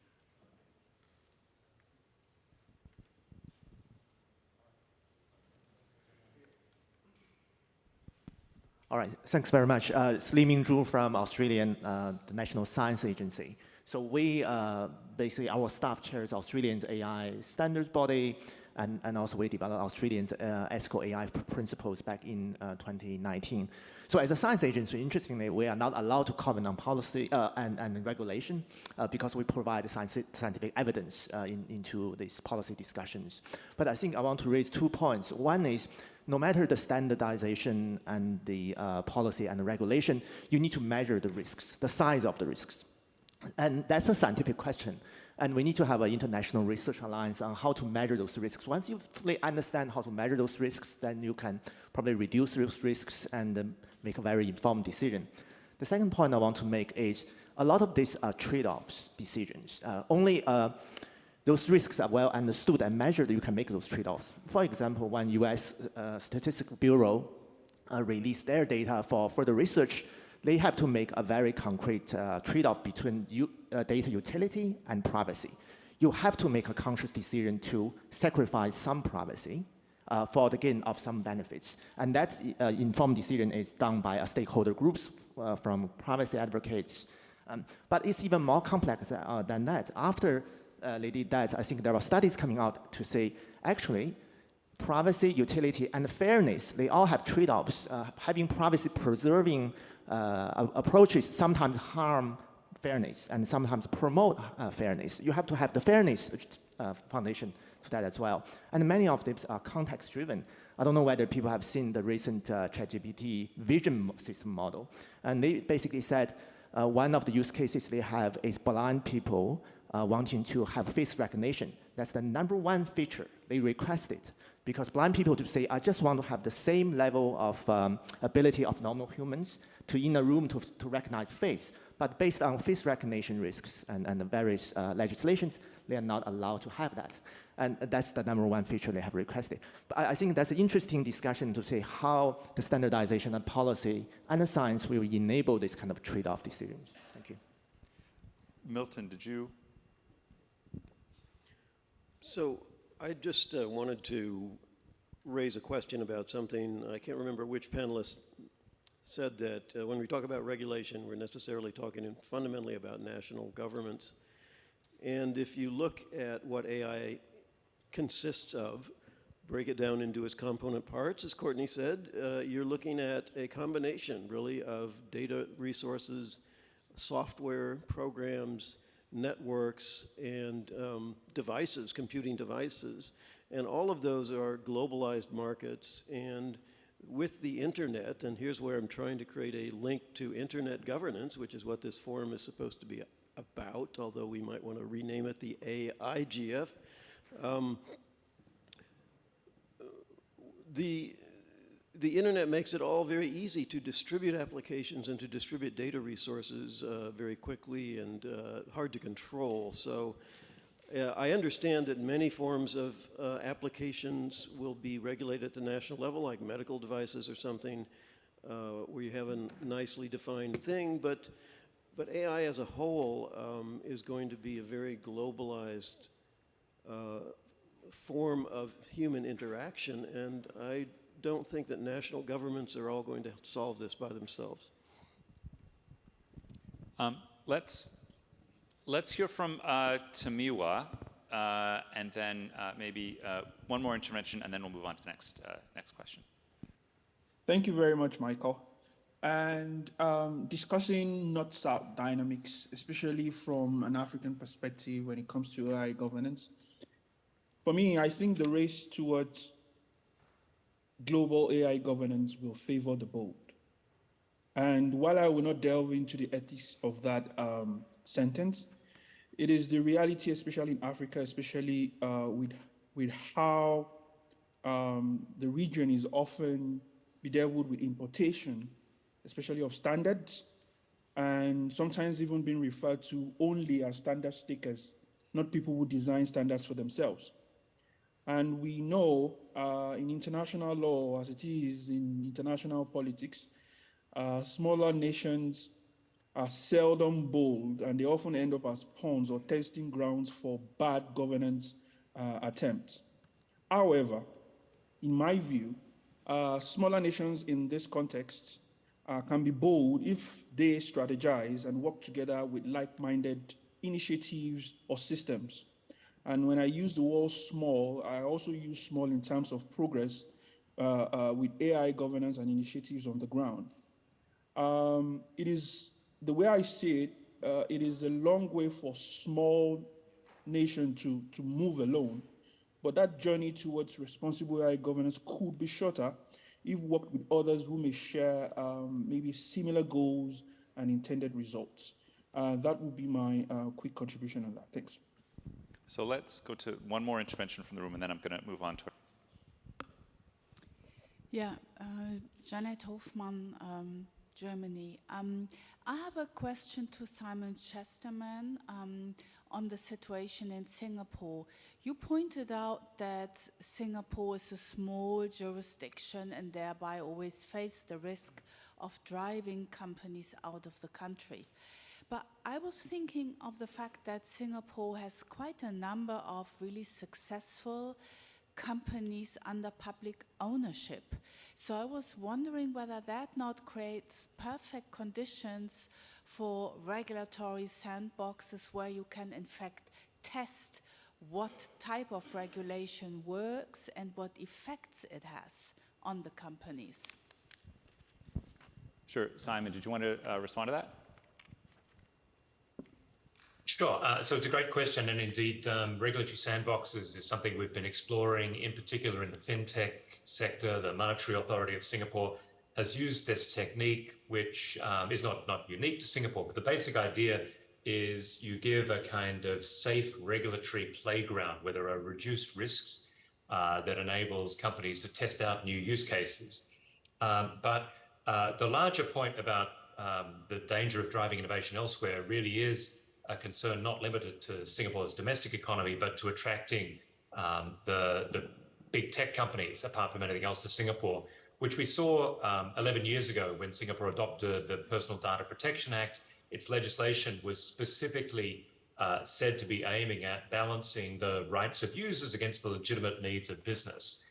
All right, thanks very much. It's Lee Ming-Zhu from Australian, the National Science Agency. So we, basically, our staff chairs Australian's AI standards body, and also we developed Australian's ethical AI principles back in 2019. So as a science agency, interestingly, we are not allowed to comment on policy and regulation because we provide scientific evidence into these policy discussions. But I think I want to raise 2 points. One is, no matter the standardization and the policy and the regulation, you need to measure the risks, the size of the risks. And that's a scientific question. And we need to have an international research alliance on how to measure those risks. Once you fully understand how to measure those risks, then you can probably reduce those risks and make a very informed decision. The second point I want to make is a lot of these are trade-offs decisions. Only those risks are well understood and measured, you can make those trade-offs. For example, when US Statistical Bureau released their data for further research, they have to make a very concrete trade-off between data utility and privacy. You have to make a conscious decision to sacrifice some privacy for the gain of some benefits. And that informed decision is done by stakeholder groups from privacy advocates. But it's even more complex than that. After they did that, I think there are studies coming out to say, actually, privacy, utility, and fairness, they all have trade-offs. Having privacy-preserving approaches sometimes harm fairness and sometimes promote fairness. You have to have the fairness foundation for that as well. And many of these are context-driven. I don't know whether people have seen the recent ChatGPT vision system model. And they basically said one of the use cases they have is blind people wanting to have face recognition. That's the #1 feature they requested. Because blind people to say, I just want to have the same level of ability of normal humans in a room to recognize face. But based on face recognition risks and the various legislations, they are not allowed to have that. And that's the #1 feature they have requested. But I think that's an interesting discussion to say how the standardization and policy and the science will enable this kind of trade-off decisions. Thank you. Milton, did you? So I just wanted to raise a question about something. I can't remember which panelist said that when we talk about regulation, we're necessarily talking fundamentally about national governments. And if you look at what AI consists of, break it down into its component parts, as Courtney said, you're looking at a combination, really, of data resources, software, programs, networks, and devices, computing devices. And all of those are globalized markets. And with the internet, and here's where I'm trying to create a link to internet governance, which is what this forum is supposed to be about, although we might want to rename it the IGF. The internet makes it all very easy to distribute applications and to distribute data resources very quickly and hard to control. So I understand that many forms of applications will be regulated at the national level, like medical devices or something, where you have a nicely defined thing. But AI as a whole is going to be a very globalized form of human interaction, and I don't think that national governments are all going to solve this by themselves. Let's hear from Tamiwa, and then maybe one more intervention, and then we'll move on to the next question. Thank you very much, Michael. And discussing North-South dynamics, especially from an African perspective when it comes to AI governance, for me, I think the race towards global AI governance will favor the bold. And while I will not delve into the ethics of that sentence, it is the reality, especially in Africa, especially with how the region is often bedeviled with importation, especially of standards, and sometimes even being referred to only as standard takers, not people who design standards for themselves. And we know in international law, as it is in international politics, smaller nations are seldom bold, and they often end up as pawns or testing grounds for bad governance attempts. However, in my view, smaller nations in this context can be bold if they strategize and work together with like-minded initiatives or systems. And when I use the word small, I also use small in terms of progress with AI governance and initiatives on the ground. It is, the way I see it, it is a long way for small nation to move alone. But that journey towards responsible AI governance could be shorter if worked with others who may share maybe similar goals and intended results. That would be my quick contribution on that. Thanks. So let's go to one more intervention from the room, and then I'm going to move on to. Yeah, Janet Hofmann, Germany. I have a question to Simon Chesterman on the situation in Singapore. You pointed out that Singapore is a small jurisdiction and thereby always face the risk of driving companies out of the country. But I was thinking of the fact that Singapore has quite a number of really successful companies under public ownership. So I was wondering whether that not creates perfect conditions for regulatory sandboxes where you can in fact test what type of regulation works and what effects it has on the companies. Sure, Simon, did you want to respond to that? Sure. So it's a great question, and indeed, regulatory sandboxes is something we've been exploring, in particular in the fintech sector. The Monetary Authority of Singapore has used this technique, which is not unique to Singapore, but the basic idea is you give a kind of safe regulatory playground where there are reduced risks that enables companies to test out new use cases. But the larger point about the danger of driving innovation elsewhere really is a concern not limited to Singapore's domestic economy, but to attracting the big tech companies, apart from anything else, to Singapore, which we saw 11 years ago when Singapore adopted the Personal Data Protection Act. Its legislation was specifically said to be aiming at balancing the rights of users against the legitimate needs of business.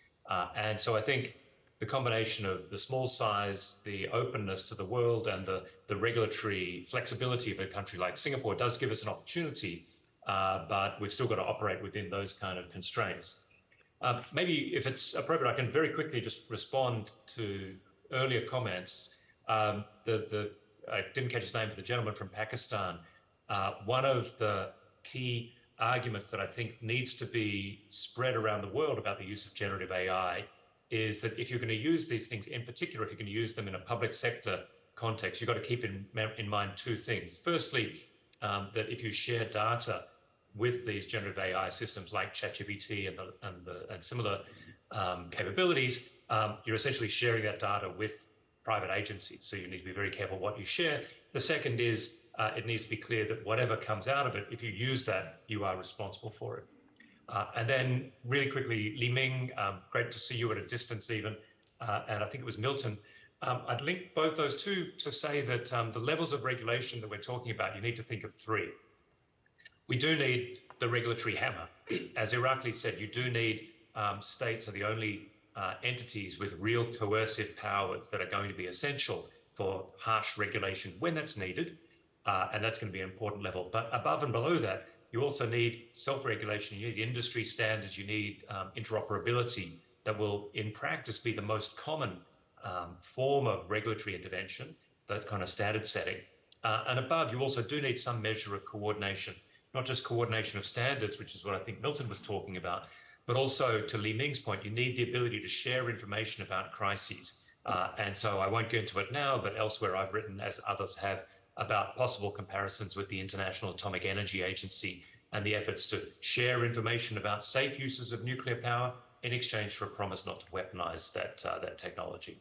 And so I think the combination of the small size, the openness to the world, and the regulatory flexibility of a country like Singapore does give us an opportunity, but we've still got to operate within those kind of constraints. Maybe if it's appropriate, I can very quickly just respond to earlier comments. I didn't catch his name, but the gentleman from Pakistan, one of the key arguments that I think needs to be spread around the world about the use of generative AI is that if you're going to use these things, in particular, if you're going to use them in a public sector context, you've got to keep in mind two things. Firstly, that if you share data with these generative AI systems like ChatGPT and similar capabilities, you're essentially sharing that data with private agencies. So you need to be very careful what you share. The second is it needs to be clear that whatever comes out of it, if you use that, you are responsible for it. And then really quickly, Li Ming, great to see you at a distance even, and I think it was Milton. I'd link both those two to say that the levels of regulation that we're talking about, you need to think of three. We do need the regulatory hammer. As Irakli said, you do need states are the only entities with real coercive powers that are going to be essential for harsh regulation when that's needed, and that's going to be an important level. But above and below that, you also need self-regulation, you need industry standards, you need interoperability that will, in practice, be the most common form of regulatory intervention, that kind of standard setting. And above, you also do need some measure of coordination, not just coordination of standards, which is what I think Milton was talking about, but also, to Li Ming's point, you need the ability to share information about crises. And so I won't go into it now, but elsewhere I've written, as others have, about possible comparisons with the International Atomic Energy Agency and the efforts to share information about safe uses of nuclear power in exchange for a promise not to weaponize that technology.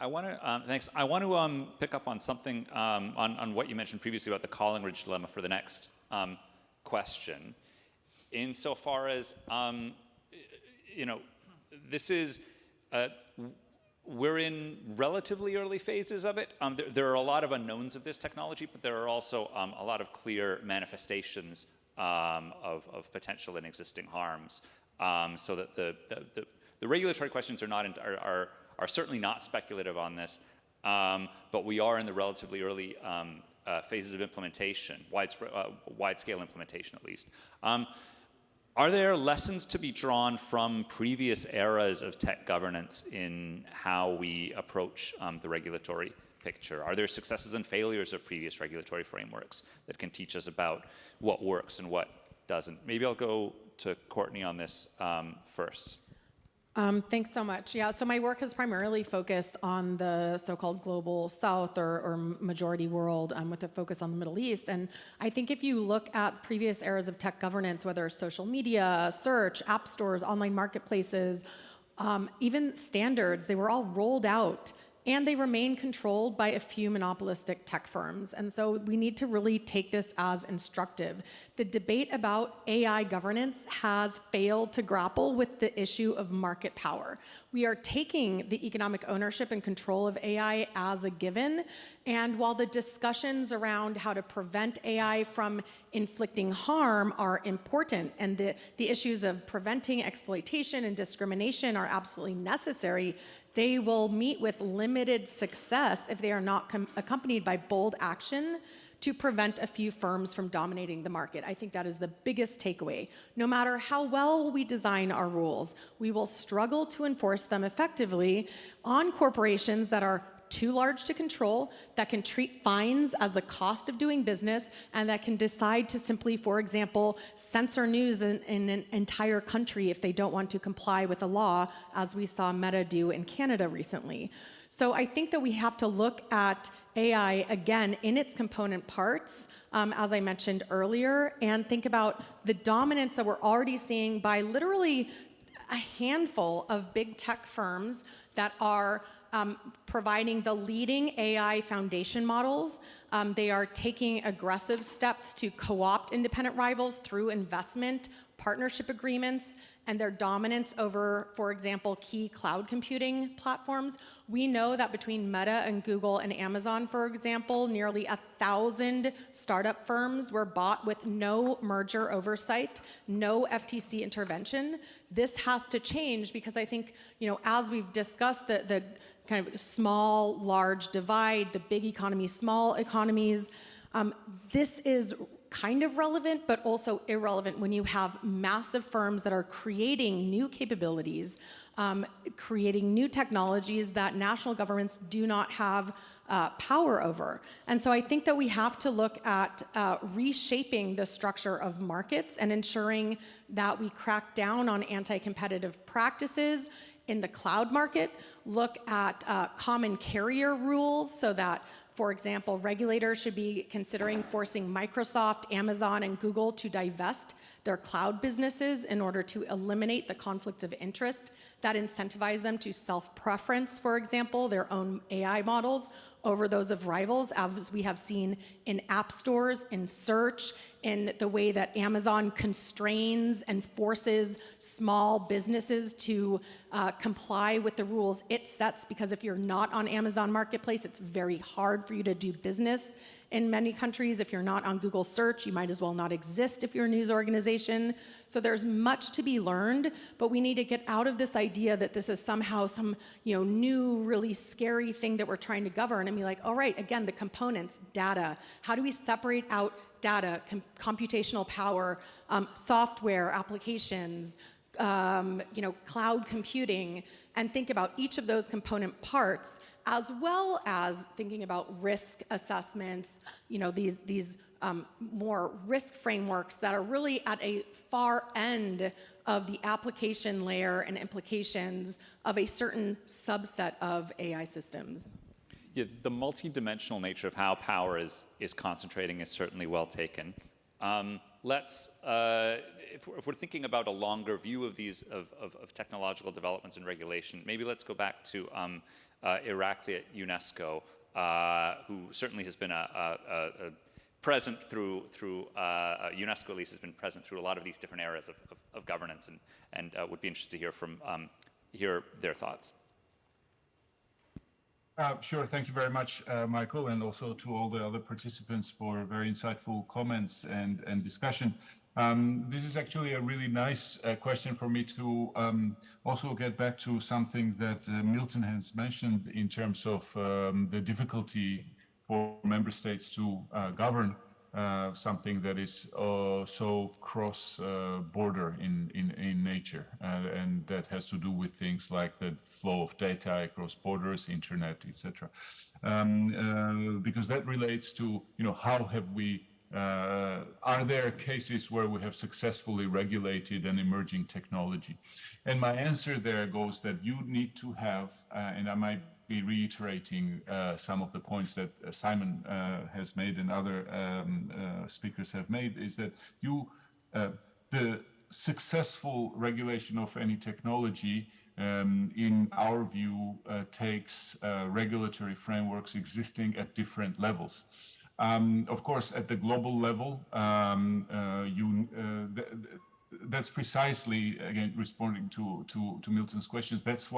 I want to, thanks. I want to pick up on something on what you mentioned previously about the Collingridge dilemma for the next question. Insofar as, you know, this is, we're in relatively early phases of it. There are a lot of unknowns of this technology, but there are also a lot of clear manifestations of potential and existing harms. So that the regulatory questions are are certainly not speculative on this, but we are in the relatively early phases of implementation, wide-scale implementation at least. Are there lessons to be drawn from previous eras of tech governance in how we approach the regulatory picture? Are there successes and failures of previous regulatory frameworks that can teach us about what works and what doesn't? Maybe I'll go to Courtney on this first. Thanks so much. Yeah, so my work has primarily focused on the so-called global south or majority world with a focus on the Middle East. And I think if you look at previous eras of tech governance, whether social media, search, app stores, online marketplaces, even standards, they were all rolled out and they remain controlled by a few monopolistic tech firms. And so we need to really take this as instructive. The debate about AI governance has failed to grapple with the issue of market power. We are taking the economic ownership and control of AI as a given. And while the discussions around how to prevent AI from inflicting harm are important, and the issues of preventing exploitation and discrimination are absolutely necessary, they will meet with limited success if they are not accompanied by bold action to prevent a few firms from dominating the market. I think that is the biggest takeaway. No matter how well we design our rules, we will struggle to enforce them effectively on corporations that are too large to control, that can treat fines as the cost of doing business, and that can decide to simply, for example, censor news in an entire country if they don't want to comply with a law, as we saw Meta do in Canada recently. So I think that we have to look at AI again in its component parts, as I mentioned earlier, and think about the dominance that we're already seeing by literally a handful of big tech firms that are providing the leading AI foundation models. They are taking aggressive steps to co-opt independent rivals through investment, partnership agreements, and their dominance over, for example, key cloud computing platforms. We know that between Meta and Google and Amazon, for example, nearly 1,000 startup firms were bought with no merger oversight, no FTC intervention. This has to change because I think, as we've discussed, the kind of small, large divide, the big economies, small economies, this is kind of relevant, but also irrelevant when you have massive firms that are creating new capabilities, creating new technologies that national governments do not have power over. And so I think that we have to look at reshaping the structure of markets and ensuring that we crack down on anti-competitive practices in the cloud market, look at common carrier rules so that, for example, regulators should be considering forcing Microsoft, Amazon, and Google to divest their cloud businesses in order to eliminate the conflicts of interest that incentivize them to self-preference, for example, their own AI models over those of rivals, as we have seen in app stores, in search, in the way that Amazon constrains and forces small businesses to comply with the rules it sets, because if you're not on Amazon Marketplace, it's very hard for you to do business in many countries. If you're not on Google search, you might as well not exist if you're a news organization. So there's much to be learned, but we need to get out of this idea that this is somehow some new, really scary thing that we're trying to govern and be like, all right, again, the components, data. How do we separate out data, computational power, software, applications, cloud computing, and think about each of those component parts, as well as thinking about risk assessments, these more risk frameworks that are really at a far end of the application layer and implications of a certain subset of AI systems. Yeah, the multidimensional nature of how power is concentrating is certainly well taken. If we're thinking about a longer view of these of technological developments and regulation, maybe let's go back to Irakli at UNESCO, who certainly has been present through UNESCO at least has been present through a lot of these different eras of governance, and would be interested to hear their thoughts. Sure. Thank you very much, Michael, and also to all the other participants for very insightful comments and discussion. This is actually a really nice question for me to also get back to something that Milton has mentioned in terms of the difficulty for member states to govern something that is so cross-border in nature, and that has to do with things like the flow of data across borders, internet, etc. Because that relates to, how have we are there cases where we have successfully regulated an emerging technology? And my answer there goes that you need to have, and I might be reiterating some of the points that Simon has made and other speakers have made, is that the successful regulation of any technology, in our view, takes regulatory frameworks existing at different levels. Of course, at the global level, that's precisely, again, responding to Milton's questions. That's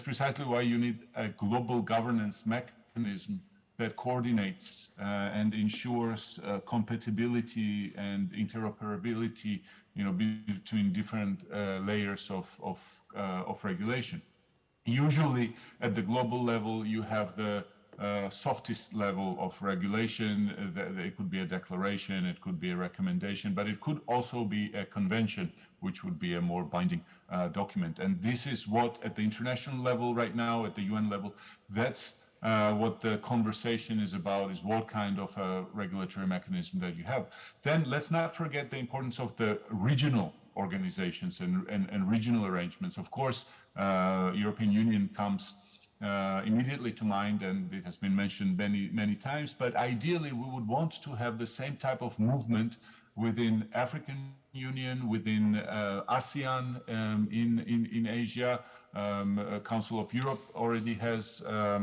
precisely why you need a global governance mechanism that coordinates and ensures compatibility and interoperability, between different layers of regulation. Usually, at the global level, you have the softest level of regulation. It could be a declaration, it could be a recommendation, but it could also be a convention, which would be a more binding document. And this is what, at the international level right now, at the UN level, that's what the conversation is about, is what kind of a regulatory mechanism that you have. Then let's not forget the importance of the regional organizations and regional arrangements. Of course, European Union comes immediately to mind, and it has been mentioned many times, but ideally we would want to have the same type of movement within African Union, within ASEAN, in Asia. Council of Europe already has a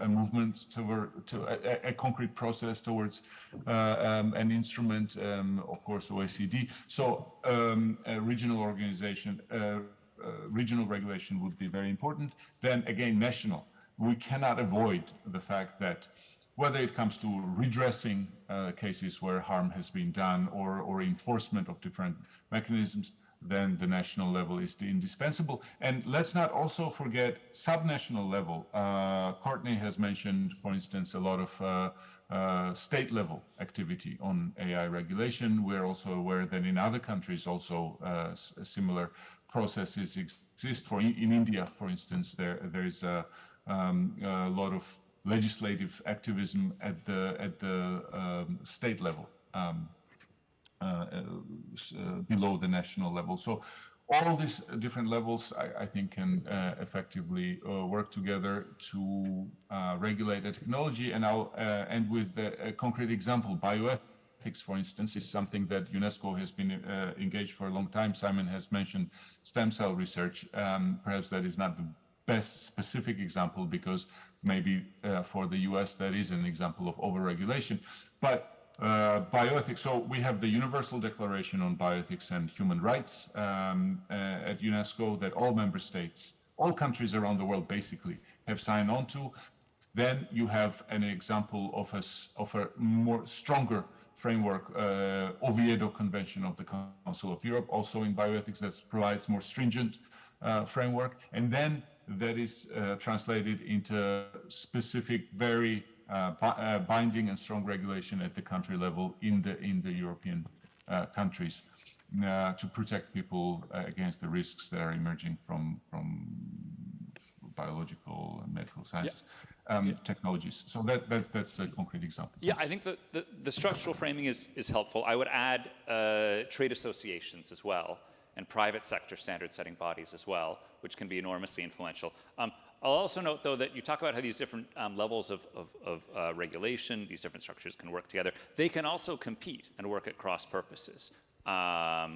movement to a concrete process towards an instrument, of course, OECD. So a regional organization, regional regulation would be very important. Then again, national. We cannot avoid the fact that whether it comes to redressing cases where harm has been done or enforcement of different mechanisms, then the national level is indispensable. And let's not also forget subnational level. Courtney has mentioned, for instance, a lot of state level activity on AI regulation. We're also aware that in other countries also similar processes exist. In India, for instance, there is a lot of legislative activism at the state level, below the national level. So all these different levels, I think, can effectively work together to regulate a technology. And I'll end with a concrete example. Bioethics, for instance, is something that UNESCO has been engaged for a long time. Simon has mentioned stem cell research. Perhaps that is not the best specific example, because maybe for the US that is an example of overregulation. But bioethics, so we have the Universal Declaration on Bioethics and Human Rights at UNESCO that all member states, all countries around the world basically have signed on to. Then you have an example of a more stronger framework, Oviedo Convention of the Council of Europe, also in bioethics, that provides more stringent framework. And then that is translated into specific, very binding and strong regulation at the country level in the European countries to protect people against the risks that are emerging from biological and medical sciences technologies. So that's a concrete example. Yeah, I think the structural framing is helpful. I would add trade associations as well, and private sector standard setting bodies as well, which can be enormously influential. I'll also note, though, that you talk about how these different levels of regulation, these different structures can work together. They can also compete and work at cross purposes,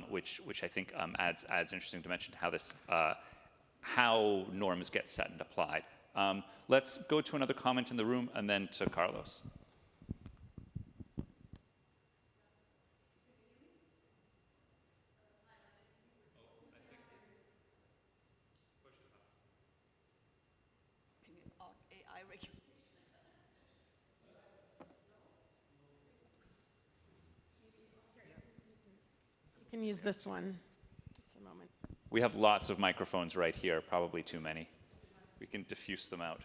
which I think adds interesting dimension to how this how norms get set and applied. Let's go to another comment in the room and then to Carlos. can use this one. Just a moment. We have lots of microphones right here, probably too many. We can diffuse them out.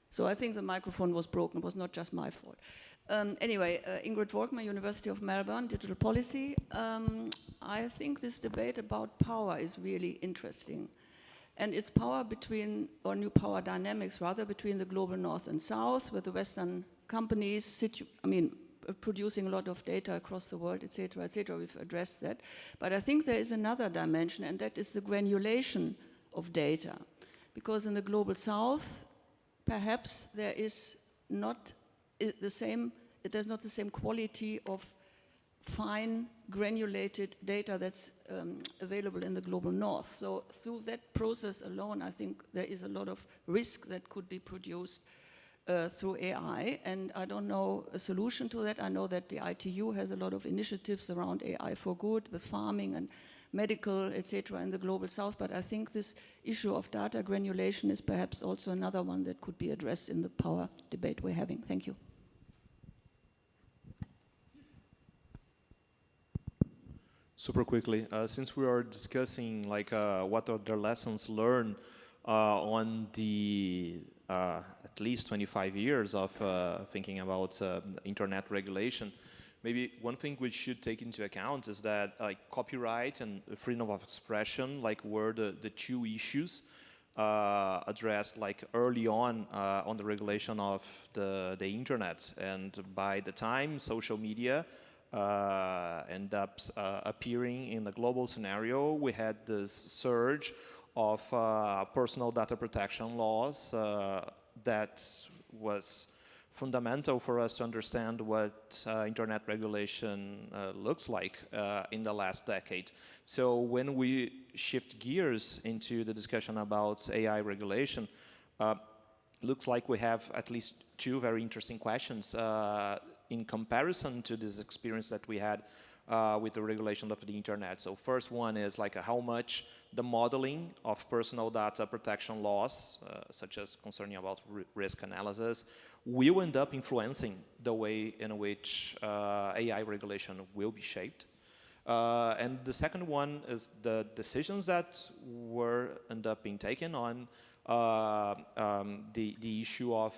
So I think the microphone was broken. It was not just my fault. Anyway, Ingrid Volkmer, University of Melbourne, Digital Policy. I think this debate about power is really interesting. And it's power between, or new power dynamics rather, between the global north and south, with the Western companies, producing a lot of data across the world, et cetera, et cetera. We've addressed that. But I think there is another dimension, and that is the granulation of data. Because in the global south, perhaps there is not the same, there's not the same quality of fine granulated data that's available in the global north. So through that process alone, I think there is a lot of risk that could be produced through AI, and I don't know a solution to that. I know that the ITU has a lot of initiatives around AI for good with farming and medical, etc., in the global south, but I think this issue of data granulation is perhaps also another one that could be addressed in the power debate we're having. Thank you. Super quickly, since we are discussing like what are the lessons learned on the at least 25 years of thinking about internet regulation, maybe one thing we should take into account is that copyright and freedom of expression were the two issues addressed early on the regulation of the internet. And by the time social media end up appearing in the global scenario, we had this surge of personal data protection laws that was fundamental for us to understand what internet regulation looks like in the last decade. So when we shift gears into the discussion about AI regulation, looks like we have at least two very interesting questions in comparison to this experience that we had with the regulation of the internet. So first one is how much the modeling of personal data protection laws, such as concerning about risk analysis, will end up influencing the way in which AI regulation will be shaped. And the second one is the decisions that were end up being taken on the issue of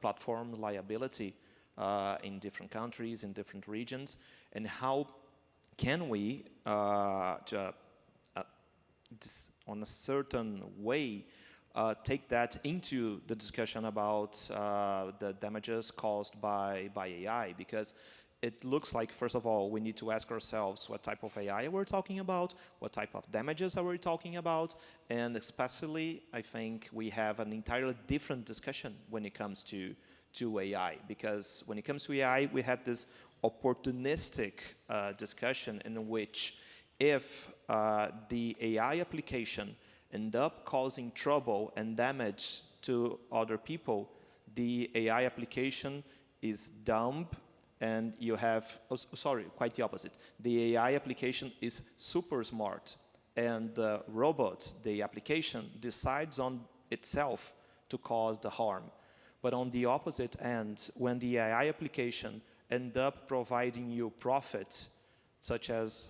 platform liability in different countries, in different regions, and how can we, on a certain way, take that into the discussion about the damages caused by AI, because it looks like, first of all, we need to ask ourselves what type of AI we're talking about, what type of damages are we talking about, and especially, I think we have an entirely different discussion when it comes to AI, because when it comes to AI, we have this opportunistic discussion in which if the AI application end up causing trouble and damage to other people, the AI application is dumb, and you have, quite the opposite. The AI application is super smart, and the robot, the application, decides on itself to cause the harm. But on the opposite end, when the AI application end up providing you profit, such as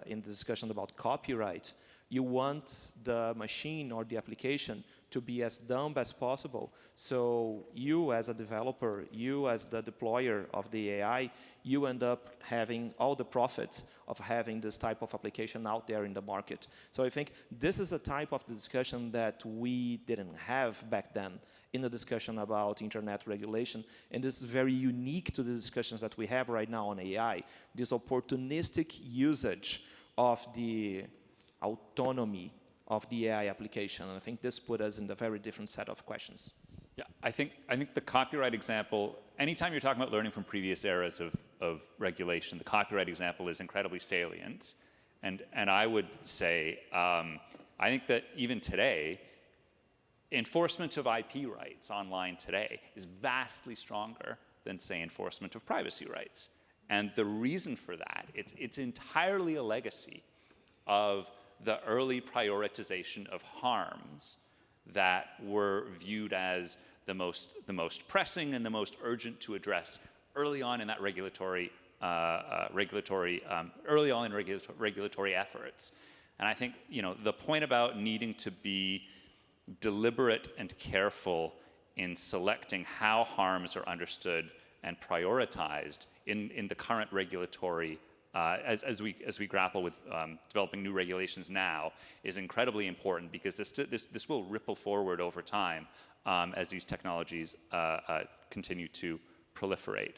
in the discussion about copyright, you want the machine or the application to be as dumb as possible. So you as a developer, you as the deployer of the AI, you end up having all the profits of having this type of application out there in the market. So I think this is a type of discussion that we didn't have back then in the discussion about internet regulation. And this is very unique to the discussions that we have right now on AI, this opportunistic usage of the autonomy of the AI application. And I think this put us in a very different set of questions. Yeah, I think the copyright example, anytime you're talking about learning from previous eras of regulation, the copyright example is incredibly salient. And I would say, I think that even today, enforcement of IP rights online today is vastly stronger than, say, enforcement of privacy rights. And the reason for that, it's entirely a legacy of the early prioritization of harms that were viewed as the most pressing and the most urgent to address early on in that regulatory early on in regulatory efforts. And I think, the point about needing to be deliberate and careful in selecting how harms are understood and prioritized in the current regulatory, as we grapple with developing new regulations now, is incredibly important, because this will ripple forward over time as these technologies continue to proliferate.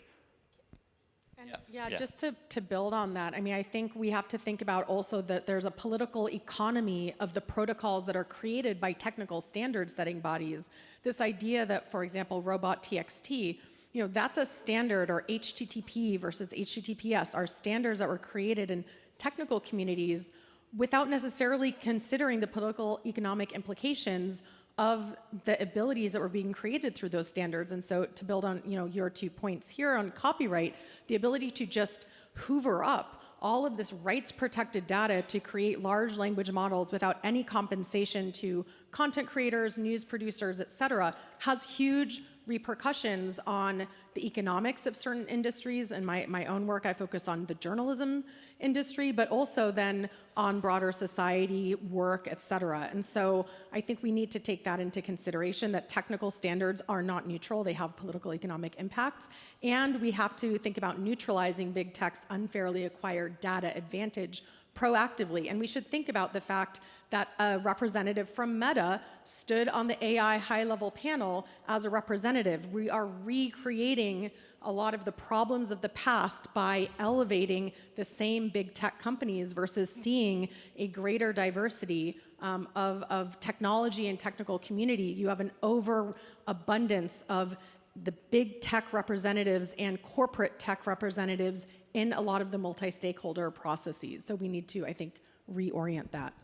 Yeah, just to build on that, I mean, I think we have to think about also that there's a political economy of the protocols that are created by technical standard setting bodies. This idea that, for example, robot TXT, that's a standard, or HTTP versus HTTPS are standards that were created in technical communities without necessarily considering the political economic implications of the abilities that were being created through those standards. And so to build on your 2 points here on copyright, the ability to just hoover up all of this rights protected data to create large language models without any compensation to content creators, news producers, et cetera, has huge repercussions on the economics of certain industries. In my own work, I focus on the journalism industry, but also then on broader society, work, et cetera. And so I think we need to take that into consideration, that technical standards are not neutral. They have political economic impacts. And we have to think about neutralizing big tech's unfairly acquired data advantage proactively. And we should think about the fact that a representative from Meta stood on the AI high-level panel as a representative. We are recreating a lot of the problems of the past by elevating the same big tech companies versus seeing a greater diversity of technology and technical community. You have an overabundance of the big tech representatives and corporate tech representatives in a lot of the multi-stakeholder processes. So we need to, I think, reorient that.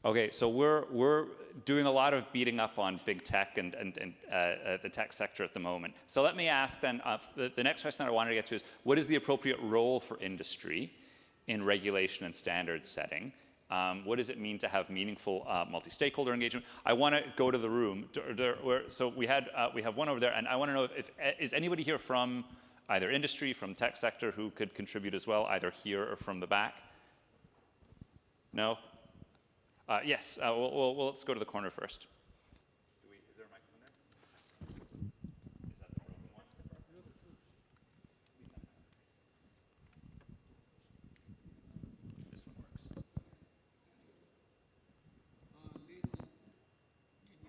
Okay, so we're doing a lot of beating up on big tech and the tech sector at the moment. So let me ask then, the next question that I wanted to get to is, what is the appropriate role for industry in regulation and standard setting? What does it mean to have meaningful multi-stakeholder engagement? I want to go to the room. So we have one over there, and I want to know if is anybody here from either industry, from tech sector, who could contribute as well, either here or from the back? No? Yes, well, let's go to the corner first. Is there a microphone there? Is that the broken one? This one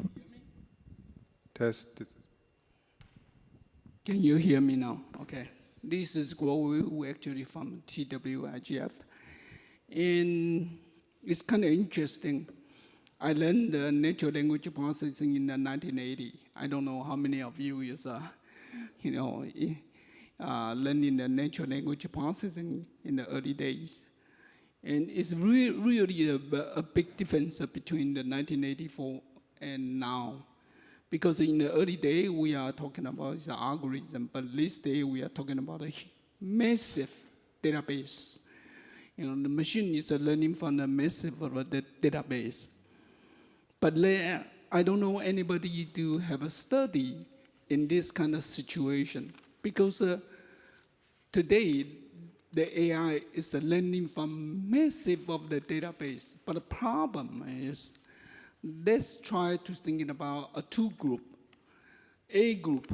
works. Test. Can you hear me now? Okay. This is Guo, actually from IGF. And it's kind of interesting. I learned natural language processing in the 1980s. I don't know how many of you is, learning the natural language processing in the early days. And it's really a big difference between the 1984 and now. Because in the early day, we are talking about the algorithm, but this day we are talking about a massive database. The machine is learning from the massive database. But I don't know anybody to have a study in this kind of situation. Because today, the AI is learning from massive of the database. But the problem is, let's try to think about a two group. A group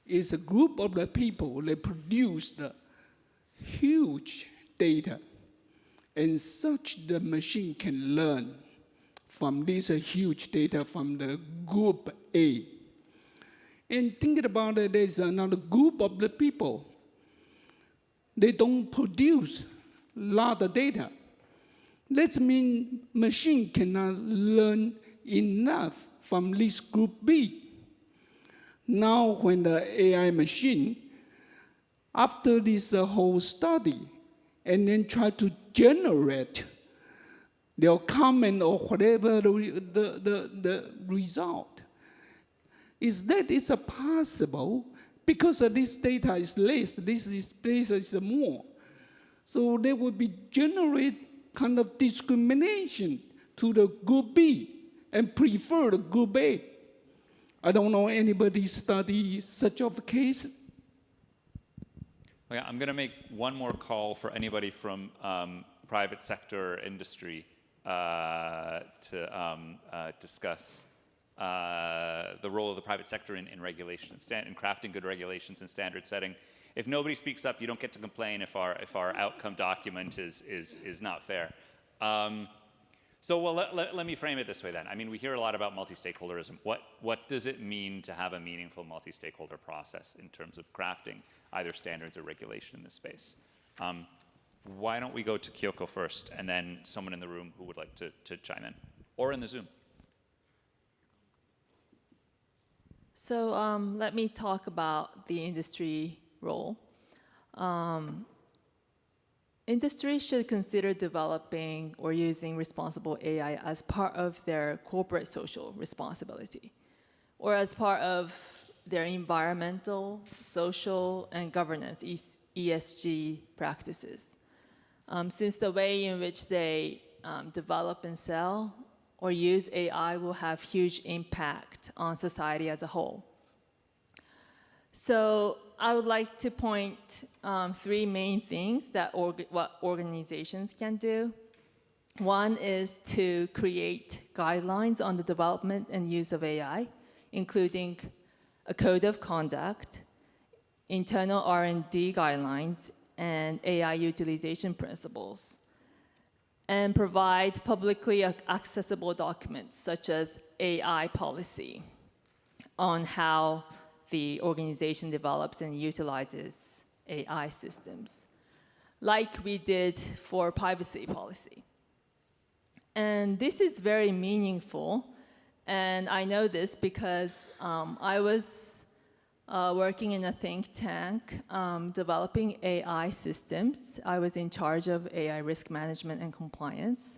is a group of the people that produce the huge data, and such the machine can learn from this huge data from the group A. And thinking about it, there's another group of the people. They don't produce a lot of data. That means machine cannot learn enough from this group B. Now when the AI machine, after this whole study, and then try to generate their comment or whatever the result, is that it's possible because this data is less, this data is more. So there will be generate kind of discrimination to the group B and prefer the group A. I don't know anybody study such of case. Okay, I'm going to make one more call for anybody from private sector or industry to discuss the role of the private sector in regulation and in crafting good regulations and standard setting. If nobody speaks up, you don't get to complain if our outcome document is not fair. So well, let me frame it this way then. I mean, we hear a lot about multi-stakeholderism. What does it mean to have a meaningful multi-stakeholder process in terms of crafting either standards or regulation in this space? Why don't we go to Kyoko first, and then someone in the room who would like to chime in, or in the Zoom. So let me talk about the industry role. Industry should consider developing or using responsible AI as part of their corporate social responsibility, or as part of their environmental, social, and governance, ESG practices. Since the way in which they develop and sell or use AI will have huge impact on society as a whole. So I would like to point three main things that what organizations can do. One is to create guidelines on the development and use of AI, including a code of conduct, internal R&D guidelines, and AI utilization principles, and provide publicly accessible documents such as AI policy on how the organization develops and utilizes AI systems, like we did for privacy policy. And this is very meaningful, and I know this because I was working in a think tank developing AI systems. I was in charge of AI risk management and compliance.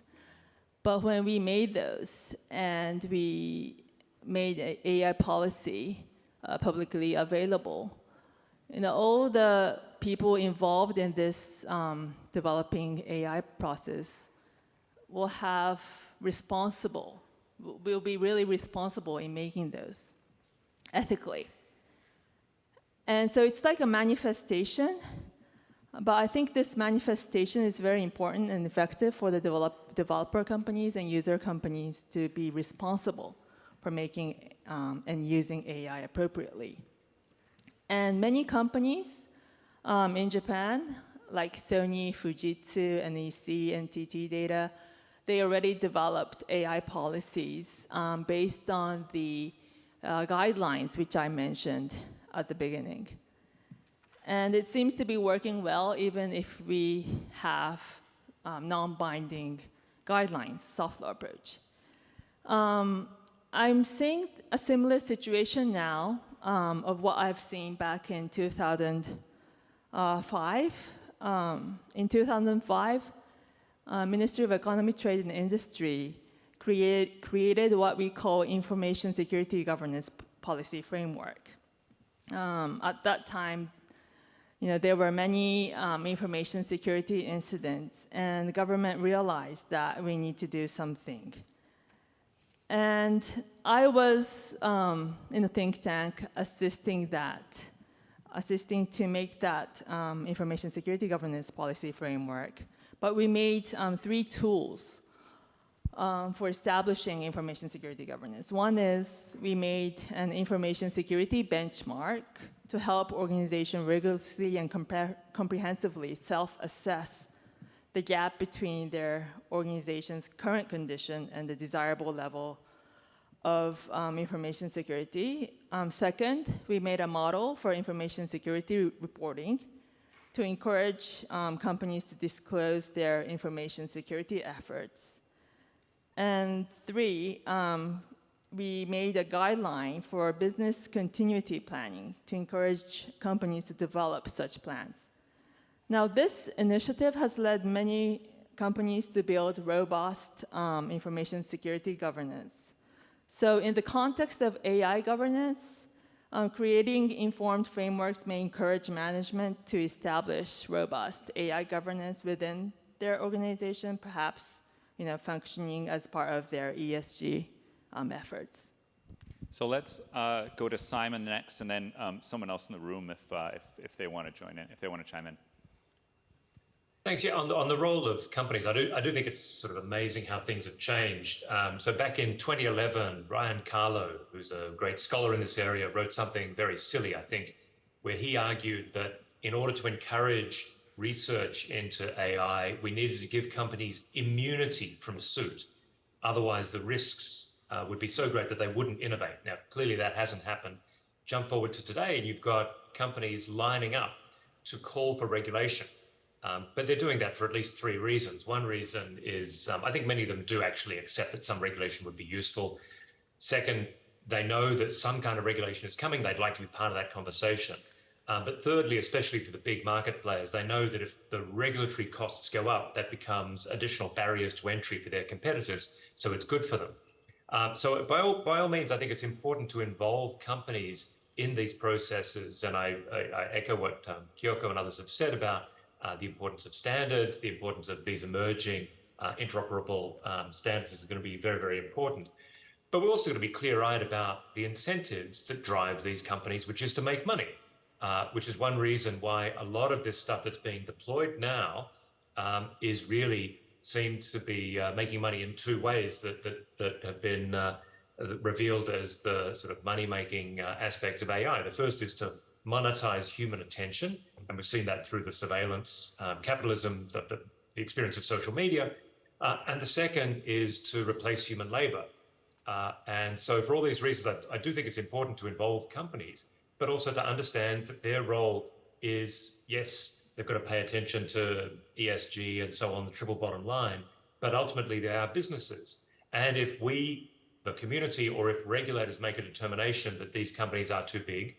But when we made those and we made an AI policy publicly available, all the people involved in this developing AI process will be really responsible in making those ethically. And so it's like a manifestation, but I think this manifestation is very important and effective for the developer companies and user companies to be responsible for making and using AI appropriately. And many companies in Japan, like Sony, Fujitsu, NEC, NTT Data, they already developed AI policies based on the guidelines which I mentioned at the beginning. And it seems to be working well even if we have non-binding guidelines, soft law approach. I'm seeing a similar situation now of what I've seen back in 2005. In 2005, Ministry of Economy, Trade and Industry created what we call Information Security Governance Policy Framework. At that time, there were many information security incidents, and the government realized that we need to do something. And I was in a think tank assisting to make that information security governance policy framework. But we made three tools for establishing information security governance. One is we made an information security benchmark to help organizations rigorously and comprehensively self-assess the gap between their organization's current condition and the desirable level of information security. Second, we made a model for information security reporting to encourage companies to disclose their information security efforts. And three, we made a guideline for business continuity planning to encourage companies to develop such plans. Now, this initiative has led many companies to build robust information security governance. So in the context of AI governance, creating informed frameworks may encourage management to establish robust AI governance within their organization, perhaps functioning as part of their ESG efforts. So let's go to Simon next, and then someone else in the room if they want to join in, if they want to chime in. Thanks. Yeah, on the role of companies, I do think it's sort of amazing how things have changed. So back in 2011, Ryan Carlo, who's a great scholar in this area, wrote something very silly, I think, where he argued that in order to encourage research into AI, we needed to give companies immunity from suit. Otherwise, the risks would be so great that they wouldn't innovate. Now, clearly that hasn't happened. Jump forward to today, and you've got companies lining up to call for regulation. But they're doing that for at least 3 reasons. One reason is I think many of them do actually accept that some regulation would be useful. Second, they know that some kind of regulation is coming. They'd like to be part of that conversation. But thirdly, especially for the big market players, they know that if the regulatory costs go up, that becomes additional barriers to entry for their competitors. So it's good for them. So by all means, I think it's important to involve companies in these processes. And I echo what Kyoko and others have said about the importance of standards, the importance of these emerging interoperable standards is going to be very, very important. But we're also going to be clear-eyed about the incentives that drive these companies, which is to make money, which is one reason why a lot of this stuff that's being deployed now is really seems to be making money in 2 ways that have been revealed as the sort of money-making aspects of AI. The first is to monetize human attention, and we've seen that through the surveillance capitalism, the experience of social media. And the second is to replace human labor. And so for all these reasons, I do think it's important to involve companies, but also to understand that their role is, yes, they've got to pay attention to ESG and so on, the triple bottom line, but ultimately they are businesses. And if we, the community, or if regulators make a determination that these companies are too big,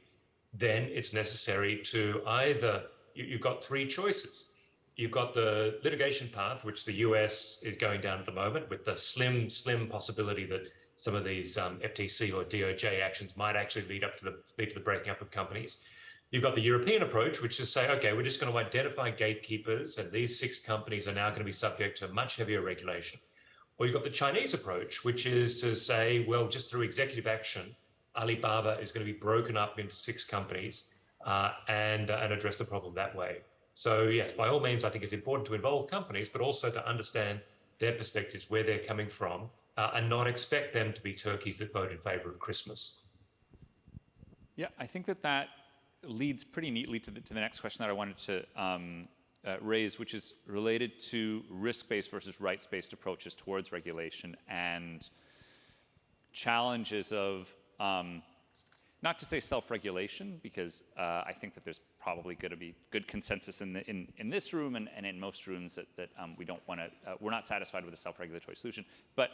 then it's necessary to either, you've got 3 choices. You've got the litigation path, which the US is going down at the moment, with the slim possibility that some of these FTC or DOJ actions might actually lead to the breaking up of companies. You've got the European approach, which is say, okay, we're just going to identify gatekeepers, and these 6 companies are now going to be subject to much heavier regulation. Or you've got the Chinese approach, which is to say, well, just through executive action, Alibaba is going to be broken up into 6 companies and address the problem that way. So yes, by all means, I think it's important to involve companies, but also to understand their perspectives, where they're coming from, and not expect them to be turkeys that vote in favor of Christmas. Yeah, I think that leads pretty neatly to the next question that I wanted to raise, which is related to risk-based versus rights-based approaches towards regulation and challenges of, not to say self-regulation, because I think that there's probably going to be good consensus in this room and in most rooms that we don't want to, we're not satisfied with a self-regulatory solution, but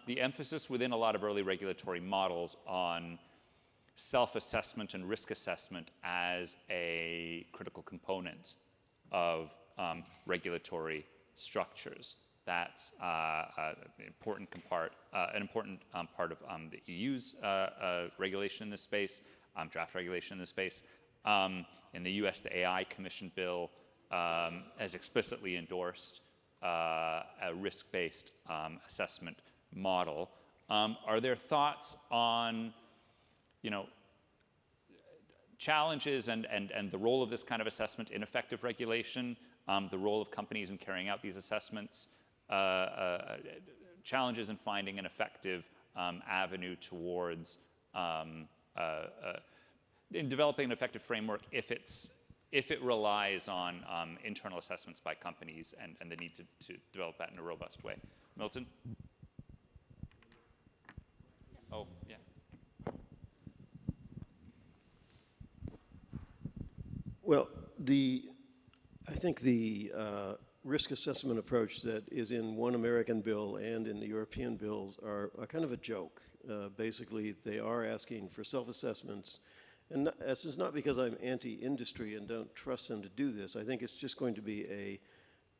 the emphasis within a lot of early regulatory models on self-assessment and risk assessment as a critical component of regulatory structures. That's an important part of the EU's regulation in this space, draft regulation in this space. In the US, the AI Commission bill has explicitly endorsed a risk-based assessment model. Are there thoughts on, challenges and the role of this kind of assessment in effective regulation, the role of companies in carrying out these assessments, challenges in finding an effective avenue towards in developing an effective framework if it relies on internal assessments by companies and the need to develop that in a robust way? Milton? Oh, yeah. Well, I think the risk assessment approach that is in one American bill and in the European bills are kind of a joke. Basically, they are asking for self-assessments. And this is not because I'm anti-industry and don't trust them to do this. I think it's just going to be a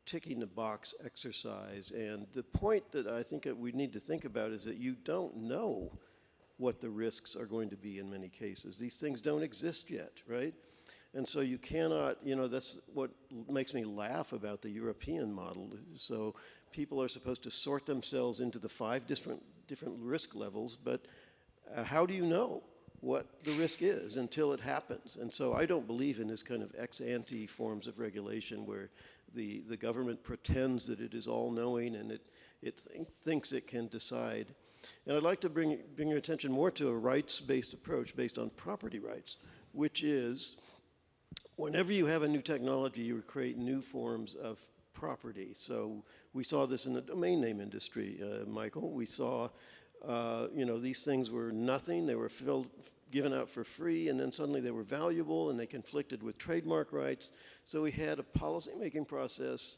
ticking-the-box exercise. And the point that I think that we need to think about is that you don't know what the risks are going to be in many cases. These things don't exist yet, right? And so you cannot, that's what makes me laugh about the European model. So people are supposed to sort themselves into the 5 different risk levels, but how do you know what the risk is until it happens? And so I don't believe in this kind of ex-ante forms of regulation where the government pretends that it is all-knowing and it thinks it can decide. And I'd like to bring your attention more to a rights-based approach based on property rights, which is whenever you have a new technology, you create new forms of property. So we saw this in the domain name industry, Michael. We saw, these things were nothing. They were given out for free, and then suddenly they were valuable, and they conflicted with trademark rights. So we had a policy-making process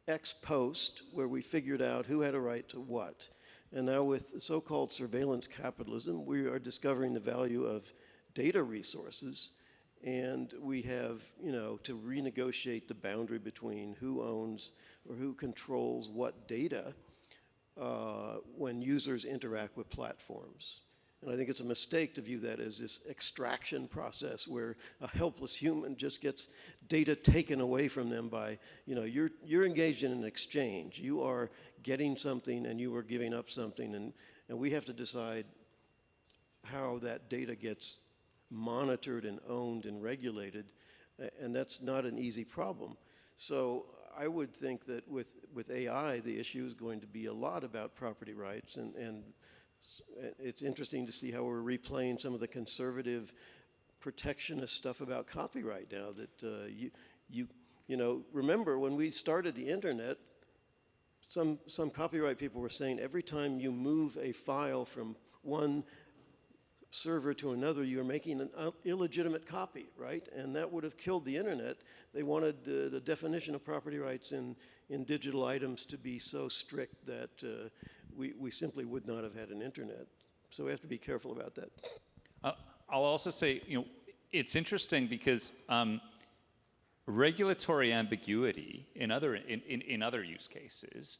ex post where we figured out who had a right to what. And now with so-called surveillance capitalism, we are discovering the value of data resources, and we have, to renegotiate the boundary between who owns or who controls what data when users interact with platforms. And I think it's a mistake to view that as this extraction process where a helpless human just gets data taken away from them by, you're engaged in an exchange. You are getting something and you are giving up something, and we have to decide how that data gets monitored and owned and regulated, and that's not an easy problem. So I would think that with AI, the issue is going to be a lot about property rights, and it's interesting to see how we're replaying some of the conservative protectionist stuff about copyright now that remember when we started the internet, some copyright people were saying every time you move a file from one server to another, you're making an illegitimate copy, right? And that would have killed the internet. They wanted the definition of property rights in digital items to be so strict that we simply would not have had an internet. So we have to be careful about that. I'll also say, it's interesting because regulatory ambiguity in other use cases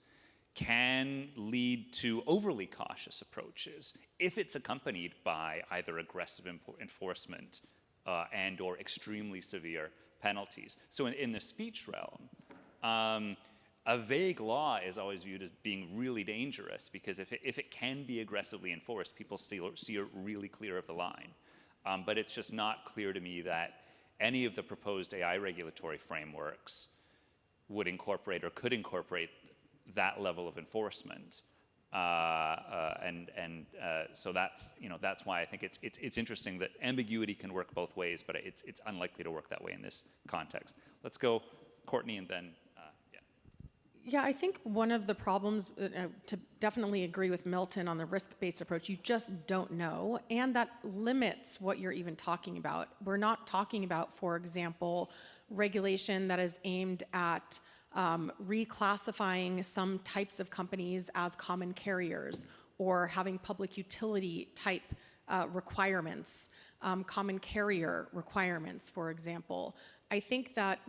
can lead to overly cautious approaches if it's accompanied by either aggressive enforcement and or extremely severe penalties. So in the speech realm, a vague law is always viewed as being really dangerous because if it can be aggressively enforced, people see it really clear of the line. But it's just not clear to me that any of the proposed AI regulatory frameworks would incorporate or could incorporate that level of enforcement, so that's why I think it's interesting that ambiguity can work both ways, but it's unlikely to work that way in this context. Let's go, Courtney, and then Yeah, I think one of the problems, to definitely agree with Milton on the risk-based approach, you just don't know, and that limits what you're even talking about. We're not talking about, for example, regulation that is aimed at reclassifying some types of companies as common carriers or having public utility type requirements, common carrier requirements, for example. I think that,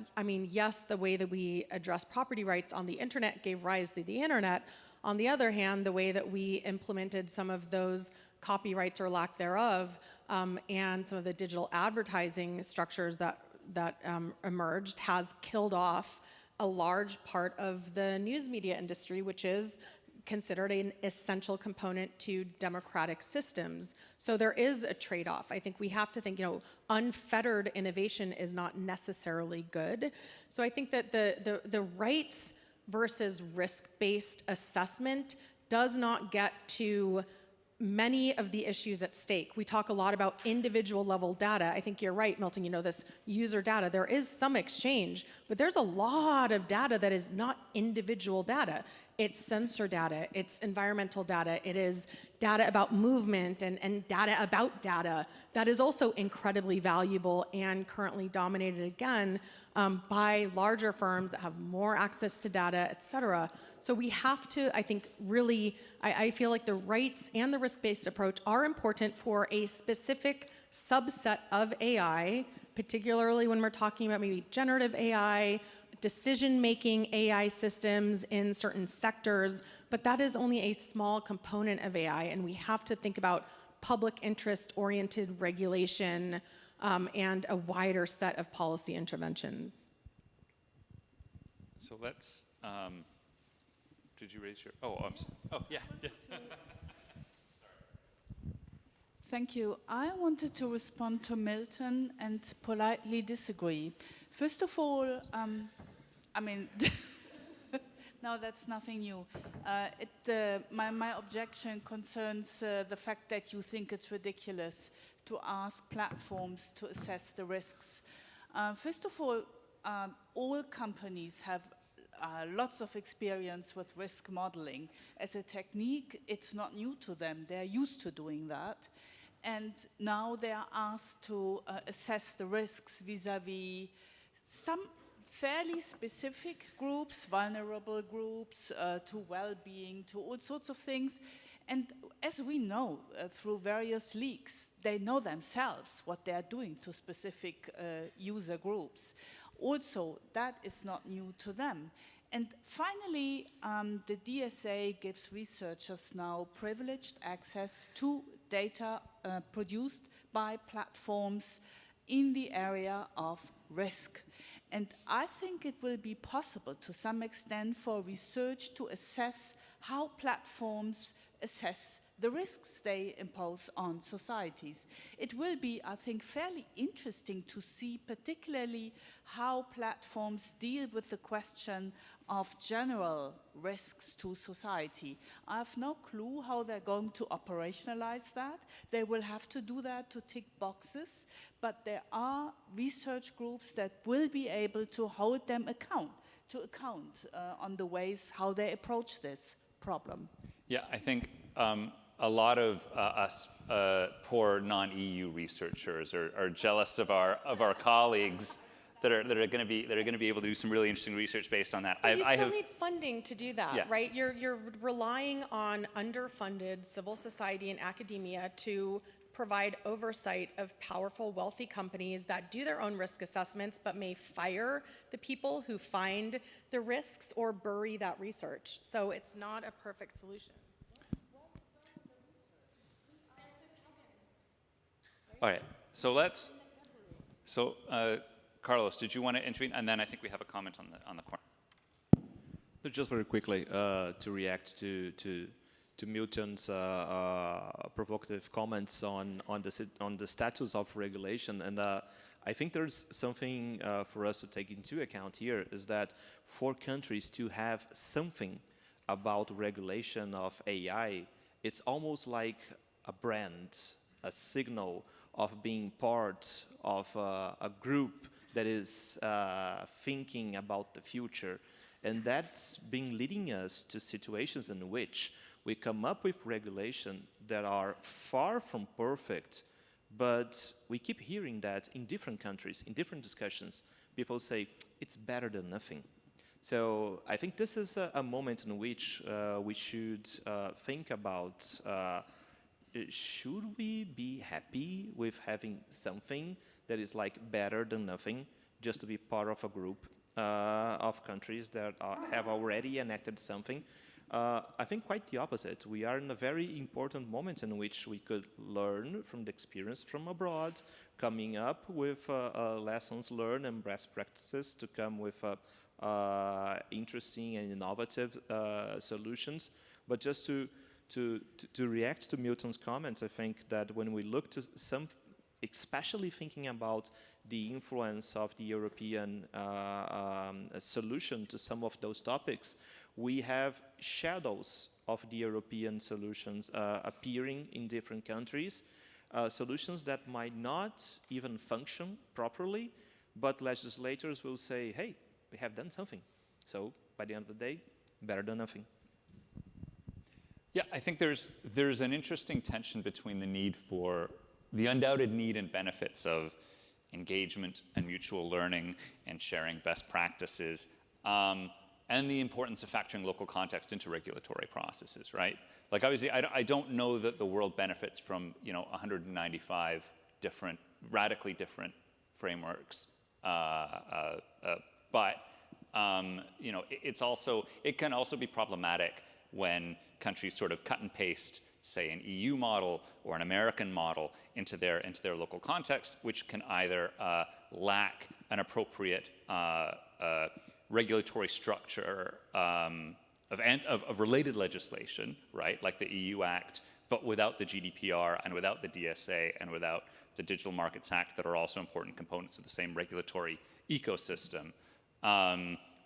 yes, the way that we address property rights on the internet gave rise to the internet. On the other hand, the way that we implemented some of those copyrights or lack thereof and some of the digital advertising structures that emerged has killed off a large part of the news media industry, which is considered an essential component to democratic systems. So there is a trade-off. I think we have to think, unfettered innovation is not necessarily good. So I think that the rights versus risk-based assessment does not get to many of the issues at stake. We talk a lot about individual level data. I think you're right, Milton, this user data. There is some exchange, but there's a lot of data that is not individual data. It's sensor data, it's environmental data, it is data about movement and data about data. That is also incredibly valuable and currently dominated again by larger firms that have more access to data, et cetera. So we have to, I think, really, I feel like the rights and the risk-based approach are important for a specific subset of AI, particularly when we're talking about maybe generative AI, decision-making AI systems in certain sectors, but that is only a small component of AI, and we have to think about public interest-oriented regulation and a wider set of policy interventions. So let's, did you raise your, I'm sorry. Oh, yeah. Thank you. I wanted to respond to Milton and politely disagree. First of all, I mean, no, that's nothing new. My objection concerns the fact that you think it's ridiculous to ask platforms to assess the risks. First of all companies have lots of experience with risk modeling. As a technique, it's not new to them. They're used to doing that. And now they are asked to assess the risks vis-à-vis some fairly specific groups, vulnerable groups, to well-being, to all sorts of things. And as we know through various leaks, they know themselves what they are doing to specific user groups. Also, that is not new to them. And finally, the DSA gives researchers now privileged access to data produced by platforms in the area of risk. And I think it will be possible to some extent for research to assess how platforms assess the risks they impose on societies. It will be, I think, fairly interesting to see particularly how platforms deal with the question of general risks to society. I have no clue how they're going to operationalize that. They will have to do that to tick boxes, but there are research groups that will be able to hold them account on the ways how they approach this problem. Yeah, I think a lot of us poor non-EU researchers are jealous of our colleagues that are going to be able to do some really interesting research based on that. But you still need funding to do that, yeah. right? You're relying on underfunded civil society and academia to provide oversight of powerful, wealthy companies that do their own risk assessments but may fire the people who find the risks or bury that research. So it's not a perfect solution. All right, so Carlos, did you want to intervene? And then I think we have a comment on the corner. Just very quickly to react to Milton's provocative comments on the status of regulation, and I think there's something for us to take into account here is that for countries to have something about regulation of AI, it's almost like a brand, a signal of being part of a group that is thinking about the future. And that's been leading us to situations in which we come up with regulation that are far from perfect, but we keep hearing that in different countries, in different discussions, people say, it's better than nothing. So I think this is a moment in which we should think about should we be happy with having something that is like better than nothing, just to be part of a group of countries that have already enacted something? I think quite the opposite. We are in a very important moment in which we could learn from the experience from abroad, coming up with lessons learned and best practices to come with interesting and innovative solutions. But just to react to Milton's comments, I think that when we look to some, especially thinking about the influence of the European solution to some of those topics, we have shadows of the European solutions appearing in different countries, solutions that might not even function properly, but legislators will say, hey, we have done something. So by the end of the day, better than nothing. Yeah, I think there's an interesting tension between the need for the undoubted need and benefits of engagement and mutual learning and sharing best practices, and the importance of factoring local context into regulatory processes, right? Like obviously, I don't know that the world benefits from 195 different, radically different frameworks, but it can also be problematic when countries sort of cut and paste, say, an EU model or an American model into their local context, which can either lack an appropriate regulatory structure of related legislation, right, like the EU Act, but without the GDPR and without the DSA and without the Digital Markets Act that are also important components of the same regulatory ecosystem,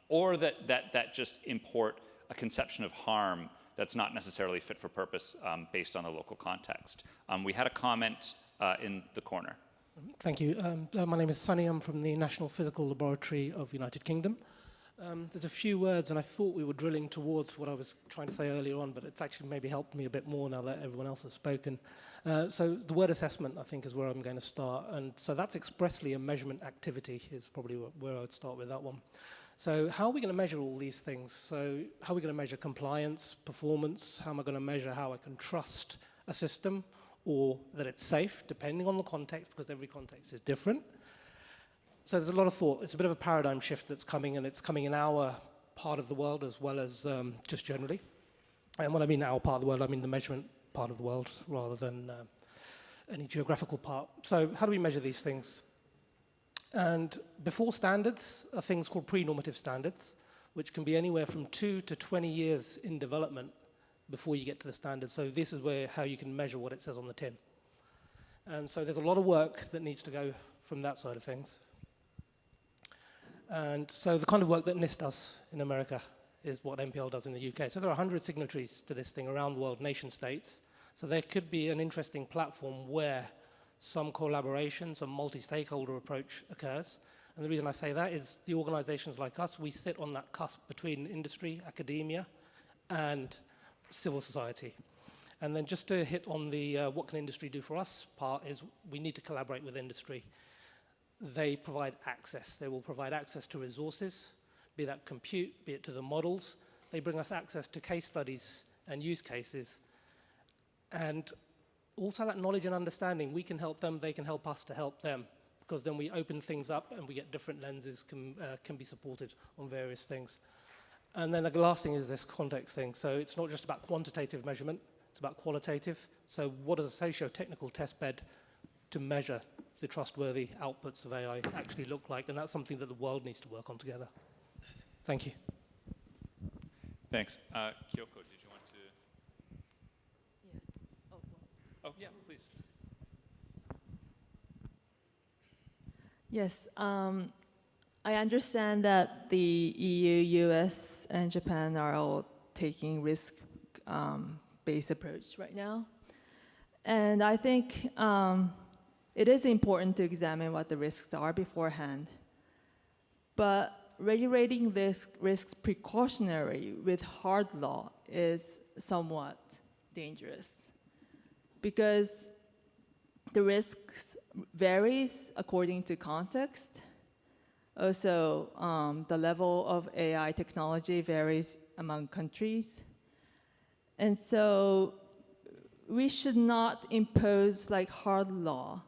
or that just import a conception of harm that's not necessarily fit for purpose based on the local context. We had a comment in the corner. Thank you. My name is Sunny. I'm from the National Physical Laboratory of United Kingdom. There's a few words, and I thought we were drilling towards what I was trying to say earlier on, but it's actually maybe helped me a bit more now that everyone else has spoken. So the word assessment, I think, is where I'm going to start. And so that's expressly a measurement activity is probably where I'd start with that one. So how are we going to measure all these things? So how are we going to measure compliance, performance? How am I going to measure how I can trust a system or that it's safe, depending on the context, because every context is different? So there's a lot of thought. It's a bit of a paradigm shift that's coming, and it's coming in our part of the world as well as just generally. And when I mean our part of the world, I mean the measurement part of the world rather than any geographical part. So how do we measure these things? And before standards are things called pre-normative standards, which can be anywhere from 2 to 20 years in development before you get to the standard. So this is how you can measure what it says on the tin. And so there's a lot of work that needs to go from that side of things. And so the kind of work that NIST does in America is what MPL does in the UK. So there are 100 signatories to this thing around the world, nation states. So there could be an interesting platform where some collaboration, some multi-stakeholder approach occurs. And the reason I say that is the organizations like us, we sit on that cusp between industry, academia, and civil society. And then just to hit on the what can industry do for us part is we need to collaborate with industry. They provide access. They will provide access to resources, be that compute, be it to the models. They bring us access to case studies and use cases. And also that knowledge and understanding, we can help them, they can help us to help them, because then we open things up and we get different lenses can be supported on various things. And then the last thing is this context thing. So it's not just about quantitative measurement, it's about qualitative. So what does a socio-technical test bed to measure the trustworthy outputs of AI actually look like? And that's something that the world needs to work on together. Thank you. Thanks. Kyoko, did you want to? Yes. Oh, yeah, please. Yes. I understand that the EU, US, and Japan are all taking risk-based approach right now. And I think it is important to examine what the risks are beforehand. But regulating this risks precautionary with hard law is somewhat dangerous, because the risks varies according to context. Also, the level of AI technology varies among countries. And so we should not impose like hard law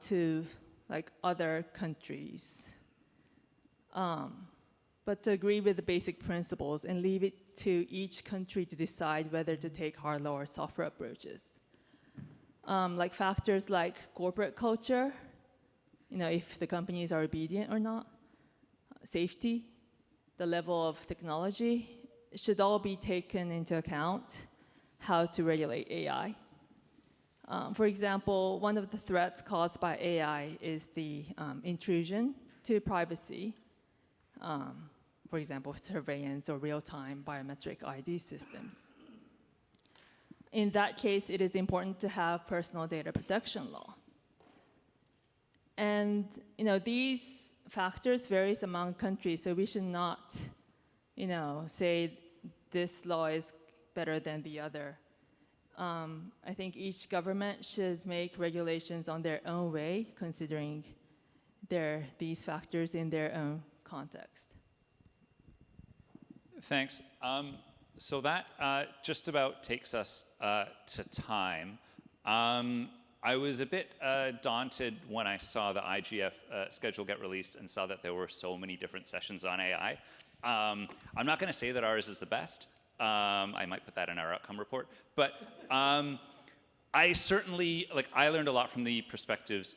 to like other countries, but to agree with the basic principles and leave it to each country to decide whether to take hard law or softer approaches. Like factors like corporate culture, if the companies are obedient or not, safety, the level of technology, should all be taken into account how to regulate AI. For example, one of the threats caused by AI is the intrusion to privacy. For example, surveillance or real-time biometric ID systems. In that case, it is important to have personal data protection law. And these factors vary among countries, so we should not say this law is better than the other. I think each government should make regulations on their own way, considering these factors in their own context. Thanks. So that just about takes us to time. I was a bit daunted when I saw the IGF schedule get released and saw that there were so many different sessions on AI. I'm not going to say that ours is the best. I might put that in our outcome report. But I certainly, I learned a lot from the perspectives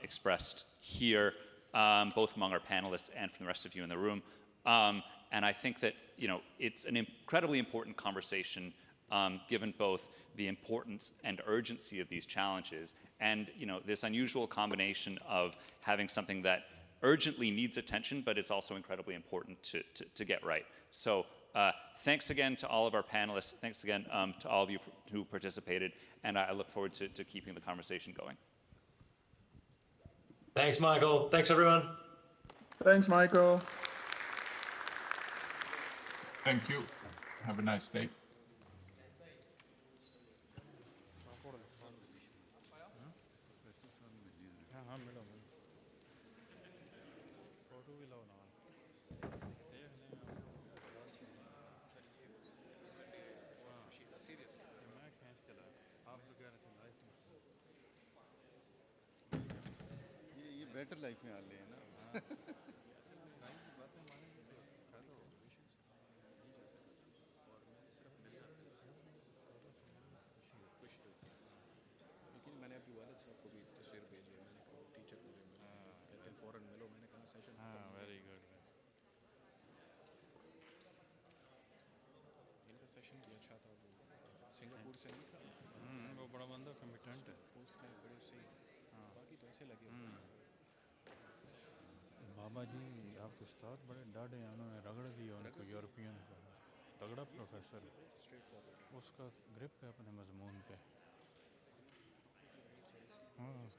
expressed here, both among our panelists and from the rest of you in the room. And I think that, it's an incredibly important conversation given both the importance and urgency of these challenges and this unusual combination of having something that urgently needs attention, but it's also incredibly important to get right. So thanks again to all of our panelists. Thanks again to all of you who participated, and I look forward to keeping the conversation going. Thanks, Michael. Thanks, everyone. Thanks, Michael. Thank you. Have a nice day. Better life में आ ले है ना लेकिन मैंने अपने वालिद साहब को भी तस्वीर भेजी है मैंने कहा टीचर मुझे कहते हैं फौरन मिलो मैंने कहा सेशन वेरी गुड इनका सेशन भी अच्छा था वो सिंगापुर से नहीं था वो बड़ा बंदा कमिटेंट है उसने बड़े सही बाकी तो ऐसे लगे बाबा जी आपके उस्ताद बड़े डाढ़े हैं उन्होंने रगड़ दिया उनको यूरोपियन का तगड़ा प्रोफेसर उसका ग्रिप है अपने मजमून पे हाँ हाँ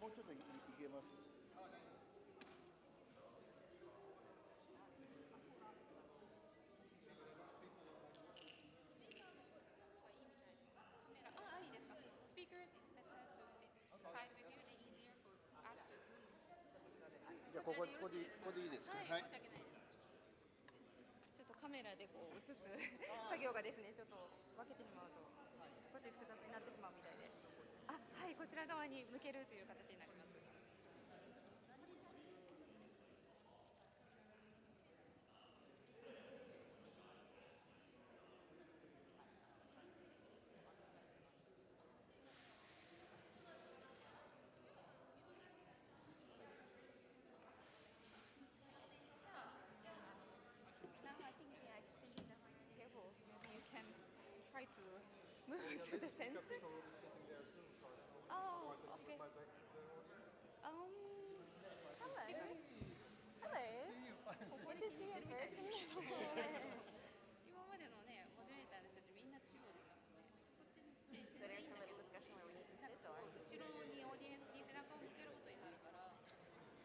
うちょっといけます。Speakers, it's better to sit side with you, then easier for us to zoom. じゃあここでいいですか。はい、申し訳ないです。ちょっとカメラでこう映す作業がですね、ちょっと分けてしまうと少し複雑になってしまうみたいで、あ、はい、こちら側に向けるという形になります。Now I think yeah, extending the cables, maybe you can try to move it to the center. Oh, okay. Hello. Hello. Good to see you in person. 今までのね、モデレーターの人たちみんな中央でしたもんね。こっちに So there's a little discussion where we need to sit or? 後ろにオーディエンスに背中を見せることになるから、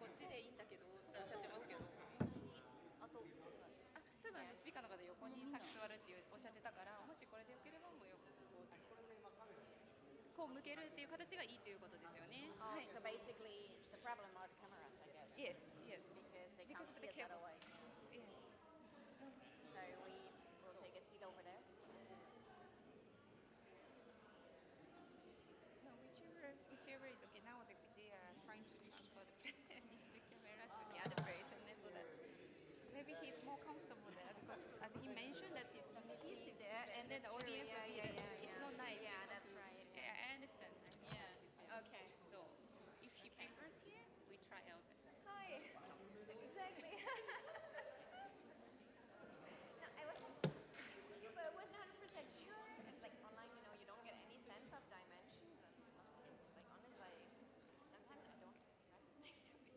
こっちでいいんだけどっておっしゃってますけど。あと、多分スピーカーの方横にさっき座るっておっしゃってたから、もしこれでよければもうよくこう向けるっていう形がいいということですよね。はい。So basically, the problem are the cameras, I guess. Yes, yes. Because they can't Because of see the us cable. otherwise. Yes. So we will take a seat over there. No, whichever is okay. Now they are trying to transfer the camera to the other place, and so that maybe he's more comfortable there because, as he mentioned, that he's there, and then the audience will be there. It's not nice. Yeah, that's right. I understand. Yeah. Okay. So, if he prefers here, we try out. Hi. Exactly. No, I wasn't 100% sure. And like online, you don't get any sense of dimensions. And like honestly, sometimes I don't recognize them.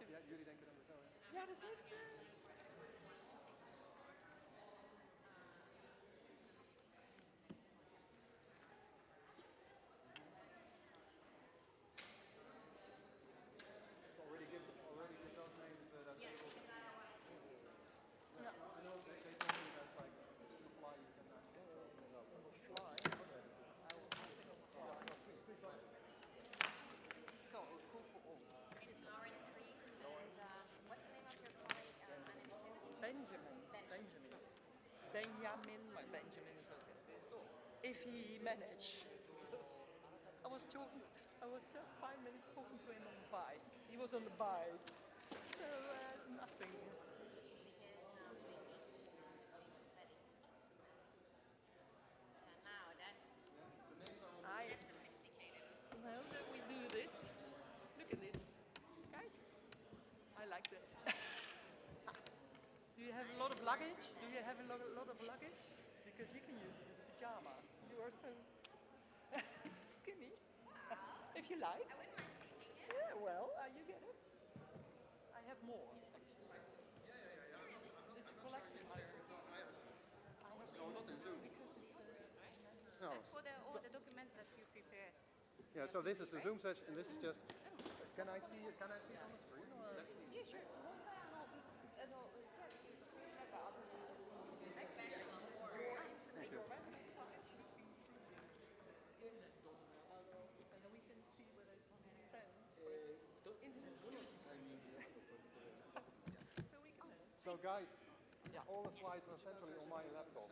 Ja, jullie denken dan zo, hè? Ja, dat is Already give those names that table. Yeah, I know they told me that like on the fly you can on the fly. It's Lauren Creek, and what's the name of your colleague? Benjamin, my Benjamin is okay. If he managed. I was just 5 minutes talking to him on the bike. He was on the bike. So nothing. Now that's sophisticated. No, we do have a lot of luggage? Because you can use this pajama. You are so skinny. If you like. I wouldn't mind taking it. Yeah, well, you get it. I have more, actually. It's a collective item. I have to not in Zoom. because it's No. That's for all the documents that you prepared. Yeah, so this is a Zoom session, and this is just. Can I see it on the screen? Or? Yeah, sure. Thank you. and then we can see whether it's 100%. Internet So guys, all the slides are centrally on my laptop.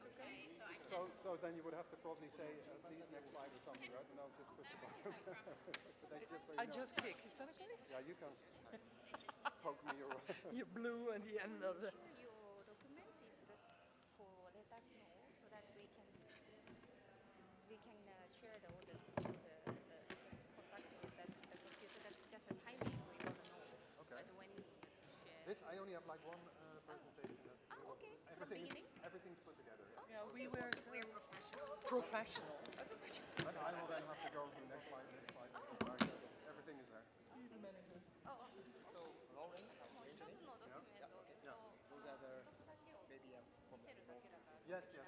Okay, so I can. So then you would have to probably say, please next slide or something, right? And I'll just push the button. So they just so you I know. just click. Is that okay? Yeah, you can poke me or You blew at the end of the. Your documents is for let us know so that we can share all the contact with the computer. That's just a timing we want to know. Okay. But when you share. This, I only have like one presentation. Okay. From the beginning? Everything's put together. Yeah, we're professionals. Professionals. But I will then have to go to the next slide. Everything is there. So, Lauren, Yeah. Those are the maybe Yes, yes.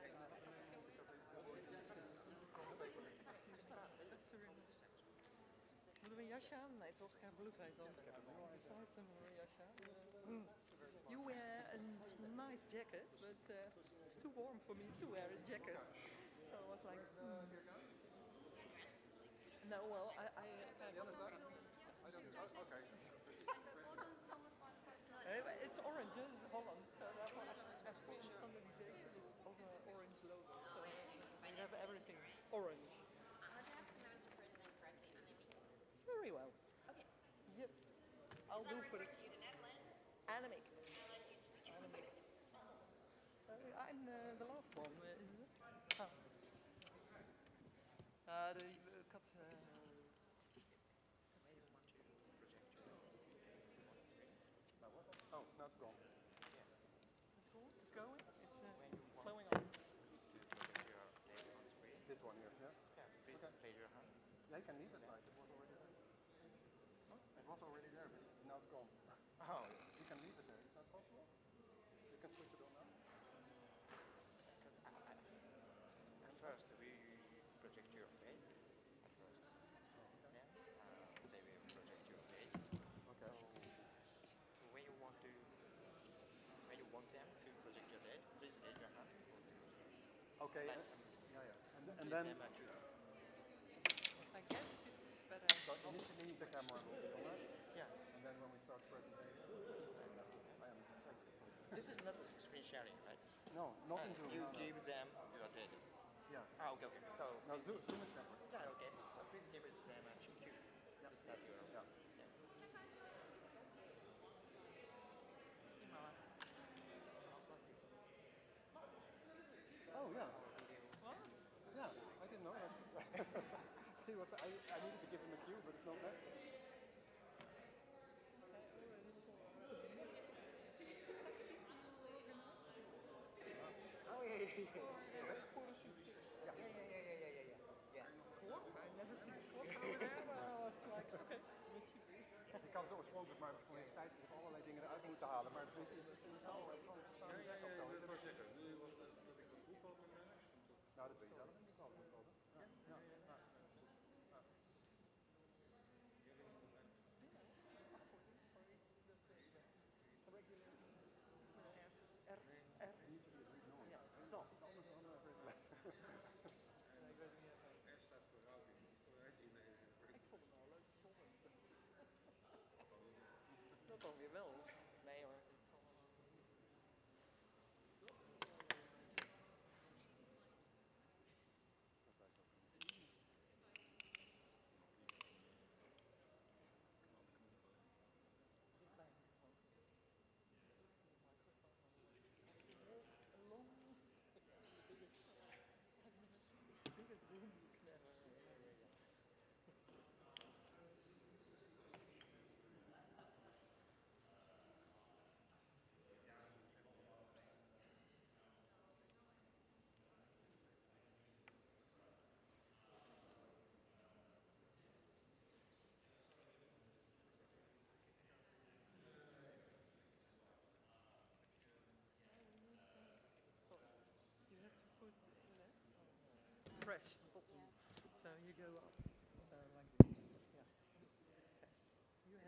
Moeten we een jasje aan? Nee, toch? Ik heb bloedheet dan. Besides them, een jasje aan. You wear a nice jacket, but it's too warm for me to wear a jacket. So I was like, no, well, I The other side? I don't know. Okay. It's orange, it's Holland, so that's why as for the standardization is of an orange logo. So we have everything orange. I'm going to have to pronounce your first name correctly, Annemiek. Very well. Okay. Yes, I'll do for refer the to you to Netherlands? Annemiek. I like you speak. Annemiek. I'm the last one, isn't it? Ik had... Oh, now it's gone. It's cool. It's going. It's flowing on. This one here, yeah? Yeah, please raise your hand. Yeah, you can leave it like it was already there. It was already there, but now it's gone. Oh. You can leave it there. Is that possible? You can switch it on now. At first, we project your face. At first. Then, they will project your face. Okay. So, when you want them to project your face, please raise your hand. Okay. Then, And then. I guess this is better. So initially the camera will be on it. Yeah. And then when we start presentation. This is not screen sharing, right? No, not in Zoom. You no, give them your data. Yeah. Okay. So. No, Zoom is separate. Yeah, okay. So please give it them a cue to start your. Yeah. Oh yeah. What? Yeah, I didn't know that. I needed to give him a cue, but it's not necessary. Oh yeah. I've never seen a fork over there, but I was like, okay. Ik kan het oorspronkelijk, maar voor de tijd heb ik allerlei dingen eruit moeten halen. Maar het is in de zaal gewoon staan. Ik wil maar zeggen, nu was dat ik dat boek over manage. Nou, dat weet je wel. Dat is altijd wel. Ja. Dat dan weer wel. Nee hoor.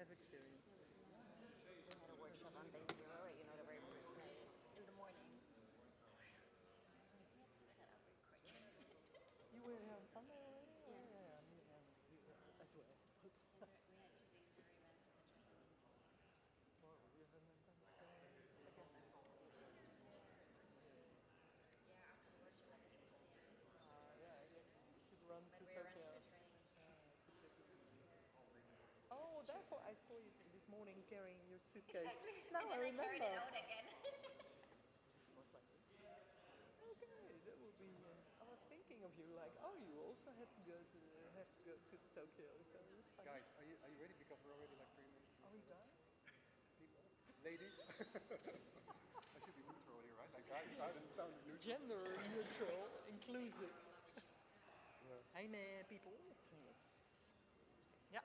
have experience. We had a workshop on day 0, you know, the very first day in the morning. So let's figure that out very quick. You were here on Sunday already? Yeah. As well. We had 2 day 0 events with the Japanese. Well, we have an intense again. Yeah, after the workshop I had to go to the embassy. Yeah, I guess you should run But to we Tokyo. rented a train. It's a pity. Oh, therefore I saw you this morning carrying your suitcase. Exactly. Now and then I I carried remember. it out again. Most likely. Okay, that would be. I was thinking of you, like, oh, you also had to go to Tokyo, so it's fine. Guys, are you ready? Because we're already like 3 minutes. Are we done? People, ladies. I should be neutral here, right? Like guys sound neutral. Gender neutral, inclusive. Yeah. Hey, man, people. Yes. Yeah.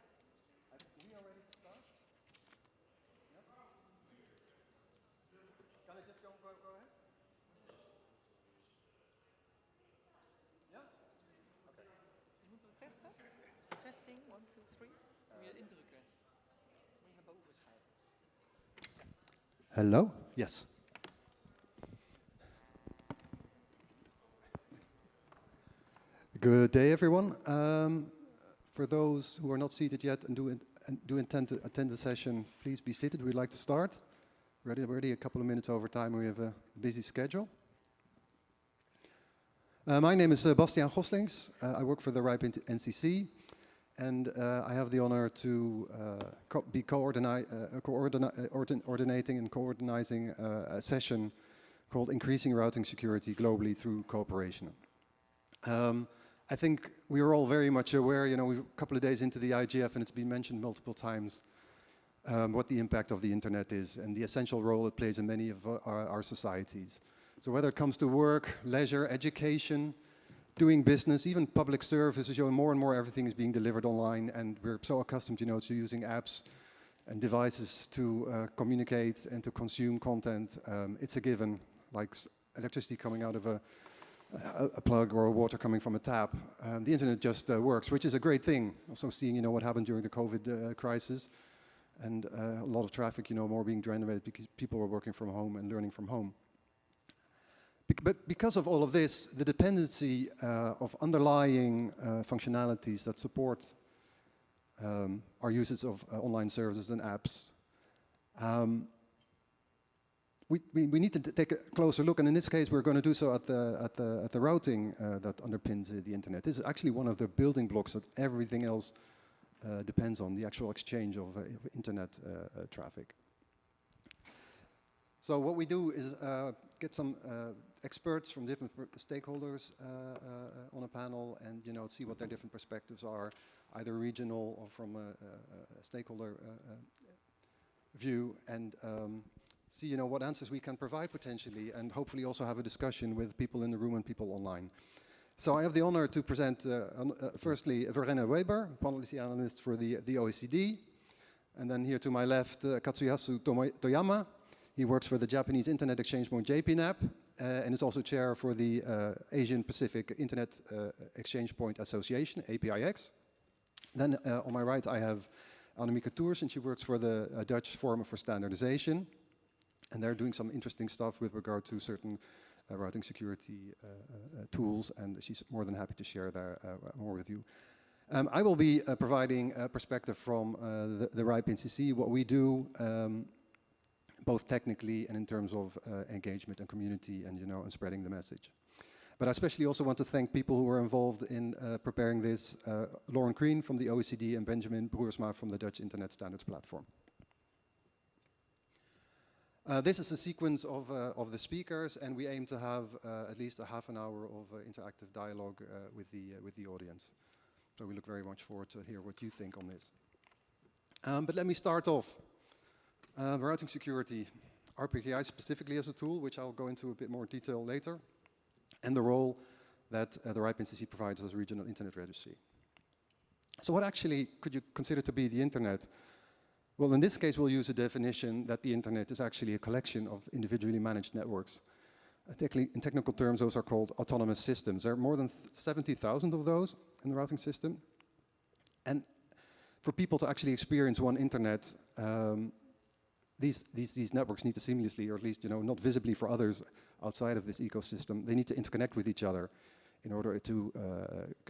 We are ready to start? Yes? Can I just go ahead? Ja? Oké. Moeten we testen? Testing, 1, 2, 3. Moet je indrukken. Moet je naar boven schuiven. Hello? Yes. Good day, everyone. For those who are not seated yet and do intend to attend the session, please be seated. We'd like to start. We're already a couple of minutes over time. We have a busy schedule. My name is Bastiaan Goslings. I work for the RIPE NCC, and I have the honor to be coordinating and coordinating a session called Increasing Routing Security Globally Through Cooperation. I think we are all very much aware, you know, we're a couple of days into the IGF and it's been mentioned multiple times what the impact of the internet is and the essential role it plays in many of our societies. So whether it comes to work, leisure, education, doing business, even public services, you know, more and more everything is being delivered online, and we're so accustomed, you know, to using apps and devices to communicate and to consume content. It's a given, like electricity coming out of a plug or water coming from a tap. The internet just works, which is a great thing. Also seeing, you know, what happened during the COVID crisis, and a lot of traffic, you know, more being generated because people were working from home and learning from home. But because of all of this, the dependency of underlying functionalities that support our usage of online services and apps, we need to take a closer look, and in this case, we're going to do so at the routing that underpins the internet. This is actually one of the building blocks that everything else depends on, the actual exchange of internet traffic. So what we do is get some experts from different stakeholders on a panel, and you know, see what their different perspectives are, either regional or from a stakeholder view, and see, you know, what answers we can provide potentially, and hopefully also have a discussion with people in the room and people online. So I have the honor to present firstly Verena Weber, policy analyst for the OECD, and then here to my left Katsuyasu Toyama. He works for the Japanese Internet Exchange Point JPNAP, and is also chair for the Asian Pacific Internet Exchange Point Association, APIX. Then on my right I have Annemieke Toers, and she works for the Dutch Forum for Standardization. And they're doing some interesting stuff with regard to certain routing security tools, and she's more than happy to share there more with you. I will be providing a perspective from the RIPE NCC, what we do, both technically and in terms of engagement and community, and you know, and spreading the message. But I especially also want to thank people who were involved in preparing this, Lauren Green from the OECD and Benjamin Broersma from the Dutch Internet Standards Platform. This is a sequence of the speakers, and we aim to have at least a half an hour of interactive dialogue with the audience. So we look very much forward to hear what you think on this. But let me start off. Routing security, RPKI specifically as a tool, which I'll go into a bit more detail later, and the role that the RIPE NCC provides as a regional internet registry. So what actually could you consider to be the internet? Well, in this case, we'll use a definition that the internet is actually a collection of individually managed networks. In technical terms, those are called autonomous systems. There are more than 70,000 of those in the routing system. And for people to actually experience one internet, these networks need to seamlessly, or at least not visibly for others outside of this ecosystem, they need to interconnect with each other in order to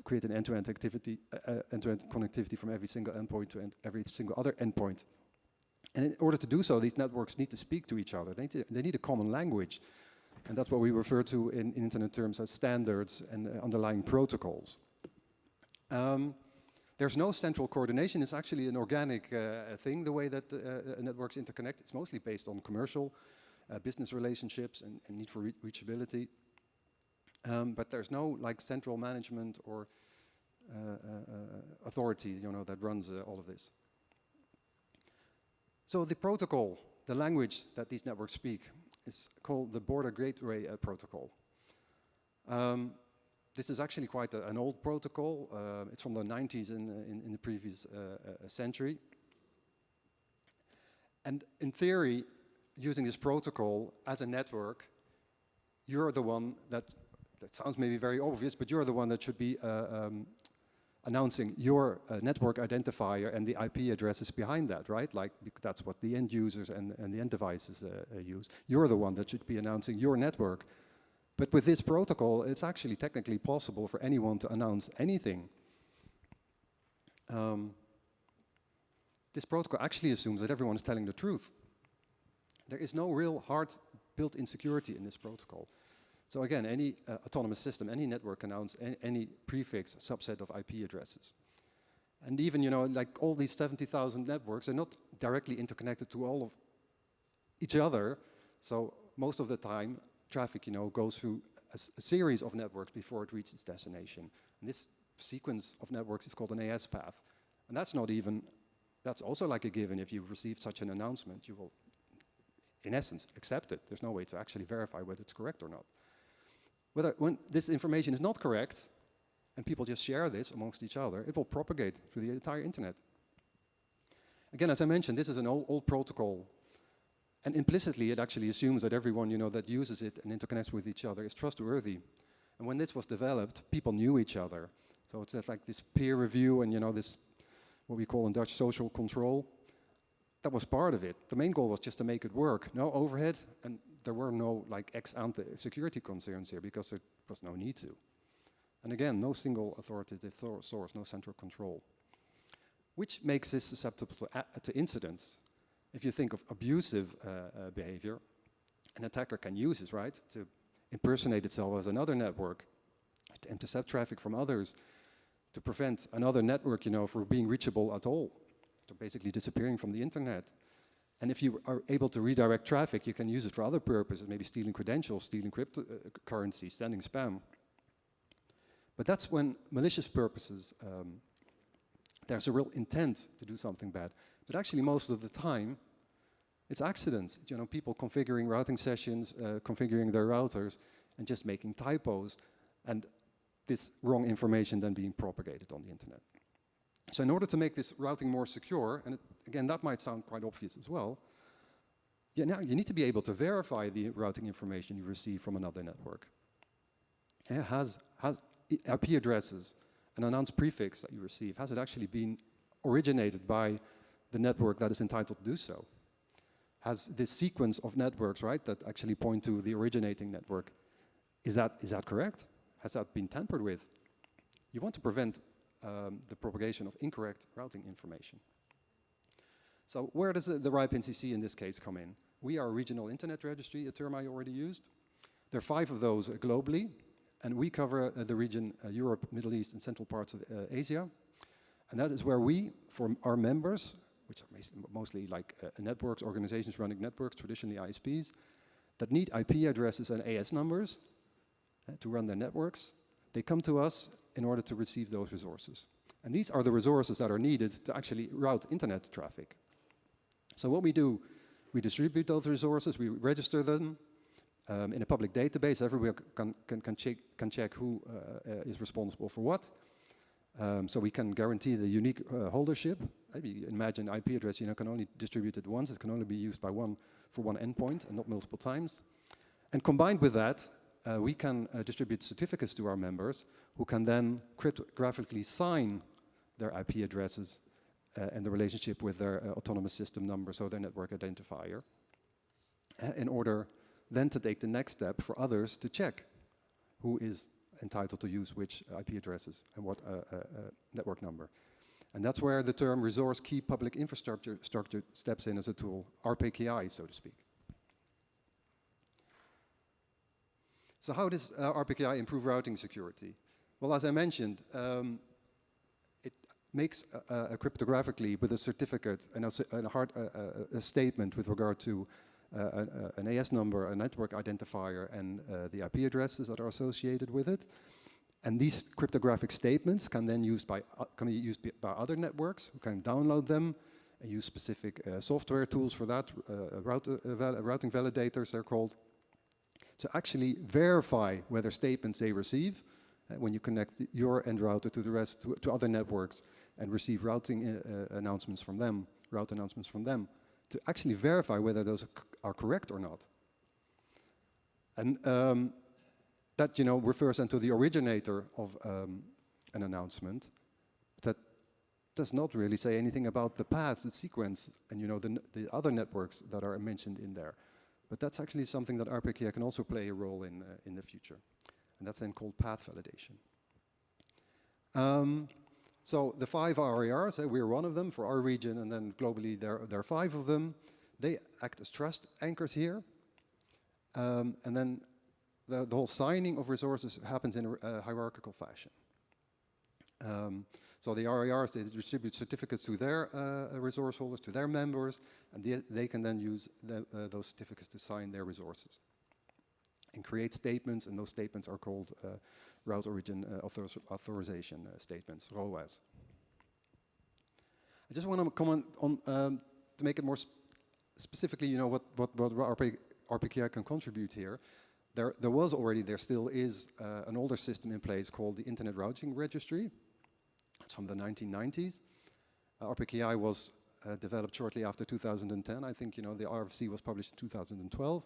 create an end-to-end activity, end-to-end connectivity from every single endpoint to every single other endpoint. And in order to do so, these networks need to speak to each other. They need a common language. And that's what we refer to in internet terms as standards and underlying protocols. There's no central coordination. It's actually an organic thing, the way that networks interconnect. It's mostly based on commercial business relationships and need for reachability. But there's no central management or authority that runs all of this. So the protocol, the language that these networks speak, is called the Border Gateway Protocol. This is actually quite an old protocol. It's from the 90s in the previous century. And in theory, using this protocol as a network, you're the one that sounds maybe very obvious, but you're the one that should be announcing your network identifier and the IP addresses behind that, right? That's what the end users and the end devices use. You're the one that should be announcing your network. But with this protocol, it's actually technically possible for anyone to announce anything. This protocol actually assumes that everyone is telling the truth. There is no real hard built-in security in this protocol. So again, any autonomous system, any network can announce any prefix subset of IP addresses. And even, all these 70,000 networks are not directly interconnected to all of each other. So most of the time, traffic, goes through a series of networks before it reaches its destination. And this sequence of networks is called an AS path. And that's also like a given. If you've received such an announcement, you will, in essence, accept it. There's no way to actually verify whether it's correct or not. When this information is not correct, and people just share this amongst each other, it will propagate through the entire internet. Again, as I mentioned, this is an old protocol. And implicitly, it actually assumes that everyone that uses it and interconnects with each other is trustworthy. And when this was developed, people knew each other. So it's like this peer review and this, what we call in Dutch, social control. That was part of it. The main goal was just to make it work. No overhead, and there were no ex-ante security concerns here because there was no need to. And again, no single authoritative source, no central control, which makes this susceptible to incidents. If you think of abusive behavior, an attacker can use this, right, to impersonate itself as another network, to intercept traffic from others, to prevent another network, from being reachable at all, to basically disappearing from the internet. And if you are able to redirect traffic, you can use it for other purposes, maybe stealing credentials, stealing cryptocurrency, sending spam. But that's when malicious purposes, there's a real intent to do something bad. But actually, most of the time, it's accidents. People configuring routing sessions, configuring their routers, and just making typos, and this wrong information then being propagated on the internet. So in order to make this routing more secure, and again, that might sound quite obvious as well, now you need to be able to verify the routing information you receive from another network. It has IP addresses, an announced prefix that you receive, has it actually been originated by the network that is entitled to do so? Has this sequence of networks, right, that actually point to the originating network, is that correct? Has that been tampered with? You want to prevent the propagation of incorrect routing information. So where does the RIPE NCC in this case come in? We are a regional internet registry, a term I already used. There are 5 of those globally, and we cover the region Europe, Middle East, and central parts of Asia. And that is where we, for our members, which are mostly networks, organizations running networks, traditionally ISPs, that need IP addresses and AS numbers to run their networks, they come to us in order to receive those resources. And these are the resources that are needed to actually route internet traffic. So what we do, we distribute those resources, we register them in a public database. Everyone can check who is responsible for what. So we can guarantee the unique holdership. Maybe imagine IP address, can only distribute it once. It can only be used for one endpoint and not multiple times. And combined with that, we can distribute certificates to our members who can then cryptographically sign their IP addresses and the relationship with their autonomous system number, so their network identifier, in order then to take the next step for others to check who is entitled to use which IP addresses and what network number. And that's where the term resource key public infrastructure steps in as a tool, RPKI, so to speak. So how does RPKI improve routing security? Well, as I mentioned, it makes cryptographically with a certificate and a statement with regard to an AS number, a network identifier, and the IP addresses that are associated with it. And these cryptographic statements can then can be used by other networks who can download them and use specific software tools for that, routing validators they're called, to actually verify whether statements they receive when you connect your end router to the rest, to other networks and receive routing announcements from them, route announcements from them, to actually verify whether those are correct or not. And that, refers then to the originator of an announcement that does not really say anything about the path, the sequence, and the other networks that are mentioned in there. But that's actually something that RPKI can also play a role in the future. And that's then called path validation. So the 5 RARs, we're one of them for our region, and then globally there are 5 of them. They act as trust anchors here. And then the whole signing of resources happens in a hierarchical fashion. So the RARs, they distribute certificates to their resource holders, to their members, and they can then use those certificates to sign their resources and create statements, and those statements are called Route Origin Authorization Statements, ROAS. I just want to comment on, to make it more specifically, what RPKI can contribute here. There still is an older system in place called the Internet Routing Registry. It's from the 1990s. RPKI was developed shortly after 2010. I think, the RFC was published in 2012.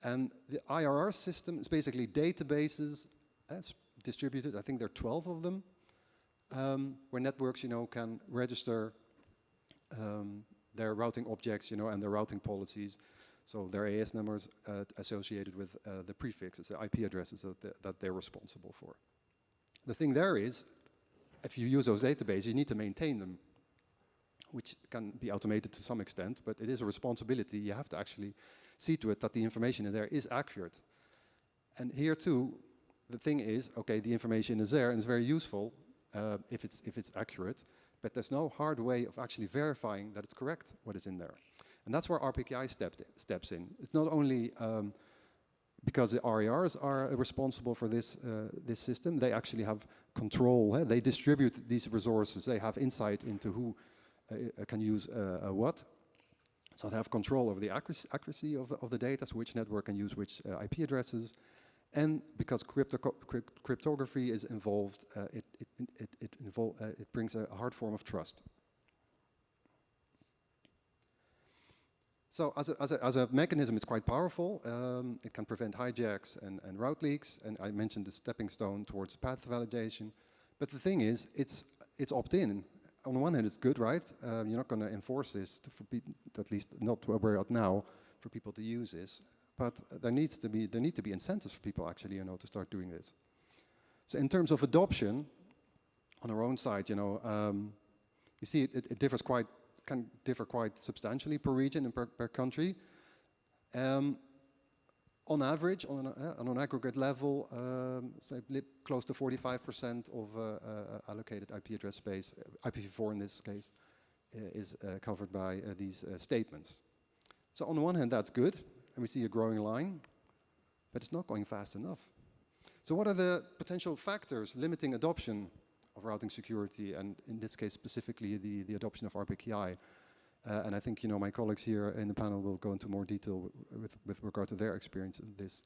And the IRR system is basically databases as distributed. I think there are 12 of them, where networks, can register their routing objects, and their routing policies. So their AS numbers associated with the prefixes, the IP addresses that they're responsible for. The thing there is, if you use those databases, you need to maintain them, which can be automated to some extent, but it is a responsibility. You have to actually see to it that the information in there is accurate. And here too, the thing is, okay, the information is there and it's very useful if it's accurate, but there's no hard way of actually verifying that it's correct what is in there. And that's where RPKI steps in. It's not only because the RARs are responsible for this system, they actually have control. They distribute these resources. They have insight into who can use what. So they have control over the accuracy of the data, so which network can use which IP addresses. And because cryptography is involved, it brings a hard form of trust. So as a mechanism, it's quite powerful. It can prevent hijacks and route leaks. And I mentioned the stepping stone towards path validation. But the thing is, it's opt-in. On the one hand, it's good, right? You're not going to enforce this, for people, at least not where we're at now, for people to use this. But there need to be incentives for people actually, to start doing this. So in terms of adoption, on our own side, you see it can differ quite substantially per region and per country. On average, on an aggregate level, say close to 45% of allocated IP address space, IPv4 in this case, is covered by these statements. So on the one hand, that's good, and we see a growing line, but it's not going fast enough. So what are the potential factors limiting adoption of routing security, and in this case specifically the adoption of RPKI? And I think my colleagues here in the panel will go into more detail with regard to their experience of this.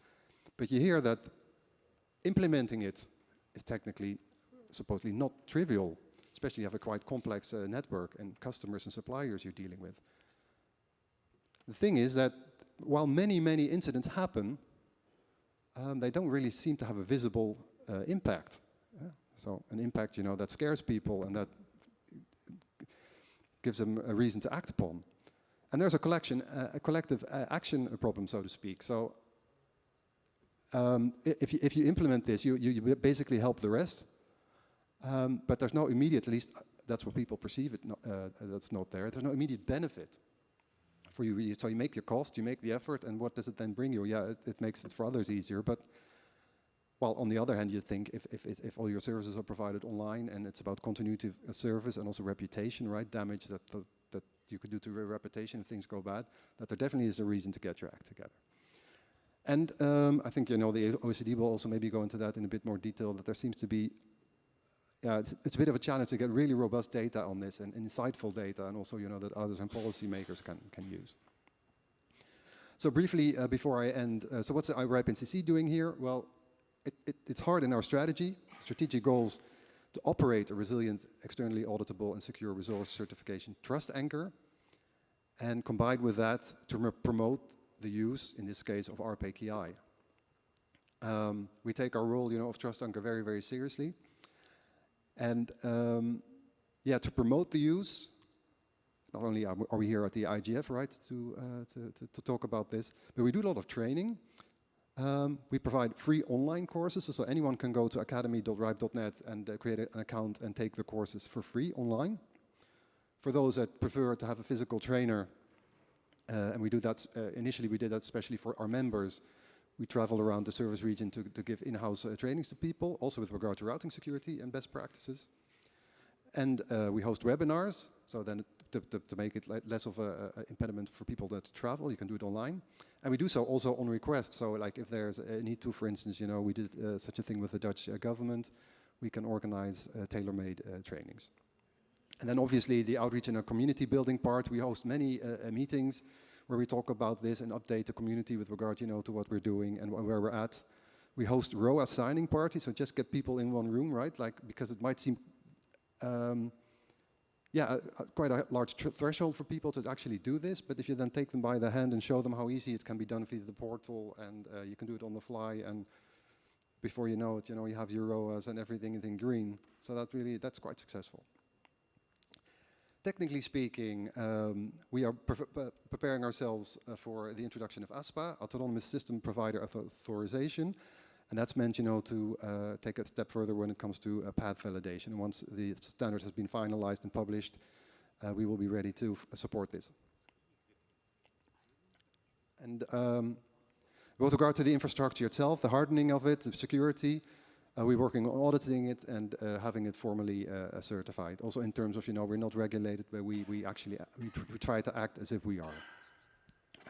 But you hear that implementing it is technically supposedly not trivial, especially you have a quite complex network and customers and suppliers you're dealing with. The thing is that while many incidents happen, they don't really seem to have a visible impact. So an impact, that scares people and that gives them a reason to act upon. And there's a collective action problem, so to speak. So if you implement this, you basically help the rest, but there's no immediate, at least that's what people perceive it, that's not there. There's no immediate benefit for you. So you make your cost, you make the effort, and what does it then bring you? Yeah, it makes it for others easier, but well, on the other hand, you think if all your services are provided online and it's about continuity of service and also reputation, right, damage that you could do to your reputation if things go bad, that there definitely is a reason to get your act together. And I think, you know, the OECD will also maybe go into that in a bit more detail, that there seems to be, yeah, it's a bit of a challenge to get really robust data on this and insightful data, and also, you know, that others and policymakers can use. So briefly, before I end, so what's the IRIPE NCC doing here? Well, it's hard in our strategic goals, to operate a resilient, externally auditable and secure resource certification trust anchor, and combined with that, to promote the use, in this case, of RPKI. We take our role, you know, of trust anchor very, very seriously. And yeah, to promote the use, not only are we here at the IGF, right, to talk about this, but we do a lot of training. We provide free online courses, so anyone can go to academy.ripe.net and create an account and take the courses for free online. For those that prefer to have a physical trainer, and we do that, initially we did that especially for our members. We travel around the service region to give in-house trainings to people, also with regard to routing security and best practices. And we host webinars, so then to make it less of an impediment for people that travel, you can do it online. And we do so also on request, so like if there's a need to, for instance, you know, we did such a thing with the Dutch government, we can organize tailor-made trainings. And then obviously the outreach and our community building part, we host many meetings where we talk about this and update the community with regard, you know, to what we're doing and where we're at. We host ROA signing parties, so just get people in one room, right? Like, because it might seem, yeah, quite a large threshold for people to actually do this, but if you then take them by the hand and show them how easy it can be done via the portal, and you can do it on the fly, and before you know it, you know, you have your ROAs and everything is in green. So that's quite successful. Technically speaking, we are preparing ourselves for the introduction of ASPA, Autonomous System Provider Authorization, and that's meant, you know, to take a step further when it comes to path validation. And once the standard has been finalized and published, we will be ready to support this. And with regard to the infrastructure itself, the hardening of it, the security, we're working on auditing it and having it formally certified. Also in terms of, you know, we're not regulated, but we actually we try to act as if we are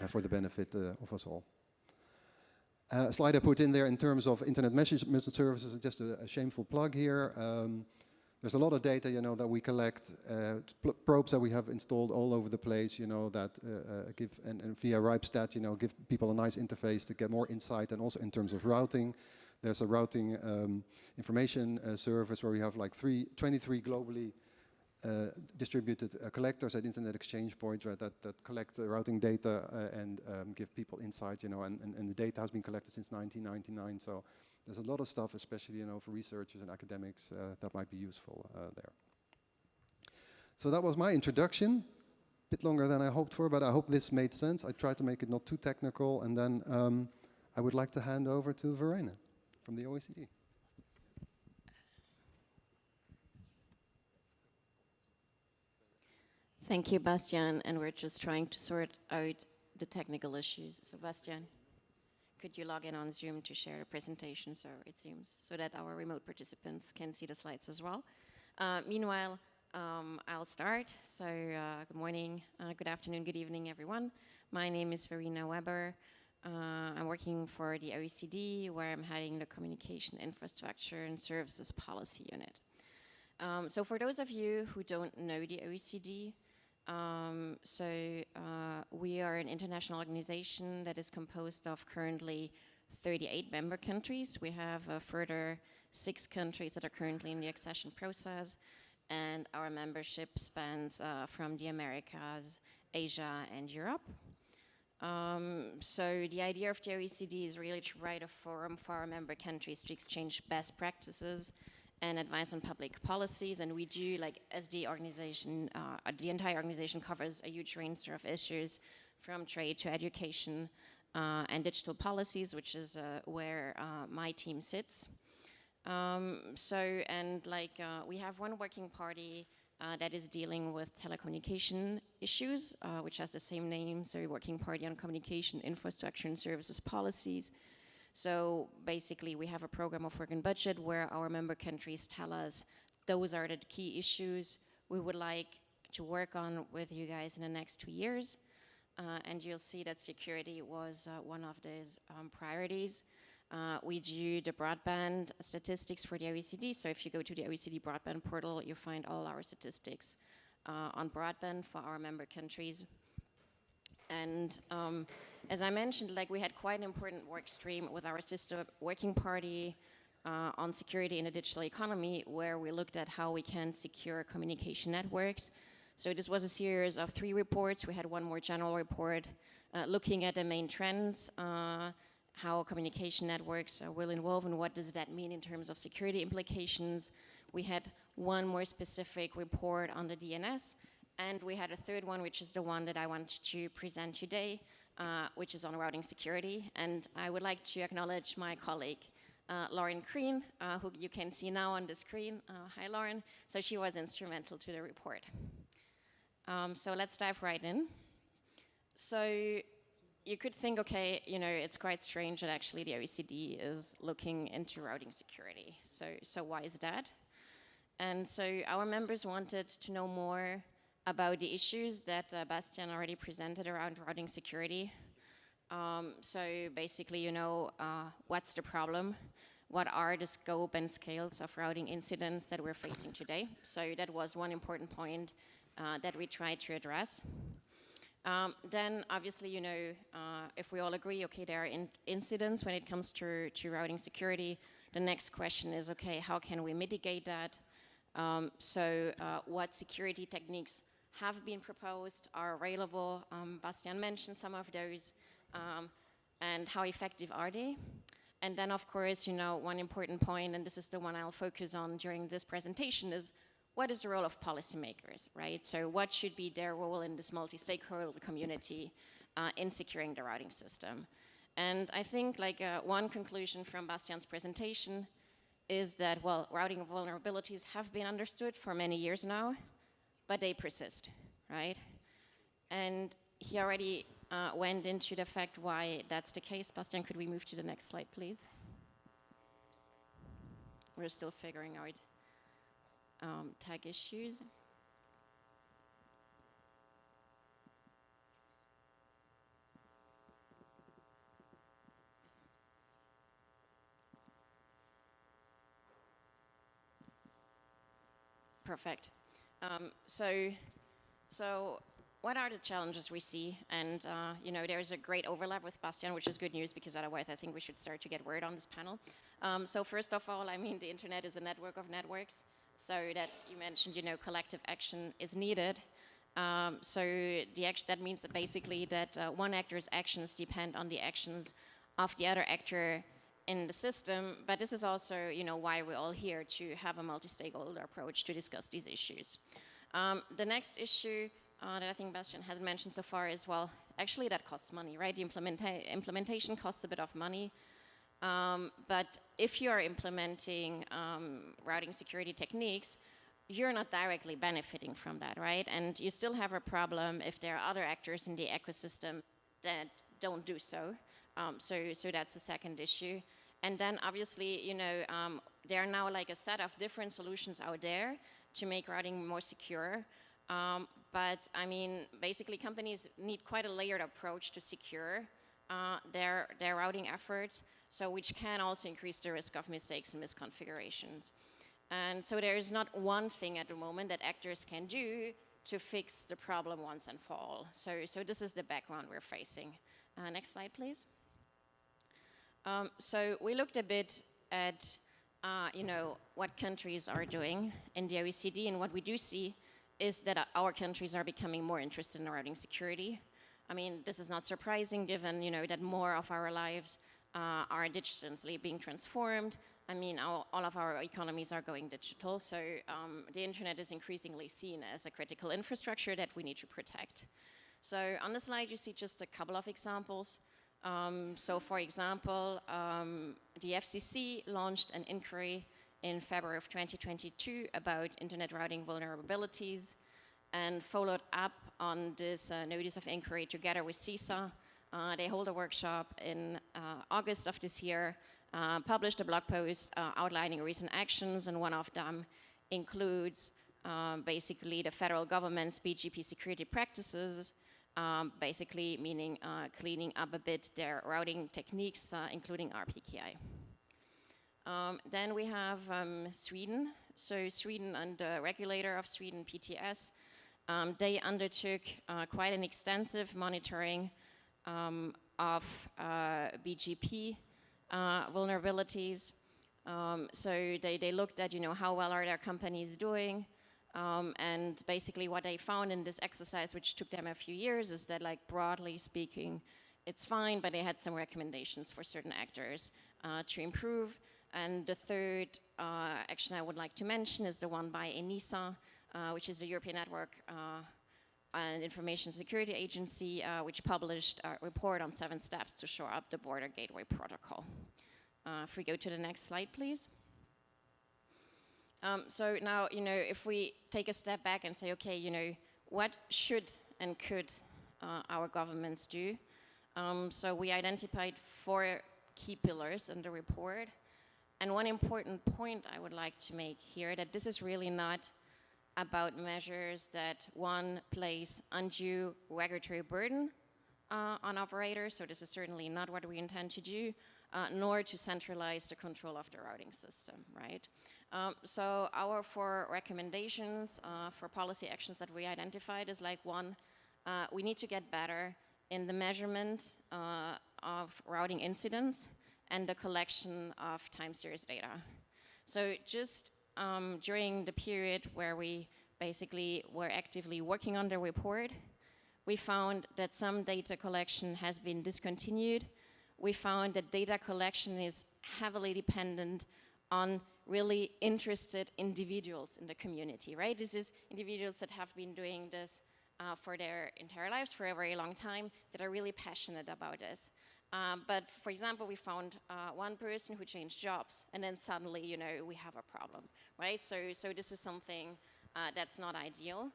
for the benefit of us all. A slide I put in there in terms of internet message services, just a shameful plug here. There's a lot of data, you know, that we collect, probes that we have installed all over the place, you know, that give, and via RipeStat, you know, give people a nice interface to get more insight, and also in terms of routing. There's a routing information service where we have like 23 globally distributed collectors at Internet Exchange Points, right, that collect the routing data and give people insight, you know, and the data has been collected since 1999, so there's a lot of stuff, especially, you know, for researchers and academics that might be useful there. So that was my introduction, a bit longer than I hoped for, but I hope this made sense. I tried to make it not too technical, and then I would like to hand over to Verena from the OECD. Thank you, Bastian, and we're just trying to sort out the technical issues. So Bastian, could you log in on Zoom to share a presentation, so it seems, so that our remote participants can see the slides as well. Meanwhile, I'll start. So good morning, good afternoon, good evening, everyone. My name is Verena Weber. I'm working for the OECD, where I'm heading the Communication Infrastructure and Services Policy Unit. So for those of you who don't know the OECD, we are an international organization that is composed of currently 38 member countries. We have a further 6 countries that are currently in the accession process, and our membership spans from the Americas, Asia, and Europe. So the idea of the OECD is really to provide a forum for our member countries to exchange best practices and advice on public policies. And we do, like, as the organization, the entire organization covers a huge range of issues, from trade to education and digital policies, which is where my team sits. We have one working party that is dealing with telecommunication issues, which has the same name, so Working Party on Communication, Infrastructure and Services Policies. So basically we have a program of work and budget where our member countries tell us those are the key issues we would like to work on with you guys in the next 2 years. And you'll see that security was one of these priorities. We do the broadband statistics for the OECD. So if you go to the OECD broadband portal, you find all our statistics on broadband for our member countries. And as I mentioned, like, we had quite an important work stream with our sister working party on security in the digital economy, where we looked at how we can secure communication networks. So this was a series of 3 reports. We had one more general report looking at the main trends, how communication networks will evolve and what does that mean in terms of security implications. We had one more specific report on the DNS, and we had a third one, which is the one that I want to present today, which is on routing security. And I would like to acknowledge my colleague, Lauren Crean, who you can see now on the screen. Hi, Lauren. So she was instrumental to the report. So let's dive right in. So you could think, okay, you know, it's quite strange that actually the OECD is looking into routing security. So why is that? And so our members wanted to know more about the issues that Bastian already presented around routing security. So basically, you know, what's the problem? What are the scope and scales of routing incidents that we're facing today? So that was one important point that we tried to address. Then obviously, you know, if we all agree, okay, there are incidents when it comes to routing security, the next question is, okay, how can we mitigate that? What security techniques have been proposed, are available? Bastian mentioned some of those, and how effective are they? And then, of course, you know, one important point, and this is the one I'll focus on during this presentation, is what is the role of policymakers, right? So what should be their role in this multi-stakeholder community in securing the routing system? And I think, like, one conclusion from Bastian's presentation is that, well, routing vulnerabilities have been understood for many years now, but they persist, right? And he already went into the fact why that's the case. Bastian, could we move to the next slide, please? We're still figuring out tag issues. Perfect. So what are the challenges we see? And you know, there's a great overlap with Bastian, which is good news, because otherwise I think we should start to get word on this panel. So first of all, I mean, the internet is a network of networks. So that you mentioned, you know, collective action is needed. That means that basically that one actor's actions depend on the actions of the other actor in the system. But this is also, you know, why we're all here, to have a multi-stakeholder approach to discuss these issues. The next issue that I think Bastian has mentioned so far is, well, actually that costs money, right? The implementation costs a bit of money. But if you are implementing routing security techniques, you're not directly benefiting from that, right? And you still have a problem if there are other actors in the ecosystem that don't do so. So that's the second issue. And then obviously, you know, there are now like a set of different solutions out there to make routing more secure. But I mean, basically companies need quite a layered approach to secure their routing efforts, so which can also increase the risk of mistakes and misconfigurations. And so there is not one thing at the moment that actors can do to fix the problem once and for all. So this is the background we're facing. Next slide, please. So we looked a bit at, you know, what countries are doing in the OECD, and what we do see is that our countries are becoming more interested in routing security. I mean, this is not surprising, given, you know, that more of our lives are digitally being transformed. I mean, all of our economies are going digital, so the internet is increasingly seen as a critical infrastructure that we need to protect. So on the slide, you see just a couple of examples. So for example, the FCC launched an inquiry in February of 2022 about internet routing vulnerabilities, and followed up on this notice of inquiry together with CISA. They hold a workshop in August of this year, published a blog post outlining recent actions, and one of them includes basically the federal government's BGP security practices, basically meaning cleaning up a bit their routing techniques, including RPKI. Then we have Sweden. So Sweden, and the regulator of Sweden, PTS, they undertook quite an extensive monitoring of BGP vulnerabilities. So they looked at, how well are their companies doing, and basically what they found in this exercise, which took them a few years, is that, like, broadly speaking, it's fine, but they had some recommendations for certain actors to improve. And the third action I would like to mention is the one by ENISA, which is the European Network and Information Security Agency, which published a report on 7 steps to shore up the border gateway protocol. If we go to the next slide, please. So now, if we take a step back and say, okay, what should and could our governments do? So we identified 4 key pillars in the report. And one important point I would like to make here, that this is really not about measures that, one, place undue regulatory burden on operators, so this is certainly not what we intend to do, nor to centralize the control of the routing system, right? So our 4 recommendations for policy actions that we identified is, like, 1, we need to get better in the measurement of routing incidents and the collection of time series data. So just during the period where we basically were actively working on the report, we found that some data collection has been discontinued. We found that data collection is heavily dependent on really interested individuals in the community, right? This is individuals that have been doing this for their entire lives, for a very long time, that are really passionate about this. But for example, we found one person who changed jobs, and then suddenly, we have a problem, right? So this is something that's not ideal.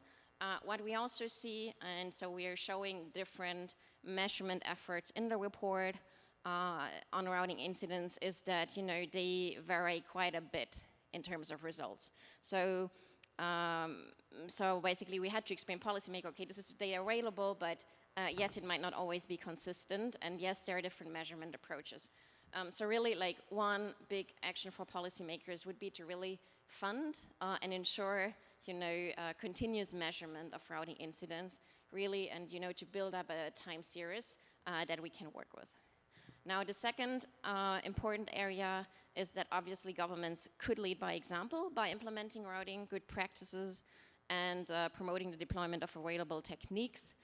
What we also see, and so we are showing different measurement efforts in the report on routing incidents, is that, they vary quite a bit in terms of results. So, so basically we had to explain policymaker, okay, this is the data available, but yes, it might not always be consistent, and yes, there are different measurement approaches. So really, like, one big action for policymakers would be to really fund and ensure, continuous measurement of routing incidents, really, and, to build up a time series that we can work with. Now, the second important area is that obviously governments could lead by example by implementing routing good practices and promoting the deployment of available techniques.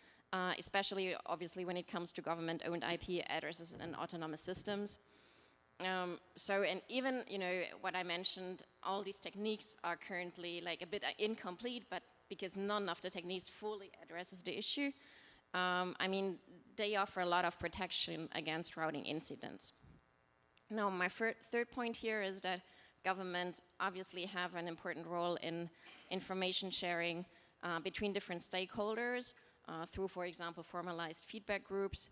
Especially, obviously, when it comes to government-owned IP addresses and autonomous systems. So, and even, what I mentioned, all these techniques are currently, like, a bit incomplete, but because none of the techniques fully addresses the issue, I mean, they offer a lot of protection against routing incidents. Now, my third point here is that governments obviously have an important role in information sharing between different stakeholders, through, for example, formalized feedback groups.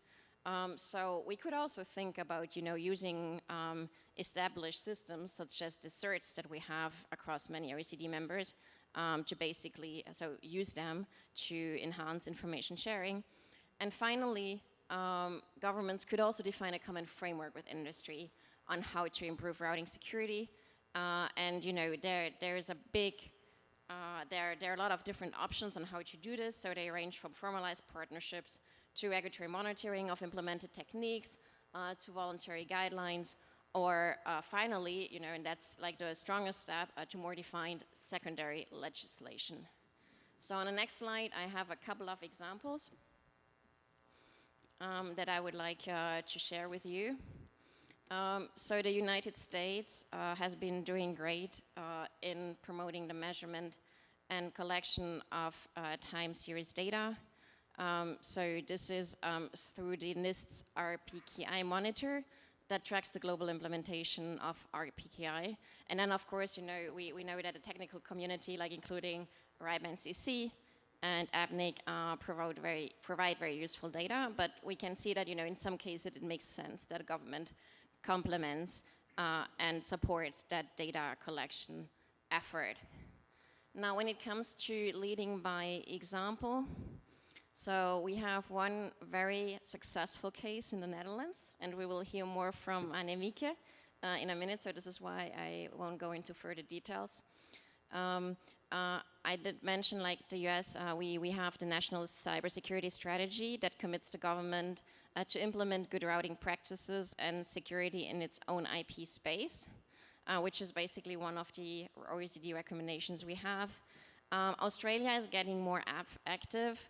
So we could also think about, using established systems such as the certs that we have across many OECD members to basically, use them to enhance information sharing. And finally, governments could also define a common framework with industry on how to improve routing security. And, there's a big there are a lot of different options on how to do this, so they range from formalized partnerships to regulatory monitoring of implemented techniques, to voluntary guidelines, or finally, and that's like the strongest step, to more defined secondary legislation. So on the next slide, I have a couple of examples that I would like to share with you. So the United States has been doing great in promoting the measurement and collection of time series data. So this is through the NIST's RPKI monitor that tracks the global implementation of RPKI. And then of course, we know that the technical community, like including RIBE-NCC and AVNIC, provide very useful data, but we can see that, in some cases it makes sense that the government complements and supports that data collection effort. Now, when it comes to leading by example, so we have one very successful case in the Netherlands, and we will hear more from Annemieke in a minute, so this is why I won't go into further details. I did mention, like the US, we have the National Cybersecurity Strategy that commits the government to implement good routing practices and security in its own IP space, which is basically one of the OECD recommendations we have. Australia is getting more active.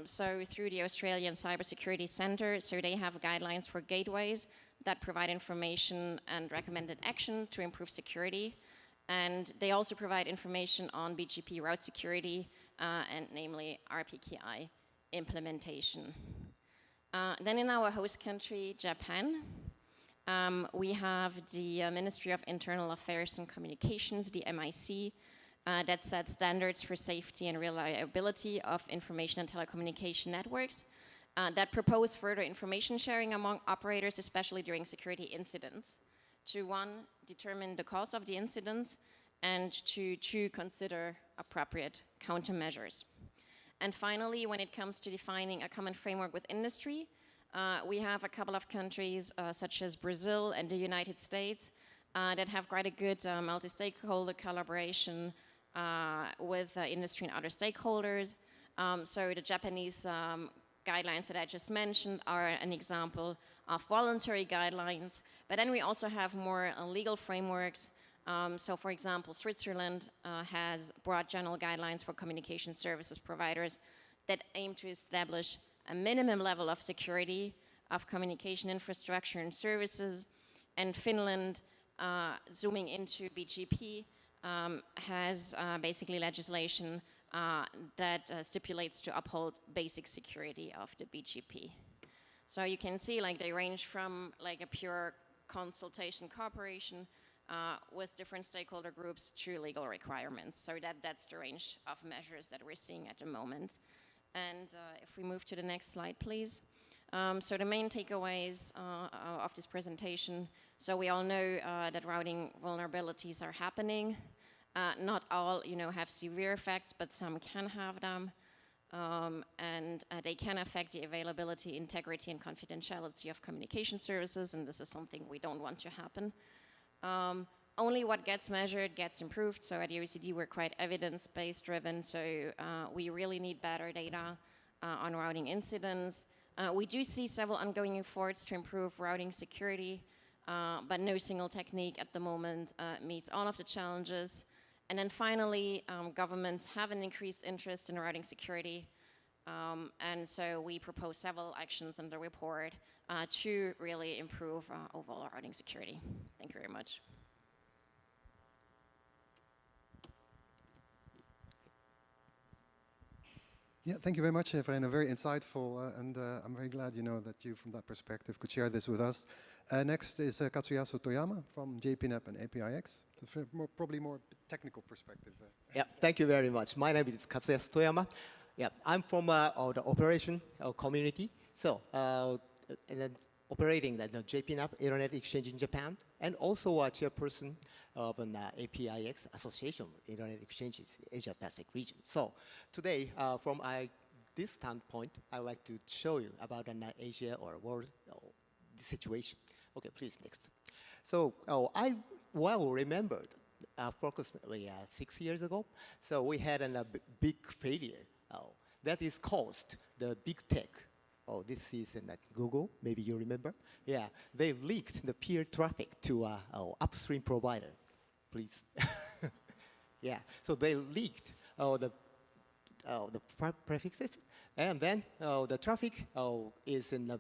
So through the Australian Cybersecurity Centre, so they have guidelines for gateways that provide information and recommended action to improve security. And they also provide information on BGP route security and namely RPKI implementation. Then in our host country, Japan, we have the Ministry of Internal Affairs and Communications, the MIC, that sets standards for safety and reliability of information and telecommunication networks that propose further information sharing among operators, especially during security incidents, to one, determine the cause of the incidents, and to two, consider appropriate countermeasures. And finally, when it comes to defining a common framework with industry, we have a couple of countries such as Brazil and the United States that have quite a good multi-stakeholder collaboration with industry and other stakeholders. So the Japanese guidelines that I just mentioned are an example of voluntary guidelines, but then we also have more legal frameworks. So for example, Switzerland has broad general guidelines for communication services providers that aim to establish a minimum level of security of communication infrastructure and services. And Finland, zooming into BGP, has basically legislation that stipulates to uphold basic security of the BGP. So you can see, like, they range from like a pure consultation cooperation with different stakeholder groups to legal requirements. So that's the range of measures that we're seeing at the moment. And if we move to the next slide, please. So the main takeaways of this presentation. So we all know that routing vulnerabilities are happening. Not all, have severe effects, but some can have them. And they can affect the availability, integrity, and confidentiality of communication services, and this is something we don't want to happen. Only what gets measured gets improved, so at the OECD we're quite evidence-based driven, so we really need better data on routing incidents. We do see several ongoing efforts to improve routing security, but no single technique at the moment meets all of the challenges. And then finally, governments have an increased interest in routing security, and so we propose several actions in the report to really improve overall routing security. Thank you very much. Yeah, thank you very much, Verena. Very insightful, and I'm very glad, that you, from that perspective, could share this with us. Next is Katsuyasu Toyama from JPNAP and APIX. Probably more technical perspective. Yeah, thank you very much. My name is Katsuyasu Toyama. Yeah, I'm from the operation community. So, and then operating the JPNAP Internet Exchange in Japan, and also a chairperson of an APIX Association Internet Exchanges Asia Pacific region. So today, from this standpoint, I would like to show you about an Asia or world situation. Okay, please, next. So I well remembered approximately 6 years ago, so we had a big failure that is caused the big tech. Oh, this is in Google, maybe you remember. Yeah, they leaked the peer traffic to upstream provider, please. Yeah, so they leaked the prefixes, and then the traffic is in the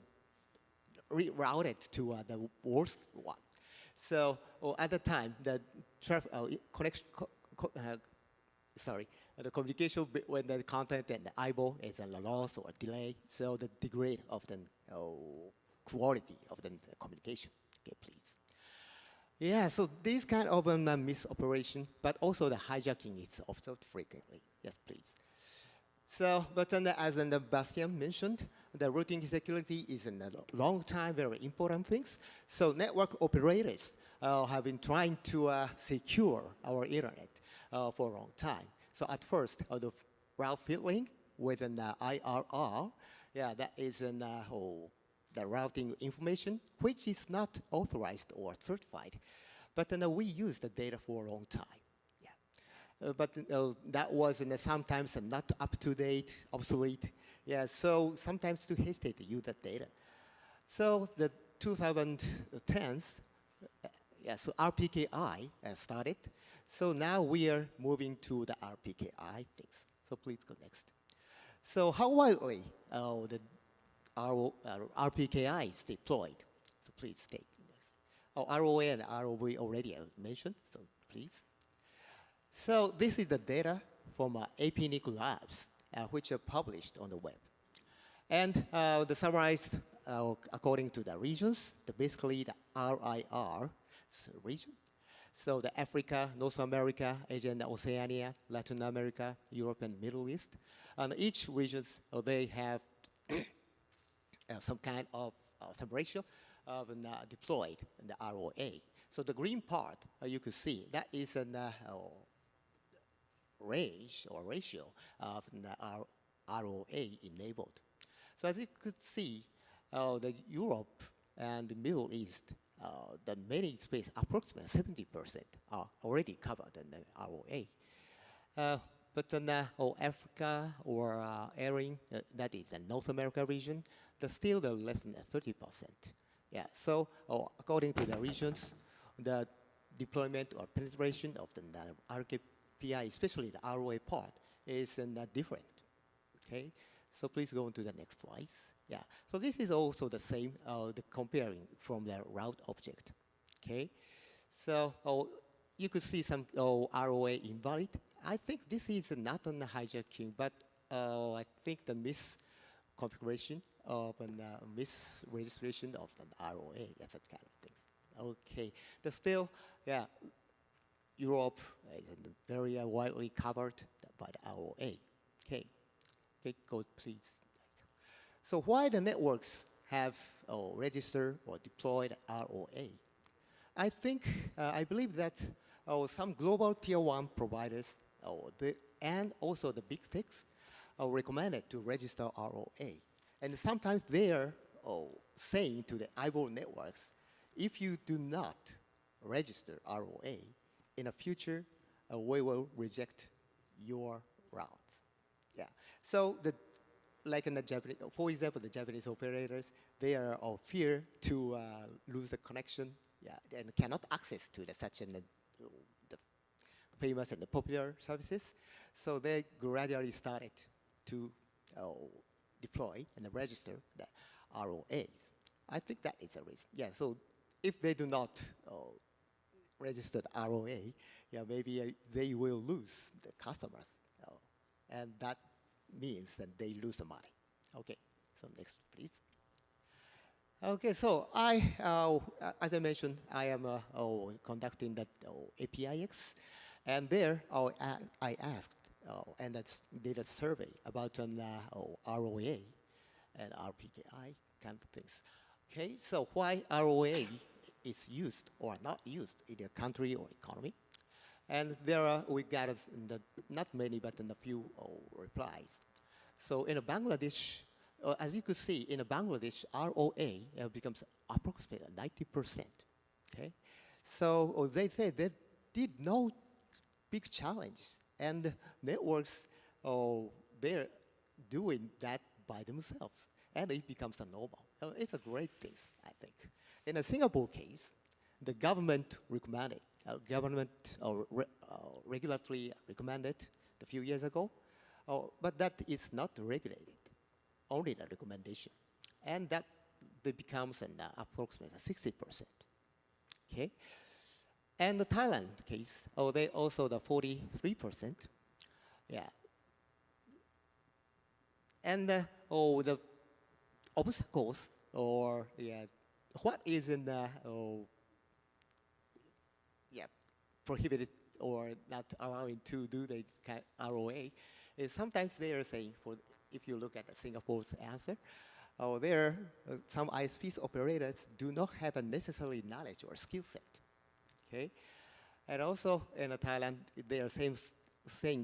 rerouted to the worst one. So at the time, the connection, the communication when the content and the eyeball is a loss or delay, so the degrade of the quality of the communication. Okay, please. Yeah, so this kind of misoperation, but also the hijacking is observed frequently. Yes, please. So, but then as Bastien mentioned, the routing security is in a long time very important things. So network operators have been trying to secure our internet for a long time. So at first, the route filtering with an IRR, yeah, that is an the routing information, which is not authorized or certified. But then we use the data for a long time. Yeah. But that was sometimes not up-to-date, obsolete. Yeah, so sometimes too hesitate to use that data. So the 2010s, yeah, so RPKI started. So now we are moving to the RPKI things. So please go next. So how widely the RPKI is deployed? So please take next. ROA and ROV already mentioned, so please. So this is the data from APNIC labs, which are published on the web. And the summarized according to the regions, basically the RIR region. So the Africa, North America, Asia and Oceania, Latin America, Europe and Middle East. And each regions, they have some kind of some ratio of deployed in the ROA. So the green part, you could see, that is a range or ratio of the ROA enabled. So as you could see, the Europe and the Middle East, the many space, approximately 70% are already covered in the ROA. But in Africa or area, that is the North America region, there's still less than 30%. Yeah, so according to the regions, the deployment or penetration of the RKPI, especially the ROA part, is different. Okay, so please go on to the next slides. Yeah, so this is also the same, the comparing from the route object. Okay, so you could see some ROA invalid. I think this is not on the hijacking, but I think the misconfiguration of a misregistration of an ROA, yeah, that kind of things. Okay, but still, yeah, Europe is very widely covered by the ROA. Okay, okay, go please. So why the networks have registered or deployed ROA? I think, I believe that some global tier 1 providers and also the big techs are recommended to register ROA. And sometimes they are saying to the eyeball networks, if you do not register ROA, in the future, we will reject your routes. Yeah. So like in the Japanese, for example, the Japanese operators, they are all fear to lose the connection, yeah, and cannot access to such the famous and the popular services. So they gradually started to deploy and register the ROAs. I think that is a reason. Yeah, so if they do not register the ROA, yeah, maybe they will lose the customers. And that means that they lose the money. Okay, so next, please. Okay, so as I mentioned, I am conducting that APIX, and there I asked, and that's did a survey about an ROA and RPKI kind of things. Okay, so why ROA is used or not used in a country or economy? And there we got not many, but in a few replies. So in Bangladesh, as you could see, in Bangladesh, ROA becomes approximately 90%. Okay, so they say they did no big challenges, and networks, they're doing that by themselves, and it becomes a normal. It's a great thing, I think. In a Singapore case, the government recommended, regulatory recommended a few years ago, but that is not regulated, only the recommendation. And that they becomes an approximately 60%. Okay, and the Thailand case, they also the 43%. Yeah, and the obstacles or what is in the prohibited or not allowing to do the kind of ROA is sometimes they are saying, if you look at Singapore's answer, there some ISPs operators do not have a necessary knowledge or skill set. Okay, and also in Thailand they are saying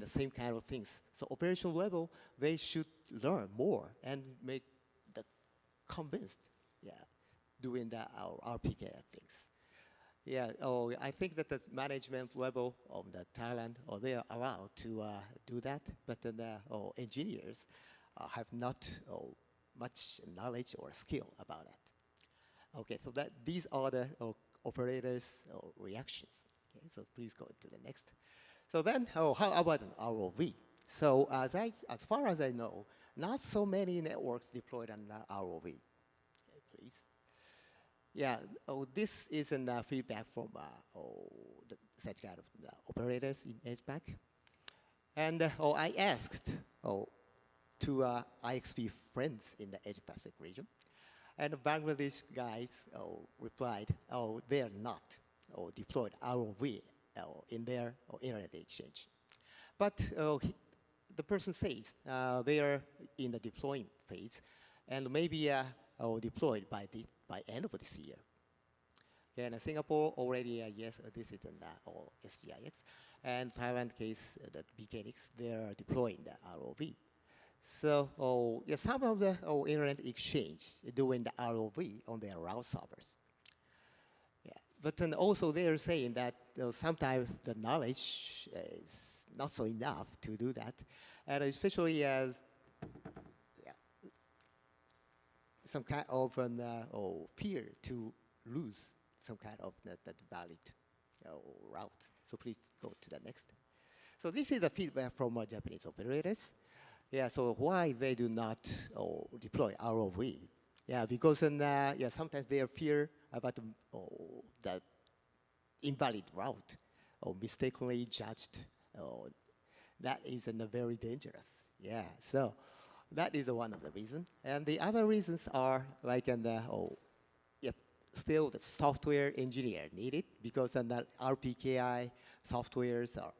the same kind of things. So operational level, they should learn more and make the convinced, doing the RPK things. Yeah, I think that the management level of the Thailand, they are allowed to do that, but then the engineers have not much knowledge or skill about it. Okay, so these are the operators' reactions. Okay, so please go to the next. So then, how about an ROV? So as far as I know, not so many networks deployed on ROV. Okay, please. Yeah, this is a feedback from such kind of operators in APAC. And I asked to IXP friends in the Asia-Pacific region. And the Bangladesh guys replied, they are not deployed ROV in their internet exchange. But the person says they are in the deploying phase and maybe deployed by end of this year. Okay, and Singapore already, yes, this is an SGIX. And Thailand case, the BKNX, they are deploying the ROV. So some of the internet exchange doing the ROV on their route servers. Yeah, but then also they are saying that sometimes the knowledge is not so enough to do that, and especially as some kind of an fear to lose some kind of that valid route. So please go to the next. So this is the feedback from Japanese operators. Yeah, so why they do not deploy ROV? Yeah, because sometimes they fear about the invalid route or mistakenly judged. That is very dangerous. Yeah, so that is one of the reasons. And the other reasons are like still the software engineer needed because the RPKI softwares are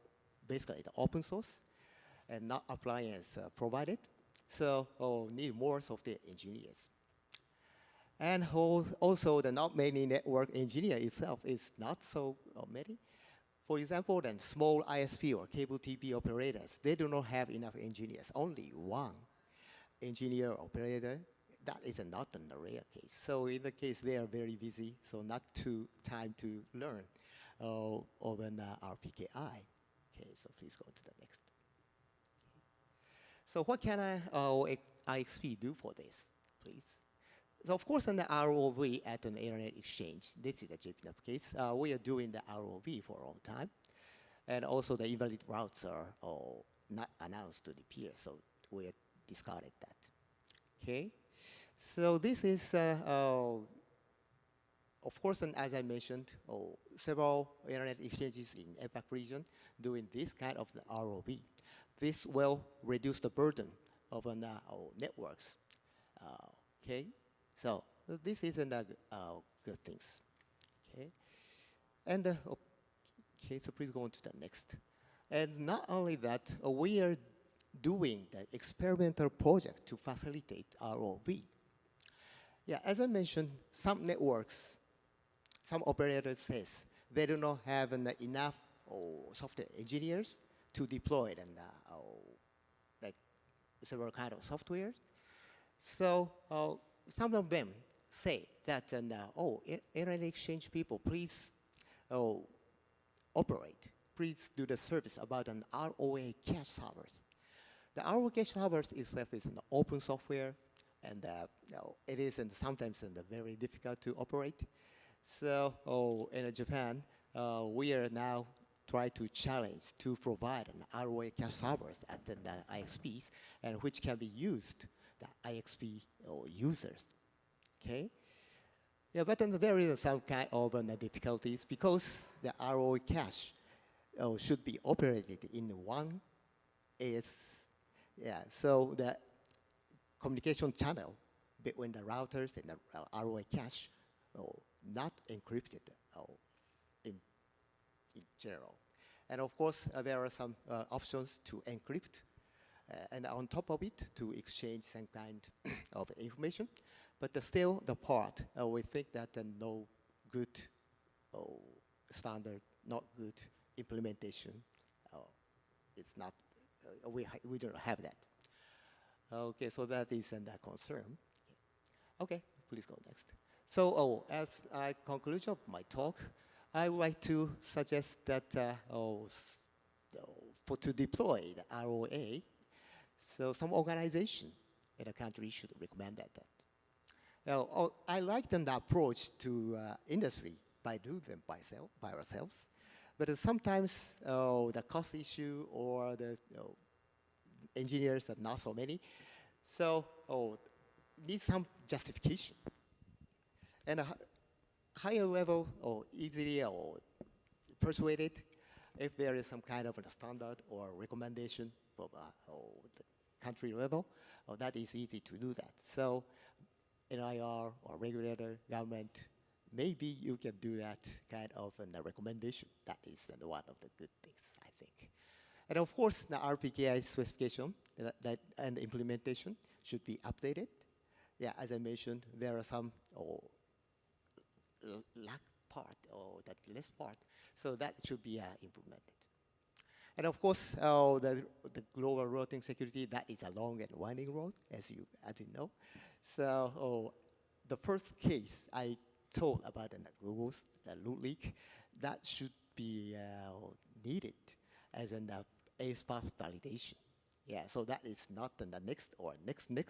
basically the open source and not appliance provided. So need more software engineers. And also the not many network engineer itself is not so many. For example, then small ISP or cable TV operators, they do not have enough engineers, only one engineer operator. That is not in the rare case. So in the case they are very busy, so not too time to learn of an RPKI. Okay, so please go to the next. So what can IXP do for this, please? So of course, on the ROV at an internet exchange, this is the JPNAP case. We are doing the ROV for a long time, and also the invalid routes are not announced to the peer, so we discarded that. Okay, so this is of course, and as I mentioned, several internet exchanges in APAC region doing this kind of the ROV. This will reduce the burden of networks. Okay, so this isn't good things. Okay, and okay, so please go on to the next. And not only that, we are doing the experimental project to facilitate ROV. Yeah, as I mentioned, some networks, some operators says they do not have enough software engineers to deploy it and like several kind of software. So some of them say that, internet exchange people, please operate, please do the service about an ROA cache servers. The ROA cache servers itself is an open software, and it is sometimes very difficult to operate. So in Japan, we are now try to challenge to provide an ROA cache servers at the IXPs, and which can be used the IXP users. Okay, Yeah, but then there is some kind of difficulties because the ROE cache should be operated in one AS. Yeah, so the communication channel between the routers and the ROE cache not encrypted in general. And of course, there are some options to encrypt, and on top of it, to exchange some kind of information. But still, the part, we think that no good standard, not good implementation, it's not, we don't have that. Okay, so that is a concern. Okay, please go next. So, as a conclusion of my talk, I would like to suggest that to deploy the ROA, so some organization in a country should recommend that. I like the approach to industry by doing them by ourselves, but sometimes the cost issue or the engineers are not so many, so need some justification. And a higher level or easily persuaded if there is some kind of a standard or recommendation from the country level, that is easy to do that. So NIR or regulator, government, maybe you can do that kind of a recommendation. That is one of the good things, I think. And of course, the RPKI specification and implementation should be updated. Yeah, as I mentioned, there are some lack part or that less part, so that should be implemented. And of course, the global routing security, that is a long and winding road, as you know. So the first case I told about Google's root leak, that should be needed as an ASPAS validation. Yeah, so that is not the next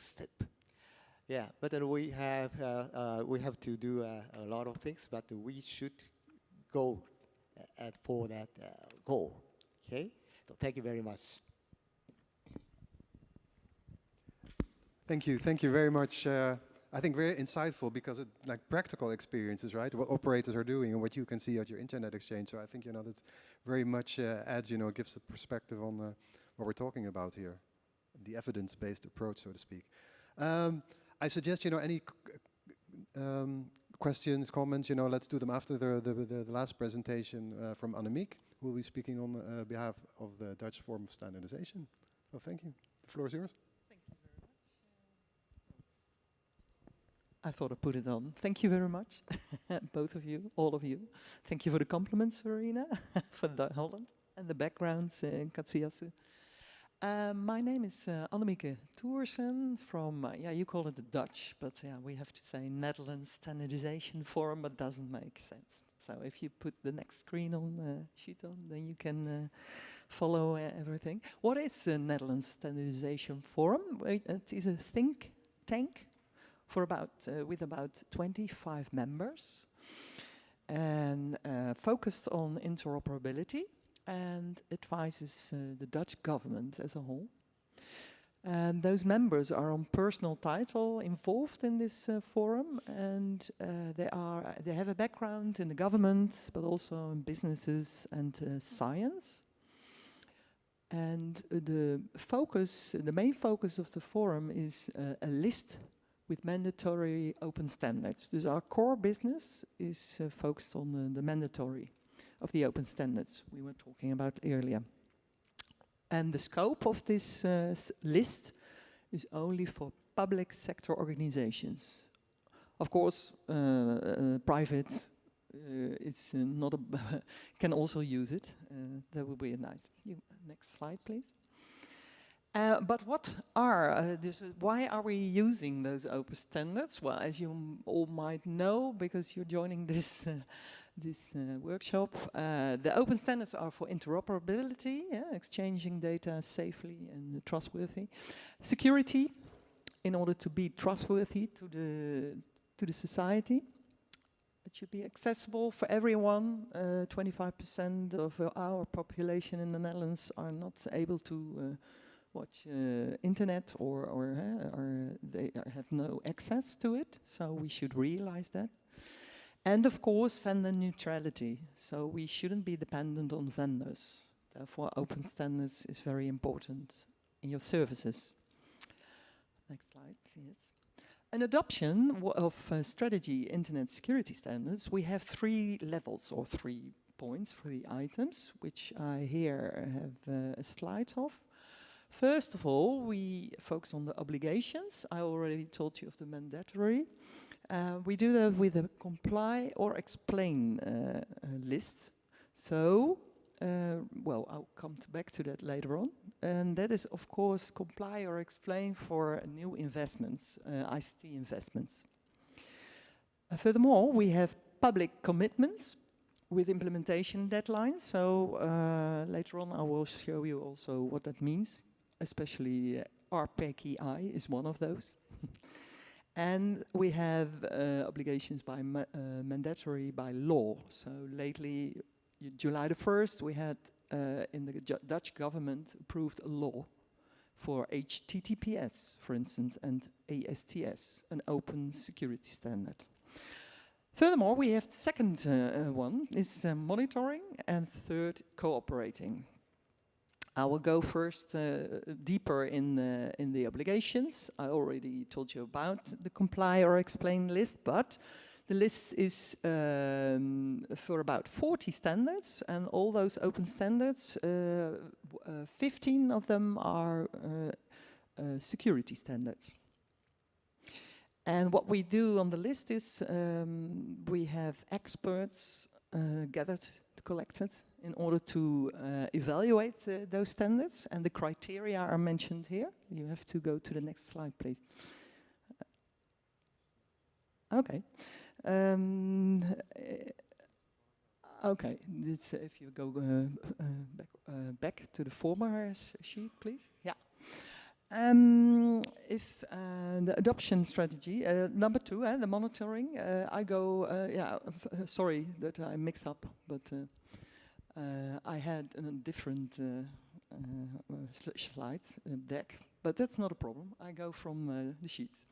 step. Yeah, but then we have to do a lot of things, but we should go for that goal. Okay, so thank you very much. Thank you very much. I think very insightful because it like practical experiences, right? What operators are doing and what you can see at your internet exchange. So I think that's very much adds, gives a perspective on what we're talking about here, the evidence-based approach, so to speak. I suggest any questions, comments. Let's do them after the last presentation from Annemiek, who will be speaking on behalf of the Dutch Forum of Standardization. So thank you. The floor is yours. I thought I put it on. Thank you very much, both of you, all of you. Thank you for the compliments, Verena, for Holland, and the backgrounds, Katsiyasu. My name is Annemieke Toersen from, you call it the Dutch, but we have to say Netherlands Standardization Forum, but doesn't make sense. So if you put the next screen on, sheet on, then you can follow everything. What is the Netherlands Standardization Forum? It is a think tank for with about 25 members and focused on interoperability and advises the Dutch government as a whole. And those members are on personal title involved in this forum, and they have a background in the government, but also in businesses and science. And the main focus of the forum is a list with mandatory open standards. Dus our core business is focused on the mandatory of the open standards we were talking about earlier. And the scope of this list is only for public sector organizations. Of course, private is not can also use it. That would be a nice. Next slide, please. But why are we using those open standards? Well, as you all might know, because you're joining this workshop, the open standards are for interoperability, exchanging data safely and trustworthy. Security, in order to be trustworthy to the society. It should be accessible for everyone. 25% of our population in the Netherlands are not able to watch internet or they have no access to it, so we should realize that. And of course, vendor neutrality. So we shouldn't be dependent on vendors. Therefore, open standards is very important in your services. Next slide, yes. An adoption of strategy internet security standards, we have 3 levels or 3 points, 3 items, which I here have a slide of. First of all, we focus on the obligations. I already told you of the mandatory. We do that with a comply or explain list. So, well, I'll come back to that later on. And that is, of course, comply or explain for new investments, ICT investments. Furthermore, we have public commitments with implementation deadlines. So later on, I will show you also what that means, especially RPKI is one of those. And we have obligations by mandatory by law. So lately, July the 1st, we had in the Dutch government approved a law for HTTPS, for instance, and ASTS, an open security standard. Furthermore, we have the second one is monitoring, and third, cooperating. I will go first deeper in the obligations. I already told you about the comply or explain list, but the list is for about 40 standards, and all those open standards, 15 of them are security standards. And what we do on the list is we have experts gathered, collected, in order to evaluate those standards, and the criteria are mentioned here. You have to go to the next slide, please. Okay. Okay, it's, if you go back to the former sheet, please. Yeah. If the adoption strategy, number 2, the monitoring, I go, yeah, sorry that I mixed up, but I had a different slide deck, but that's not a problem. I go from the sheets.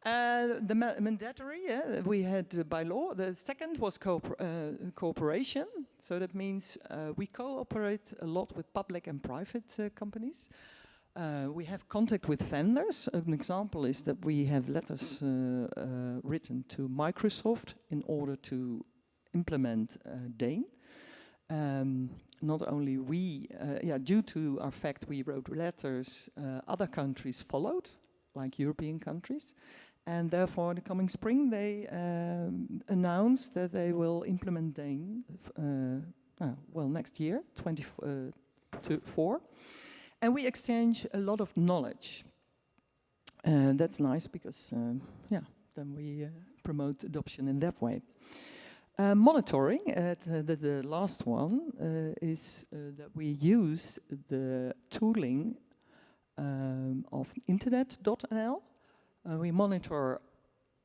The mandatory, we had by law. The second was cooperation. So that means we cooperate a lot with public and private companies. We have contact with vendors. An example is that we have letters written to Microsoft in order to implement DANE. Not only we, due to our fact we wrote letters, other countries followed, like European countries. And therefore, in the coming spring, they announced that they will implement DANE, well, next year, 2024. And we exchange a lot of knowledge. That's nice because, then we promote adoption in that way. Monitoring, the last one, is that we use the tooling of internet.nl. We monitor,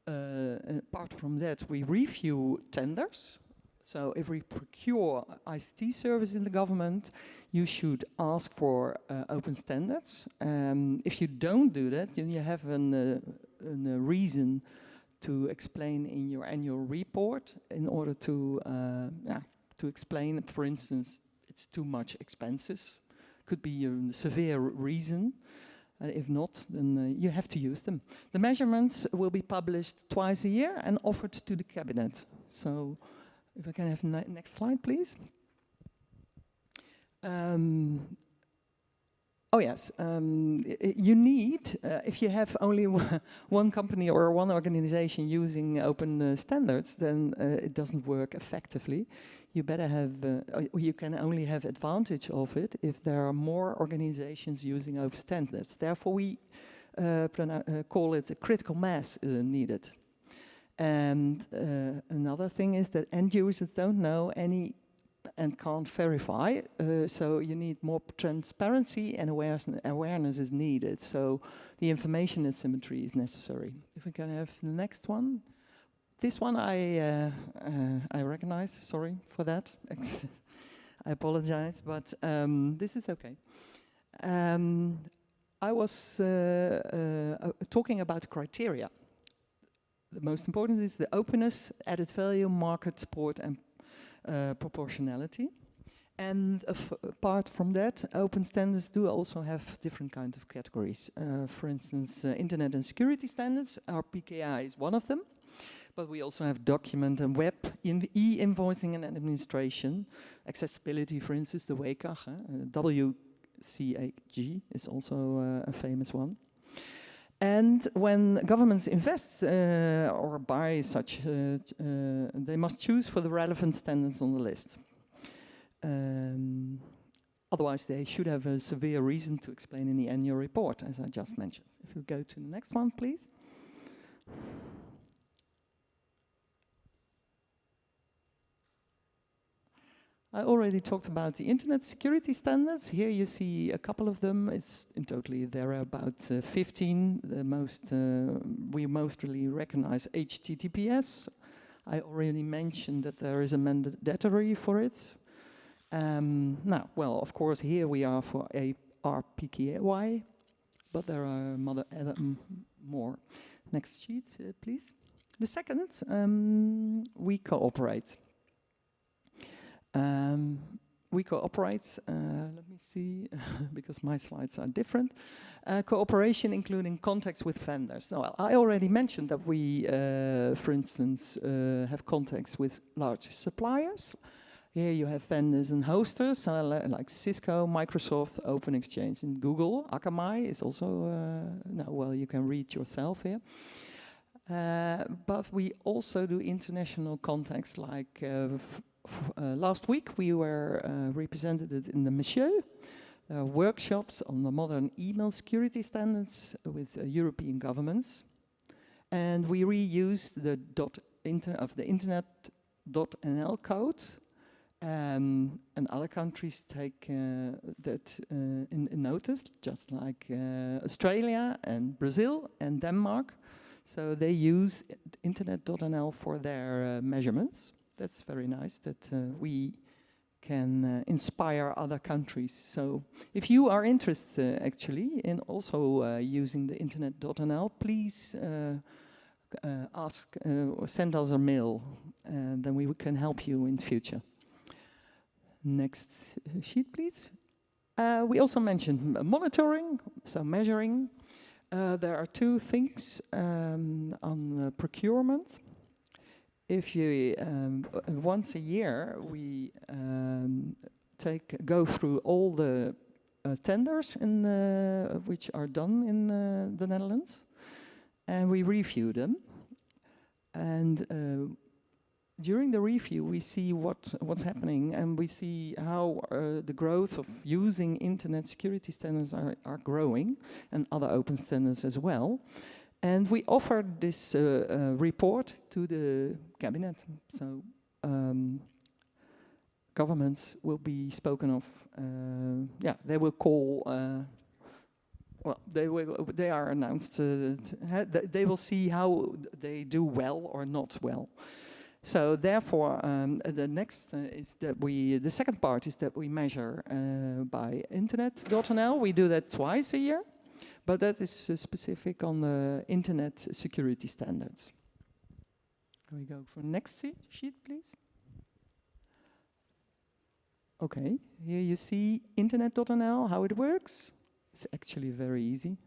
apart from that, we review tenders. So if we procure ICT service in the government, you should ask for open standards. If you don't do that, then you have a reason to explain in your annual report in order to explain, for instance, it's too much expenses. Could be a severe reason. If not, then you have to use them. The measurements will be published twice a year and offered to the cabinet. So, if I can have next slide, please. Oh yes, you need, if you have only one company or one organization using open standards, then it doesn't work effectively. You better have, you can only have advantage of it if there are more organizations using open standards. Therefore, we call it a critical mass needed. And another thing is that end users don't know any and can't verify, so you need more transparency and awareness is needed. So the information asymmetry is necessary. If we can have the next one. This one I recognize, sorry for that. I apologize, but this is okay. I was talking about criteria. the most important is the openness, added value, market support, and proportionality. And apart from that, open standards do also have different kinds of categories. For instance, internet and security standards, our PKI is one of them. But we also have document and web, e-invoicing and administration, accessibility, for instance, the WCAG, WCAG is also a famous one. And when governments invest or buy such, they must choose for the relevant standards on the list. Otherwise, they should have a severe reason to explain in the annual report, as I just mentioned. If you go to the next one, please. I already talked about the internet security standards. Here you see a couple of them. It's in totally there are about 15. The most we mostly recognize HTTPS. I already mentioned that there is a mandatory for it. Now, well, of course, here we are for ARPKY, but there are more. Next sheet, please. The second, we cooperate. We cooperate, let me see, because my slides are different. Cooperation including contacts with vendors. Well, I already mentioned that we, for instance, have contacts with large suppliers. Here you have vendors and hosters, like Cisco, Microsoft, Open Exchange, and Google. Akamai is also, no, well, you can read yourself here. But we also do international contacts, like last week we were represented in the Monsieur workshops on the modern email security standards with European governments. And we reused the internet.nl code. And other countries take that in notice, just like Australia and Brazil and Denmark. So they use internet.nl for their measurements. That's very nice that we can inspire other countries. So if you are interested actually in also using the internet.nl, please ask or send us a mail, and then we can help you in the future. Next sheet, please. We also mentioned monitoring, so measuring. There are two things on procurement. If you once a year we go through all the tenders which are done in the Netherlands, and we review them. And during the review, we see what's happening, and we see how the growth of using internet security standards are growing, and other open standards as well. And we offered this report to the cabinet. So governments will be spoken of. Yeah, they will call. Well, they are announced. They will see how they do well or not well. So therefore, the next is that the second part is that we measure by internet.nl. We do that twice a year, but that is specific on the internet security standards. Can we go for the next sheet, please? Okay, here you see internet.nl, how it works. It's actually very easy.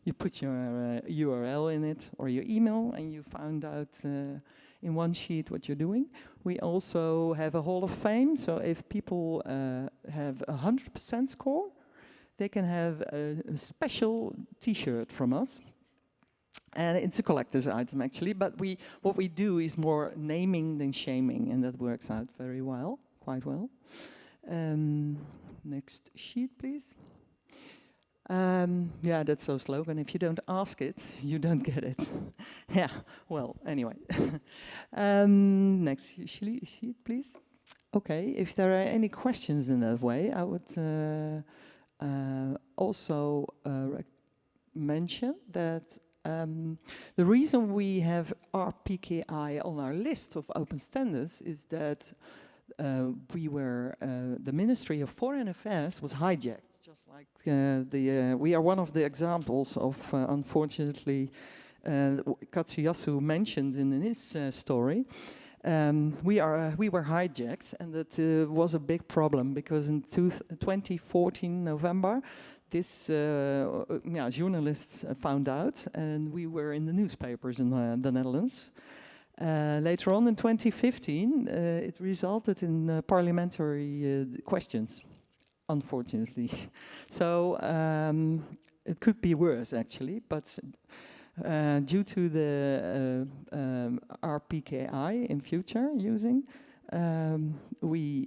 You put your URL in it or your email, and you find out in one sheet what you're doing. We also have a Hall of Fame, so if people have 100% score, they can have a special T-shirt from us. And it's a collector's item actually, but what we do is more naming than shaming, and that works out very well, quite well. Next sheet, please. Yeah, that's our slogan. If you don't ask it, you don't get it. Yeah, well, anyway. Next sheet, please. Okay, if there are any questions in that way, I would also mention that the reason we have RPKI on our list of open standards is that the Ministry of Foreign Affairs was hijacked. Just like we are one of the examples of, unfortunately, Katsuyasu mentioned in his story, we were hijacked, and that was a big problem because in 2014 November, this journalists found out, and we were in the newspapers in the Netherlands. Later on in 2015, it resulted in parliamentary questions, unfortunately. So it could be worse, actually, but due to the RPKI in future using, we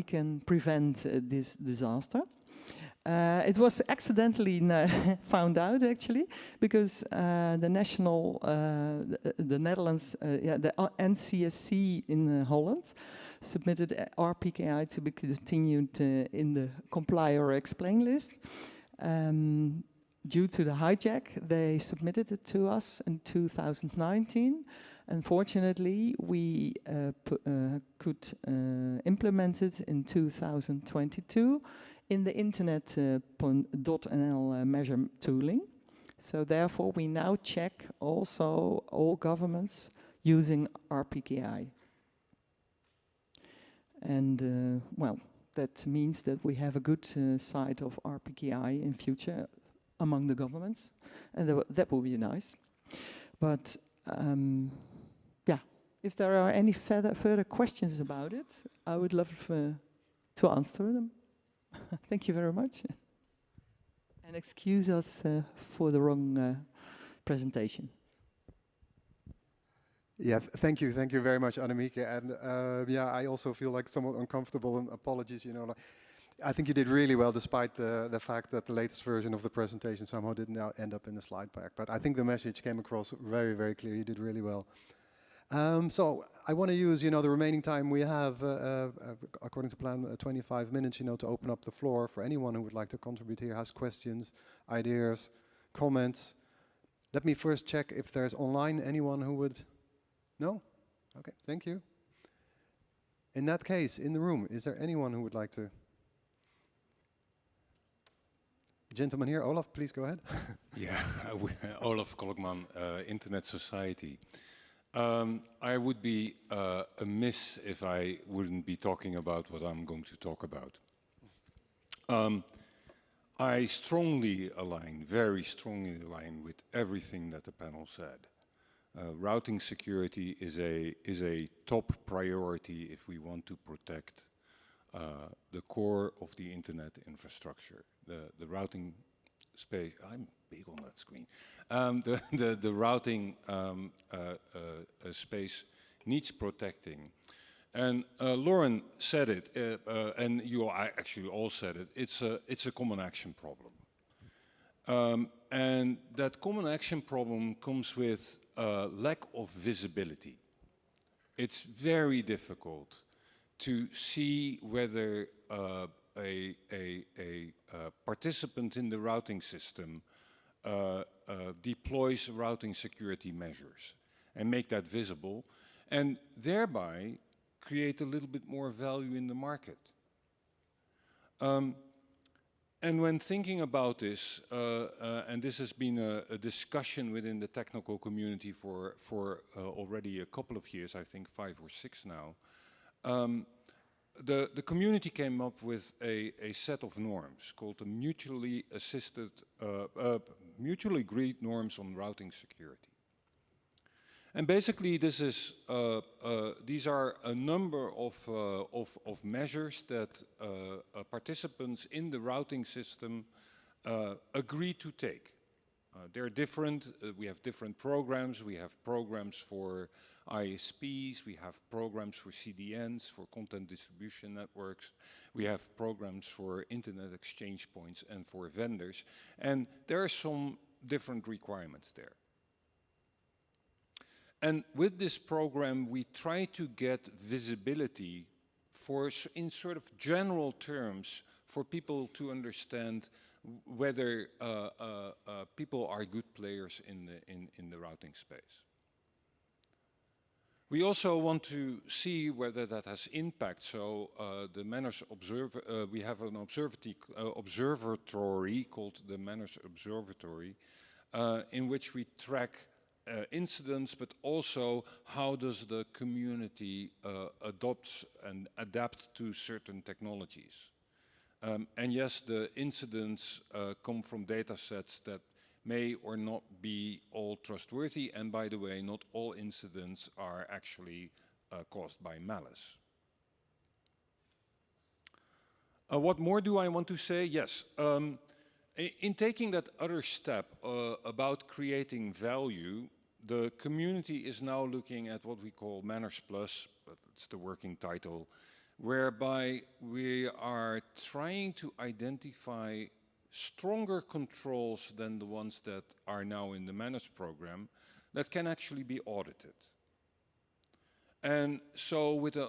can prevent this disaster. It was accidentally found out, actually, because the national, the Netherlands, the NCSC in Holland submitted RPKI to be continued in the comply or explain list. Due to the hijack, they submitted it to us in 2019. Unfortunately, we could implement it in 2022 in the internet.nl measure tooling. So therefore, we now check also all governments using RPKI. And well, that means that we have a good side of RPKI in future among the governments, and that will be nice. But yeah, if there are any further questions about it, I would love to answer them. Thank you very much. And excuse us for the wrong presentation. Yeah, thank you very much, Annemieke. And yeah, I also feel like somewhat uncomfortable, and apologies, you know. Like, I think you did really well, despite the fact that the latest version of the presentation somehow didn't end up in the slide pack. But I think the message came across very, very clear. You did really well. So I want to use, you know, the remaining time we have, according to plan, 25 minutes, you know, to open up the floor for anyone who would like to contribute here, has questions, ideas, comments. Let me first check if there's online anyone who would. No? Okay, thank you. In that case, in the room, is there anyone who would like to? Gentleman here, Olaf, please go ahead. Yeah, Olaf Kolkman, Internet Society. I would be amiss if I wouldn't be talking about what I'm going to talk about. I strongly align, very strongly align with everything that the panel said. Routing security is a top priority if we want to protect the core of the internet infrastructure. The routing space, I'm big on that screen. The routing space needs protecting. And Lauren said it, and you actually all said it, it's a common action problem. And that common action problem comes with lack of visibility. It's very difficult to see whether a participant in the routing system deploys routing security measures and make that visible, and thereby create a little bit more value in the market. And when thinking about this, and this has been a discussion within the technical community for already a couple of years, I think 5 or 6 now, the community came up with a set of norms called the mutually agreed norms on routing security. And basically, this is these are a number of measures that participants in the routing system agree to take. They're different. We have different programs. We have programs for ISPs. We have programs for CDNs, for content distribution networks. We have programs for internet exchange points and for vendors. And there are some different requirements there. And with this program, we try to get visibility for, in sort of general terms, for people to understand whether people are good players in the routing space. We also want to see whether that has impact. So the Manners we have an observatory called the Manners Observatory, in which we track incidents, but also how does the community adopt and adapt to certain technologies. And yes, the incidents come from data sets that may or not be all trustworthy, and by the way, not all incidents are actually caused by malice. What more do I want to say? Yes. In taking that other step about creating value, the community is now looking at what we call Manners Plus, but it's the working title, whereby we are trying to identify stronger controls than the ones that are now in the Manners program that can actually be audited. And so with an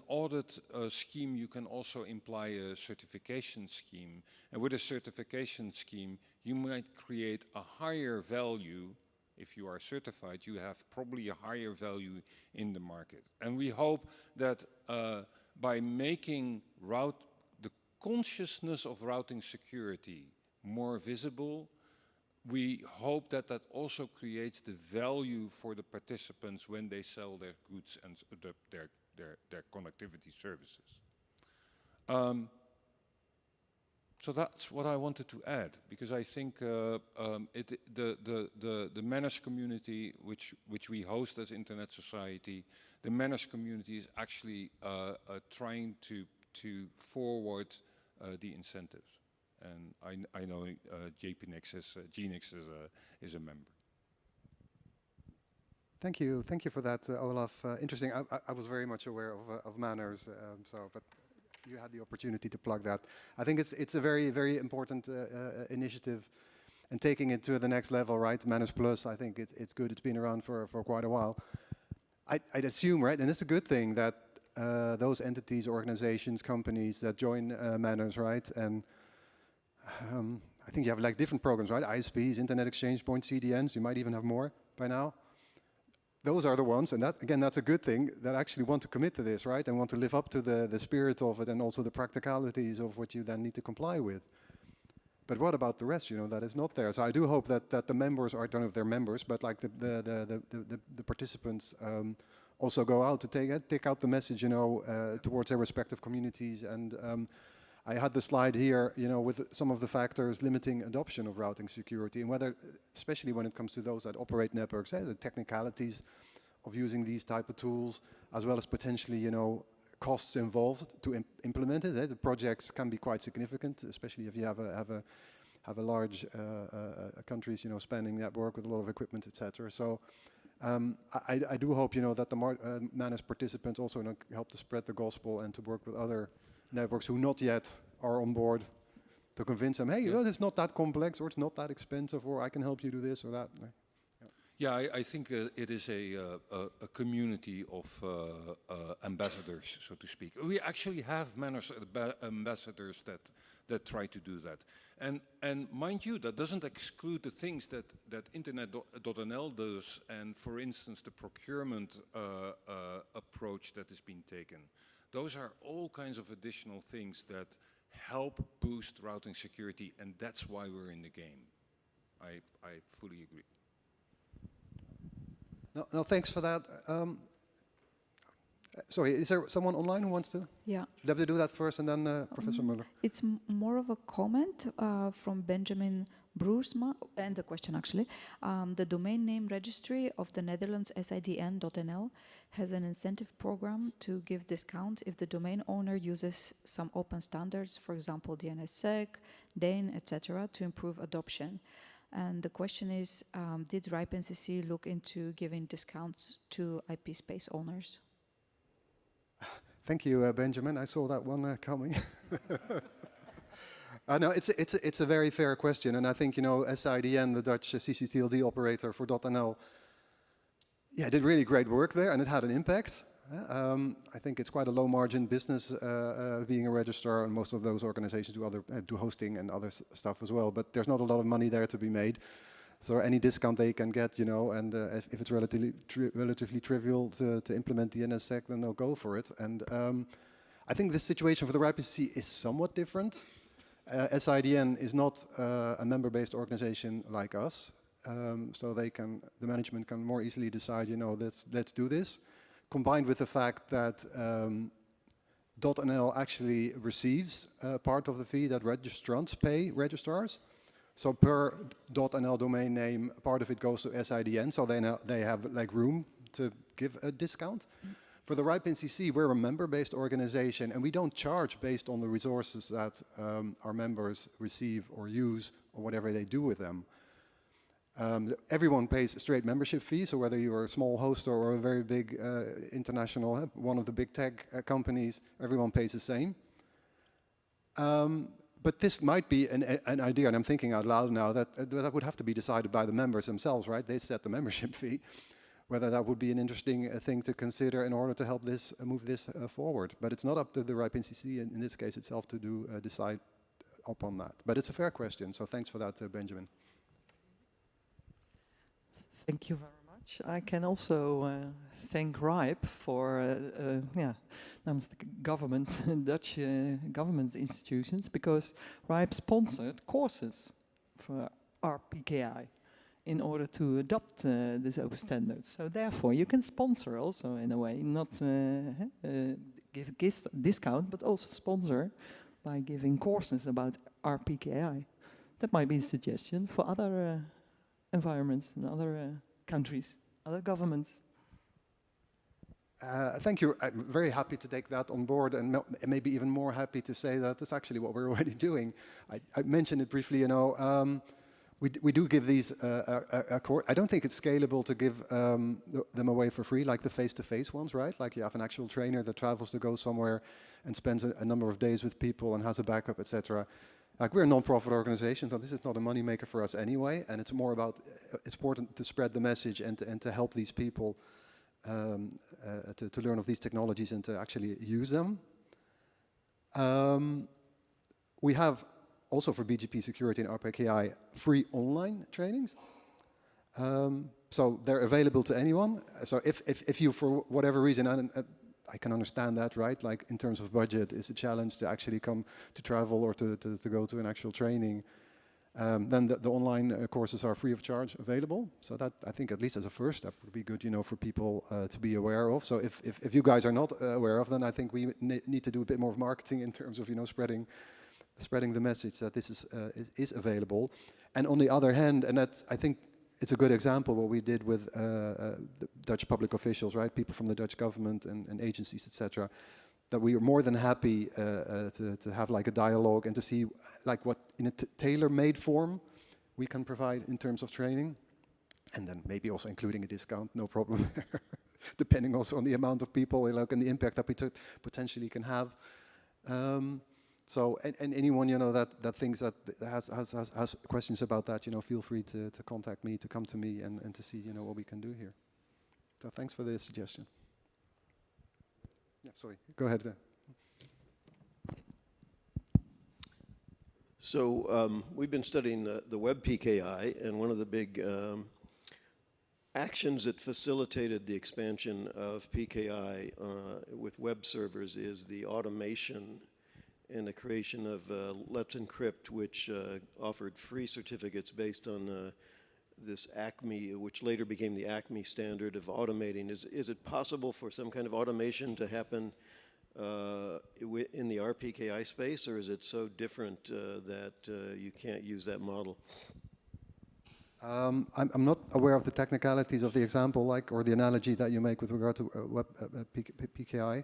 audit scheme, you can also imply a certification scheme. And with a certification scheme, you might create a higher value. If you are certified, you have probably a higher value in the market. And we hope that by making the consciousness of routing security more visible, we hope that that also creates the value for the participants when they sell their goods and their connectivity services. So that's what I wanted to add, because I think the Manners community, which we host as Internet Society, the Manners community is actually trying to forward the incentives. And I know GNIX is a member. Thank you for that, Olaf. Interesting. I was very much aware of Manners, but you had the opportunity to plug that. I think it's a very, very important initiative, and taking it to the next level, right? Manners Plus, I think it's good. It's been around for quite a while. I'd assume, right, and it's a good thing that those entities, organizations, companies that join Manners, right, and I think you have like different programs, right? ISPs, Internet Exchange Points, CDNs, you might even have more by now. Those are the ones, and that, again, that's a good thing, that actually want to commit to this, right? And want to live up to the spirit of it and also the practicalities of what you then need to comply with. But what about the rest, you know, that is not there? So I do hope that the members, or I don't know if they're members, but like the participants also go out to take out the message, you know, towards their respective communities. And I had the slide here, you know, with some of the factors limiting adoption of routing security, and whether, especially when it comes to those that operate networks, the technicalities of using these type of tools, as well as potentially, you know, costs involved to implement it. The projects can be quite significant, especially if you have a large countries, you know, spanning network with a lot of equipment, etc. So I do hope, you know, that the Manners participants also, you know, help to spread the gospel and to work with other networks who not yet are on board, to convince them, hey, you know, it's not that complex, or it's not that expensive, or I can help you do this or that. Yeah, I think it is a community of ambassadors, so to speak. We actually have Manners ambassadors that try to do that. And mind you, that doesn't exclude the things that Internet.nl does, and for instance, the procurement approach that has been taken. Those are all kinds of additional things that help boost routing security, and that's why we're in the game. I fully agree. No, thanks for that. Sorry, is there someone online who wants to? Yeah. Let me do that first, and then Professor Muller. It's more of a comment from Benjamin Broersma, and a question actually. The domain name registry of the Netherlands SIDN.nl has an incentive program to give discount if the domain owner uses some open standards, for example, DNSSEC, DANE, etc., to improve adoption. And the question is, did RIPE NCC look into giving discounts to IP space owners? Thank you, Benjamin. I saw that one coming. No, it's a very fair question, and I think, you know, SIDN, the Dutch CCTLD operator for .nl, yeah, did really great work there, and it had an impact. I think it's quite a low-margin business being a registrar, and most of those organizations do hosting and other stuff as well. But there's not a lot of money there to be made, so any discount they can get, you know, and if it's relatively trivial to implement the DNSSEC, then they'll go for it. And I think the situation for the RIPE NCC is somewhat different. SIDN is not a member-based organization like us, so the management can more easily decide, let's do this, combined with the fact that .nl actually receives part of the fee that registrants pay registrars. So per .nl domain name, part of it goes to SIDN, so they have like room to give a discount. For the RIPE NCC, we're a member-based organization, and we don't charge based on the resources that our members receive or use, or whatever they do with them. Everyone pays a straight membership fee, so whether you're a small host or a very big international, one of the big tech companies, everyone pays the same. But this might be an idea, and I'm thinking out loud now, that would have to be decided by the members themselves, right? They set the membership fee. Whether that would be an interesting thing to consider in order to help this move this forward. But it's not up to the RIPE NCC in this case itself to decide upon that. But it's a fair question, so thanks for that, Benjamin. Thank you very much. I can also thank RIPE for namens the government, Dutch government institutions, because RIPE sponsored courses for RPKI in order to adopt these open standards. So therefore, you can sponsor also in a way, not give a discount, but also sponsor by giving courses about RPKI. That might be a suggestion for other environments and other countries, other governments. Thank you. I'm very happy to take that on board, and maybe even more happy to say that that's actually what we're already doing. I mentioned it briefly, we do give these a course. I don't think it's scalable to give them away for free, like the face-to-face ones, right? Like you have an actual trainer that travels to go somewhere and spends a number of days with people and has a backup, etc. Like we're a non-profit organization, so this is not a moneymaker for us anyway. And it's more about it's important to spread the message and to help these people to learn of these technologies and to actually use them. We have also for BGP security and RPKI free online trainings. So they're available to anyone. So if you, for whatever reason, I can understand that, right? Like in terms of budget, it's a challenge to actually come to travel or to go to an actual training. Then the online courses are free of charge available. So that, I think, at least as a first step, would be good, for people to be aware of. So if you guys are not aware of, then I think we need to do a bit more of marketing in terms of, spreading the message that this is available. And on the other hand, and that's, I think it's a good example what we did with the Dutch public officials, right? People from the Dutch government and agencies, etc. That we are more than happy to have like a dialogue and to see like what in a tailor-made form we can provide in terms of training. And then maybe also including a discount, no problem there. Depending also on the amount of people and the impact that we potentially can have. So, and anyone, that thinks that has questions about that, feel free to contact me, to come to me and to see, what we can do here. So thanks for the suggestion. Yeah, sorry, go ahead. So we've been studying the web PKI, and one of the big actions that facilitated the expansion of PKI with web servers is the automation and the creation of Let's Encrypt, which offered free certificates based on this ACME, which later became the ACME standard of automating. Is it possible for some kind of automation to happen in the RPKI space, or is it so different that you can't use that model? I'm not aware of the technicalities of the example, or the analogy that you make with regard to web PKI.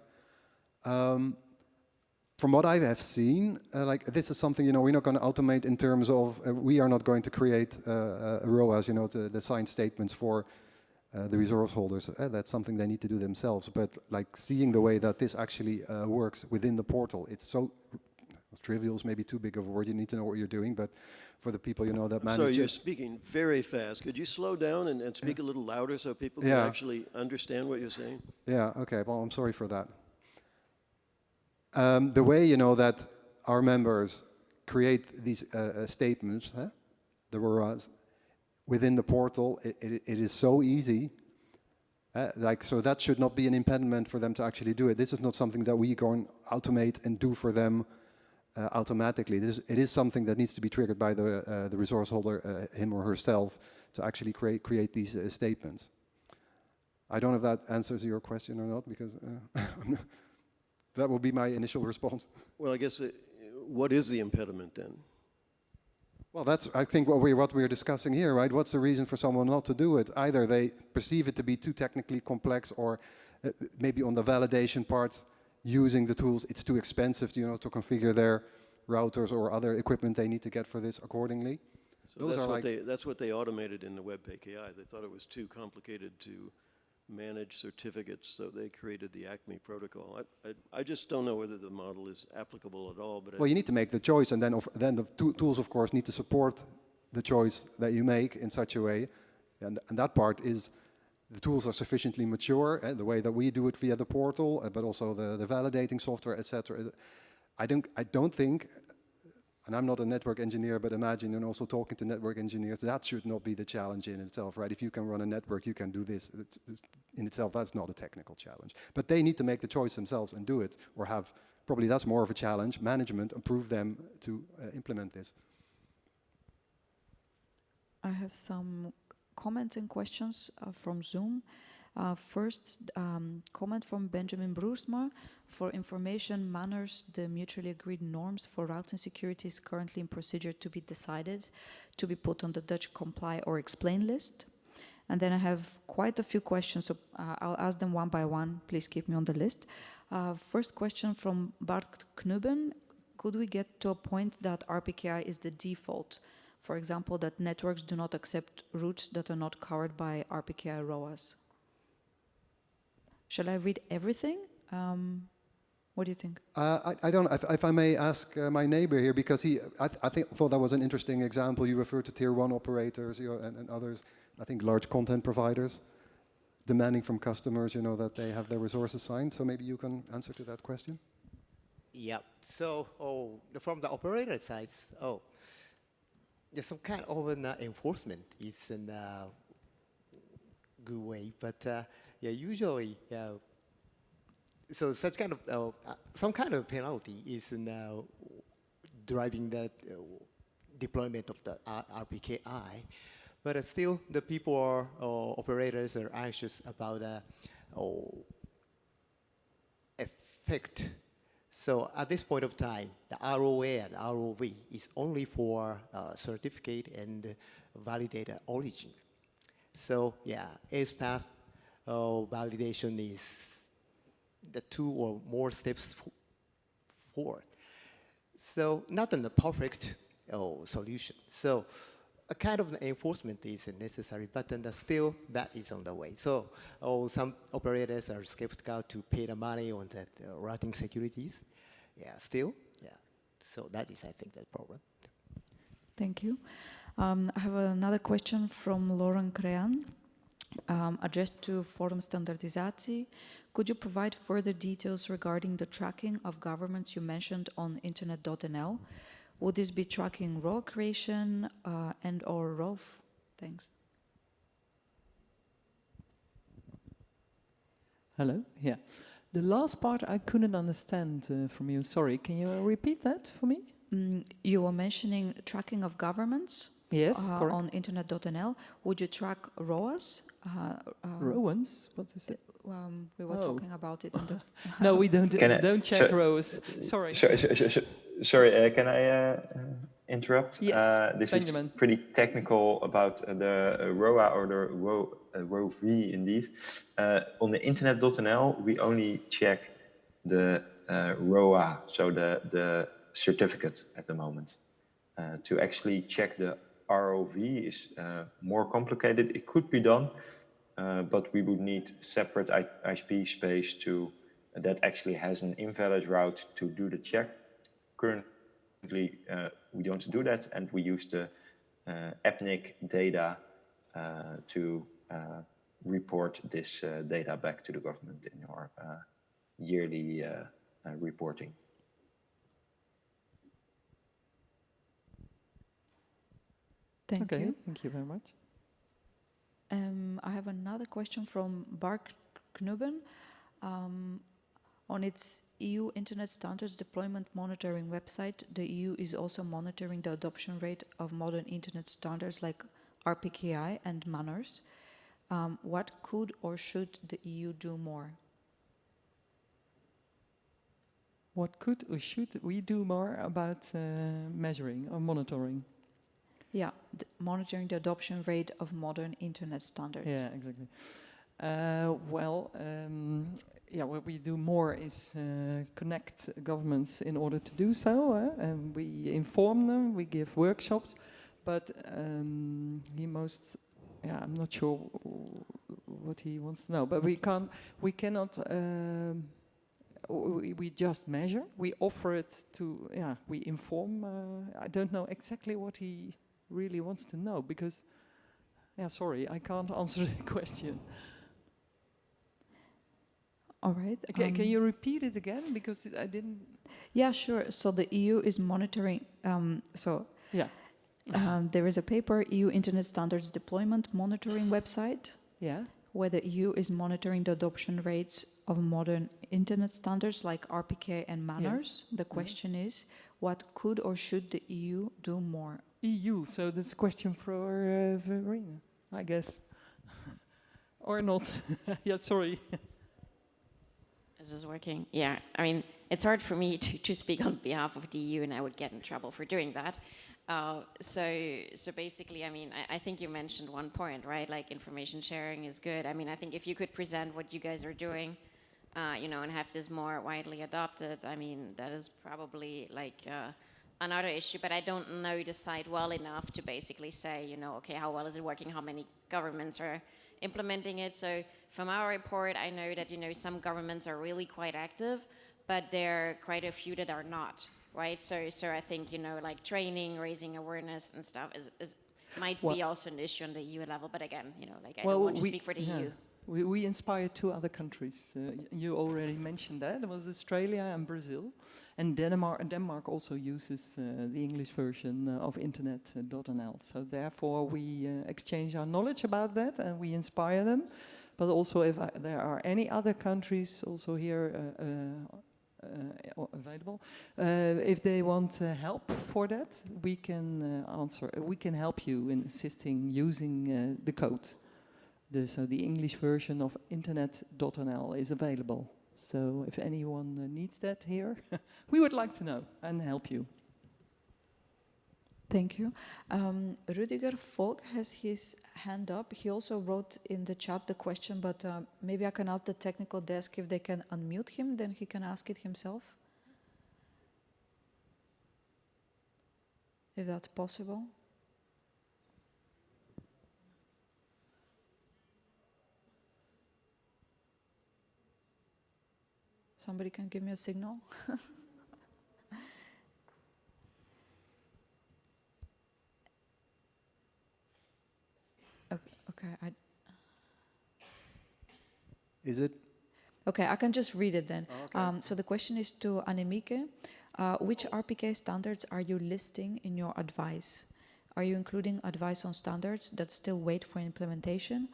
From what I have seen, this is something, we're not going to automate in terms of, we are not going to create a ROAS, the signed statements for the resource holders. That's something they need to do themselves. But seeing the way that this actually works within the portal, it's so trivial is maybe too big of a word. You need to know what you're doing. But for the people, that manage So you're speaking very fast. Could you slow down and speak a little louder so people can actually understand what you're saying? Yeah, okay. Well, I'm sorry for that. The way, that our members create these statements, the ROAS, within the portal, it is so easy. So that should not be an impediment for them to actually do it. This is not something that we go and automate and do for them automatically. It is something that needs to be triggered by the resource holder, him or herself, to actually create these statements. I don't know if that answers your question or not, because that will be my initial response. Well, I guess, what is the impediment then? Well, that's, I think, what we're discussing here, right? What's the reason for someone not to do it? Either they perceive it to be too technically complex, or maybe on the validation part, using the tools, it's too expensive, to configure their routers or other equipment they need to get for this accordingly. So that's what they automated in the Web PKI. They thought it was too complicated to manage certificates, so they created the ACME protocol. I just don't know whether the model is applicable at all. But well, you need to make the choice, and then the tools, of course, need to support the choice that you make in such a way. And that part is, the tools are sufficiently mature, the way that we do it via the portal, but also the validating software, etc. I don't think, and I'm not a network engineer, but imagine, and also talking to network engineers, that should not be the challenge in itself, right? If you can run a network, you can do this. In itself, that's not a technical challenge. But they need to make the choice themselves and do it, or have, probably that's more of a challenge, management, approve them to implement this. I have some comments and questions from Zoom. First, comment from Benjamin Broersma. For information manners, the mutually agreed norms for routing security is currently in procedure to be decided, to be put on the Dutch comply or explain list. And then I have quite a few questions, so I'll ask them one by one. Please keep me on the list. First question from Bart Knuben. Could we get to a point that RPKI is the default? For example, that networks do not accept routes that are not covered by RPKI ROAS. Shall I read everything? What do you think? I don't know, if I may ask my neighbor here, because I thought that was an interesting example. You referred to tier 1 operators and others, I think large content providers, demanding from customers, that they have their resources signed. So maybe you can answer to that question. Yeah, so from the operator side, some kind of an enforcement is a good way, but usually, so such kind of some kind of penalty is now driving that deployment of the RPKI, but still the people or operators are anxious about effect. So at this point of time, the ROA and ROV is only for certificate and validate origin. So yeah, AcePath validation is the 2 or more steps forward. So not a perfect solution. So a kind of enforcement is necessary, but then still that is on the way. So some operators are skeptical to pay the money on that routing securities. Yeah, still, yeah. So that is, I think, the problem. Thank you. I have another question from Lauren Crean, addressed to Forum Standardizatie. Could you provide further details regarding the tracking of governments you mentioned on internet.nl? Would this be tracking ROA creation and or ROV? Thanks. Hello, yeah. The last part I couldn't understand from you. Sorry, can you repeat that for me? You were mentioning tracking of governments. Yes, on internet.nl. Would you track ROAS? ROAS? What is it? We were talking about it in the... No, we don't check ROAS. Sorry. Sorry, can I interrupt? Yes, this Benjamin. is pretty technical about the ROA or the ROV indeed. On the internet.nl, we only check the ROA, so the certificate at the moment. To actually check the ROV is more complicated. It could be done, but we would need separate ISP space that actually has an invalid route to do the check. Currently, we don't do that, and we use the ethnic data to report this data back to the government in our yearly reporting. Thank you. Thank you very much. I have another question from Bart Knuben. On its EU Internet Standards Deployment Monitoring website, the EU is also monitoring the adoption rate of modern Internet standards like RPKI and manners. What could or should the EU do more? What could or should we do more about measuring or monitoring? Yeah, monitoring the adoption rate of modern Internet standards. Yeah, exactly. What we do more is connect governments in order to do so. And we inform them, we give workshops, but I'm not sure what he wants to know. But we cannot. We just measure. We offer it to. We inform. I don't know exactly what he really wants to know because. Sorry, I can't answer the question. All right. Can you repeat it again? Because I didn't... Yeah, sure. So the EU is monitoring... there is a paper, EU Internet Standards Deployment Monitoring website. Yeah. Where the EU is monitoring the adoption rates of modern Internet standards like RPK and manners. Yes. The question is, what could or should the EU do more? EU, so that's a question for Verena, I guess. Or not. Yeah, sorry. Is this working? Yeah, I mean, it's hard for me to speak on behalf of the EU, and I would get in trouble for doing that. So basically, I mean, I think you mentioned one point, right? Like information sharing is good. I mean, I think if you could present what you guys are doing, and have this more widely adopted, I mean, that is probably like another issue. But I don't know the site well enough to basically say, okay, how well is it working? How many governments are implementing it? So from our report, I know that, some governments are really quite active, but there are quite a few that are not, right? So I think, like training, raising awareness and stuff might be also an issue on the EU level. But again, I don't want to speak for the EU. We inspired 2 other countries. You already mentioned that. It was Australia and Brazil. And Denmark also uses the English version of internet.nl. So therefore we exchange our knowledge about that and we inspire them. But also if there are any other countries also here available, if they want help for that, we can we can help you in assisting using the code. So the English version of internet.nl is available. So if anyone needs that here, we would like to know and help you. Thank you. Rudiger Volk has his hand up. He also wrote in the chat the question, but maybe I can ask the technical desk if they can unmute him, then he can ask it himself. If that's possible. Somebody can give me a signal. Okay. Is it? Okay, I can just read it then. Oh, okay. So the question is to Annemieke. Which RPK standards are you listing in your advice? Are you including advice on standards that still wait for implementation?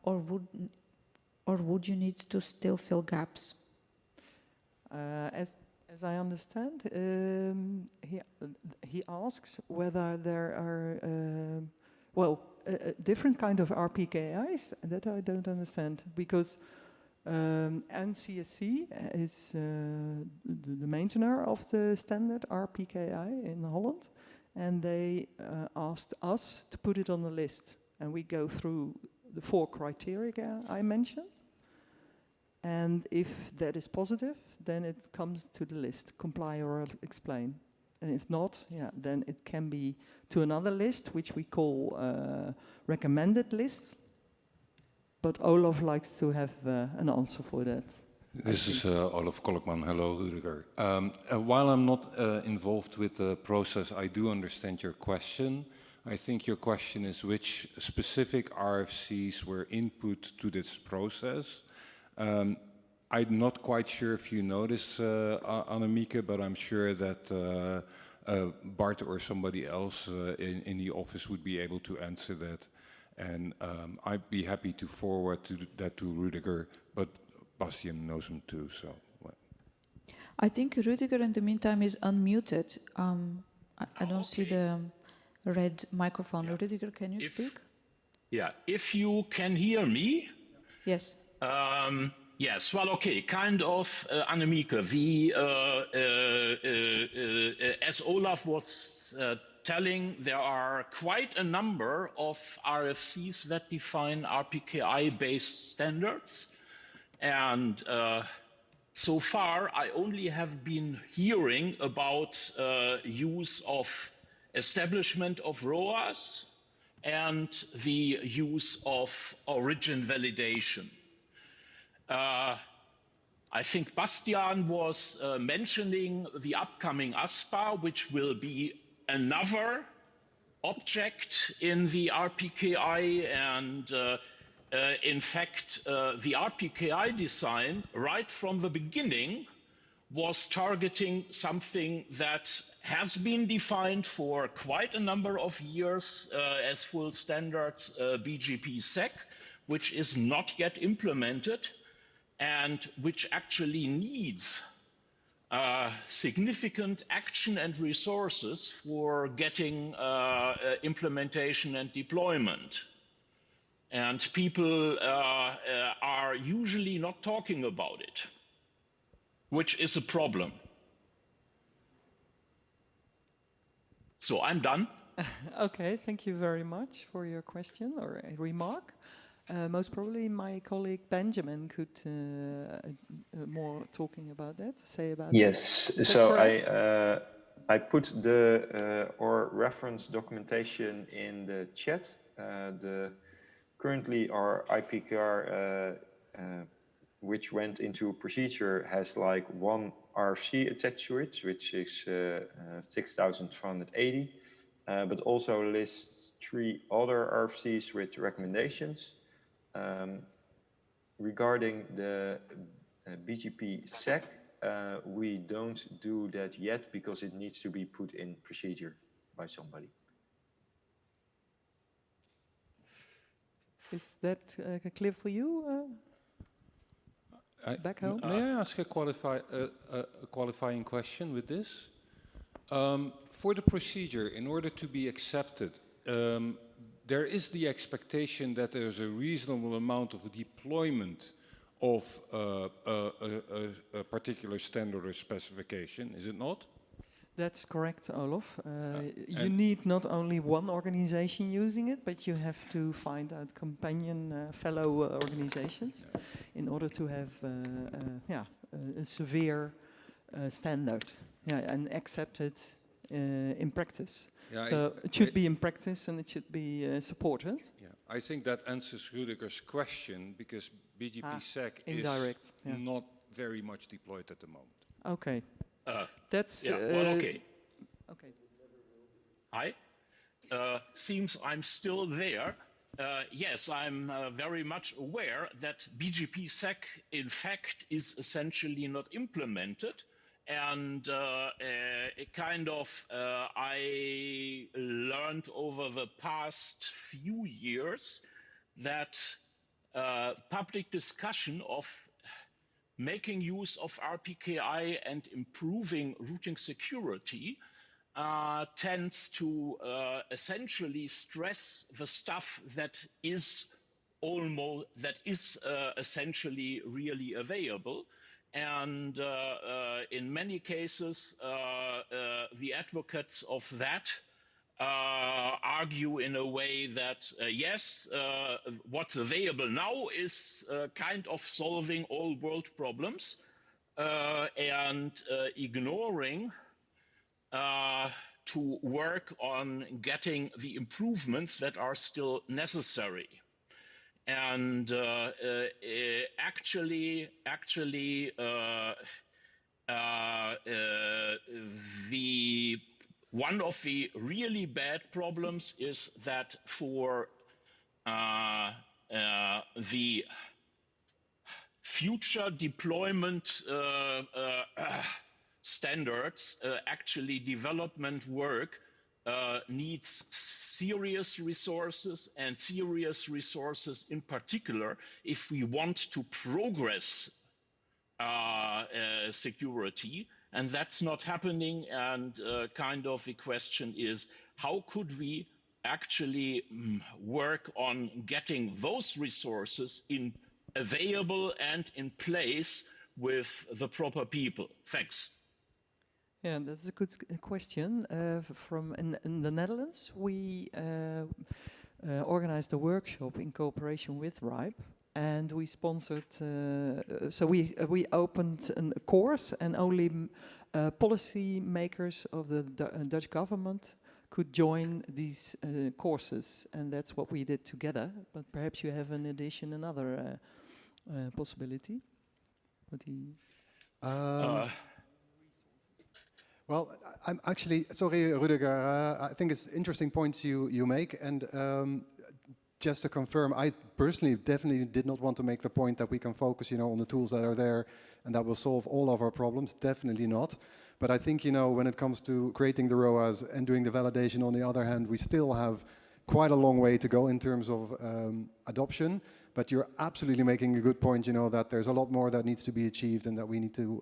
Or would you need to still fill gaps? As I understand, he asks whether there are different kind of RPKIs that I don't understand because NCSC is the maintainer of the standard RPKI in Holland, and they asked us to put it on the list, and we go through the 4 criteria I mentioned. And if that is positive, then it comes to the list, comply or explain. And if not, then it can be to another list, which we call recommended list. But Olaf likes to have an answer for that. This is Olaf Kolkman. Hello, Rudiger. While I'm not involved with the process, I do understand your question. I think your question is which specific RFCs were input to this process. I'm not quite sure if you know this, Annemieke, but I'm sure that Bart or somebody else in the office would be able to answer that. And I'd be happy to forward that to Rudiger, but Bastian knows them too, so. Well. I think Rudiger in the meantime is unmuted. I don't see the red microphone. Yeah. Rudiger, can you speak? Yeah, if you can hear me. Yes. Yes, well, okay, kind of, Annemieke, as Olaf was telling, there are quite a number of RFCs that define RPKI-based standards. And so far, I only have been hearing about use of establishment of ROAS and the use of origin validation. I think Bastian was mentioning the upcoming ASPA, which will be another object in the RPKI. And in fact, the RPKI design, right from the beginning, was targeting something that has been defined for quite a number of years as full standards BGP-SEC, which is not yet implemented, and which actually needs significant action and resources for getting implementation and deployment. And people are usually not talking about it, which is a problem. So I'm done. Okay, thank you very much for your question or remark. Most probably my colleague Benjamin could more talking about that, say about yes, that. So I put the our reference documentation in the chat. Currently our IPKR which went into procedure has like one RFC attached to it, which is 6,480, but also lists 3 other RFCs with recommendations. Regarding the BGP-SEC, we don't do that yet because it needs to be put in procedure by somebody. Is that clear for you? Back home? May I ask a qualifying question with this? For the procedure, in order to be accepted, there is the expectation that there's a reasonable amount of deployment of a particular standard or specification, is it not? That's correct, Olaf. You need not only one organization using it, but you have to find out companion fellow organizations in order to have a severe standard and accept it in practice. Yeah, so it should be in practice and it should be supported. Yeah, I think that answers Rudiger's question because BGP-SEC is not very much deployed at the moment. Okay. That's okay. Okay. Hi. Seems I'm still there. Yes, I'm very much aware that BGP-SEC, in fact, is essentially not implemented. And I learned over the past few years that public discussion of making use of RPKI and improving routing security tends to essentially stress the stuff that is essentially really available. And in many cases, the advocates of that argue in a way that, yes, what's available now is kind of solving all world problems and ignoring to work on getting the improvements that are still necessary. And actually, one of the really bad problems is that for the future deployment standards, actually development work needs serious resources, and serious resources in particular if we want to progress security, and that's not happening. And kind of the question is, how could we actually work on getting those resources available and in place with the proper people? Thanks. Yeah, that's a good question. From in the Netherlands, we organized a workshop in cooperation with RIPE, and we sponsored. So we opened a course, and only policy makers of the Dutch government could join these courses, and that's what we did together. But perhaps you have in addition another possibility. What do you? Well, I'm actually, sorry, Rudiger, I think it's interesting points you make, and just to confirm, I personally definitely did not want to make the point that we can focus, on the tools that are there and that will solve all of our problems, definitely not. But I think, when it comes to creating the ROAs and doing the validation, on the other hand, we still have quite a long way to go in terms of adoption. But you're absolutely making a good point, that there's a lot more that needs to be achieved and that we need to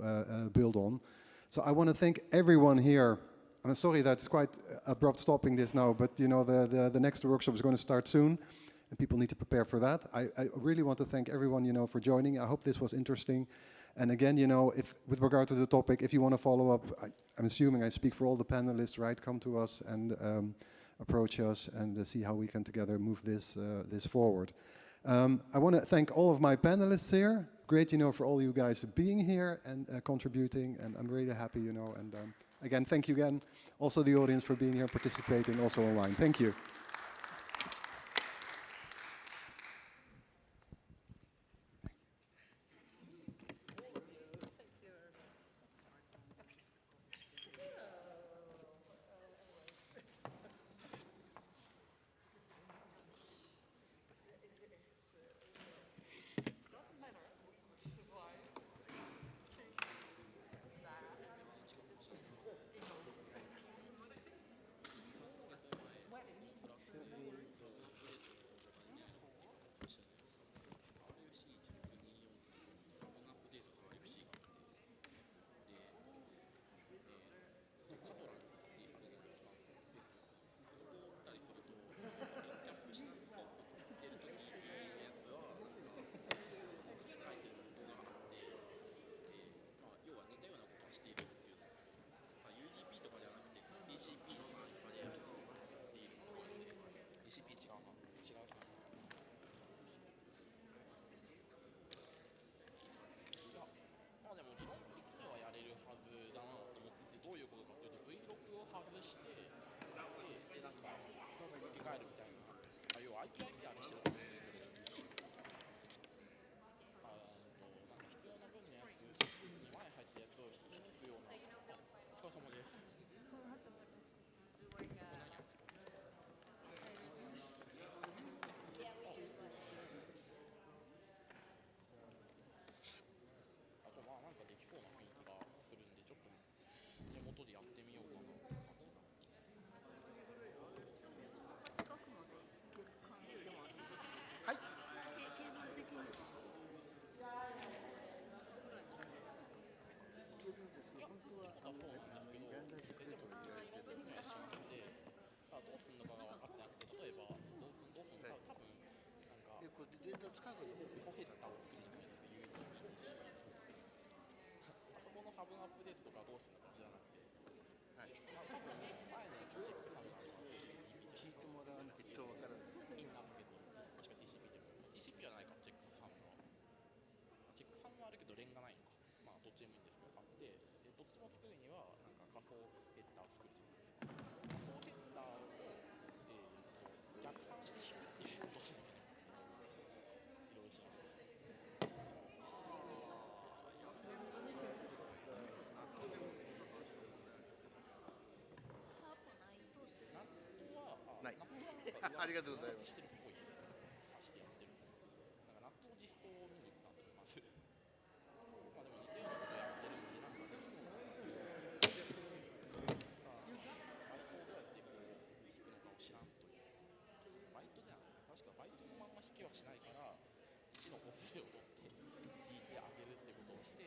build on. So I want to thank everyone here. I'm sorry that's quite abrupt stopping this now, but the next workshop is going to start soon, and people need to prepare for that. I really want to thank everyone, for joining. I hope this was interesting. And again, if with regard to the topic, if you want to follow up, I'm assuming I speak for all the panelists, right? Come to us and approach us and see how we can together move this forward. I want to thank all of my panelists here. Great, for all you guys being here and contributing, and I'm really happy, and again, thank you again. Also the audience for being here, participating, also online. Thank you.ない。ありがとうございます。しないから1の個数を取って引いてあげるってことをして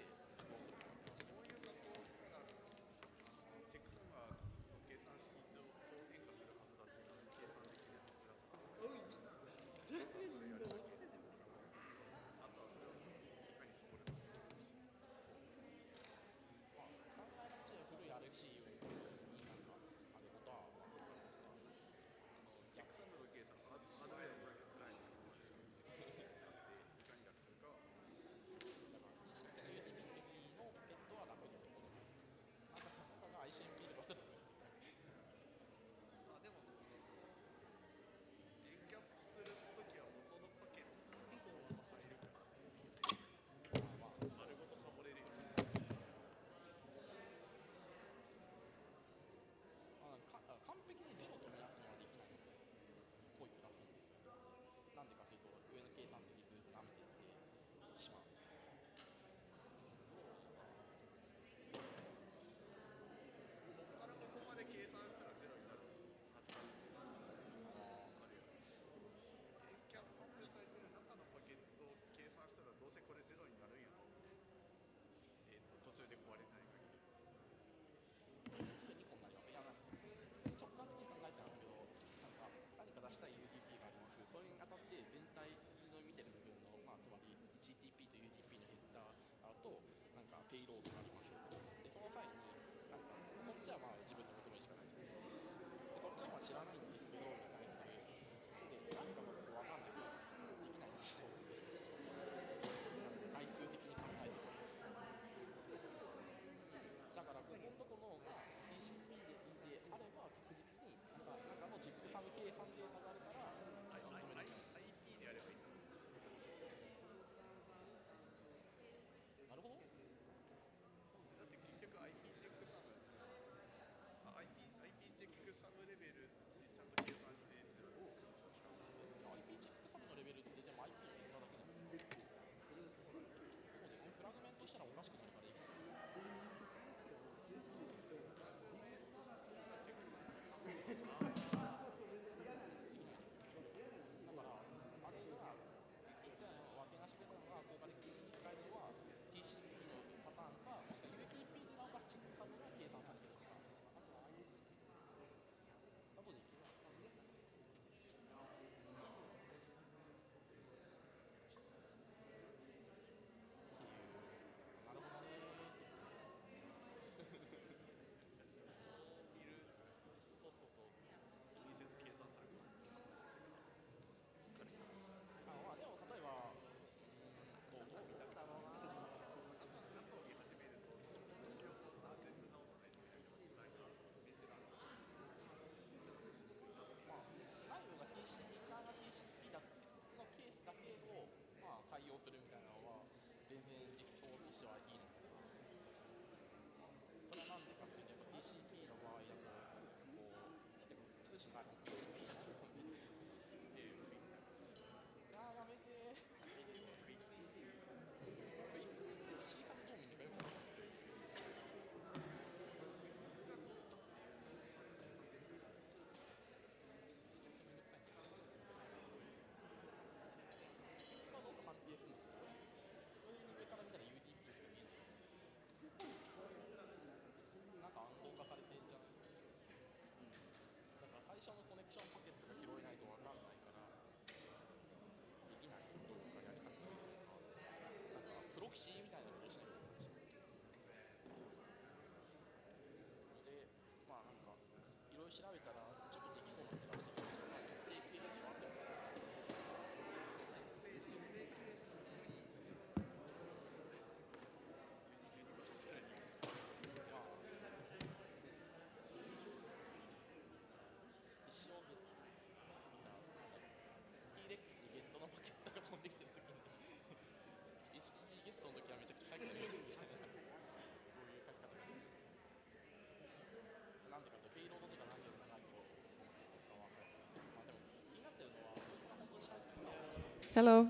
Hello.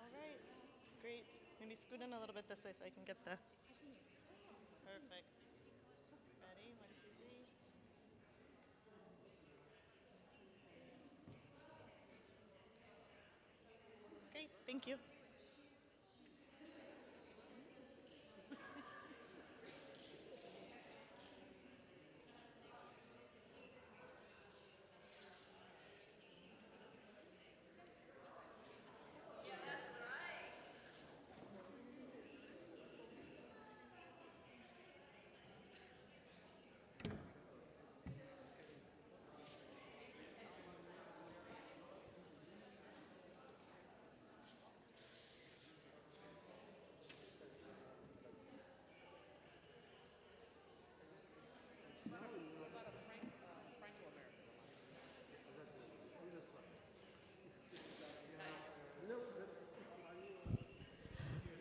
All right, great. Maybe scoot in a little bit this way so I can get the. Perfect. Ready? 1, 2, 3. Great, thank you.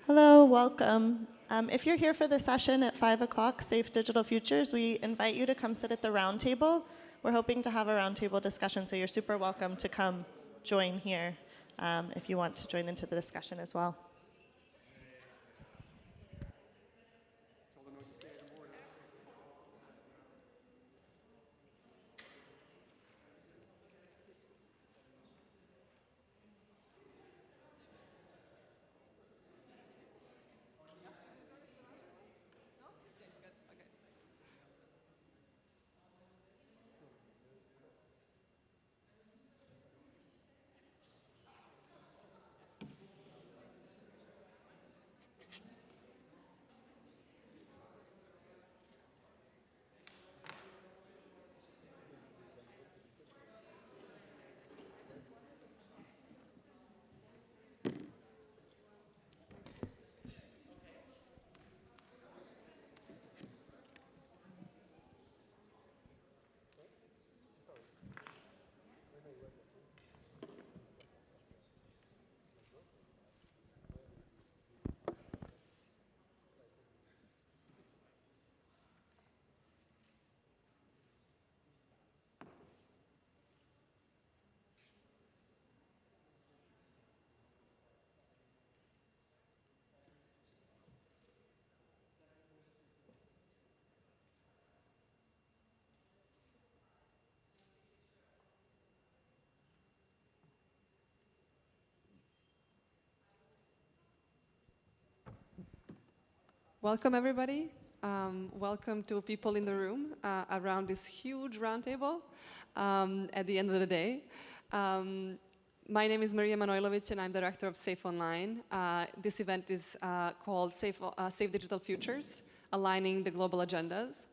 Hello, welcome. If you're here for the session at 5 o'clock, Safe Digital Futures, we invite you to come sit at the round table. We're hoping to have a roundtable discussion, so you're super welcome to come join here if you want to join into the discussion as well. Welcome, everybody. Welcome to people in the room around this huge roundtable at the end of the day. My name is Maria Manojlovic, and I'm director of Safe Online. This event is called Safe Digital Futures, Aligning the Global Agendas.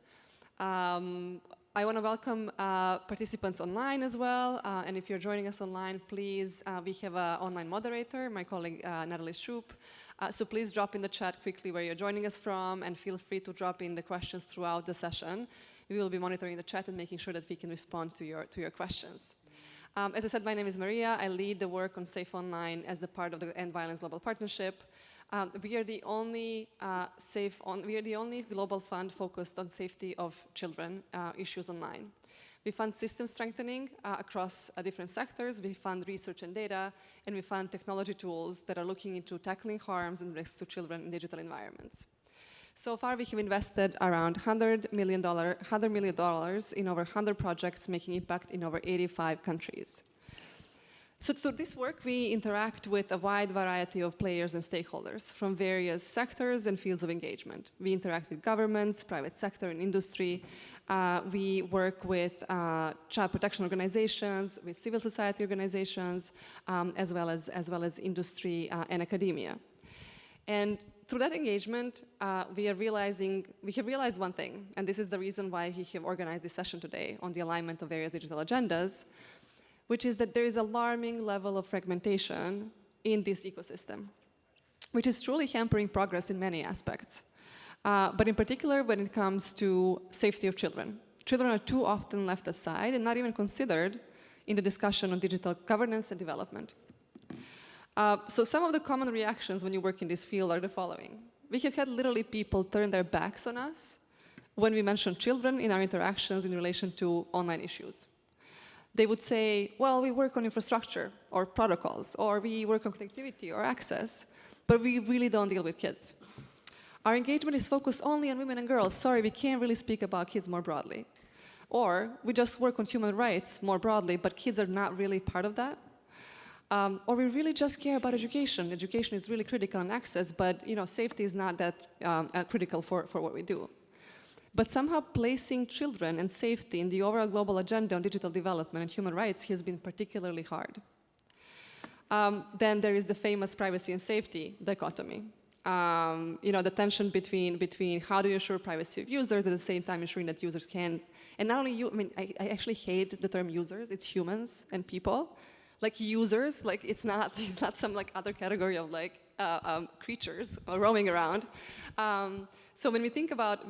I want to welcome participants online as well, and if you're joining us online, please, we have an online moderator, my colleague Natalie Shoup. So please drop in the chat quickly where you're joining us from, and feel free to drop in the questions throughout the session. We will be monitoring the chat and making sure that we can respond to your questions. As I said, my name is Maria. I lead the work on Safe Online as the part of the End Violence Global Partnership. We are the only global fund focused on safety of children issues online. We fund system strengthening across different sectors. We fund research and data, and we fund technology tools that are looking into tackling harms and risks to children in digital environments. So far, we have invested around $100 million in over 100 projects, making impact in over 85 countries. So to this work, we interact with a wide variety of players and stakeholders from various sectors and fields of engagement. We interact with governments, private sector, and industry. We work with child protection organizations, with civil society organizations, as well as industry and academia. And through that engagement, we have realized one thing, and this is the reason why we have organized this session today on the alignment of various digital agendas, which is that there is alarming level of fragmentation in this ecosystem, which is truly hampering progress in many aspects. But in particular, when it comes to safety of children. Children are too often left aside and not even considered in the discussion on digital governance and development. So some of the common reactions when you work in this field are the following. We have had literally people turn their backs on us when we mention children in our interactions in relation to online issues. They would say, well, we work on infrastructure or protocols, or we work on connectivity or access, but we really don't deal with kids. Our engagement is focused only on women and girls. Sorry, we can't really speak about kids more broadly. Or we just work on human rights more broadly, but kids are not really part of that. Or we really just care about education. Education is really critical in access, but safety is not that critical for what we do. But somehow placing children and safety in the overall global agenda on digital development and human rights has been particularly hard. Then there is the famous privacy and safety dichotomy. The tension between how do you assure privacy of users at the same time ensuring that users can, and not only you, I actually hate the term users, it's humans and people. Like users, like it's not some like other category of like creatures roaming around. So when we think about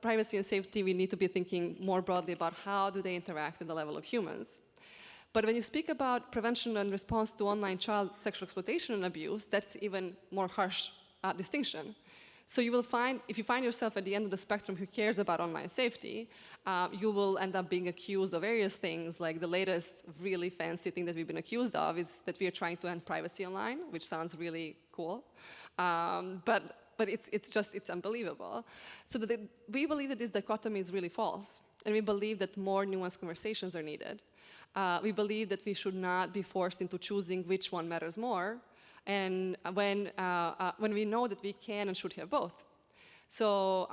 privacy and safety, we need to be thinking more broadly about how do they interact at the level of humans. But when you speak about prevention and response to online child sexual exploitation and abuse, that's even more harsh distinction. So you will find, if you find yourself at the end of the spectrum who cares about online safety, you will end up being accused of various things, like the latest really fancy thing that we've been accused of is that we are trying to end privacy online, which sounds really cool. But it's unbelievable. So we believe that this dichotomy is really false, and we believe that more nuanced conversations are needed. We believe that we should not be forced into choosing which one matters more, and when we know that we can and should have both. So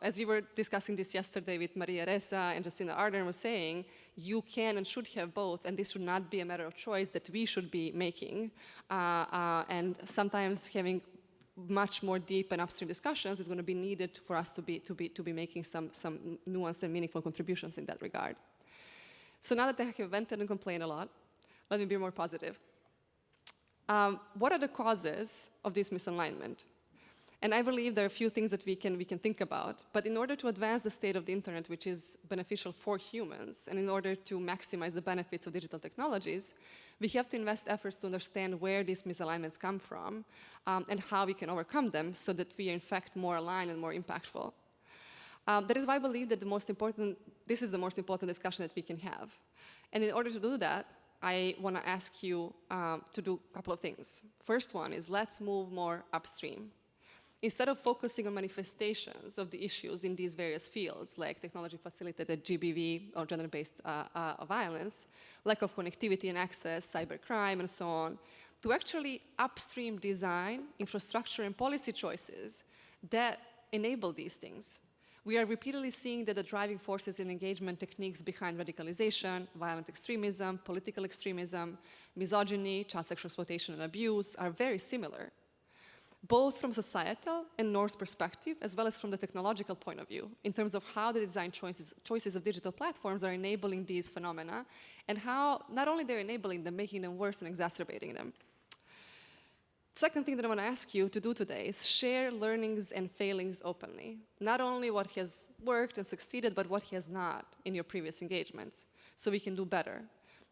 as we were discussing this yesterday with Maria Ressa and Jacinda Ardern was saying, you can and should have both, and this should not be a matter of choice that we should be making. And sometimes having much more deep and upstream discussions is going to be needed for us to be making some nuanced and meaningful contributions in that regard. So now that I have vented and complained a lot, let me be more positive. What are the causes of this misalignment? And I believe there are a few things that we can think about. But in order to advance the state of the internet, which is beneficial for humans, and in order to maximize the benefits of digital technologies, we have to invest efforts to understand where these misalignments come from and how we can overcome them so that we are in fact more aligned and more impactful. That is why I believe that this is the most important discussion that we can have. And in order to do that, I want to ask you to do a couple of things. First one is let's move more upstream. Instead of focusing on manifestations of the issues in these various fields, like technology-facilitated GBV or gender-based violence, lack of connectivity and access, cybercrime, and so on, to actually upstream design, infrastructure, and policy choices that enable these things. We are repeatedly seeing that the driving forces and engagement techniques behind radicalization, violent extremism, political extremism, misogyny, child sexual exploitation and abuse are very similar, both from societal and norms perspective, as well as from the technological point of view, in terms of how the design choices of digital platforms are enabling these phenomena, and how not only they're enabling them, making them worse and exacerbating them. Second thing that I want to ask you to do today is share learnings and failings openly. Not only what has worked and succeeded, but what has not in your previous engagements, so we can do better.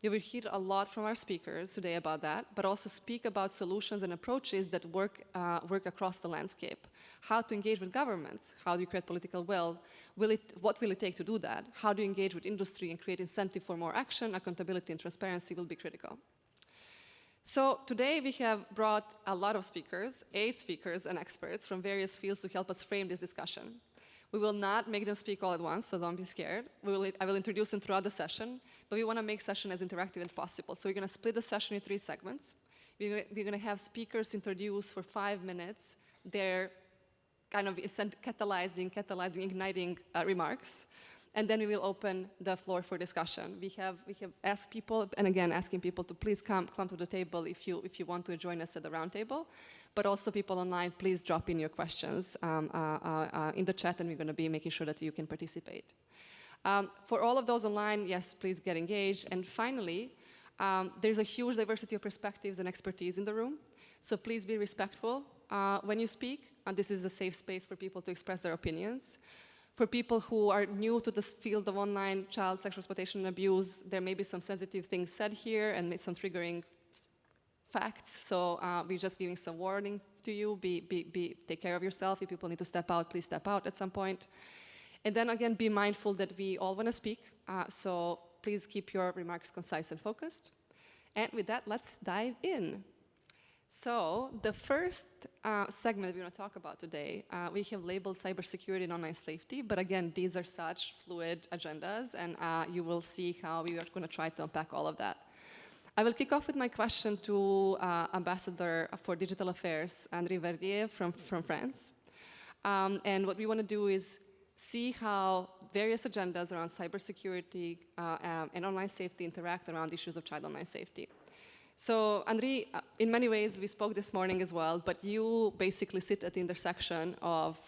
You will hear a lot from our speakers today about that, but also speak about solutions and approaches that work across the landscape. How to engage with governments, how do you create political will, what will it take to do that? How do you engage with industry and create incentive for more action? Accountability and transparency will be critical. So today we have brought a lot of speakers, 8 speakers and experts from various fields to help us frame this discussion. We will not make them speak all at once, so don't be scared. I will introduce them throughout the session, but we want to make session as interactive as possible. So we're going to split the session in 3 segments. We're going to have speakers introduce for 5 minutes their kind of catalyzing, igniting remarks. And then we will open the floor for discussion. We have asked people, and again, asking people to please come to the table if you want to join us at the round table. But also people online, please drop in your questions in the chat, and we're going to be making sure that you can participate. For all of those online, yes, please get engaged. And finally, there's a huge diversity of perspectives and expertise in the room. So please be respectful when you speak. This is a safe space for people to express their opinions. For people who are new to this field of online child sexual exploitation and abuse, there may be some sensitive things said here and some triggering facts. So we're just giving some warning to you. Take care of yourself. If people need to step out, please step out at some point. And then again, be mindful that we all want to speak. So please keep your remarks concise and focused. And with that, let's dive in. So the first segment we're going to talk about today, we have labeled cybersecurity and online safety, but again, these are such fluid agendas, and you will see how we are going to try to unpack all of that. I will kick off with my question to Ambassador for Digital Affairs, André Verdier from France. And what we want to do is see how various agendas around cybersecurity and online safety interact around issues of child online safety. So, André, in many ways, we spoke this morning as well, but you basically sit at the intersection of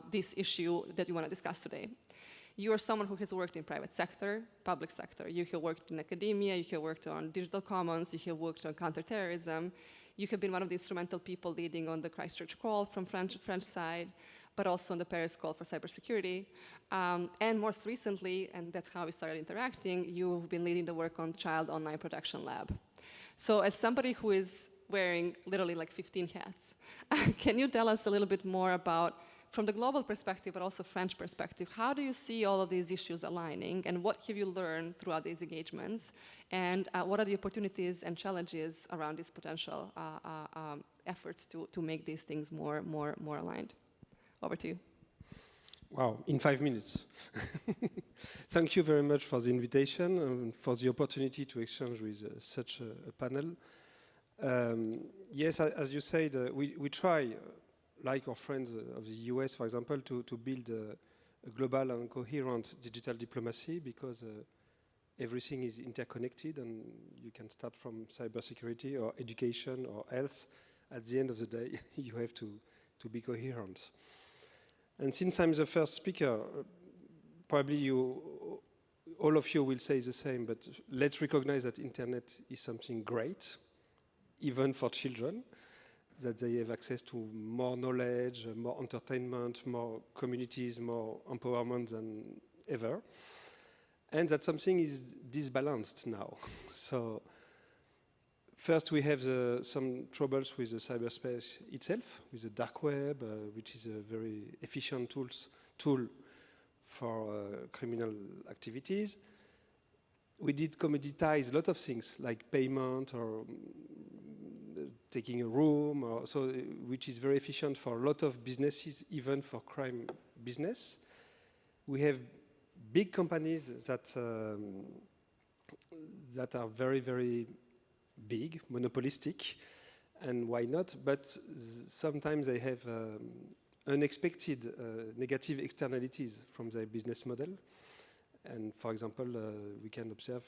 this issue that you want to discuss today. You are someone who has worked in private sector, public sector. You have worked in academia, you have worked on digital commons, you have worked on counterterrorism. You have been one of the instrumental people leading on the Christchurch call from French side, but also on the Paris call for cybersecurity. And most recently, and that's how we started interacting, you've been leading the work on Child Online Protection Lab. So as somebody who is wearing literally like 15 hats. Can you tell us a little bit more about, from the global perspective, but also French perspective, how do you see all of these issues aligning, and what have you learned throughout these engagements, and what are the opportunities and challenges around these potential efforts to make these things more aligned? Over to you. Wow, in 5 minutes. Thank you very much for the invitation and for the opportunity to exchange with such a panel. Yes, as you said, we try, like our friends of the US, for example, to build a global and coherent digital diplomacy, because everything is interconnected, and you can start from cybersecurity or education or health. At the end of the day, you have to be coherent. And since I'm the first speaker, probably all of you will say the same, but let's recognize that internet is something great, even for children, that they have access to more knowledge, more entertainment, more communities, more empowerment than ever. And that something is disbalanced now. So first we have some troubles with the cyberspace itself, with the dark web, which is a very efficient tool for criminal activities. We did commoditize a lot of things, like payment or taking a room, which is very efficient for a lot of businesses, even for crime business. We have big companies that are very, very big, monopolistic, and why not? But sometimes they have unexpected negative externalities from their business model. And for example, we can observe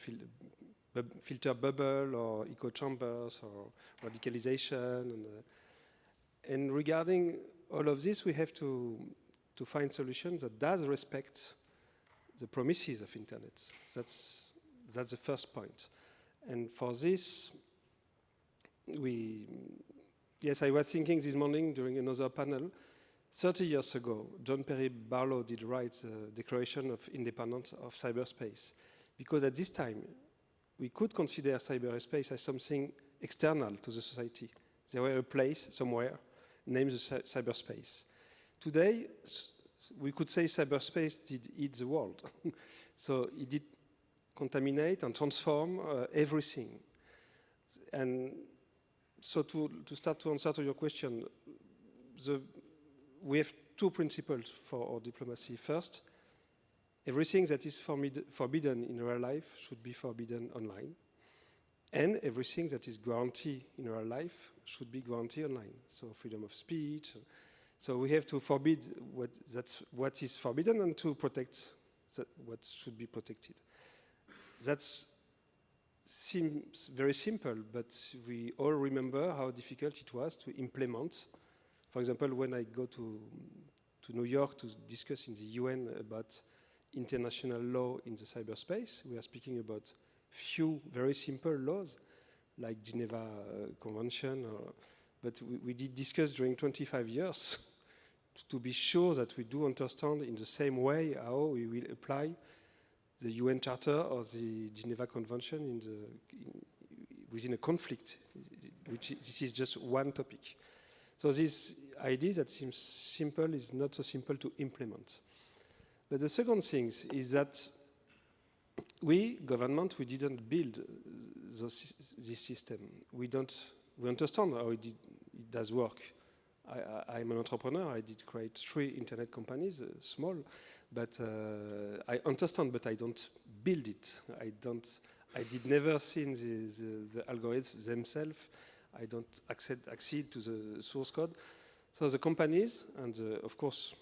filter bubble or echo chambers or radicalization. And regarding all of this, we have to find solutions that does respect the promises of internet. That's the first point. And for this, yes, I was thinking this morning during another panel, 30 years ago, John Perry Barlow did write the Declaration of Independence of Cyberspace, because at this time, we could consider cyberspace as something external to the society. There were a place somewhere named the cyberspace. Today, we could say cyberspace did eat the world. So it did contaminate and transform everything. And so to start to answer to your question, we have two principles for our diplomacy. First, everything that is forbidden in real life should be forbidden online. And everything that is guaranteed in real life should be guaranteed online. So freedom of speech. So we have to forbid what is forbidden and to protect what should be protected. That seems very simple, but we all remember how difficult it was to implement. For example, when I go to New York to discuss in the UN about international law in the cyberspace, we are speaking about few very simple laws, like Geneva Convention, but we did discuss during 25 years to be sure that we do understand in the same way how we will apply the UN Charter or the Geneva Convention within a conflict, which is just one topic. So this idea that seems simple is not so simple to implement. But the second thing is that government, we didn't build this system. We understand how it does work. I'm an entrepreneur. I did create 3 internet companies, small, but I understand, but I don't build it. I did never see the algorithms themselves. I don't accede to the source code. So the companies, and of course,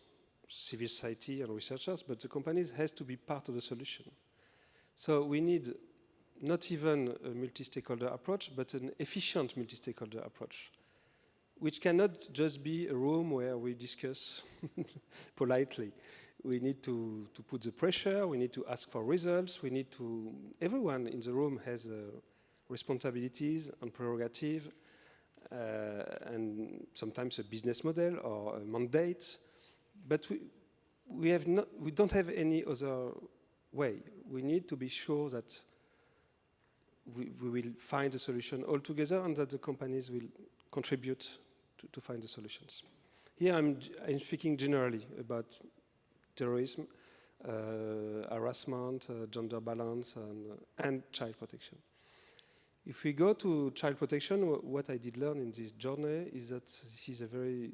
civil society and researchers, but the companies has to be part of the solution. So we need not even a multi-stakeholder approach, but an efficient multi-stakeholder approach, which cannot just be a room where we discuss politely. We need to put the pressure, we need to ask for results, everyone in the room has responsibilities and prerogative, and sometimes a business model or a mandate, but we don't have any other way. We need to be sure that we will find a solution all together, and that the companies will contribute to find the solutions. Here I'm speaking generally about terrorism, harassment, gender balance, and child protection. If we go to child protection, what I did learn in this journey is that this is a very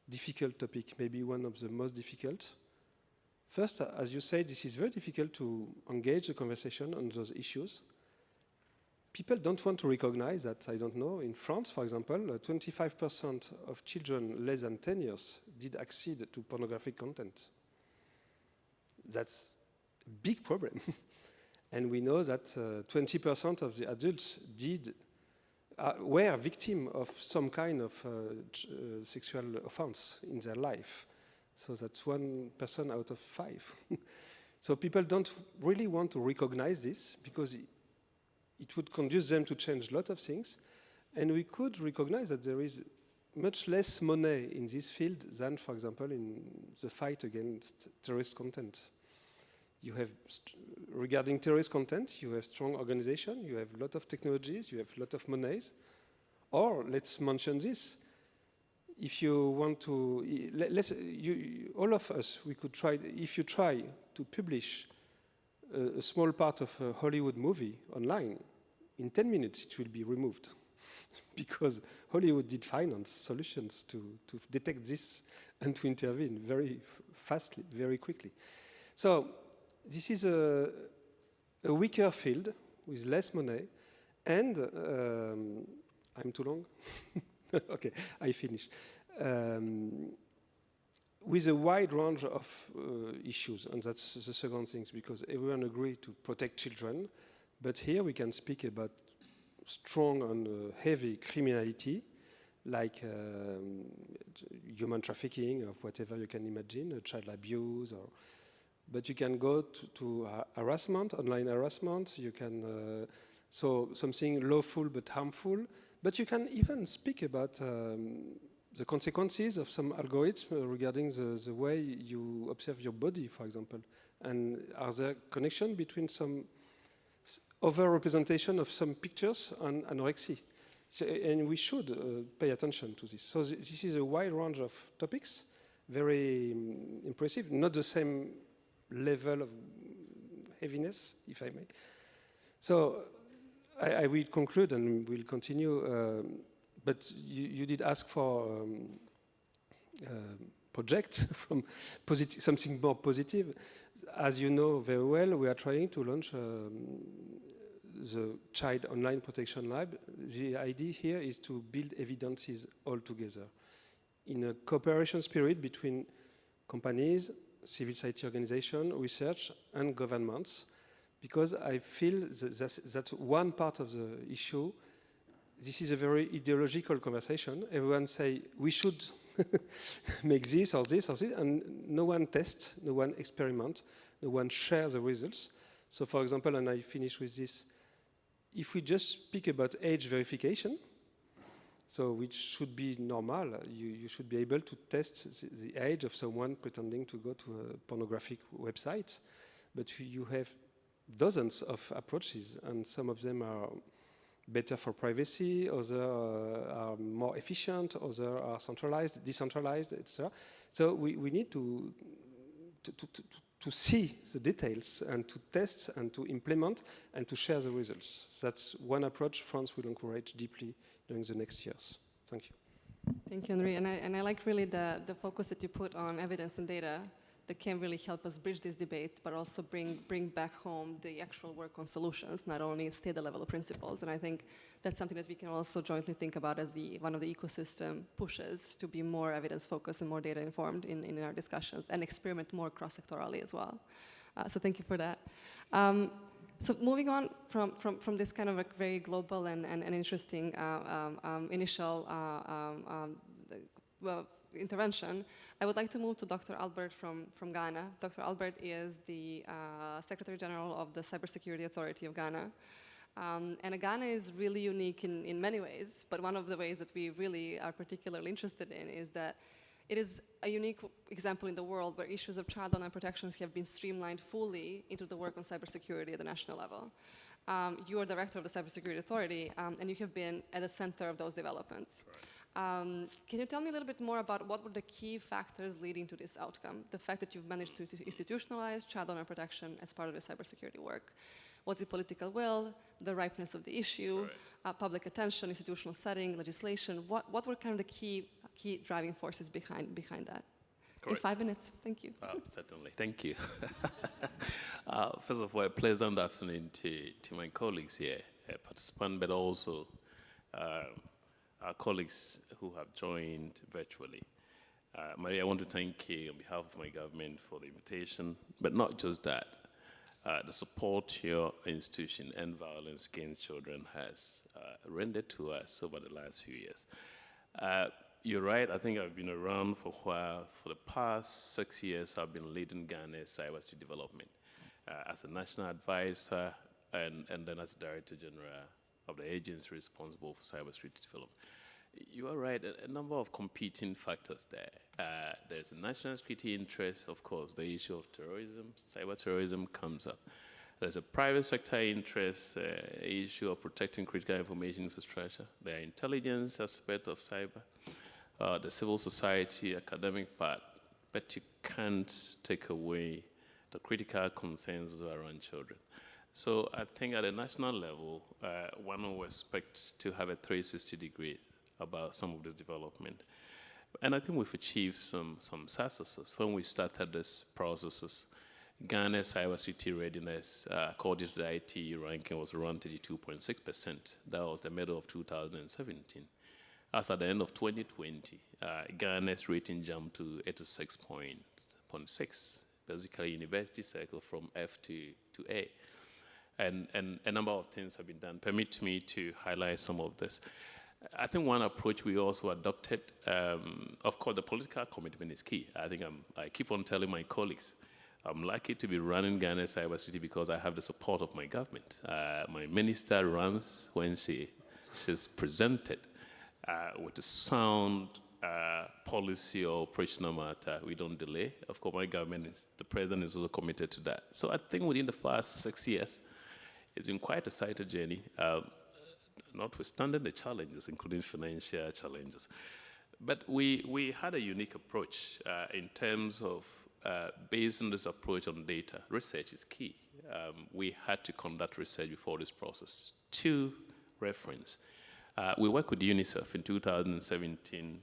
difficult topic, maybe one of the most difficult. First, as you said, this is very difficult to engage the conversation on those issues. People don't want to recognize that, I don't know, in France, for example, 25% of children less than 10 years did accede to pornographic content. That's a big problem. And we know that 20% of the adults were victims of some kind of sexual offense in their life. So that's 1 person out of 5. So people don't really want to recognize this because it would conduce them to change a lot of things. And we could recognize that there is much less money in this field than, for example, in the fight against terrorist content. You have, regarding terrorist content, you have strong organization, you have a lot of technologies, you have a lot of monies. Or, let's mention this, if you want to, all of us, we could try, if you try to publish a small part of a Hollywood movie online, in 10 minutes it will be removed. Because Hollywood did finance solutions to detect this and to intervene very fastly, very quickly. So this is a weaker field with less money, and I'm too long? Okay, I finish. With a wide range of issues, and that's the second thing, because everyone agrees to protect children, but here we can speak about strong and heavy criminality, like human trafficking of whatever you can imagine, child abuse, but you can go to harassment, online harassment, you can, so something lawful but harmful, but you can even speak about the consequences of some algorithms regarding the way you observe your body, for example. And are there connections between some over-representation of some pictures and anorexia? So, and we should pay attention to this. So this is a wide range of topics, very impressive, not the same level of heaviness, if I may. So I will conclude and we'll continue. But you did ask for project from something more positive. As you know very well, we are trying to launch the Child Online Protection Lab. The idea here is to build evidences all together in a cooperation spirit between companies, civil society organizations, research, and governments, because I feel that one part of the issue, this is a very ideological conversation. Everyone say, we should make this or this or this, and no one tests, no one experiments, no one shares the results. So for example, and I finish with this, if we just speak about age verification, so which should be normal, you should be able to test the age of someone pretending to go to a pornographic website, but you have dozens of approaches, and some of them are better for privacy, others are more efficient, others are centralized, decentralized, etc. So we need to see the details and to test and to implement and to share the results. That's one approach France will encourage deeply during the next years. Thank you. Thank you, Henri. And I like really the focus that you put on evidence and data that can really help us bridge this debate, but also bring back home the actual work on solutions, not only state the level of principles. And I think that's something that we can also jointly think about as one of the ecosystem pushes to be more evidence-focused and more data-informed in our discussions and experiment more cross-sectorally as well. So thank you for that. So moving on from this kind of a very global and interesting initial intervention, I would like to move to Dr. Albert from Ghana. Dr. Albert is the Secretary General of the Cybersecurity Authority of Ghana. And Ghana is really unique in many ways, but one of the ways that we really are particularly interested in is that it is a unique example in the world where issues of child online protections have been streamlined fully into the work on cybersecurity at the national level. You are director of the Cybersecurity Authority, and you have been at the center of those developments. Can you tell me a little bit more about what were the key factors leading to this outcome? The fact that you've managed to institutionalize child owner protection as part of your cybersecurity work. Was it political will, the ripeness of the issue, public attention, institutional setting, legislation? What were kind of the key driving forces behind that? Correct. In 5 minutes, thank you. Certainly, thank you. First of all, a pleasant afternoon to my colleagues here, participants, but also our colleagues who have joined virtually. Maria, I want to thank you on behalf of my government for the invitation, but not just that, the support your institution End Violence Against Children has rendered to us over the last few years. You're right, I think I've been around for a while. For the past 6 years, I've been leading Ghana's cybersecurity development as a national advisor and then as Director General of the agency responsible for cybersecurity development. You are right, a number of competing factors there. There's a national security interest, of course, the issue of terrorism, cyber terrorism comes up. There's a private sector interest, issue of protecting critical information infrastructure. There are intelligence aspect of cyber, the civil society, academic part, but you can't take away the critical concerns around children. So I think at a national level, one will expect to have a 360 degree about some of this development. And I think we've achieved some successes. When we started these processes, Ghana's cybersecurity readiness, according to the IT ranking, was around 32.6%. That was the middle of 2017. As at the end of 2020, Ghana's rating jumped to 86.6, basically university cycle from F to A. And a number of things have been done. Permit me to highlight some of this. I think one approach we also adopted, of course, the political commitment is key. I think I keep on telling my colleagues, I'm lucky to be running Ghana cybersecurity because I have the support of my government. My minister runs when she's presented with a sound policy or operational matter. We don't delay. Of course, my government the president is also committed to that. So I think within the past 6 years, it's been quite a exciting journey, notwithstanding the challenges, including financial challenges. But we had a unique approach in terms of based on this approach on data. Research is key. We had to conduct research before this process. 2 reference. We worked with UNICEF in 2017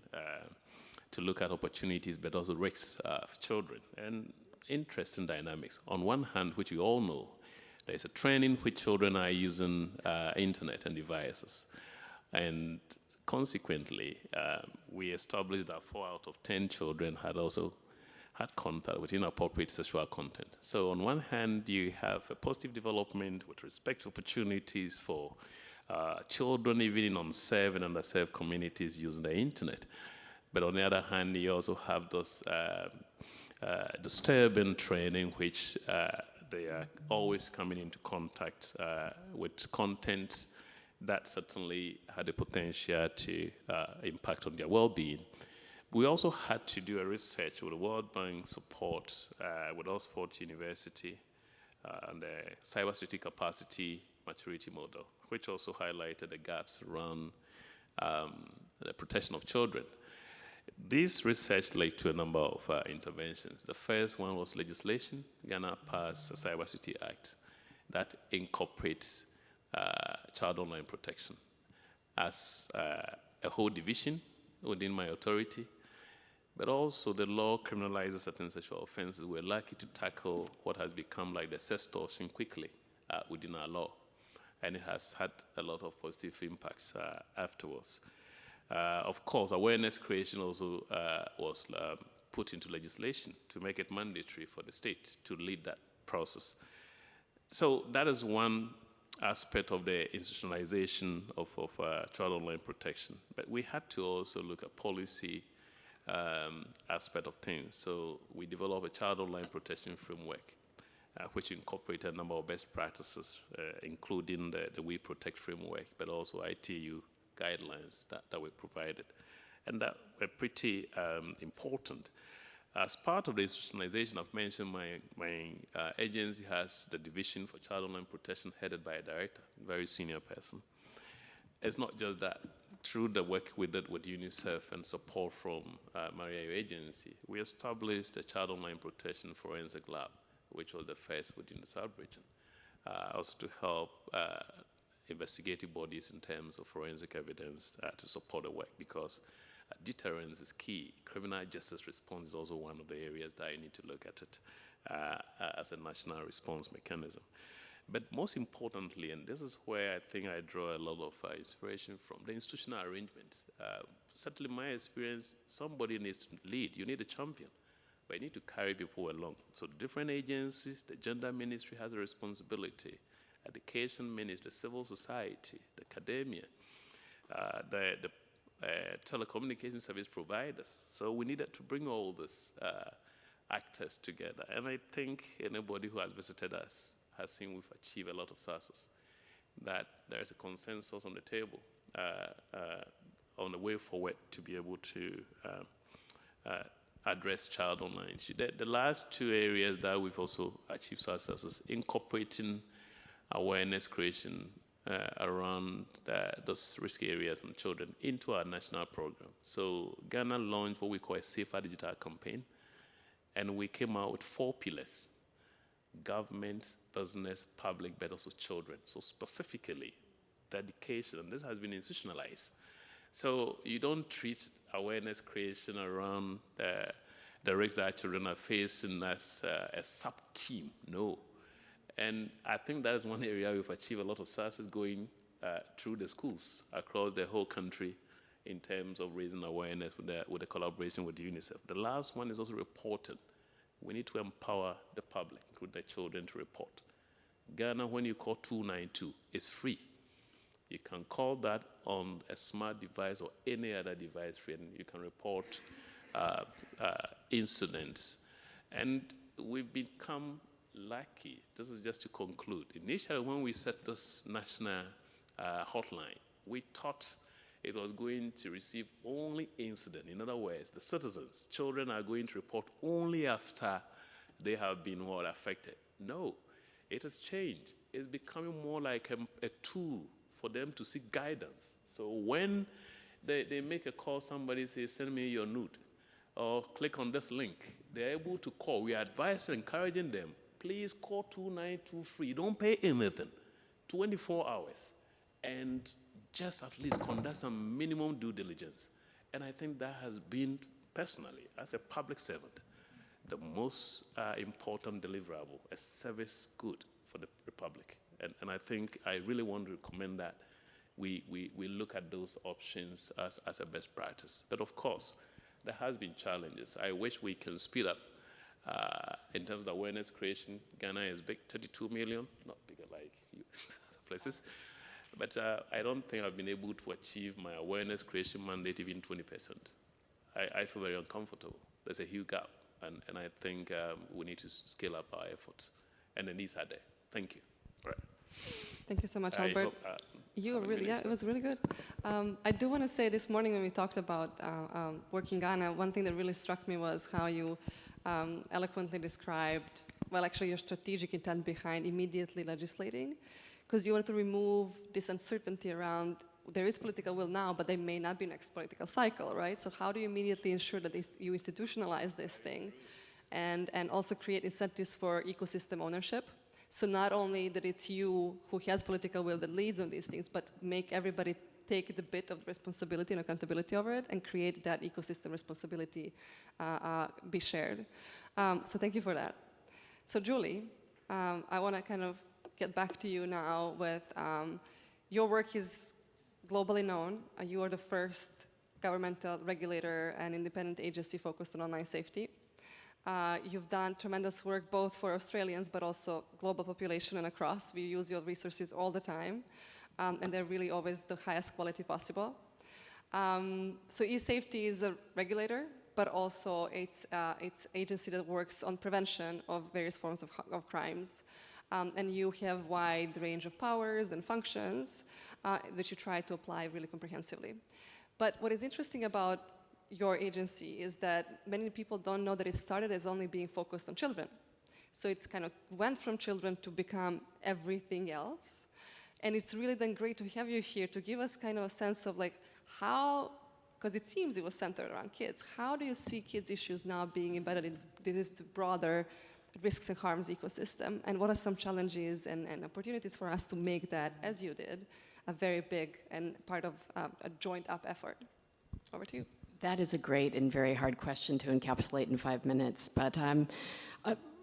to look at opportunities, but also risks of children. And interesting dynamics. On one hand, which we all know, there's a trend in which children are using internet and devices. And consequently, we established that 4 out of 10 children had also had contact with inappropriate sexual content. So on one hand, you have a positive development with respect to opportunities for children, even in unserved and underserved communities using the internet. But on the other hand, you also have those disturbing trend in which they are always coming into contact with content that certainly had the potential to impact on their well-being. We also had to do a research with the World Bank support with Oxford University and the cybersecurity capacity maturity model, which also highlighted the gaps around the protection of children. This research led to a number of interventions. The first one was legislation. Ghana passed a Cybersecurity Act that incorporates child online protection as a whole division within my authority, but also the law criminalizes certain sexual offenses. We're lucky to tackle what has become like the sextortion quickly within our law, and it has had a lot of positive impacts afterwards. Of course, awareness creation also was put into legislation to make it mandatory for the state to lead that process. So that is one aspect of the institutionalization of child online protection. But we had to also look at policy aspect of things. So we developed a child online protection framework, which incorporated a number of best practices, including the We Protect framework, but also ITU guidelines that were provided. And that were pretty important. As part of the institutionalization, I've mentioned my agency has the Division for Child Online Protection headed by a director, very senior person. It's not just that. Through the work we did with UNICEF and support from Maria, your agency, we established the Child Online Protection Forensic Lab, which was the first within the South region, also to help investigative bodies in terms of forensic evidence to support the work, because deterrence is key. Criminal justice response is also one of the areas that you need to look at it as a national response mechanism. But most importantly, and this is where I think I draw a lot of inspiration from, the institutional arrangement. Certainly my experience, somebody needs to lead. You need a champion, but you need to carry people along. So different agencies, the gender ministry has a responsibility, education ministry, the civil society, the academia, the telecommunication service providers. So we needed to bring all these actors together. And I think anybody who has visited us has seen we've achieved a lot of success, that there is a consensus on the table on the way forward to be able to address child online issue. The last two areas that we've also achieved success is incorporating awareness creation around those risky areas and children into our national program. So Ghana launched what we call a Safer Digital campaign, and we came out with 4 pillars: government, business, public, but also children. So specifically, the education, and this has been institutionalized. So you don't treat awareness creation around the risks that children are facing as a sub-team, no. And I think that is one area we've achieved a lot of success going through the schools across the whole country in terms of raising awareness with the collaboration with UNICEF. The last one is also reporting. We need to empower the public, including the children, to report. Ghana, when you call 292, it's free. You can call that on a smart device or any other device free, and you can report incidents. And we've become lucky. This is just to conclude. Initially, when we set this national hotline, we thought it was going to receive only incident. In other words, the citizens, children are going to report only after they have been affected. No, it has changed. It's becoming more like a tool for them to seek guidance. So when they make a call, somebody says, send me your nude, or click on this link, they're able to call. We are advising, encouraging them, please call 292 free. Don't pay anything, 24 hours. And just at least conduct some minimum due diligence. And I think that has been, personally, as a public servant, the most important deliverable, a service good for the Republic. And I think I really want to recommend that we look at those options as a best practice. But of course, there has been challenges. I wish we can speed up in terms of awareness creation. Ghana is big, 32 million, not bigger like you places. But I don't think I've been able to achieve my awareness creation mandate even 20%. I feel very uncomfortable. There's a huge gap, and I think we need to scale up our efforts. And the needs are there. Thank you. Right. Thank you so much, Albert. You were really, it was really good. I do want to say this morning when we talked about work in Ghana, one thing that really struck me was how you eloquently described, well, actually your strategic intent behind immediately legislating, because you want to remove this uncertainty around, there is political will now, but there may not be next political cycle, right? So how do you immediately ensure that you institutionalize this thing and also create incentives for ecosystem ownership? So not only that it's you who has political will that leads on these things, but make everybody take the bit of responsibility and accountability over it and create that ecosystem responsibility be shared. So thank you for that. So Julie, I want to kind of get back to you now with your work is globally known. You are the first governmental regulator and independent agency focused on online safety. You've done tremendous work both for Australians but also global population and across. We use your resources all the time and they're really always the highest quality possible. So eSafety is a regulator, but also it's agency that works on prevention of various forms of crimes. And you have a wide range of powers and functions that you try to apply really comprehensively. But what is interesting about your agency is that many people don't know that it started as only being focused on children. So it's kind of went from children to become everything else. And it's really then great to have you here to give us kind of a sense of like how, because it seems it was centered around kids, how do you see kids' issues now being embedded in this broader risks and harms ecosystem? And what are some challenges and opportunities for us to make that, as you did, a very big and part of a joint up effort? Over to you. That is a great and very hard question to encapsulate in 5 minutes, but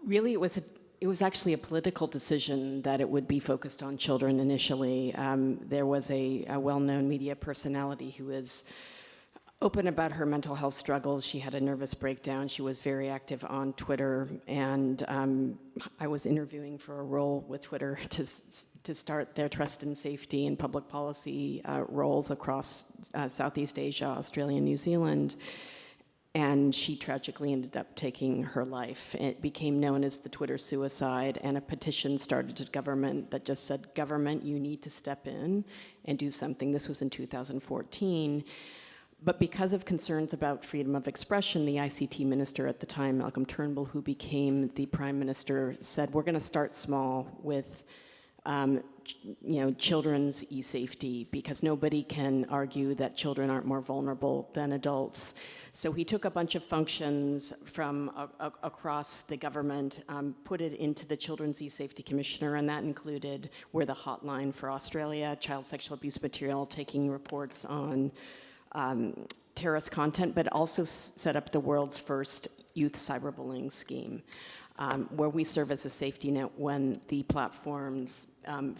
really it was actually a political decision that it would be focused on children initially. There was a well-known media personality who was open about her mental health struggles. She had a nervous breakdown. She was very active on Twitter, and I was interviewing for a role with Twitter to start their trust and safety and public policy roles across Southeast Asia, Australia, and New Zealand. And she tragically ended up taking her life. It became known as the Twitter suicide, and a petition started to government that just said, government, you need to step in and do something. This was in 2014. But because of concerns about freedom of expression, the ICT minister at the time, Malcolm Turnbull, who became the prime minister, said, we're gonna start small with children's e-safety, because nobody can argue that children aren't more vulnerable than adults. So he took a bunch of functions from across the government, put it into the Children's E-Safety Commissioner, and that included, we're the hotline for Australia, child sexual abuse material, taking reports on terrorist content, but also set up the world's first youth cyberbullying scheme, where we serve as a safety net when the platforms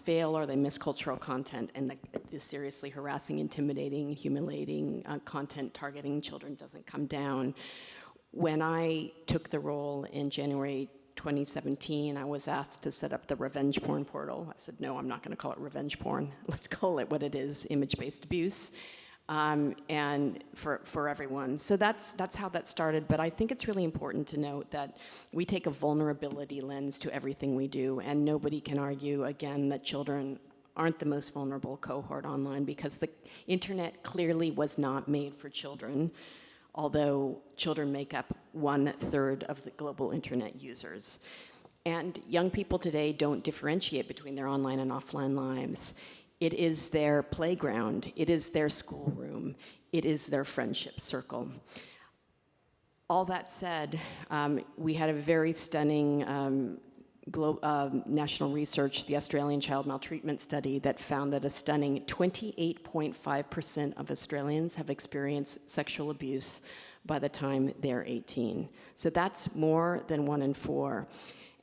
fail or they miss cultural content and the seriously harassing, intimidating, humiliating content targeting children doesn't come down. When I took the role in January 2017, I was asked to set up the revenge porn portal. I said, no, I'm not going to call it revenge porn. Let's call it what it is, image-based abuse. And for everyone. So that's how that started, but I think it's really important to note that we take a vulnerability lens to everything we do, and nobody can argue, again, that children aren't the most vulnerable cohort online, because the internet clearly was not made for children, although children make up 1/3 of the global internet users. And young people today don't differentiate between their online and offline lives. It is their playground, it is their schoolroom, it is their friendship circle. All that said, we had a very stunning national research, the Australian Child Maltreatment Study, that found that a stunning 28.5% of Australians have experienced sexual abuse by the time they're 18. So that's more than 1 in 4.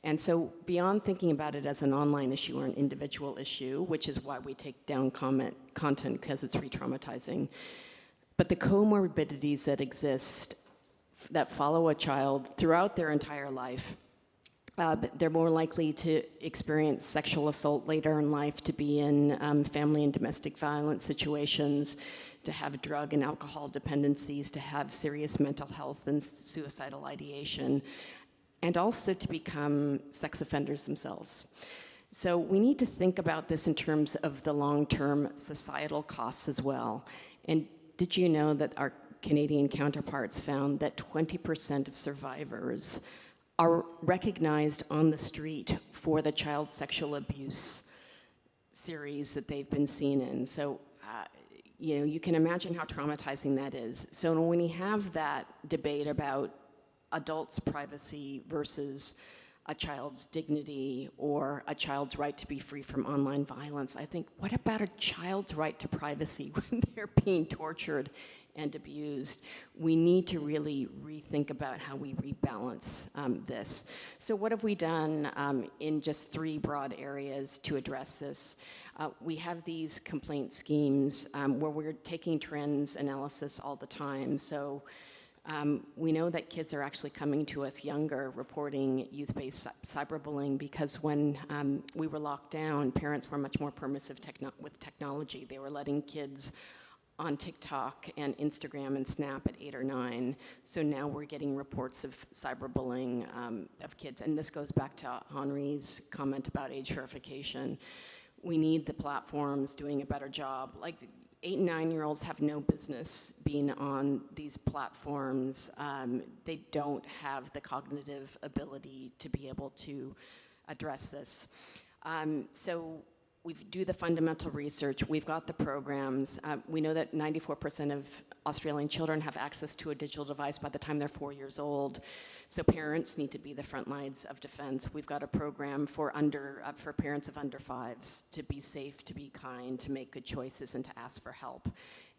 And so beyond thinking about it as an online issue or an individual issue, which is why we take down content because it's re-traumatizing, but the comorbidities that exist that follow a child throughout their entire life, they're more likely to experience sexual assault later in life, to be in family and domestic violence situations, to have drug and alcohol dependencies, to have serious mental health and suicidal ideation, and also to become sex offenders themselves. So we need to think about this in terms of the long-term societal costs as well. And did you know that our Canadian counterparts found that 20% of survivors are recognized on the street for the child sexual abuse series that they've been seen in? So you can imagine how traumatizing that is. So when we have that debate about adults' privacy versus a child's dignity or a child's right to be free from online violence, I think, what about a child's right to privacy when they're being tortured and abused? We need to really rethink about how we rebalance this. So what have we done in just 3 broad areas to address this? We have these complaint schemes where we're taking trends analysis all the time. So we know that kids are actually coming to us younger reporting youth-based cyberbullying, because when we were locked down, parents were much more permissive with technology. They were letting kids on TikTok and Instagram and Snap at 8 or 9. So now we're getting reports of cyberbullying of kids. And this goes back to Henri's comment about age verification. We need the platforms doing a better job. Like, 8 and 9-year-olds have no business being on these platforms. They don't have the cognitive ability to be able to address this. So we do the fundamental research, we've got the programs. We know that 94% of Australian children have access to a digital device by the time they're 4 years old. So parents need to be the front lines of defense. We've got a program for parents of under 5s to be safe, to be kind, to make good choices, and to ask for help.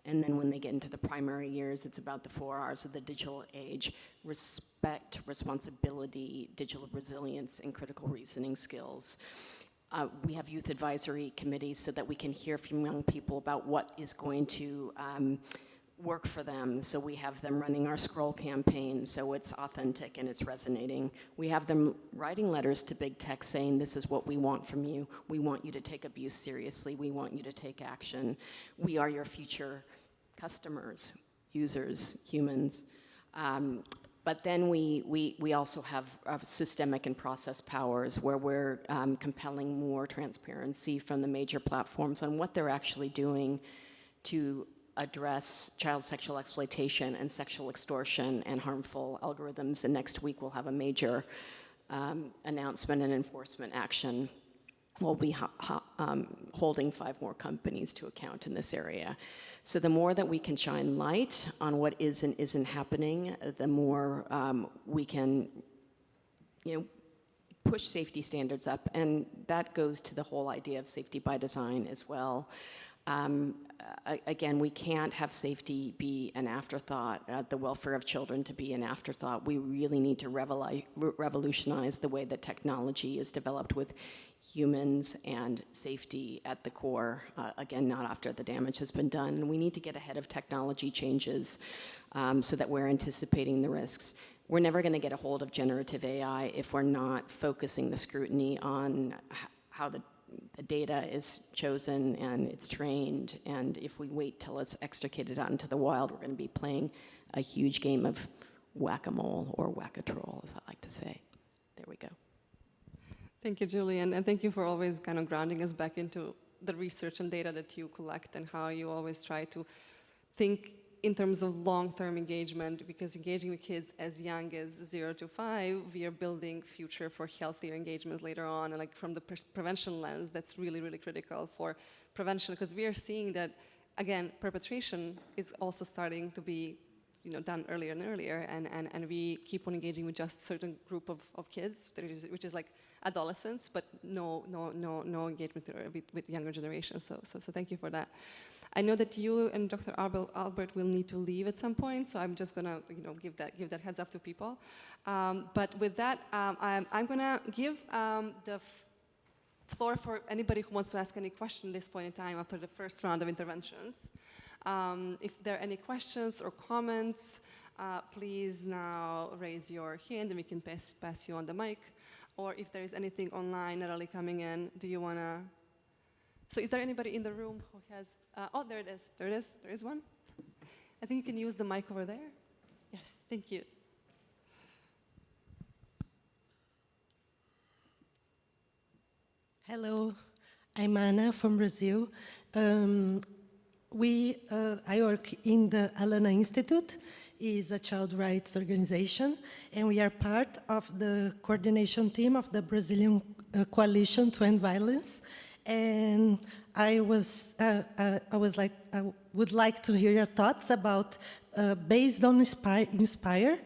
And then when they get into the primary years, it's about the 4 R's of the digital age: respect, responsibility, digital resilience, and critical reasoning skills. We have youth advisory committees so that we can hear from young people about what is going to work for them. So we have them running our scroll campaign, so it's authentic and it's resonating. We have them writing letters to big tech saying, this is what we want from you. We want you to take abuse seriously. We want you to take action. We are your future customers, users, humans. But then we also have systemic and process powers where we're compelling more transparency from the major platforms on what they're actually doing to address child sexual exploitation and sexual extortion and harmful algorithms. And next week we'll have a major announcement and enforcement action. We'll be holding 5 more companies to account in this area. So the more that we can shine light on what is and isn't happening, the more we can, push safety standards up. And that goes to the whole idea of safety by design as well. Again, we can't have safety be an afterthought, the welfare of children to be an afterthought. We really need to revolutionize the way that technology is developed with humans and safety at the core, again, not after the damage has been done. And we need to get ahead of technology changes so that we're anticipating the risks. We're never going to get a hold of generative AI if we're not focusing the scrutiny on how the data is chosen and it's trained. And if we wait till it's extricated out into the wild, we're going to be playing a huge game of whack-a-mole or whack-a-troll, as I like to say. There we go. Thank you, Julie, and thank you for always kind of grounding us back into the research and data that you collect and how you always try to think in terms of long-term engagement, because engaging with kids as young as 0 to 5, we are building future for healthier engagements later on. And like from the prevention lens, that's really, really critical for prevention, because we are seeing that, again, perpetration is also starting to be done earlier and earlier, and we keep on engaging with just certain group of kids, which is like adolescents, but no engagement with younger generations. So thank you for that. I know that you and Dr. Albert will need to leave at some point, so I'm just gonna give that heads up to people. But with that, I'm gonna give the floor for anybody who wants to ask any question at this point in time after the first round of interventions. If there are any questions or comments, please now raise your hand and we can pass you on the mic. Or if there is anything online that are coming in, do you wanna? So is there anybody in the room who has, oh, there it is, there is one. I think you can use the mic over there. Yes, thank you. Hello, I'm Ana from Brazil. I work in the Alana Institute. Is a child rights organization, and we are part of the coordination team of the Brazilian Coalition to End Violence. And I would like to hear your thoughts about, based on Inspire,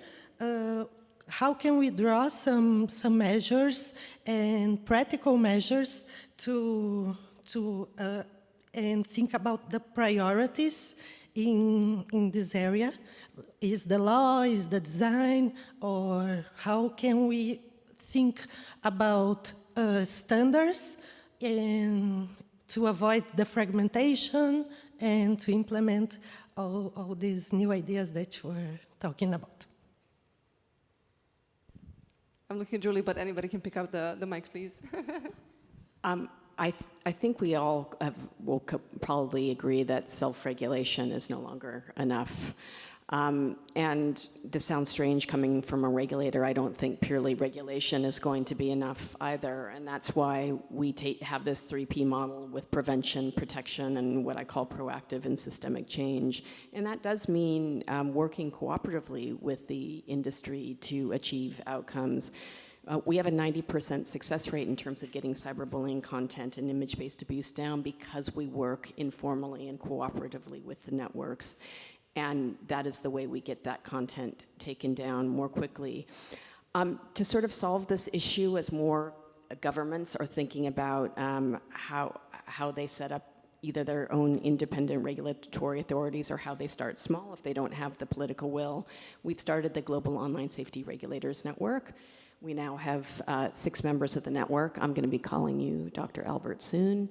how can we draw some measures and practical measures to and think about the priorities in this area? Is the law, is the design, or how can we think about standards and to avoid the fragmentation and to implement all these new ideas that we're talking about? I'm looking at Julie, but anybody can pick up the mic, please. I think we all will probably agree that self-regulation is no longer enough. And this sounds strange coming from a regulator. I don't think purely regulation is going to be enough either. And that's why we have this 3P model with prevention, protection, and what I call proactive and systemic change. And that does mean working cooperatively with the industry to achieve outcomes. We have a 90% success rate in terms of getting cyberbullying content and image-based abuse down because we work informally and cooperatively with the networks. And that is the way we get that content taken down more quickly. To sort of solve this issue as more governments are thinking about how they set up either their own independent regulatory authorities or how they start small if they don't have the political will, we've started the Global Online Safety Regulators Network. We now have 6 members of the network. I'm going to be calling you Dr. Albert soon.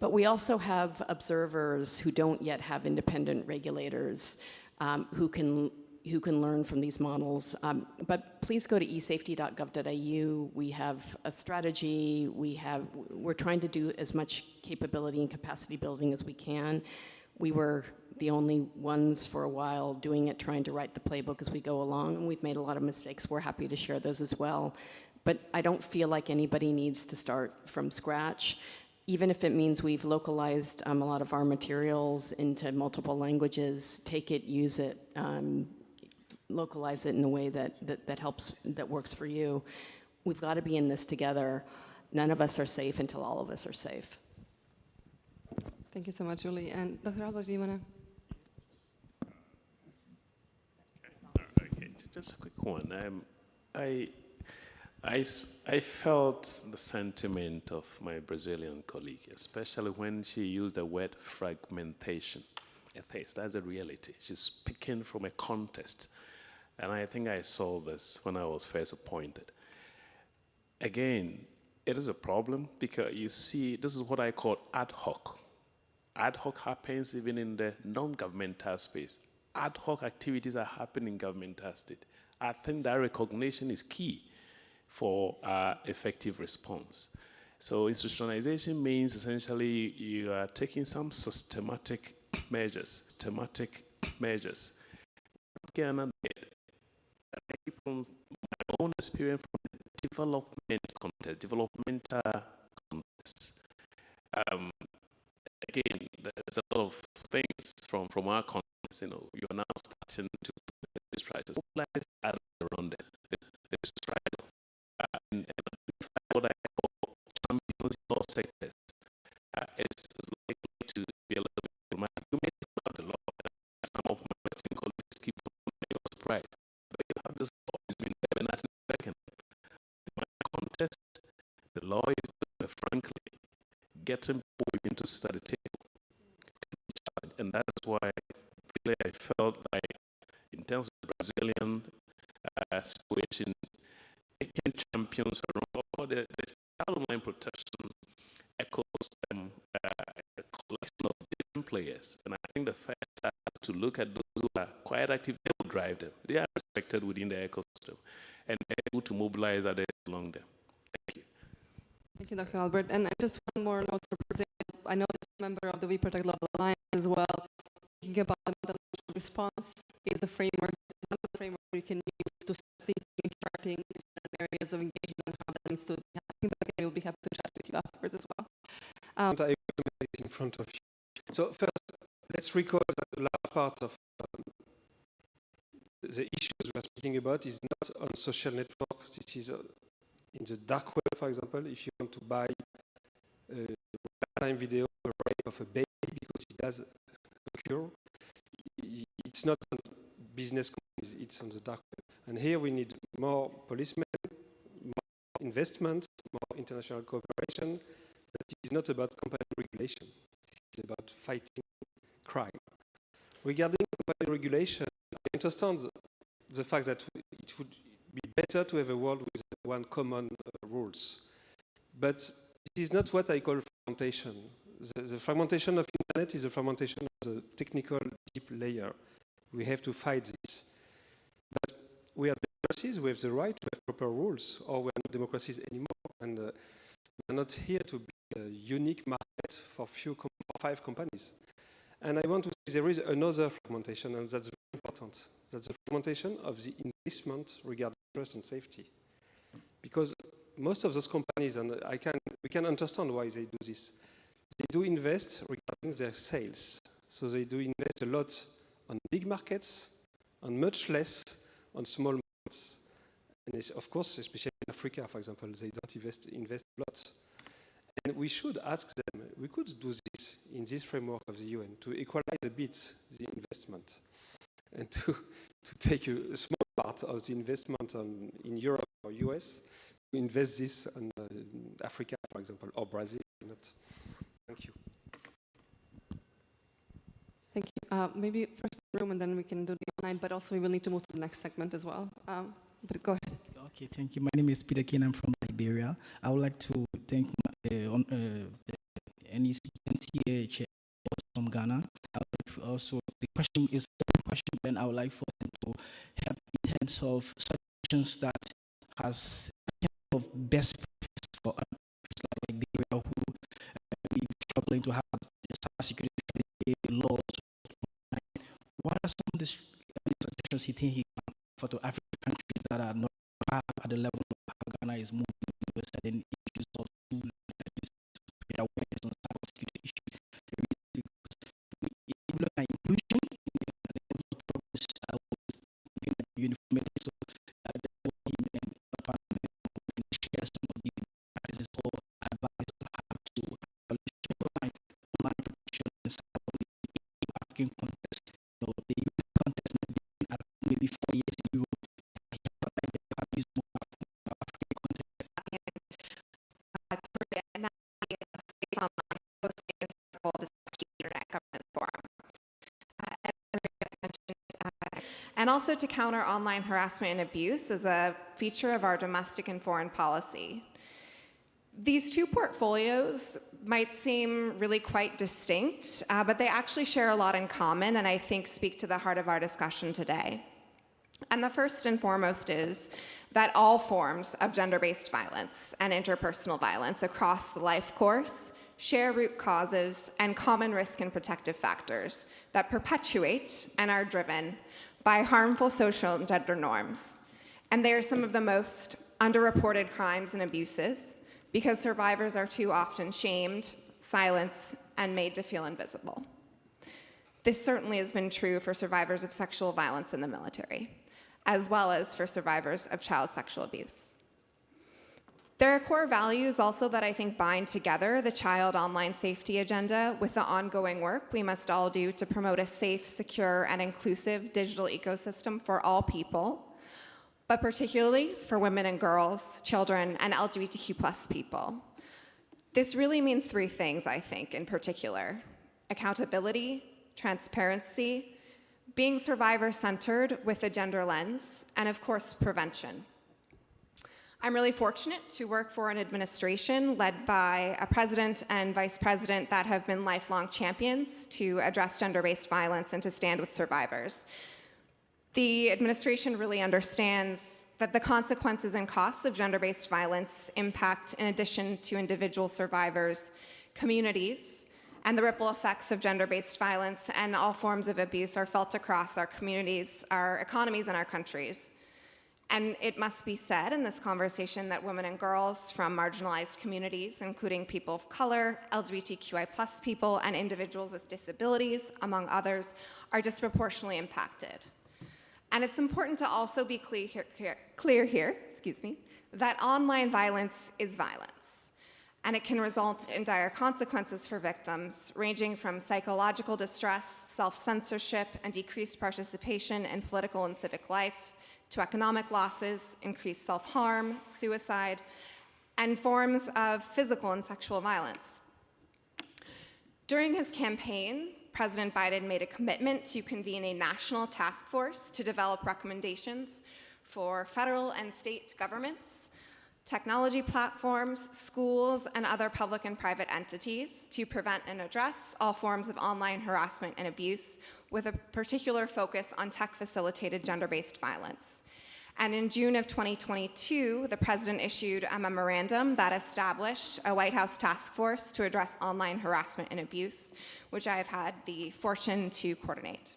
But we also have observers who don't yet have independent regulators who can learn from these models. But please go to esafety.gov.au. We have a strategy. We're trying to do as much capability and capacity building as we can. We were the only ones for a while doing it, trying to write the playbook as we go along, and we've made a lot of mistakes. We're happy to share those as well. But I don't feel like anybody needs to start from scratch, even if it means we've localized a lot of our materials into multiple languages. Take it, use it, localize it in a way that helps, that works for you. We've got to be in this together. None of us are safe until all of us are safe. Thank you so much, Julie. And Dr. Albert, do you want to? Okay, just a quick one. I felt the sentiment of my Brazilian colleague, especially when she used the word fragmentation. I think that's the reality. She's speaking from a context. And I think I saw this when I was first appointed. Again, it is a problem because you see, this is what I call ad hoc. Ad hoc happens even in the non-governmental space. Ad hoc activities are happening in governmental state. I think that recognition is key for effective response. So institutionalization means essentially you are taking some systematic measures. Again, I keep on my own experience from the developmental context. Again, there's a lot of things from our context. You're now starting to try to mobilize around the struggle and what I call champions in all sectors. It's likely to be a little bit problematic. You may have the law, some of my Western colleagues keep on being surprised. But you have this law, it's been there, nothing second. In my context, the law is, frankly, getting people into sit at the table. And that is why really I felt like, in terms of the Brazilian situation, taking champions around the child online protection ecosystem, a collection of different players. And I think the first step is to look at those who are quite active, they will drive them. They are respected within the ecosystem and able to mobilize others along them. Thank you. Thank you, Dr. Albert. And just one more note for Brazil. I know that you're a member of the We Protect Global Alliance as well. Thinking about the methodological response is a framework, another framework we can use to think in charting different areas of engagement and how that needs to be happening. But again, we'll be happy to chat with you afterwards as well. I will make it in front of you. So first, let's recall that the large part of the issues we are speaking about is not on social networks. This is in the dark web, for example. If you want to buy a time video of a baby because it does occur, it's not on business companies, it's on the dark web. And here we need more policemen, more investment, more international cooperation. But it is not about company regulation. It's about fighting crime. Regarding company regulation, I understand the fact that it would be better to have a world with one common rules. But this is not what I call fragmentation. The fragmentation of internet is a fragmentation of the technical deep layer. We have to fight this. But we are democracies, we have the right to have proper rules, or we're not democracies anymore. And we're not here to be a unique market for 5 companies. And I want to say there is another fragmentation, and that's very important. That's the fragmentation of the investment regarding trust and safety. Because most of those companies, and we can understand why they do this, they do invest regarding their sales. So they do invest a lot on big markets, and much less on small markets. And it's, of course, especially in Africa, for example, they don't invest a lot. And we should ask them, we could do this in this framework of the UN to equalize a bit the investment and to take a small part of the investment in Europe or US, to invest this in Africa, for example, or Brazil. Thank you. Thank you. Maybe first the room and then we can do the online, but also we will need to move to the next segment as well. But go ahead. Okay, thank you. My name is Peter Kane. I'm from Liberia. I would like to thank NCA chair from Ghana. I would like to also, the question is a question, and I would like for them to help in terms of solutions that has of best practice for like Liberia who be struggling to have cybersecurity laws. What are some of the suggestions he thinks he can for the African countries that are not at the level of how Ghana is moving with certain issues of awareness on cybersecurity issues? Inclusion uniformity, so share some of the practices or advice on how to online protection in the African context. So the European context maybe 4 years in Europe. And also to counter online harassment and abuse as a feature of our domestic and foreign policy. These two portfolios might seem really quite distinct, but they actually share a lot in common and I think speak to the heart of our discussion today. And the first and foremost is that all forms of gender-based violence and interpersonal violence across the life course share root causes and common risk and protective factors that perpetuate and are driven by harmful social and gender norms. And they are some of the most underreported crimes and abuses because survivors are too often shamed, silenced, and made to feel invisible. This certainly has been true for survivors of sexual violence in the military, as well as for survivors of child sexual abuse. There are core values also that I think bind together the child online safety agenda with the ongoing work we must all do to promote a safe, secure, and inclusive digital ecosystem for all people, but particularly for women and girls, children, and LGBTQ+ people. This really means three things, I think, in particular: accountability, transparency, being survivor-centered with a gender lens, and of course, prevention. I'm really fortunate to work for an administration led by a president and vice president that have been lifelong champions to address gender-based violence and to stand with survivors. The administration really understands that the consequences and costs of gender-based violence impact, in addition to individual survivors, communities, and the ripple effects of gender-based violence and all forms of abuse are felt across our communities, our economies, and our countries. And it must be said in this conversation that women and girls from marginalized communities, including people of color, LGBTQI+ people, and individuals with disabilities, among others, are disproportionately impacted. And it's important to also be clear here, that online violence is violence. And it can result in dire consequences for victims, ranging from psychological distress, self-censorship, and decreased participation in political and civic life, to economic losses, increased self-harm, suicide, and forms of physical and sexual violence. During his campaign, President Biden made a commitment to convene a national task force to develop recommendations for federal and state governments, technology platforms, schools, and other public and private entities to prevent and address all forms of online harassment and abuse, with a particular focus on tech-facilitated gender-based violence. And in June of 2022, the president issued a memorandum that established a White House task force to address online harassment and abuse, which I have had the fortune to coordinate.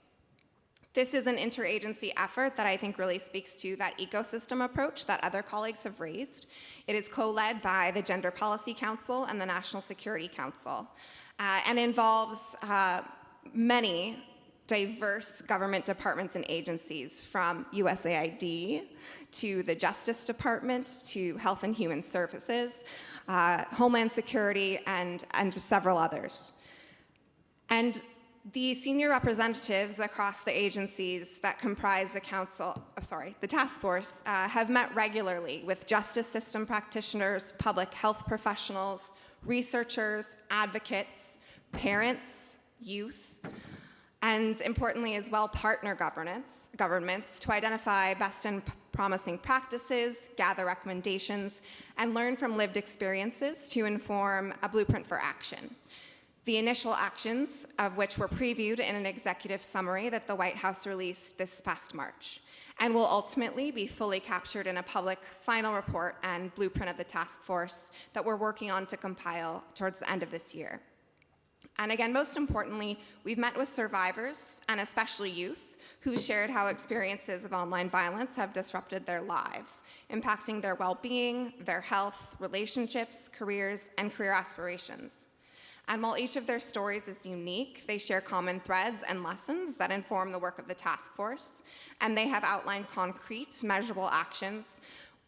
This is an interagency effort that I think really speaks to that ecosystem approach that other colleagues have raised. It is co-led by the Gender Policy Council and the National Security Council, and involves many diverse government departments and agencies, from USAID to the Justice Department to Health and Human Services, Homeland Security, and several others. And the senior representatives across the agencies that comprise the the task force have met regularly with justice system practitioners, public health professionals, researchers, advocates, parents, youth, and importantly as well, partner governments to identify best and promising practices, gather recommendations, and learn from lived experiences to inform a blueprint for action. The initial actions of which were previewed in an executive summary that the White House released this past March, and will ultimately be fully captured in a public final report and blueprint of the task force that we're working on to compile towards the end of this year. And again, most importantly, we've met with survivors, and especially youth, who shared how experiences of online violence have disrupted their lives, impacting their well-being, their health, relationships, careers, and career aspirations. And while each of their stories is unique, they share common threads and lessons that inform the work of the task force, and they have outlined concrete, measurable actions,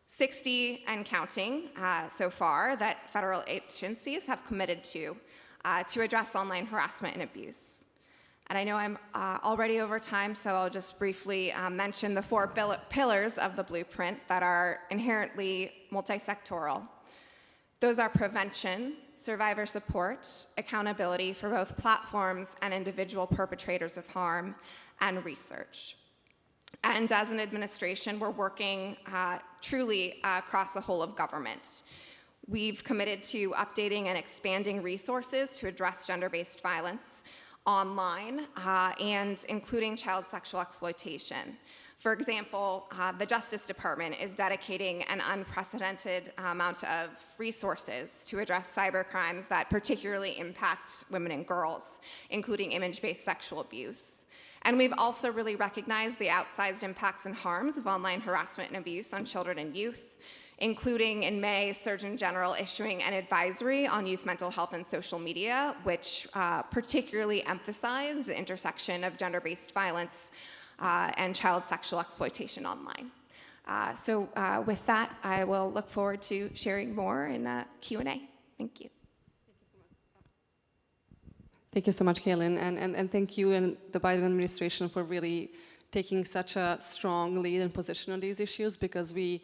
60 and counting so far, that federal agencies have committed to address online harassment and abuse. And I know I'm already over time, so I'll just briefly mention the 4 pillars of the blueprint that are inherently multi-sectoral. Those are prevention, survivor support, accountability for both platforms and individual perpetrators of harm, and research. And as an administration, we're working truly across the whole of government. We've committed to updating and expanding resources to address gender-based violence online and including child sexual exploitation. For example, the Justice Department is dedicating an unprecedented amount of resources to address cybercrimes that particularly impact women and girls, including image-based sexual abuse. And we've also really recognized the outsized impacts and harms of online harassment and abuse on children and youth, including in May, Surgeon General issuing an advisory on youth mental health and social media, which particularly emphasized the intersection of gender-based violence and child sexual exploitation online. So with that, I will look forward to sharing more in Q&A. Thank you. Thank you so much, Kaylin, and thank you and the Biden administration for really taking such a strong lead and position on these issues, because we,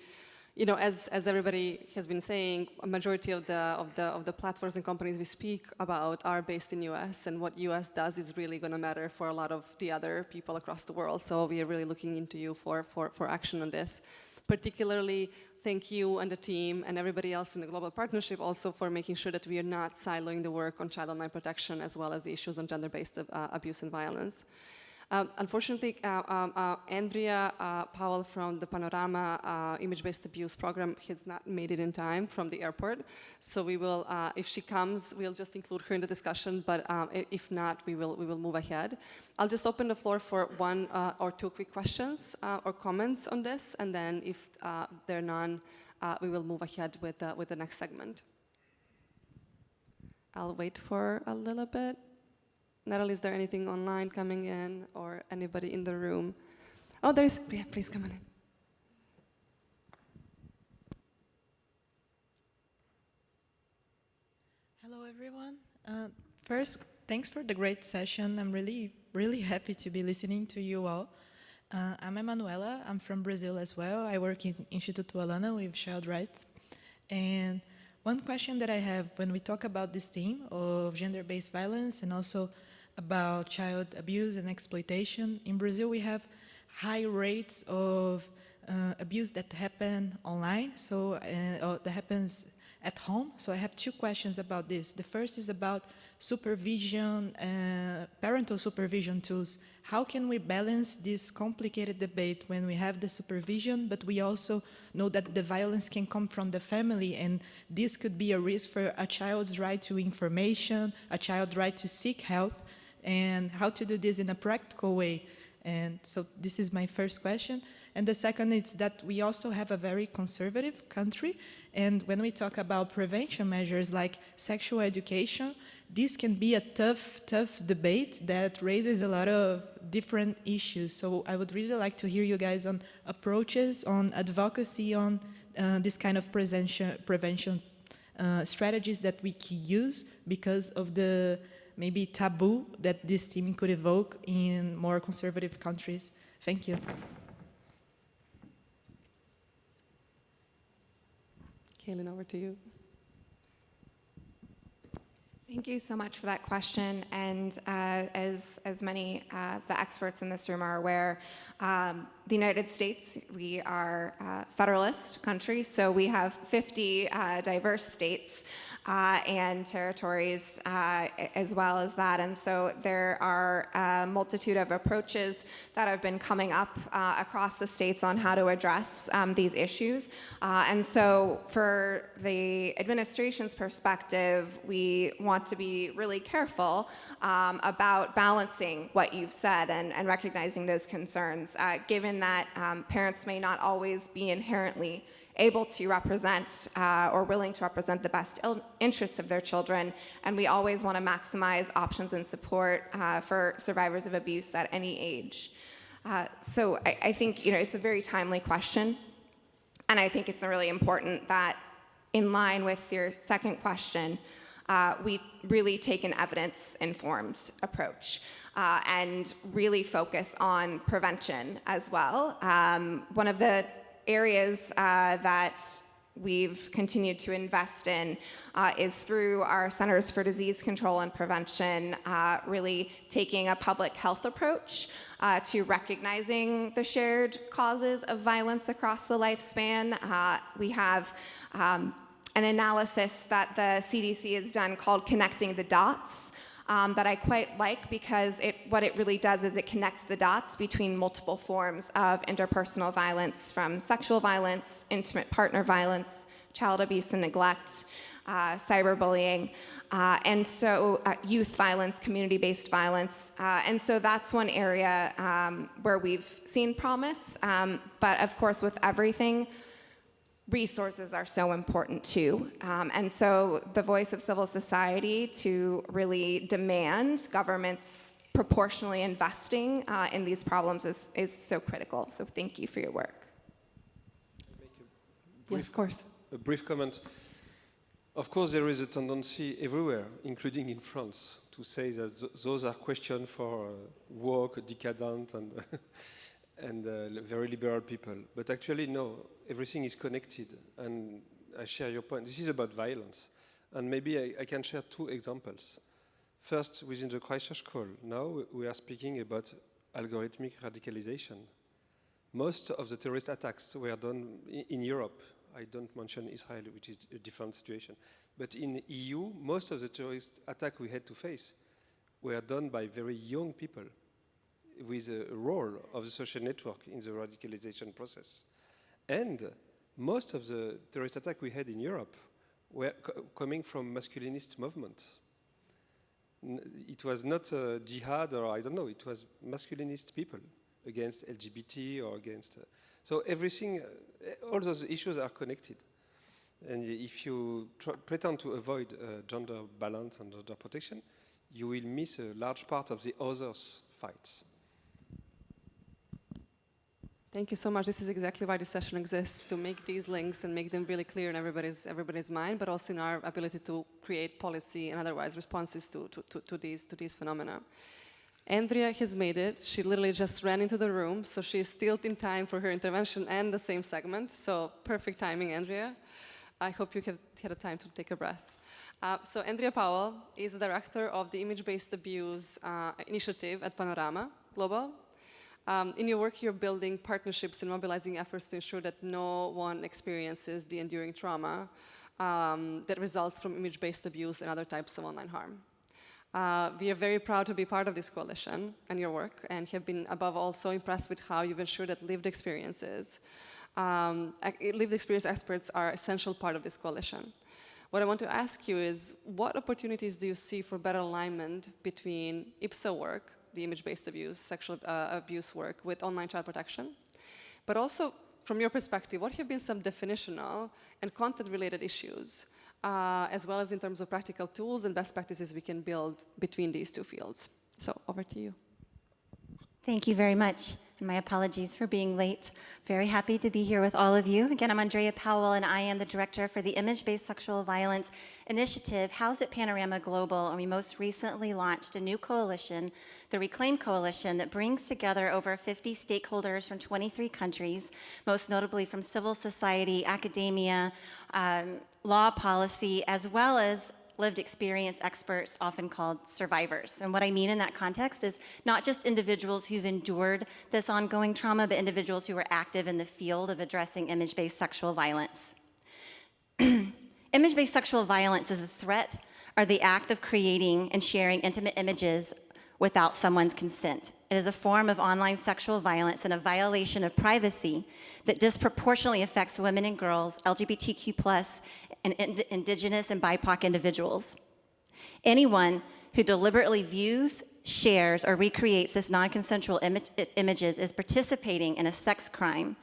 you know, as everybody has been saying, a majority of the platforms and companies we speak about are based in US, and what US does is really going to matter for a lot of the other people across the world. So we are really looking into you for action on this. Particularly, thank you and the team and everybody else in the global partnership also for making sure that we are not siloing the work on child online protection as well as the issues on gender-based abuse and violence. Unfortunately, Andrea Powell from the Panorama Image-Based Abuse Program has not made it in time from the airport. So we will, if she comes, we'll just include her in the discussion, but if not, we will move ahead. I'll just open the floor for 1 or 2 quick questions or comments on this, and then if there are none, we will move ahead with the next segment. I'll wait for a little bit. Natalie, is there anything online coming in or anybody in the room? Oh, there is. Yeah, please come on in. Hello, everyone. First, thanks for the great session. I'm really happy to be listening to you all. I'm Emanuela. I'm from Brazil as well. I work in Instituto Alana with child rights. And one question that I have when we talk about this theme of gender-based violence and also about child abuse and exploitation. In Brazil, we have high rates of abuse that happen online, so that happens at home. So I have 2 questions about this. The first is about supervision, parental supervision tools. How can we balance this complicated debate when we have the supervision, but we also know that the violence can come from the family, and this could be a risk for a child's right to information, a child's right to seek help, and how to do this in a practical way. And so this is my first question. And the second is that we also have a very conservative country, and when we talk about prevention measures like sexual education, this can be a tough debate that raises a lot of different issues. So I would really like to hear you guys on approaches, on advocacy, on this kind of prevention strategies that we can use because of the maybe taboo that this theme could evoke in more conservative countries. Thank you. Kaylin, over to you. Thank you so much for that question. And as many of the experts in this room are aware, the United States, we are a federalist country, so we have 50 diverse states and territories as well as that. And so there are a multitude of approaches that have been coming up across the states on how to address these issues. And so for the administration's perspective, we want to be really careful about balancing what you've said and recognizing those concerns, given that parents may not always be inherently able to represent or willing to represent the best interests of their children, and we always want to maximize options and support for survivors of abuse at any age. So I think it's a very timely question, and I think it's really important that, in line with your second question, we really take an evidence-informed approach and really focus on prevention as well. One of the areas that we've continued to invest in is through our Centers for Disease Control and Prevention, really taking a public health approach to recognizing the shared causes of violence across the lifespan. We have an analysis that the CDC has done called Connecting the Dots that I quite like, because what it really does is it connects the dots between multiple forms of interpersonal violence, from sexual violence, intimate partner violence, child abuse and neglect, cyberbullying, and so youth violence, community-based violence. And so that's one area where we've seen promise. But of course, with everything, resources are so important too. And so the voice of civil society to really demand governments proportionally investing in these problems is so critical. So thank you for your work. Yeah, of course. A brief comment. Of course, there is a tendency everywhere, including in France, to say that those are questions for woke, decadent, and and very liberal people. But actually, no, everything is connected. And I share your point. This is about violence. And maybe I can share two examples. First, within the Christchurch call, now we are speaking about algorithmic radicalization. Most of the terrorist attacks were done in Europe. I don't mention Israel, which is a different situation. But in EU, most of the terrorist attacks we had to face were done by very young people, with a role of the social network in the radicalization process. And most of the terrorist attacks we had in Europe were coming from masculinist movements. It was not jihad, or I don't know, it was masculinist people against LGBT or against... so everything, all those issues are connected. And if you pretend to avoid gender balance and gender protection, you will miss a large part of the others' fights. Thank you so much. This is exactly why this session exists, to make these links and make them really clear in everybody's mind, but also in our ability to create policy and otherwise responses to these phenomena. Andrea has made it. She literally just ran into the room, so she's still in time for her intervention and the same segment. So perfect timing, Andrea. I hope you have had a time to take a breath. So Andrea Powell is the director of the Image-Based Abuse Initiative at Panorama Global. In your work, you're building partnerships and mobilizing efforts to ensure that no one experiences the enduring trauma that results from image-based abuse and other types of online harm. We are very proud to be part of this coalition and your work, and have been above all so impressed with how you've ensured that lived experience experts are an essential part of this coalition. What I want to ask you is, what opportunities do you see for better alignment between IPSA work, the image-based abuse, sexual abuse work, with online child protection? But also, from your perspective, what have been some definitional and content-related issues, as well as in terms of practical tools and best practices we can build between these two fields? So, over to you. Thank you very much. And my apologies for being late. Very happy to be here with all of you. Again, I'm Andrea Powell, and I am the director for the Image-Based Sexual Violence Initiative, housed at Panorama Global. And we most recently launched a new coalition, the Reclaim Coalition, that brings together over 50 stakeholders from 23 countries, most notably from civil society, academia, law policy, as well as lived experience experts, often called survivors. And what I mean in that context is not just individuals who've endured this ongoing trauma, but individuals who are active in the field of addressing image-based sexual violence. Image-based sexual violence is a threat or the act of creating and sharing intimate images without someone's consent. It is a form of online sexual violence and a violation of privacy that disproportionately affects women and girls, LGBTQ+, and indigenous and BIPOC individuals. Anyone who deliberately views, shares, or recreates this non-consensual images is participating in a sex crime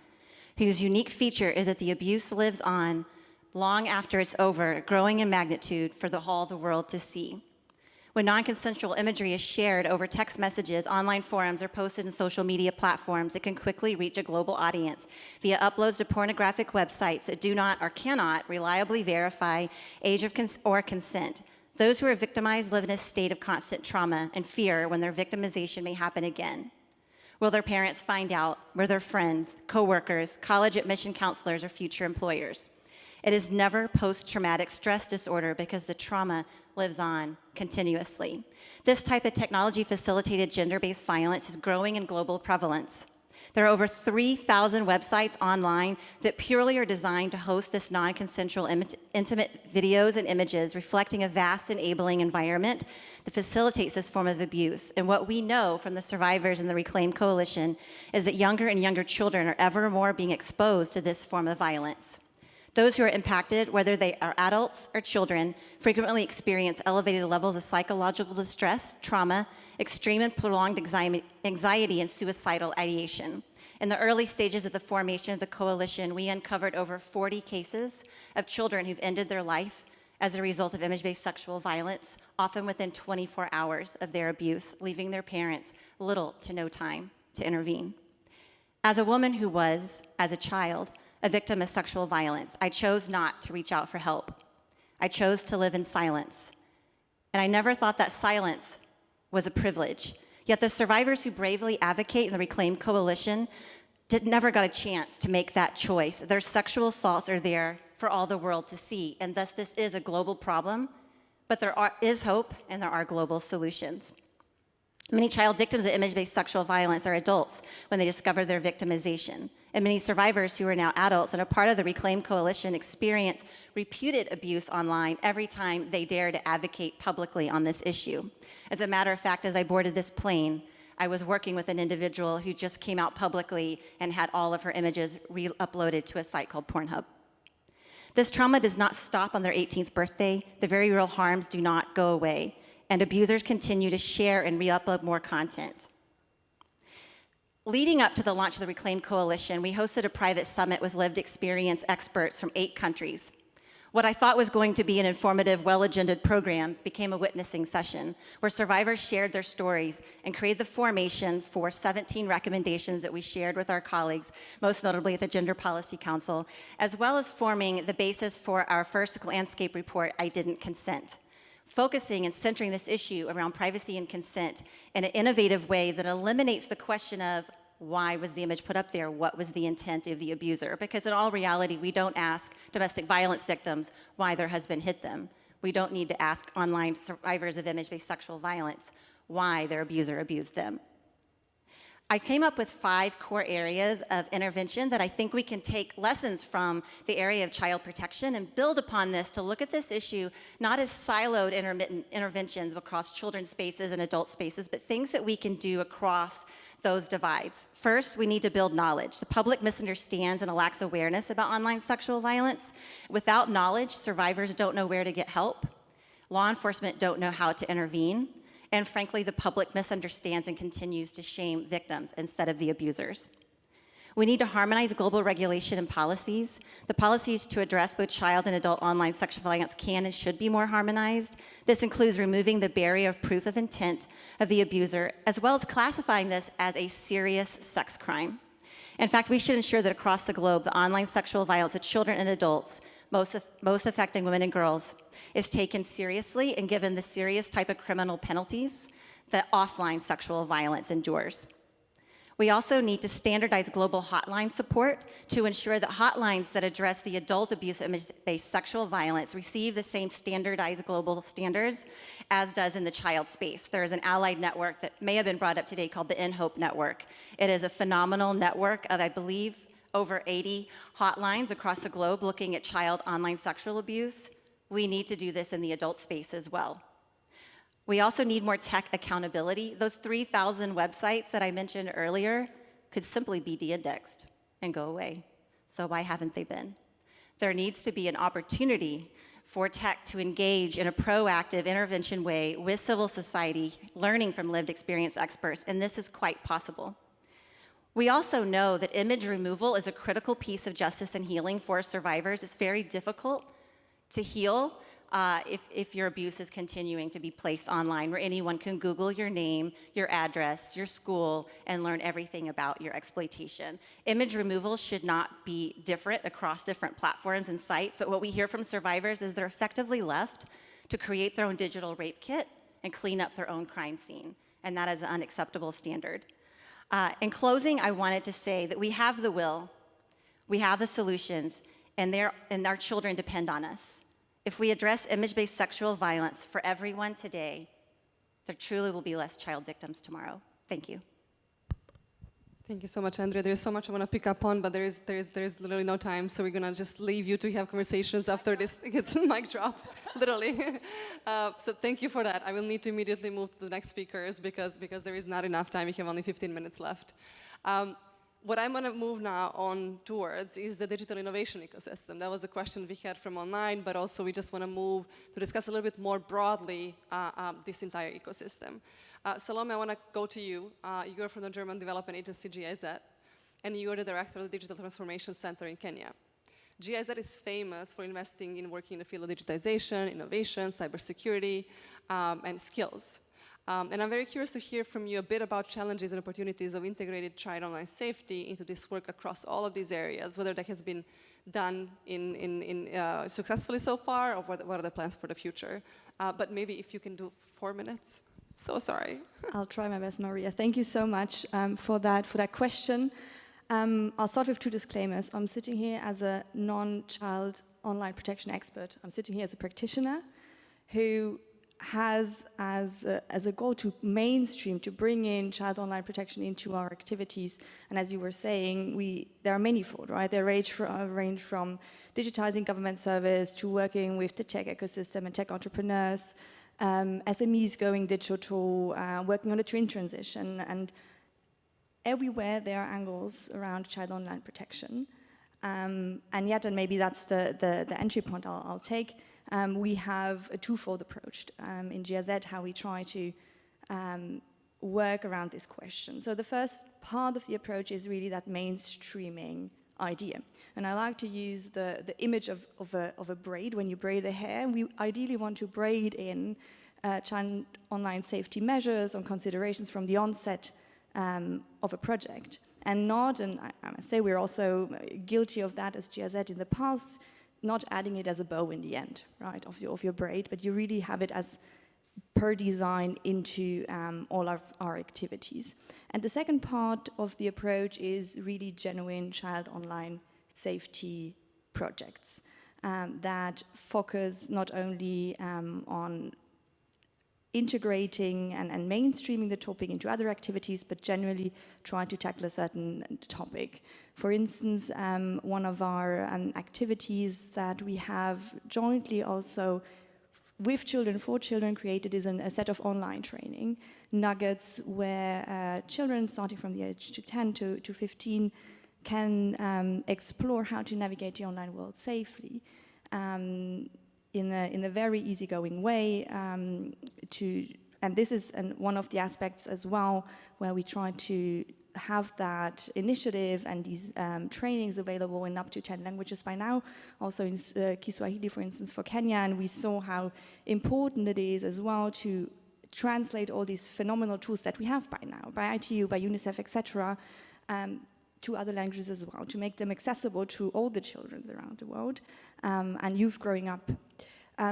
whose unique feature is that the abuse lives on long after it's over, growing in magnitude for all the world to see. When non-consensual imagery is shared over text messages, online forums, or posted in social media platforms, it can quickly reach a global audience via uploads to pornographic websites that do not or cannot reliably verify age of or consent. Those who are victimized live in a state of constant trauma and fear when their victimization may happen again. Will their parents find out? Will their friends, coworkers, college admission counselors, or future employers? It is never post-traumatic stress disorder because the trauma lives on continuously. This type of technology-facilitated gender-based violence is growing in global prevalence. There are over 3,000 websites online that purely are designed to host this non-consensual intimate videos and images reflecting a vast enabling environment that facilitates this form of abuse. And what we know from the survivors in the Reclaim Coalition is that younger and younger children are ever more being exposed to this form of violence. Those who are impacted, whether they are adults or children, frequently experience elevated levels of psychological distress, trauma, extreme and prolonged anxiety, and suicidal ideation. In the early stages of the formation of the coalition, we uncovered over 40 cases of children who've ended their life as a result of image-based sexual violence, often within 24 hours of their abuse, leaving their parents little to no time to intervene. As a woman who was, as a child, a victim of sexual violence, I chose not to reach out for help. I chose to live in silence. And I never thought that silence was a privilege. Yet the survivors who bravely advocate in the Reclaim Coalition never got a chance to make that choice. Their sexual assaults are there for all the world to see, and thus this is a global problem, but there is hope and there are global solutions. Many child victims of image-based sexual violence are adults when they discover their victimization. And many survivors who are now adults and are part of the Reclaim Coalition experience reputed abuse online every time they dare to advocate publicly on this issue. As a matter of fact, as I boarded this plane, I was working with an individual who just came out publicly and had all of her images re-uploaded to a site called Pornhub. This trauma does not stop on their 18th birthday. The very real harms do not go away, and abusers continue to share and re-upload more content. Leading up to the launch of the Reclaim Coalition, we hosted a private summit with lived experience experts from 8 countries. What I thought was going to be an informative, well-agended program became a witnessing session where survivors shared their stories and created the formation for 17 recommendations that we shared with our colleagues, most notably at the Gender Policy Council, as well as forming the basis for our first landscape report, I Didn't Consent, focusing and centering this issue around privacy and consent in an innovative way that eliminates the question of why was the image put up there? What was the intent of the abuser? Because in all reality, we don't ask domestic violence victims why their husband hit them. We don't need to ask online survivors of image-based sexual violence why their abuser abused them. I came up with 5 core areas of intervention that I think we can take lessons from the area of child protection and build upon this to look at this issue not as siloed intermittent interventions across children's spaces and adult spaces, but things that we can do across those divides. First, we need to build knowledge. The public misunderstands and lacks awareness about online sexual violence. Without knowledge, survivors don't know where to get help. Law enforcement don't know how to intervene. And frankly, the public misunderstands and continues to shame victims instead of the abusers. We need to harmonize global regulation and policies. The policies to address both child and adult online sexual violence can and should be more harmonized. This includes removing the barrier of proof of intent of the abuser, as well as classifying this as a serious sex crime. In fact, we should ensure that across the globe, the online sexual violence of children and adults, most affecting women and girls, is taken seriously and given the serious type of criminal penalties that offline sexual violence endures. We also need to standardize global hotline support to ensure that hotlines that address the adult abuse image-based sexual violence receive the same standardized global standards as does in the child space. There is an allied network that may have been brought up today called the In Hope Network. It is a phenomenal network of, I believe, over 80 hotlines across the globe looking at child online sexual abuse. We need to do this in the adult space as well. We also need more tech accountability. Those 3,000 websites that I mentioned earlier could simply be de-indexed and go away. So why haven't they been? There needs to be an opportunity for tech to engage in a proactive intervention way with civil society, learning from lived experience experts, and this is quite possible. We also know that image removal is a critical piece of justice and healing for survivors. It's very difficult to heal if your abuse is continuing to be placed online, where anyone can Google your name, your address, your school, and learn everything about your exploitation. Image removal should not be different across different platforms and sites, but what we hear from survivors is they're effectively left to create their own digital rape kit and clean up their own crime scene, and that is an unacceptable standard. In closing, I wanted to say that we have the will, we have the solutions, and our children depend on us. If we address image-based sexual violence for everyone today, there truly will be less child victims tomorrow. Thank you. Thank you so much, Andrea. There's so much I want to pick up on, but there's literally no time, so we're going to just leave you to have conversations after this gets mic drop, literally. So thank you for that. I will need to immediately move to the next speakers because there is not enough time. We have only 15 minutes left. What I'm going to move now on towards is the digital innovation ecosystem. That was a question we had from online, but also we just want to move to discuss a little bit more broadly this entire ecosystem. Salome, I want to go to you. You're from the German development agency GIZ, and you're the director of the Digital Transformation Center in Kenya. GIZ is famous for investing in working in the field of digitization, innovation, cybersecurity, and skills. And I'm very curious to hear from you a bit about challenges and opportunities of integrated child online safety into this work across all of these areas, whether that has been done successfully so far, or what are the plans for the future. But maybe if you can do 4 minutes. So sorry. I'll try my best, Maria. Thank you so much for that question. I'll start with 2 disclaimers. I'm sitting here as a non-child online protection expert. I'm sitting here as a practitioner who has as a goal to mainstream, to bring in child online protection into our activities. And as you were saying, there are manifold, right? They range from digitizing government service to working with the tech ecosystem and tech entrepreneurs, SMEs going digital, working on the twin transition, and everywhere there are angles around child online protection. And maybe that's the entry point I'll take. We have a twofold approach in GIZ, how we try to work around this question. So the first part of the approach is really that mainstreaming idea. And I like to use the image of a braid. When you braid the hair, we ideally want to braid in child online safety measures and considerations from the onset of a project. And I must say we're also guilty of that as GIZ in the past, not adding it as a bow in the end, right, of your braid, but you really have it as per design into all of our activities. And the second part of the approach is really genuine child online safety projects that focus not only on integrating and mainstreaming the topic into other activities, but generally trying to tackle a certain topic. For instance, one of our activities that we have jointly also with children, for children, created is a set of online training nuggets where children starting from the age to 10 to 15 can explore how to navigate the online world safely in a very easygoing way. And this is one of the aspects as well where we try to have that initiative and these trainings available in up to 10 languages by now, also in Kiswahili, for instance, for Kenya, and we saw how important it is as well to translate all these phenomenal tools that we have by now, by ITU, by UNICEF, etc., to other languages as well, to make them accessible to all the children around the world and youth growing up.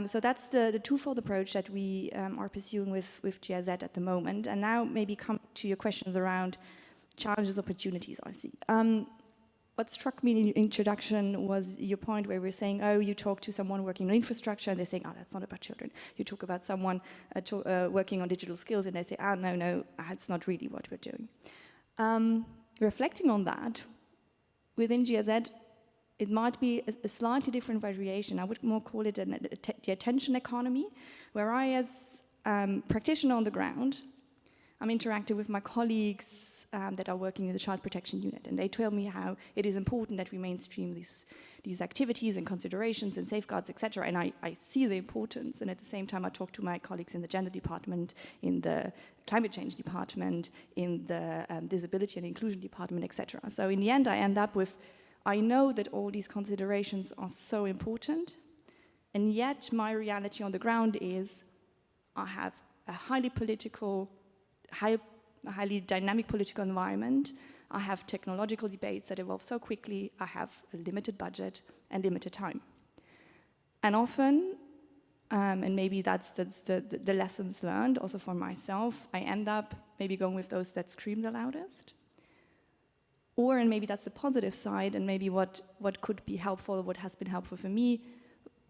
So that's the twofold approach that we are pursuing with GIZ at the moment. And now maybe come to your questions around challenges, opportunities I see. What struck me in your introduction was your point where we're saying, oh, you talk to someone working on infrastructure and they're saying, oh, that's not about children. You talk about someone working on digital skills and they say, oh, no, that's not really what we're doing. Reflecting on that, within GIZ, it might be a slightly different variation. I would more call it the attention economy, where I, as practitioner on the ground, I'm interacting with my colleagues that are working in the child protection unit, and they tell me how it is important that we mainstream these activities and considerations and safeguards, etc. And I see the importance, and at the same time I talk to my colleagues in the gender department, in the climate change department, in the disability and inclusion department, etc. So in the end I end up with, I know that all these considerations are so important, and yet my reality on the ground is I have a highly political, highly dynamic political environment. I have technological debates that evolve so quickly. I have a limited budget and limited time. And often, and maybe that's the lessons learned also for myself, I end up maybe going with those that scream the loudest. Or, and maybe that's the positive side, and maybe what could be helpful, what has been helpful for me,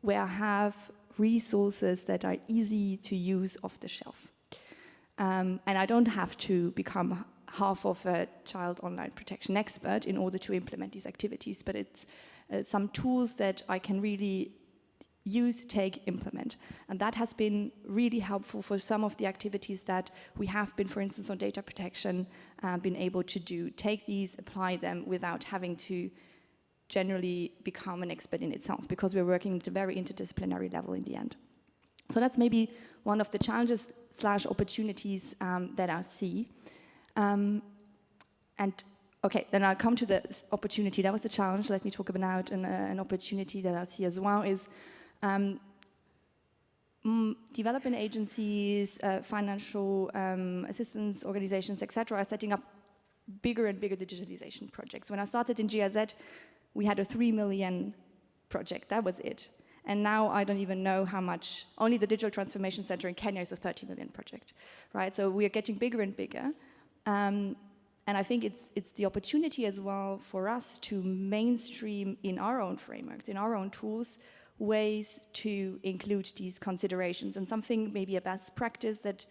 where I have resources that are easy to use off the shelf. And I don't have to become half of a child online protection expert in order to implement these activities, but it's some tools that I can really use, take, implement. And that has been really helpful for some of the activities that we have been, for instance, on data protection, been able to do. Take these, apply them without having to generally become an expert in itself, because we're working at a very interdisciplinary level in the end. So that's maybe one of the challenges / opportunities that I see. And okay, then I'll come to the opportunity. That was the challenge. Let me talk about an opportunity that I see as well is development agencies, financial assistance organizations, etc., are setting up bigger and bigger digitalization projects. When I started in GIZ, we had a 3 million project. That was it. And now I don't even know how much, only the Digital Transformation Center in Kenya is a 30 million project, right? So we are getting bigger and bigger. And I think it's the opportunity as well for us to mainstream in our own frameworks, in our own tools, ways to include these considerations. And something, maybe a best practice that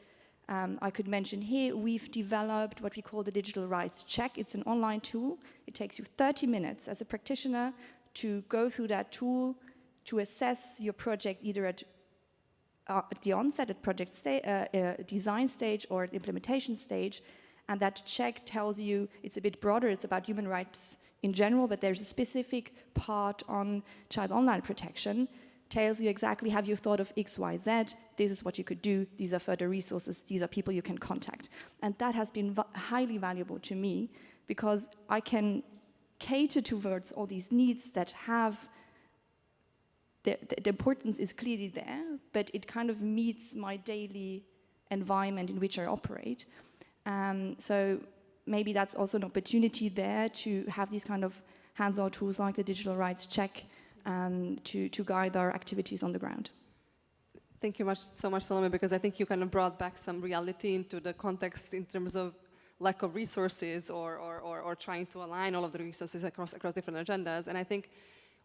I could mention here, we've developed what we call the Digital Rights Check. It's an online tool. It takes you 30 minutes as a practitioner to go through that tool, to assess your project either at the onset, at project design stage, or at implementation stage. And that check tells you, it's a bit broader, it's about human rights in general, but there's a specific part on child online protection, tells you exactly, have you thought of X, Y, Z, this is what you could do, these are further resources, these are people you can contact. And that has been highly valuable to me, because I can cater towards all these needs that have, the importance is clearly there, but it kind of meets my daily environment in which I operate. So maybe that's also an opportunity there to have these kind of hands-on tools like the Digital Rights Check to guide our activities on the ground. Thank you so much, Salome, because I think you kind of brought back some reality into the context in terms of lack of resources or trying to align all of the resources across different agendas. And I think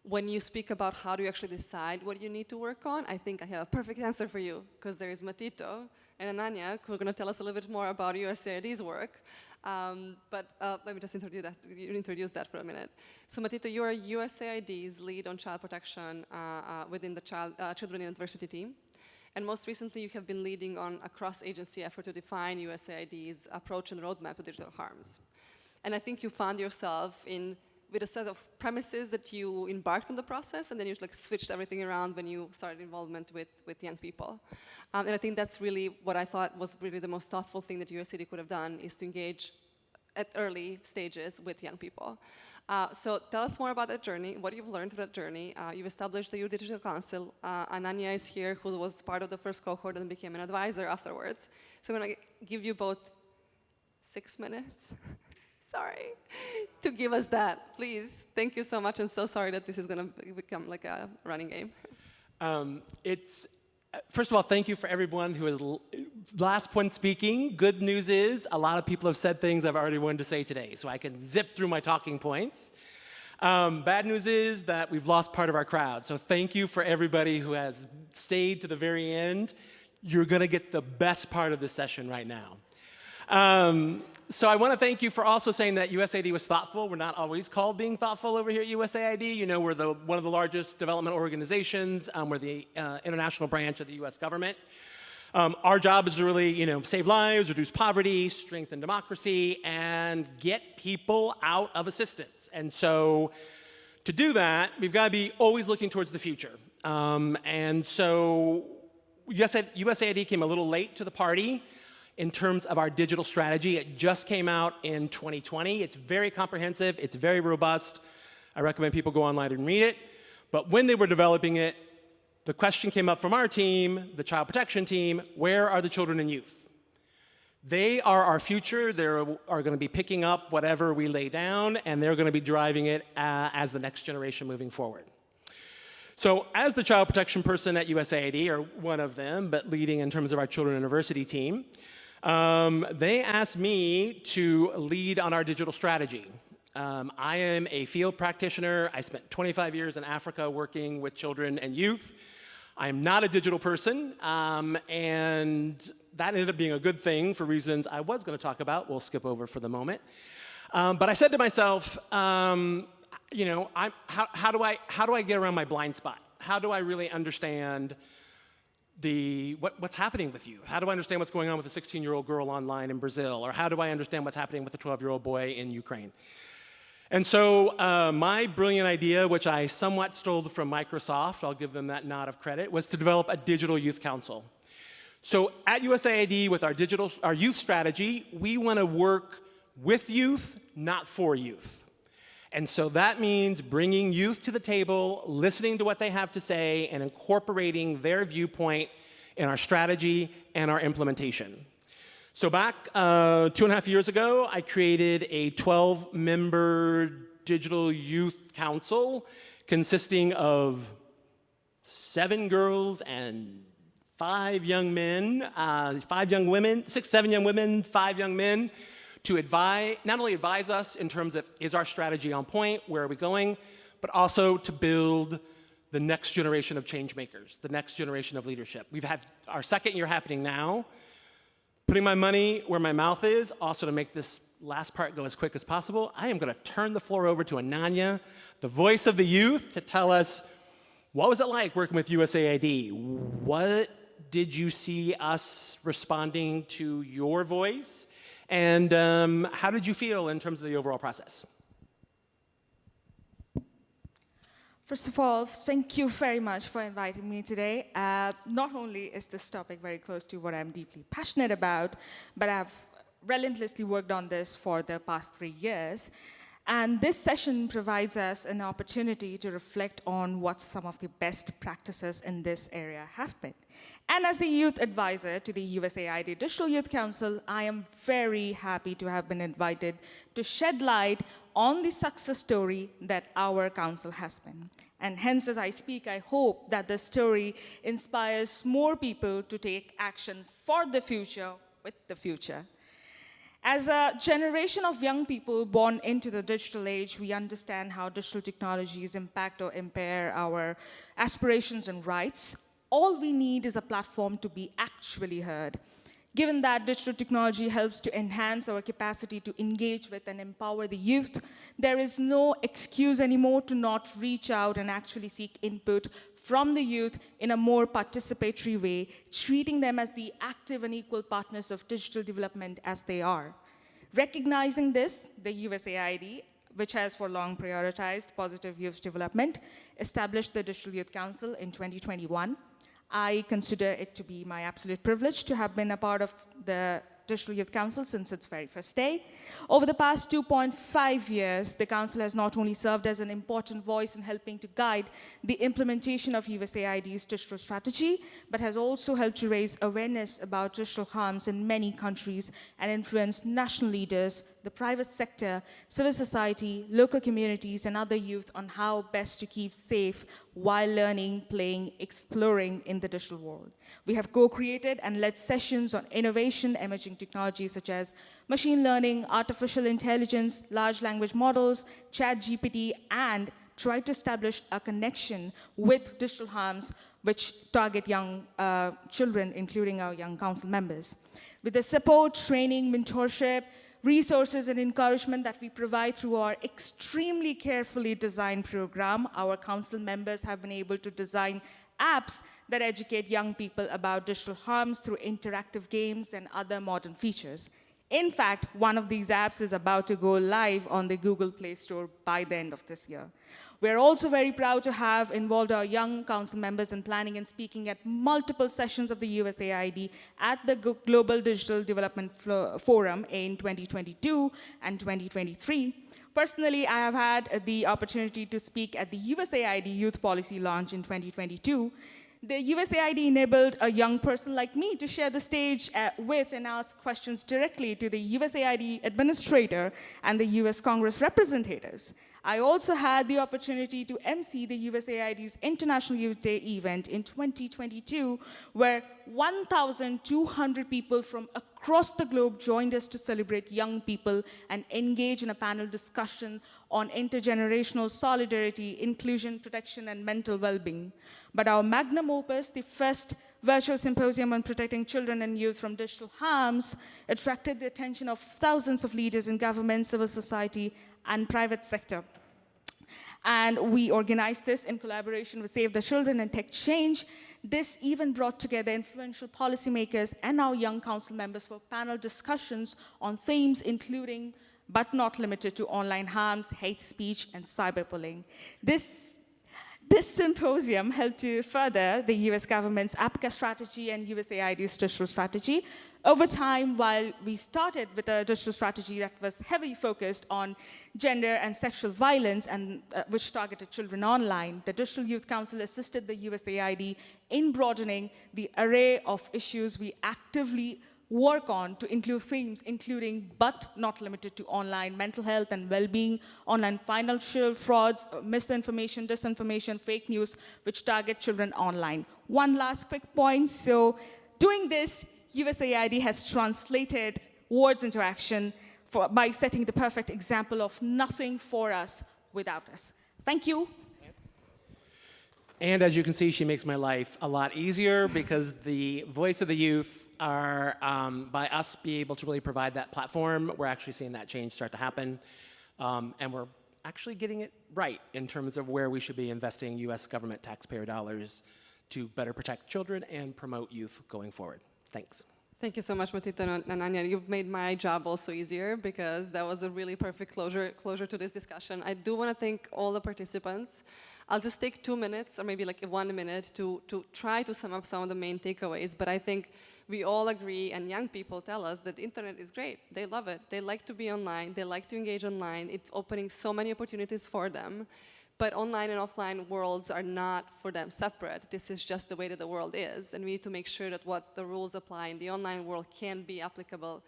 When you speak about how do you actually decide what you need to work on, I think I have a perfect answer for you, because there is Matito and Ananya who are going to tell us a little bit more about USAID's work. But let me just introduce that for a minute. So Matito, you are USAID's lead on child protection within the Children in Adversity team. And most recently, you have been leading on a cross-agency effort to define USAID's approach and roadmap to digital harms. And I think you found yourself with a set of premises that you embarked on the process, and then you like switched everything around when you started involvement with young people. And I think that's really what I thought was really the most thoughtful thing that USAID could have done, is to engage at early stages with young people. So tell us more about that journey, what you've learned through that journey. You've established the Youth Digital Council. Ananya is here, who was part of the first cohort and became an advisor afterwards. So I'm going to give you both 6 minutes. Sorry, to give us that, please. Thank you so much, and so sorry that this is going to become like a running game. First of all, thank you for everyone who is last point speaking. Good news is a lot of people have said things I've already wanted to say today, so I can zip through my talking points. Bad news is that we've lost part of our crowd, so thank you for everybody who has stayed to the very end. You're going to get the best part of this session right now. So I want to thank you for also saying that USAID was thoughtful. We're not always called being thoughtful over here at USAID. You know, we're one of the largest development organizations. We're the international branch of the US government. Our job is to really, save lives, reduce poverty, strengthen democracy, and get people out of assistance. And so to do that, we've got to be always looking towards the future. And so USAID came a little late to the party in terms of our digital strategy. It just came out in 2020. It's very comprehensive. It's very robust. I recommend people go online and read it. But when they were developing it, the question came up from our team, the child protection team, where are the children and youth? They are our future. They are going to be picking up whatever we lay down, and they're going to be driving it as the next generation moving forward. So as the child protection person at USAID, or one of them, but leading in terms of our Children in Adversity team, they asked me to lead on our digital strategy. I am a field practitioner. I spent 25 years in Africa working with children and youth. I am not a digital person, and that ended up being a good thing for reasons I was going to talk about. We'll skip over for the moment. But I said to myself, how do I get around my blind spot? How do I really understand what's happening with you? How do I understand what's going on with a 16-year-old girl online in Brazil? Or how do I understand what's happening with a 12-year-old boy in Ukraine? And so my brilliant idea, which I somewhat stole from Microsoft, I'll give them that nod of credit, was to develop a digital youth council. So at USAID, with our youth strategy, we want to work with youth, not for youth. And so that means bringing youth to the table, listening to what they have to say, and incorporating their viewpoint in our strategy and our implementation. So back 2.5 years ago, I created a 12-member digital youth council consisting of 7 girls and 5 young men, 5 young women, 6, 7 young women, 5 young men, to not only advise us in terms of, is our strategy on point, where are we going, but also to build the next generation of change makers, the next generation of leadership. We've had our 2nd year happening now. Putting my money where my mouth is, also to make this last part go as quick as possible, I am going to turn the floor over to Ananya, the voice of the youth, to tell us, what was it like working with USAID? What did you see us responding to your voice? And how did you feel in terms of the overall process? First of all, thank you very much for inviting me today. Not only is this topic very close to what I'm deeply passionate about, but I've relentlessly worked on this for the past 3 years. And this session provides us an opportunity to reflect on what some of the best practices in this area have been. And as the youth advisor to the USAID Digital Youth Council, I am very happy to have been invited to shed light on the success story that our council has been. And hence, as I speak, I hope that the story inspires more people to take action for the future with the future. As a generation of young people born into the digital age, we understand how digital technologies impact or impair our aspirations and rights. All we need is a platform to be actually heard. Given that digital technology helps to enhance our capacity to engage with and empower the youth, there is no excuse anymore to not reach out and actually seek input from the youth in a more participatory way, treating them as the active and equal partners of digital development as they are. Recognizing this, the USAID, which has for long prioritized positive youth development, established the Digital Youth Council in 2021. I consider it to be my absolute privilege to have been a part of the Digital Youth Council since its very first day. Over the past 2.5 years, the Council has not only served as an important voice in helping to guide the implementation of USAID's digital strategy, but has also helped to raise awareness about digital harms in many countries and influenced national leaders, the private sector, civil society, local communities, and other youth on how best to keep safe while learning, playing, exploring in the digital world. We have co-created and led sessions on innovation, emerging technologies such as machine learning, artificial intelligence, large language models, ChatGPT, and tried to establish a connection with digital harms which target young children, including our young council members. With the support, training, mentorship, resources and encouragement that we provide through our extremely carefully designed program, our council members have been able to design apps that educate young people about digital harms through interactive games and other modern features. In fact, one of these apps is about to go live on the Google Play Store by the end of this year. We're also very proud to have involved our young council members in planning and speaking at multiple sessions of the USAID at the Global Digital Development Forum in 2022 and 2023. Personally, I have had the opportunity to speak at the USAID Youth Policy launch in 2022. The USAID enabled a young person like me to share the stage with and ask questions directly to the USAID administrator and the US Congress representatives. I also had the opportunity to MC the USAID's International Youth Day event in 2022, where 1,200 people from across the globe joined us to celebrate young people and engage in a panel discussion on intergenerational solidarity, inclusion, protection, and mental well-being. But our magnum opus, the first virtual symposium on protecting children and youth from digital harms, attracted the attention of thousands of leaders in government, civil society, and private sector. And we organized this in collaboration with Save the Children and Tech Change. This even brought together influential policymakers and our young council members for panel discussions on themes including, but not limited to, online harms, hate speech, and cyberbullying. This symposium helped to further the US government's APCA strategy and USAID's digital strategy. Over time, while we started with a digital strategy that was heavily focused on gender and sexual violence and which targeted children online, the Digital Youth Council assisted the USAID in broadening the array of issues we actively work on to include themes including, but not limited to, online mental health and well-being, online financial frauds, misinformation, disinformation, fake news, which target children online. One last quick point. So doing this, USAID has translated words into action by setting the perfect example of nothing for us without us. Thank you. And as you can see, she makes my life a lot easier because the voice of the youth are, by us being able to really provide that platform, we're actually seeing that change start to happen. And we're actually getting it right in terms of where we should be investing US government taxpayer dollars to better protect children and promote youth going forward. Thanks. Thank you so much, Matita and Anya. You've made my job also easier because that was a really perfect closure to this discussion. I do want to thank all the participants. I'll just take 2 minutes or maybe like 1 minute to try to sum up some of the main takeaways. But I think we all agree, and young people tell us that the internet is great. They love it. They like to be online. They like to engage online. It's opening so many opportunities for them. But online and offline worlds are not for them separate. This is just the way that the world is. And we need to make sure that what the rules apply in the online world can be applicable,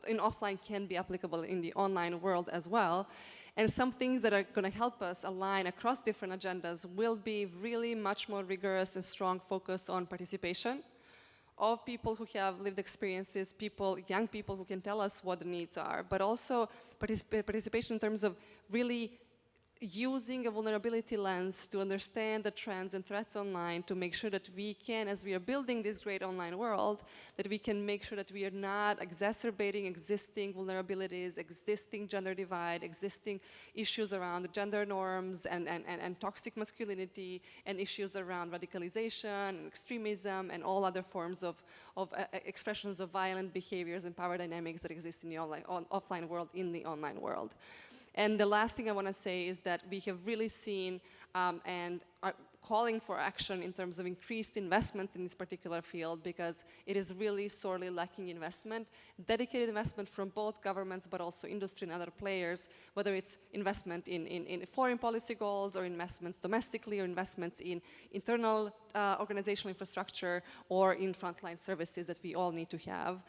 in offline can be applicable in the online world as well. And some things that are going to help us align across different agendas will be really much more rigorous and strong focus on participation, of people who have lived experiences, people, young people who can tell us what the needs are, but also participation in terms of really using a vulnerability lens to understand the trends and threats online, to make sure that we can, as we are building this great online world, that we can make sure that we are not exacerbating existing vulnerabilities, existing gender divide, existing issues around gender norms and toxic masculinity, and issues around radicalization and extremism and all other forms of expressions of violent behaviors and power dynamics that exist in the offline world, in the online world. And the last thing I want to say is that we have really seen and are calling for action in terms of increased investments in this particular field, because it is really sorely lacking investment, dedicated investment from both governments but also industry and other players, whether it's investment in foreign policy goals or investments domestically or investments in internal organizational infrastructure or in frontline services that we all need to have.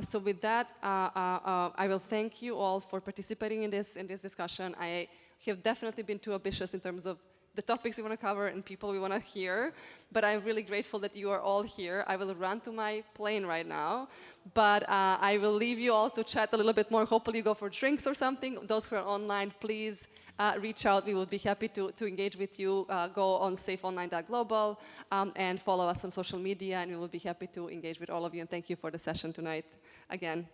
So with that, I will thank you all for participating in this discussion. I have definitely been too ambitious in terms of the topics we want to cover and people we want to hear, but I'm really grateful that you are all here. I will run to my plane right now, but I will leave you all to chat a little bit more. Hopefully you go for drinks or something. Those who are online, please reach out. We will be happy to engage with you. Go on safeonline.global and follow us on social media, and we will be happy to engage with all of you. And thank you for the session tonight again.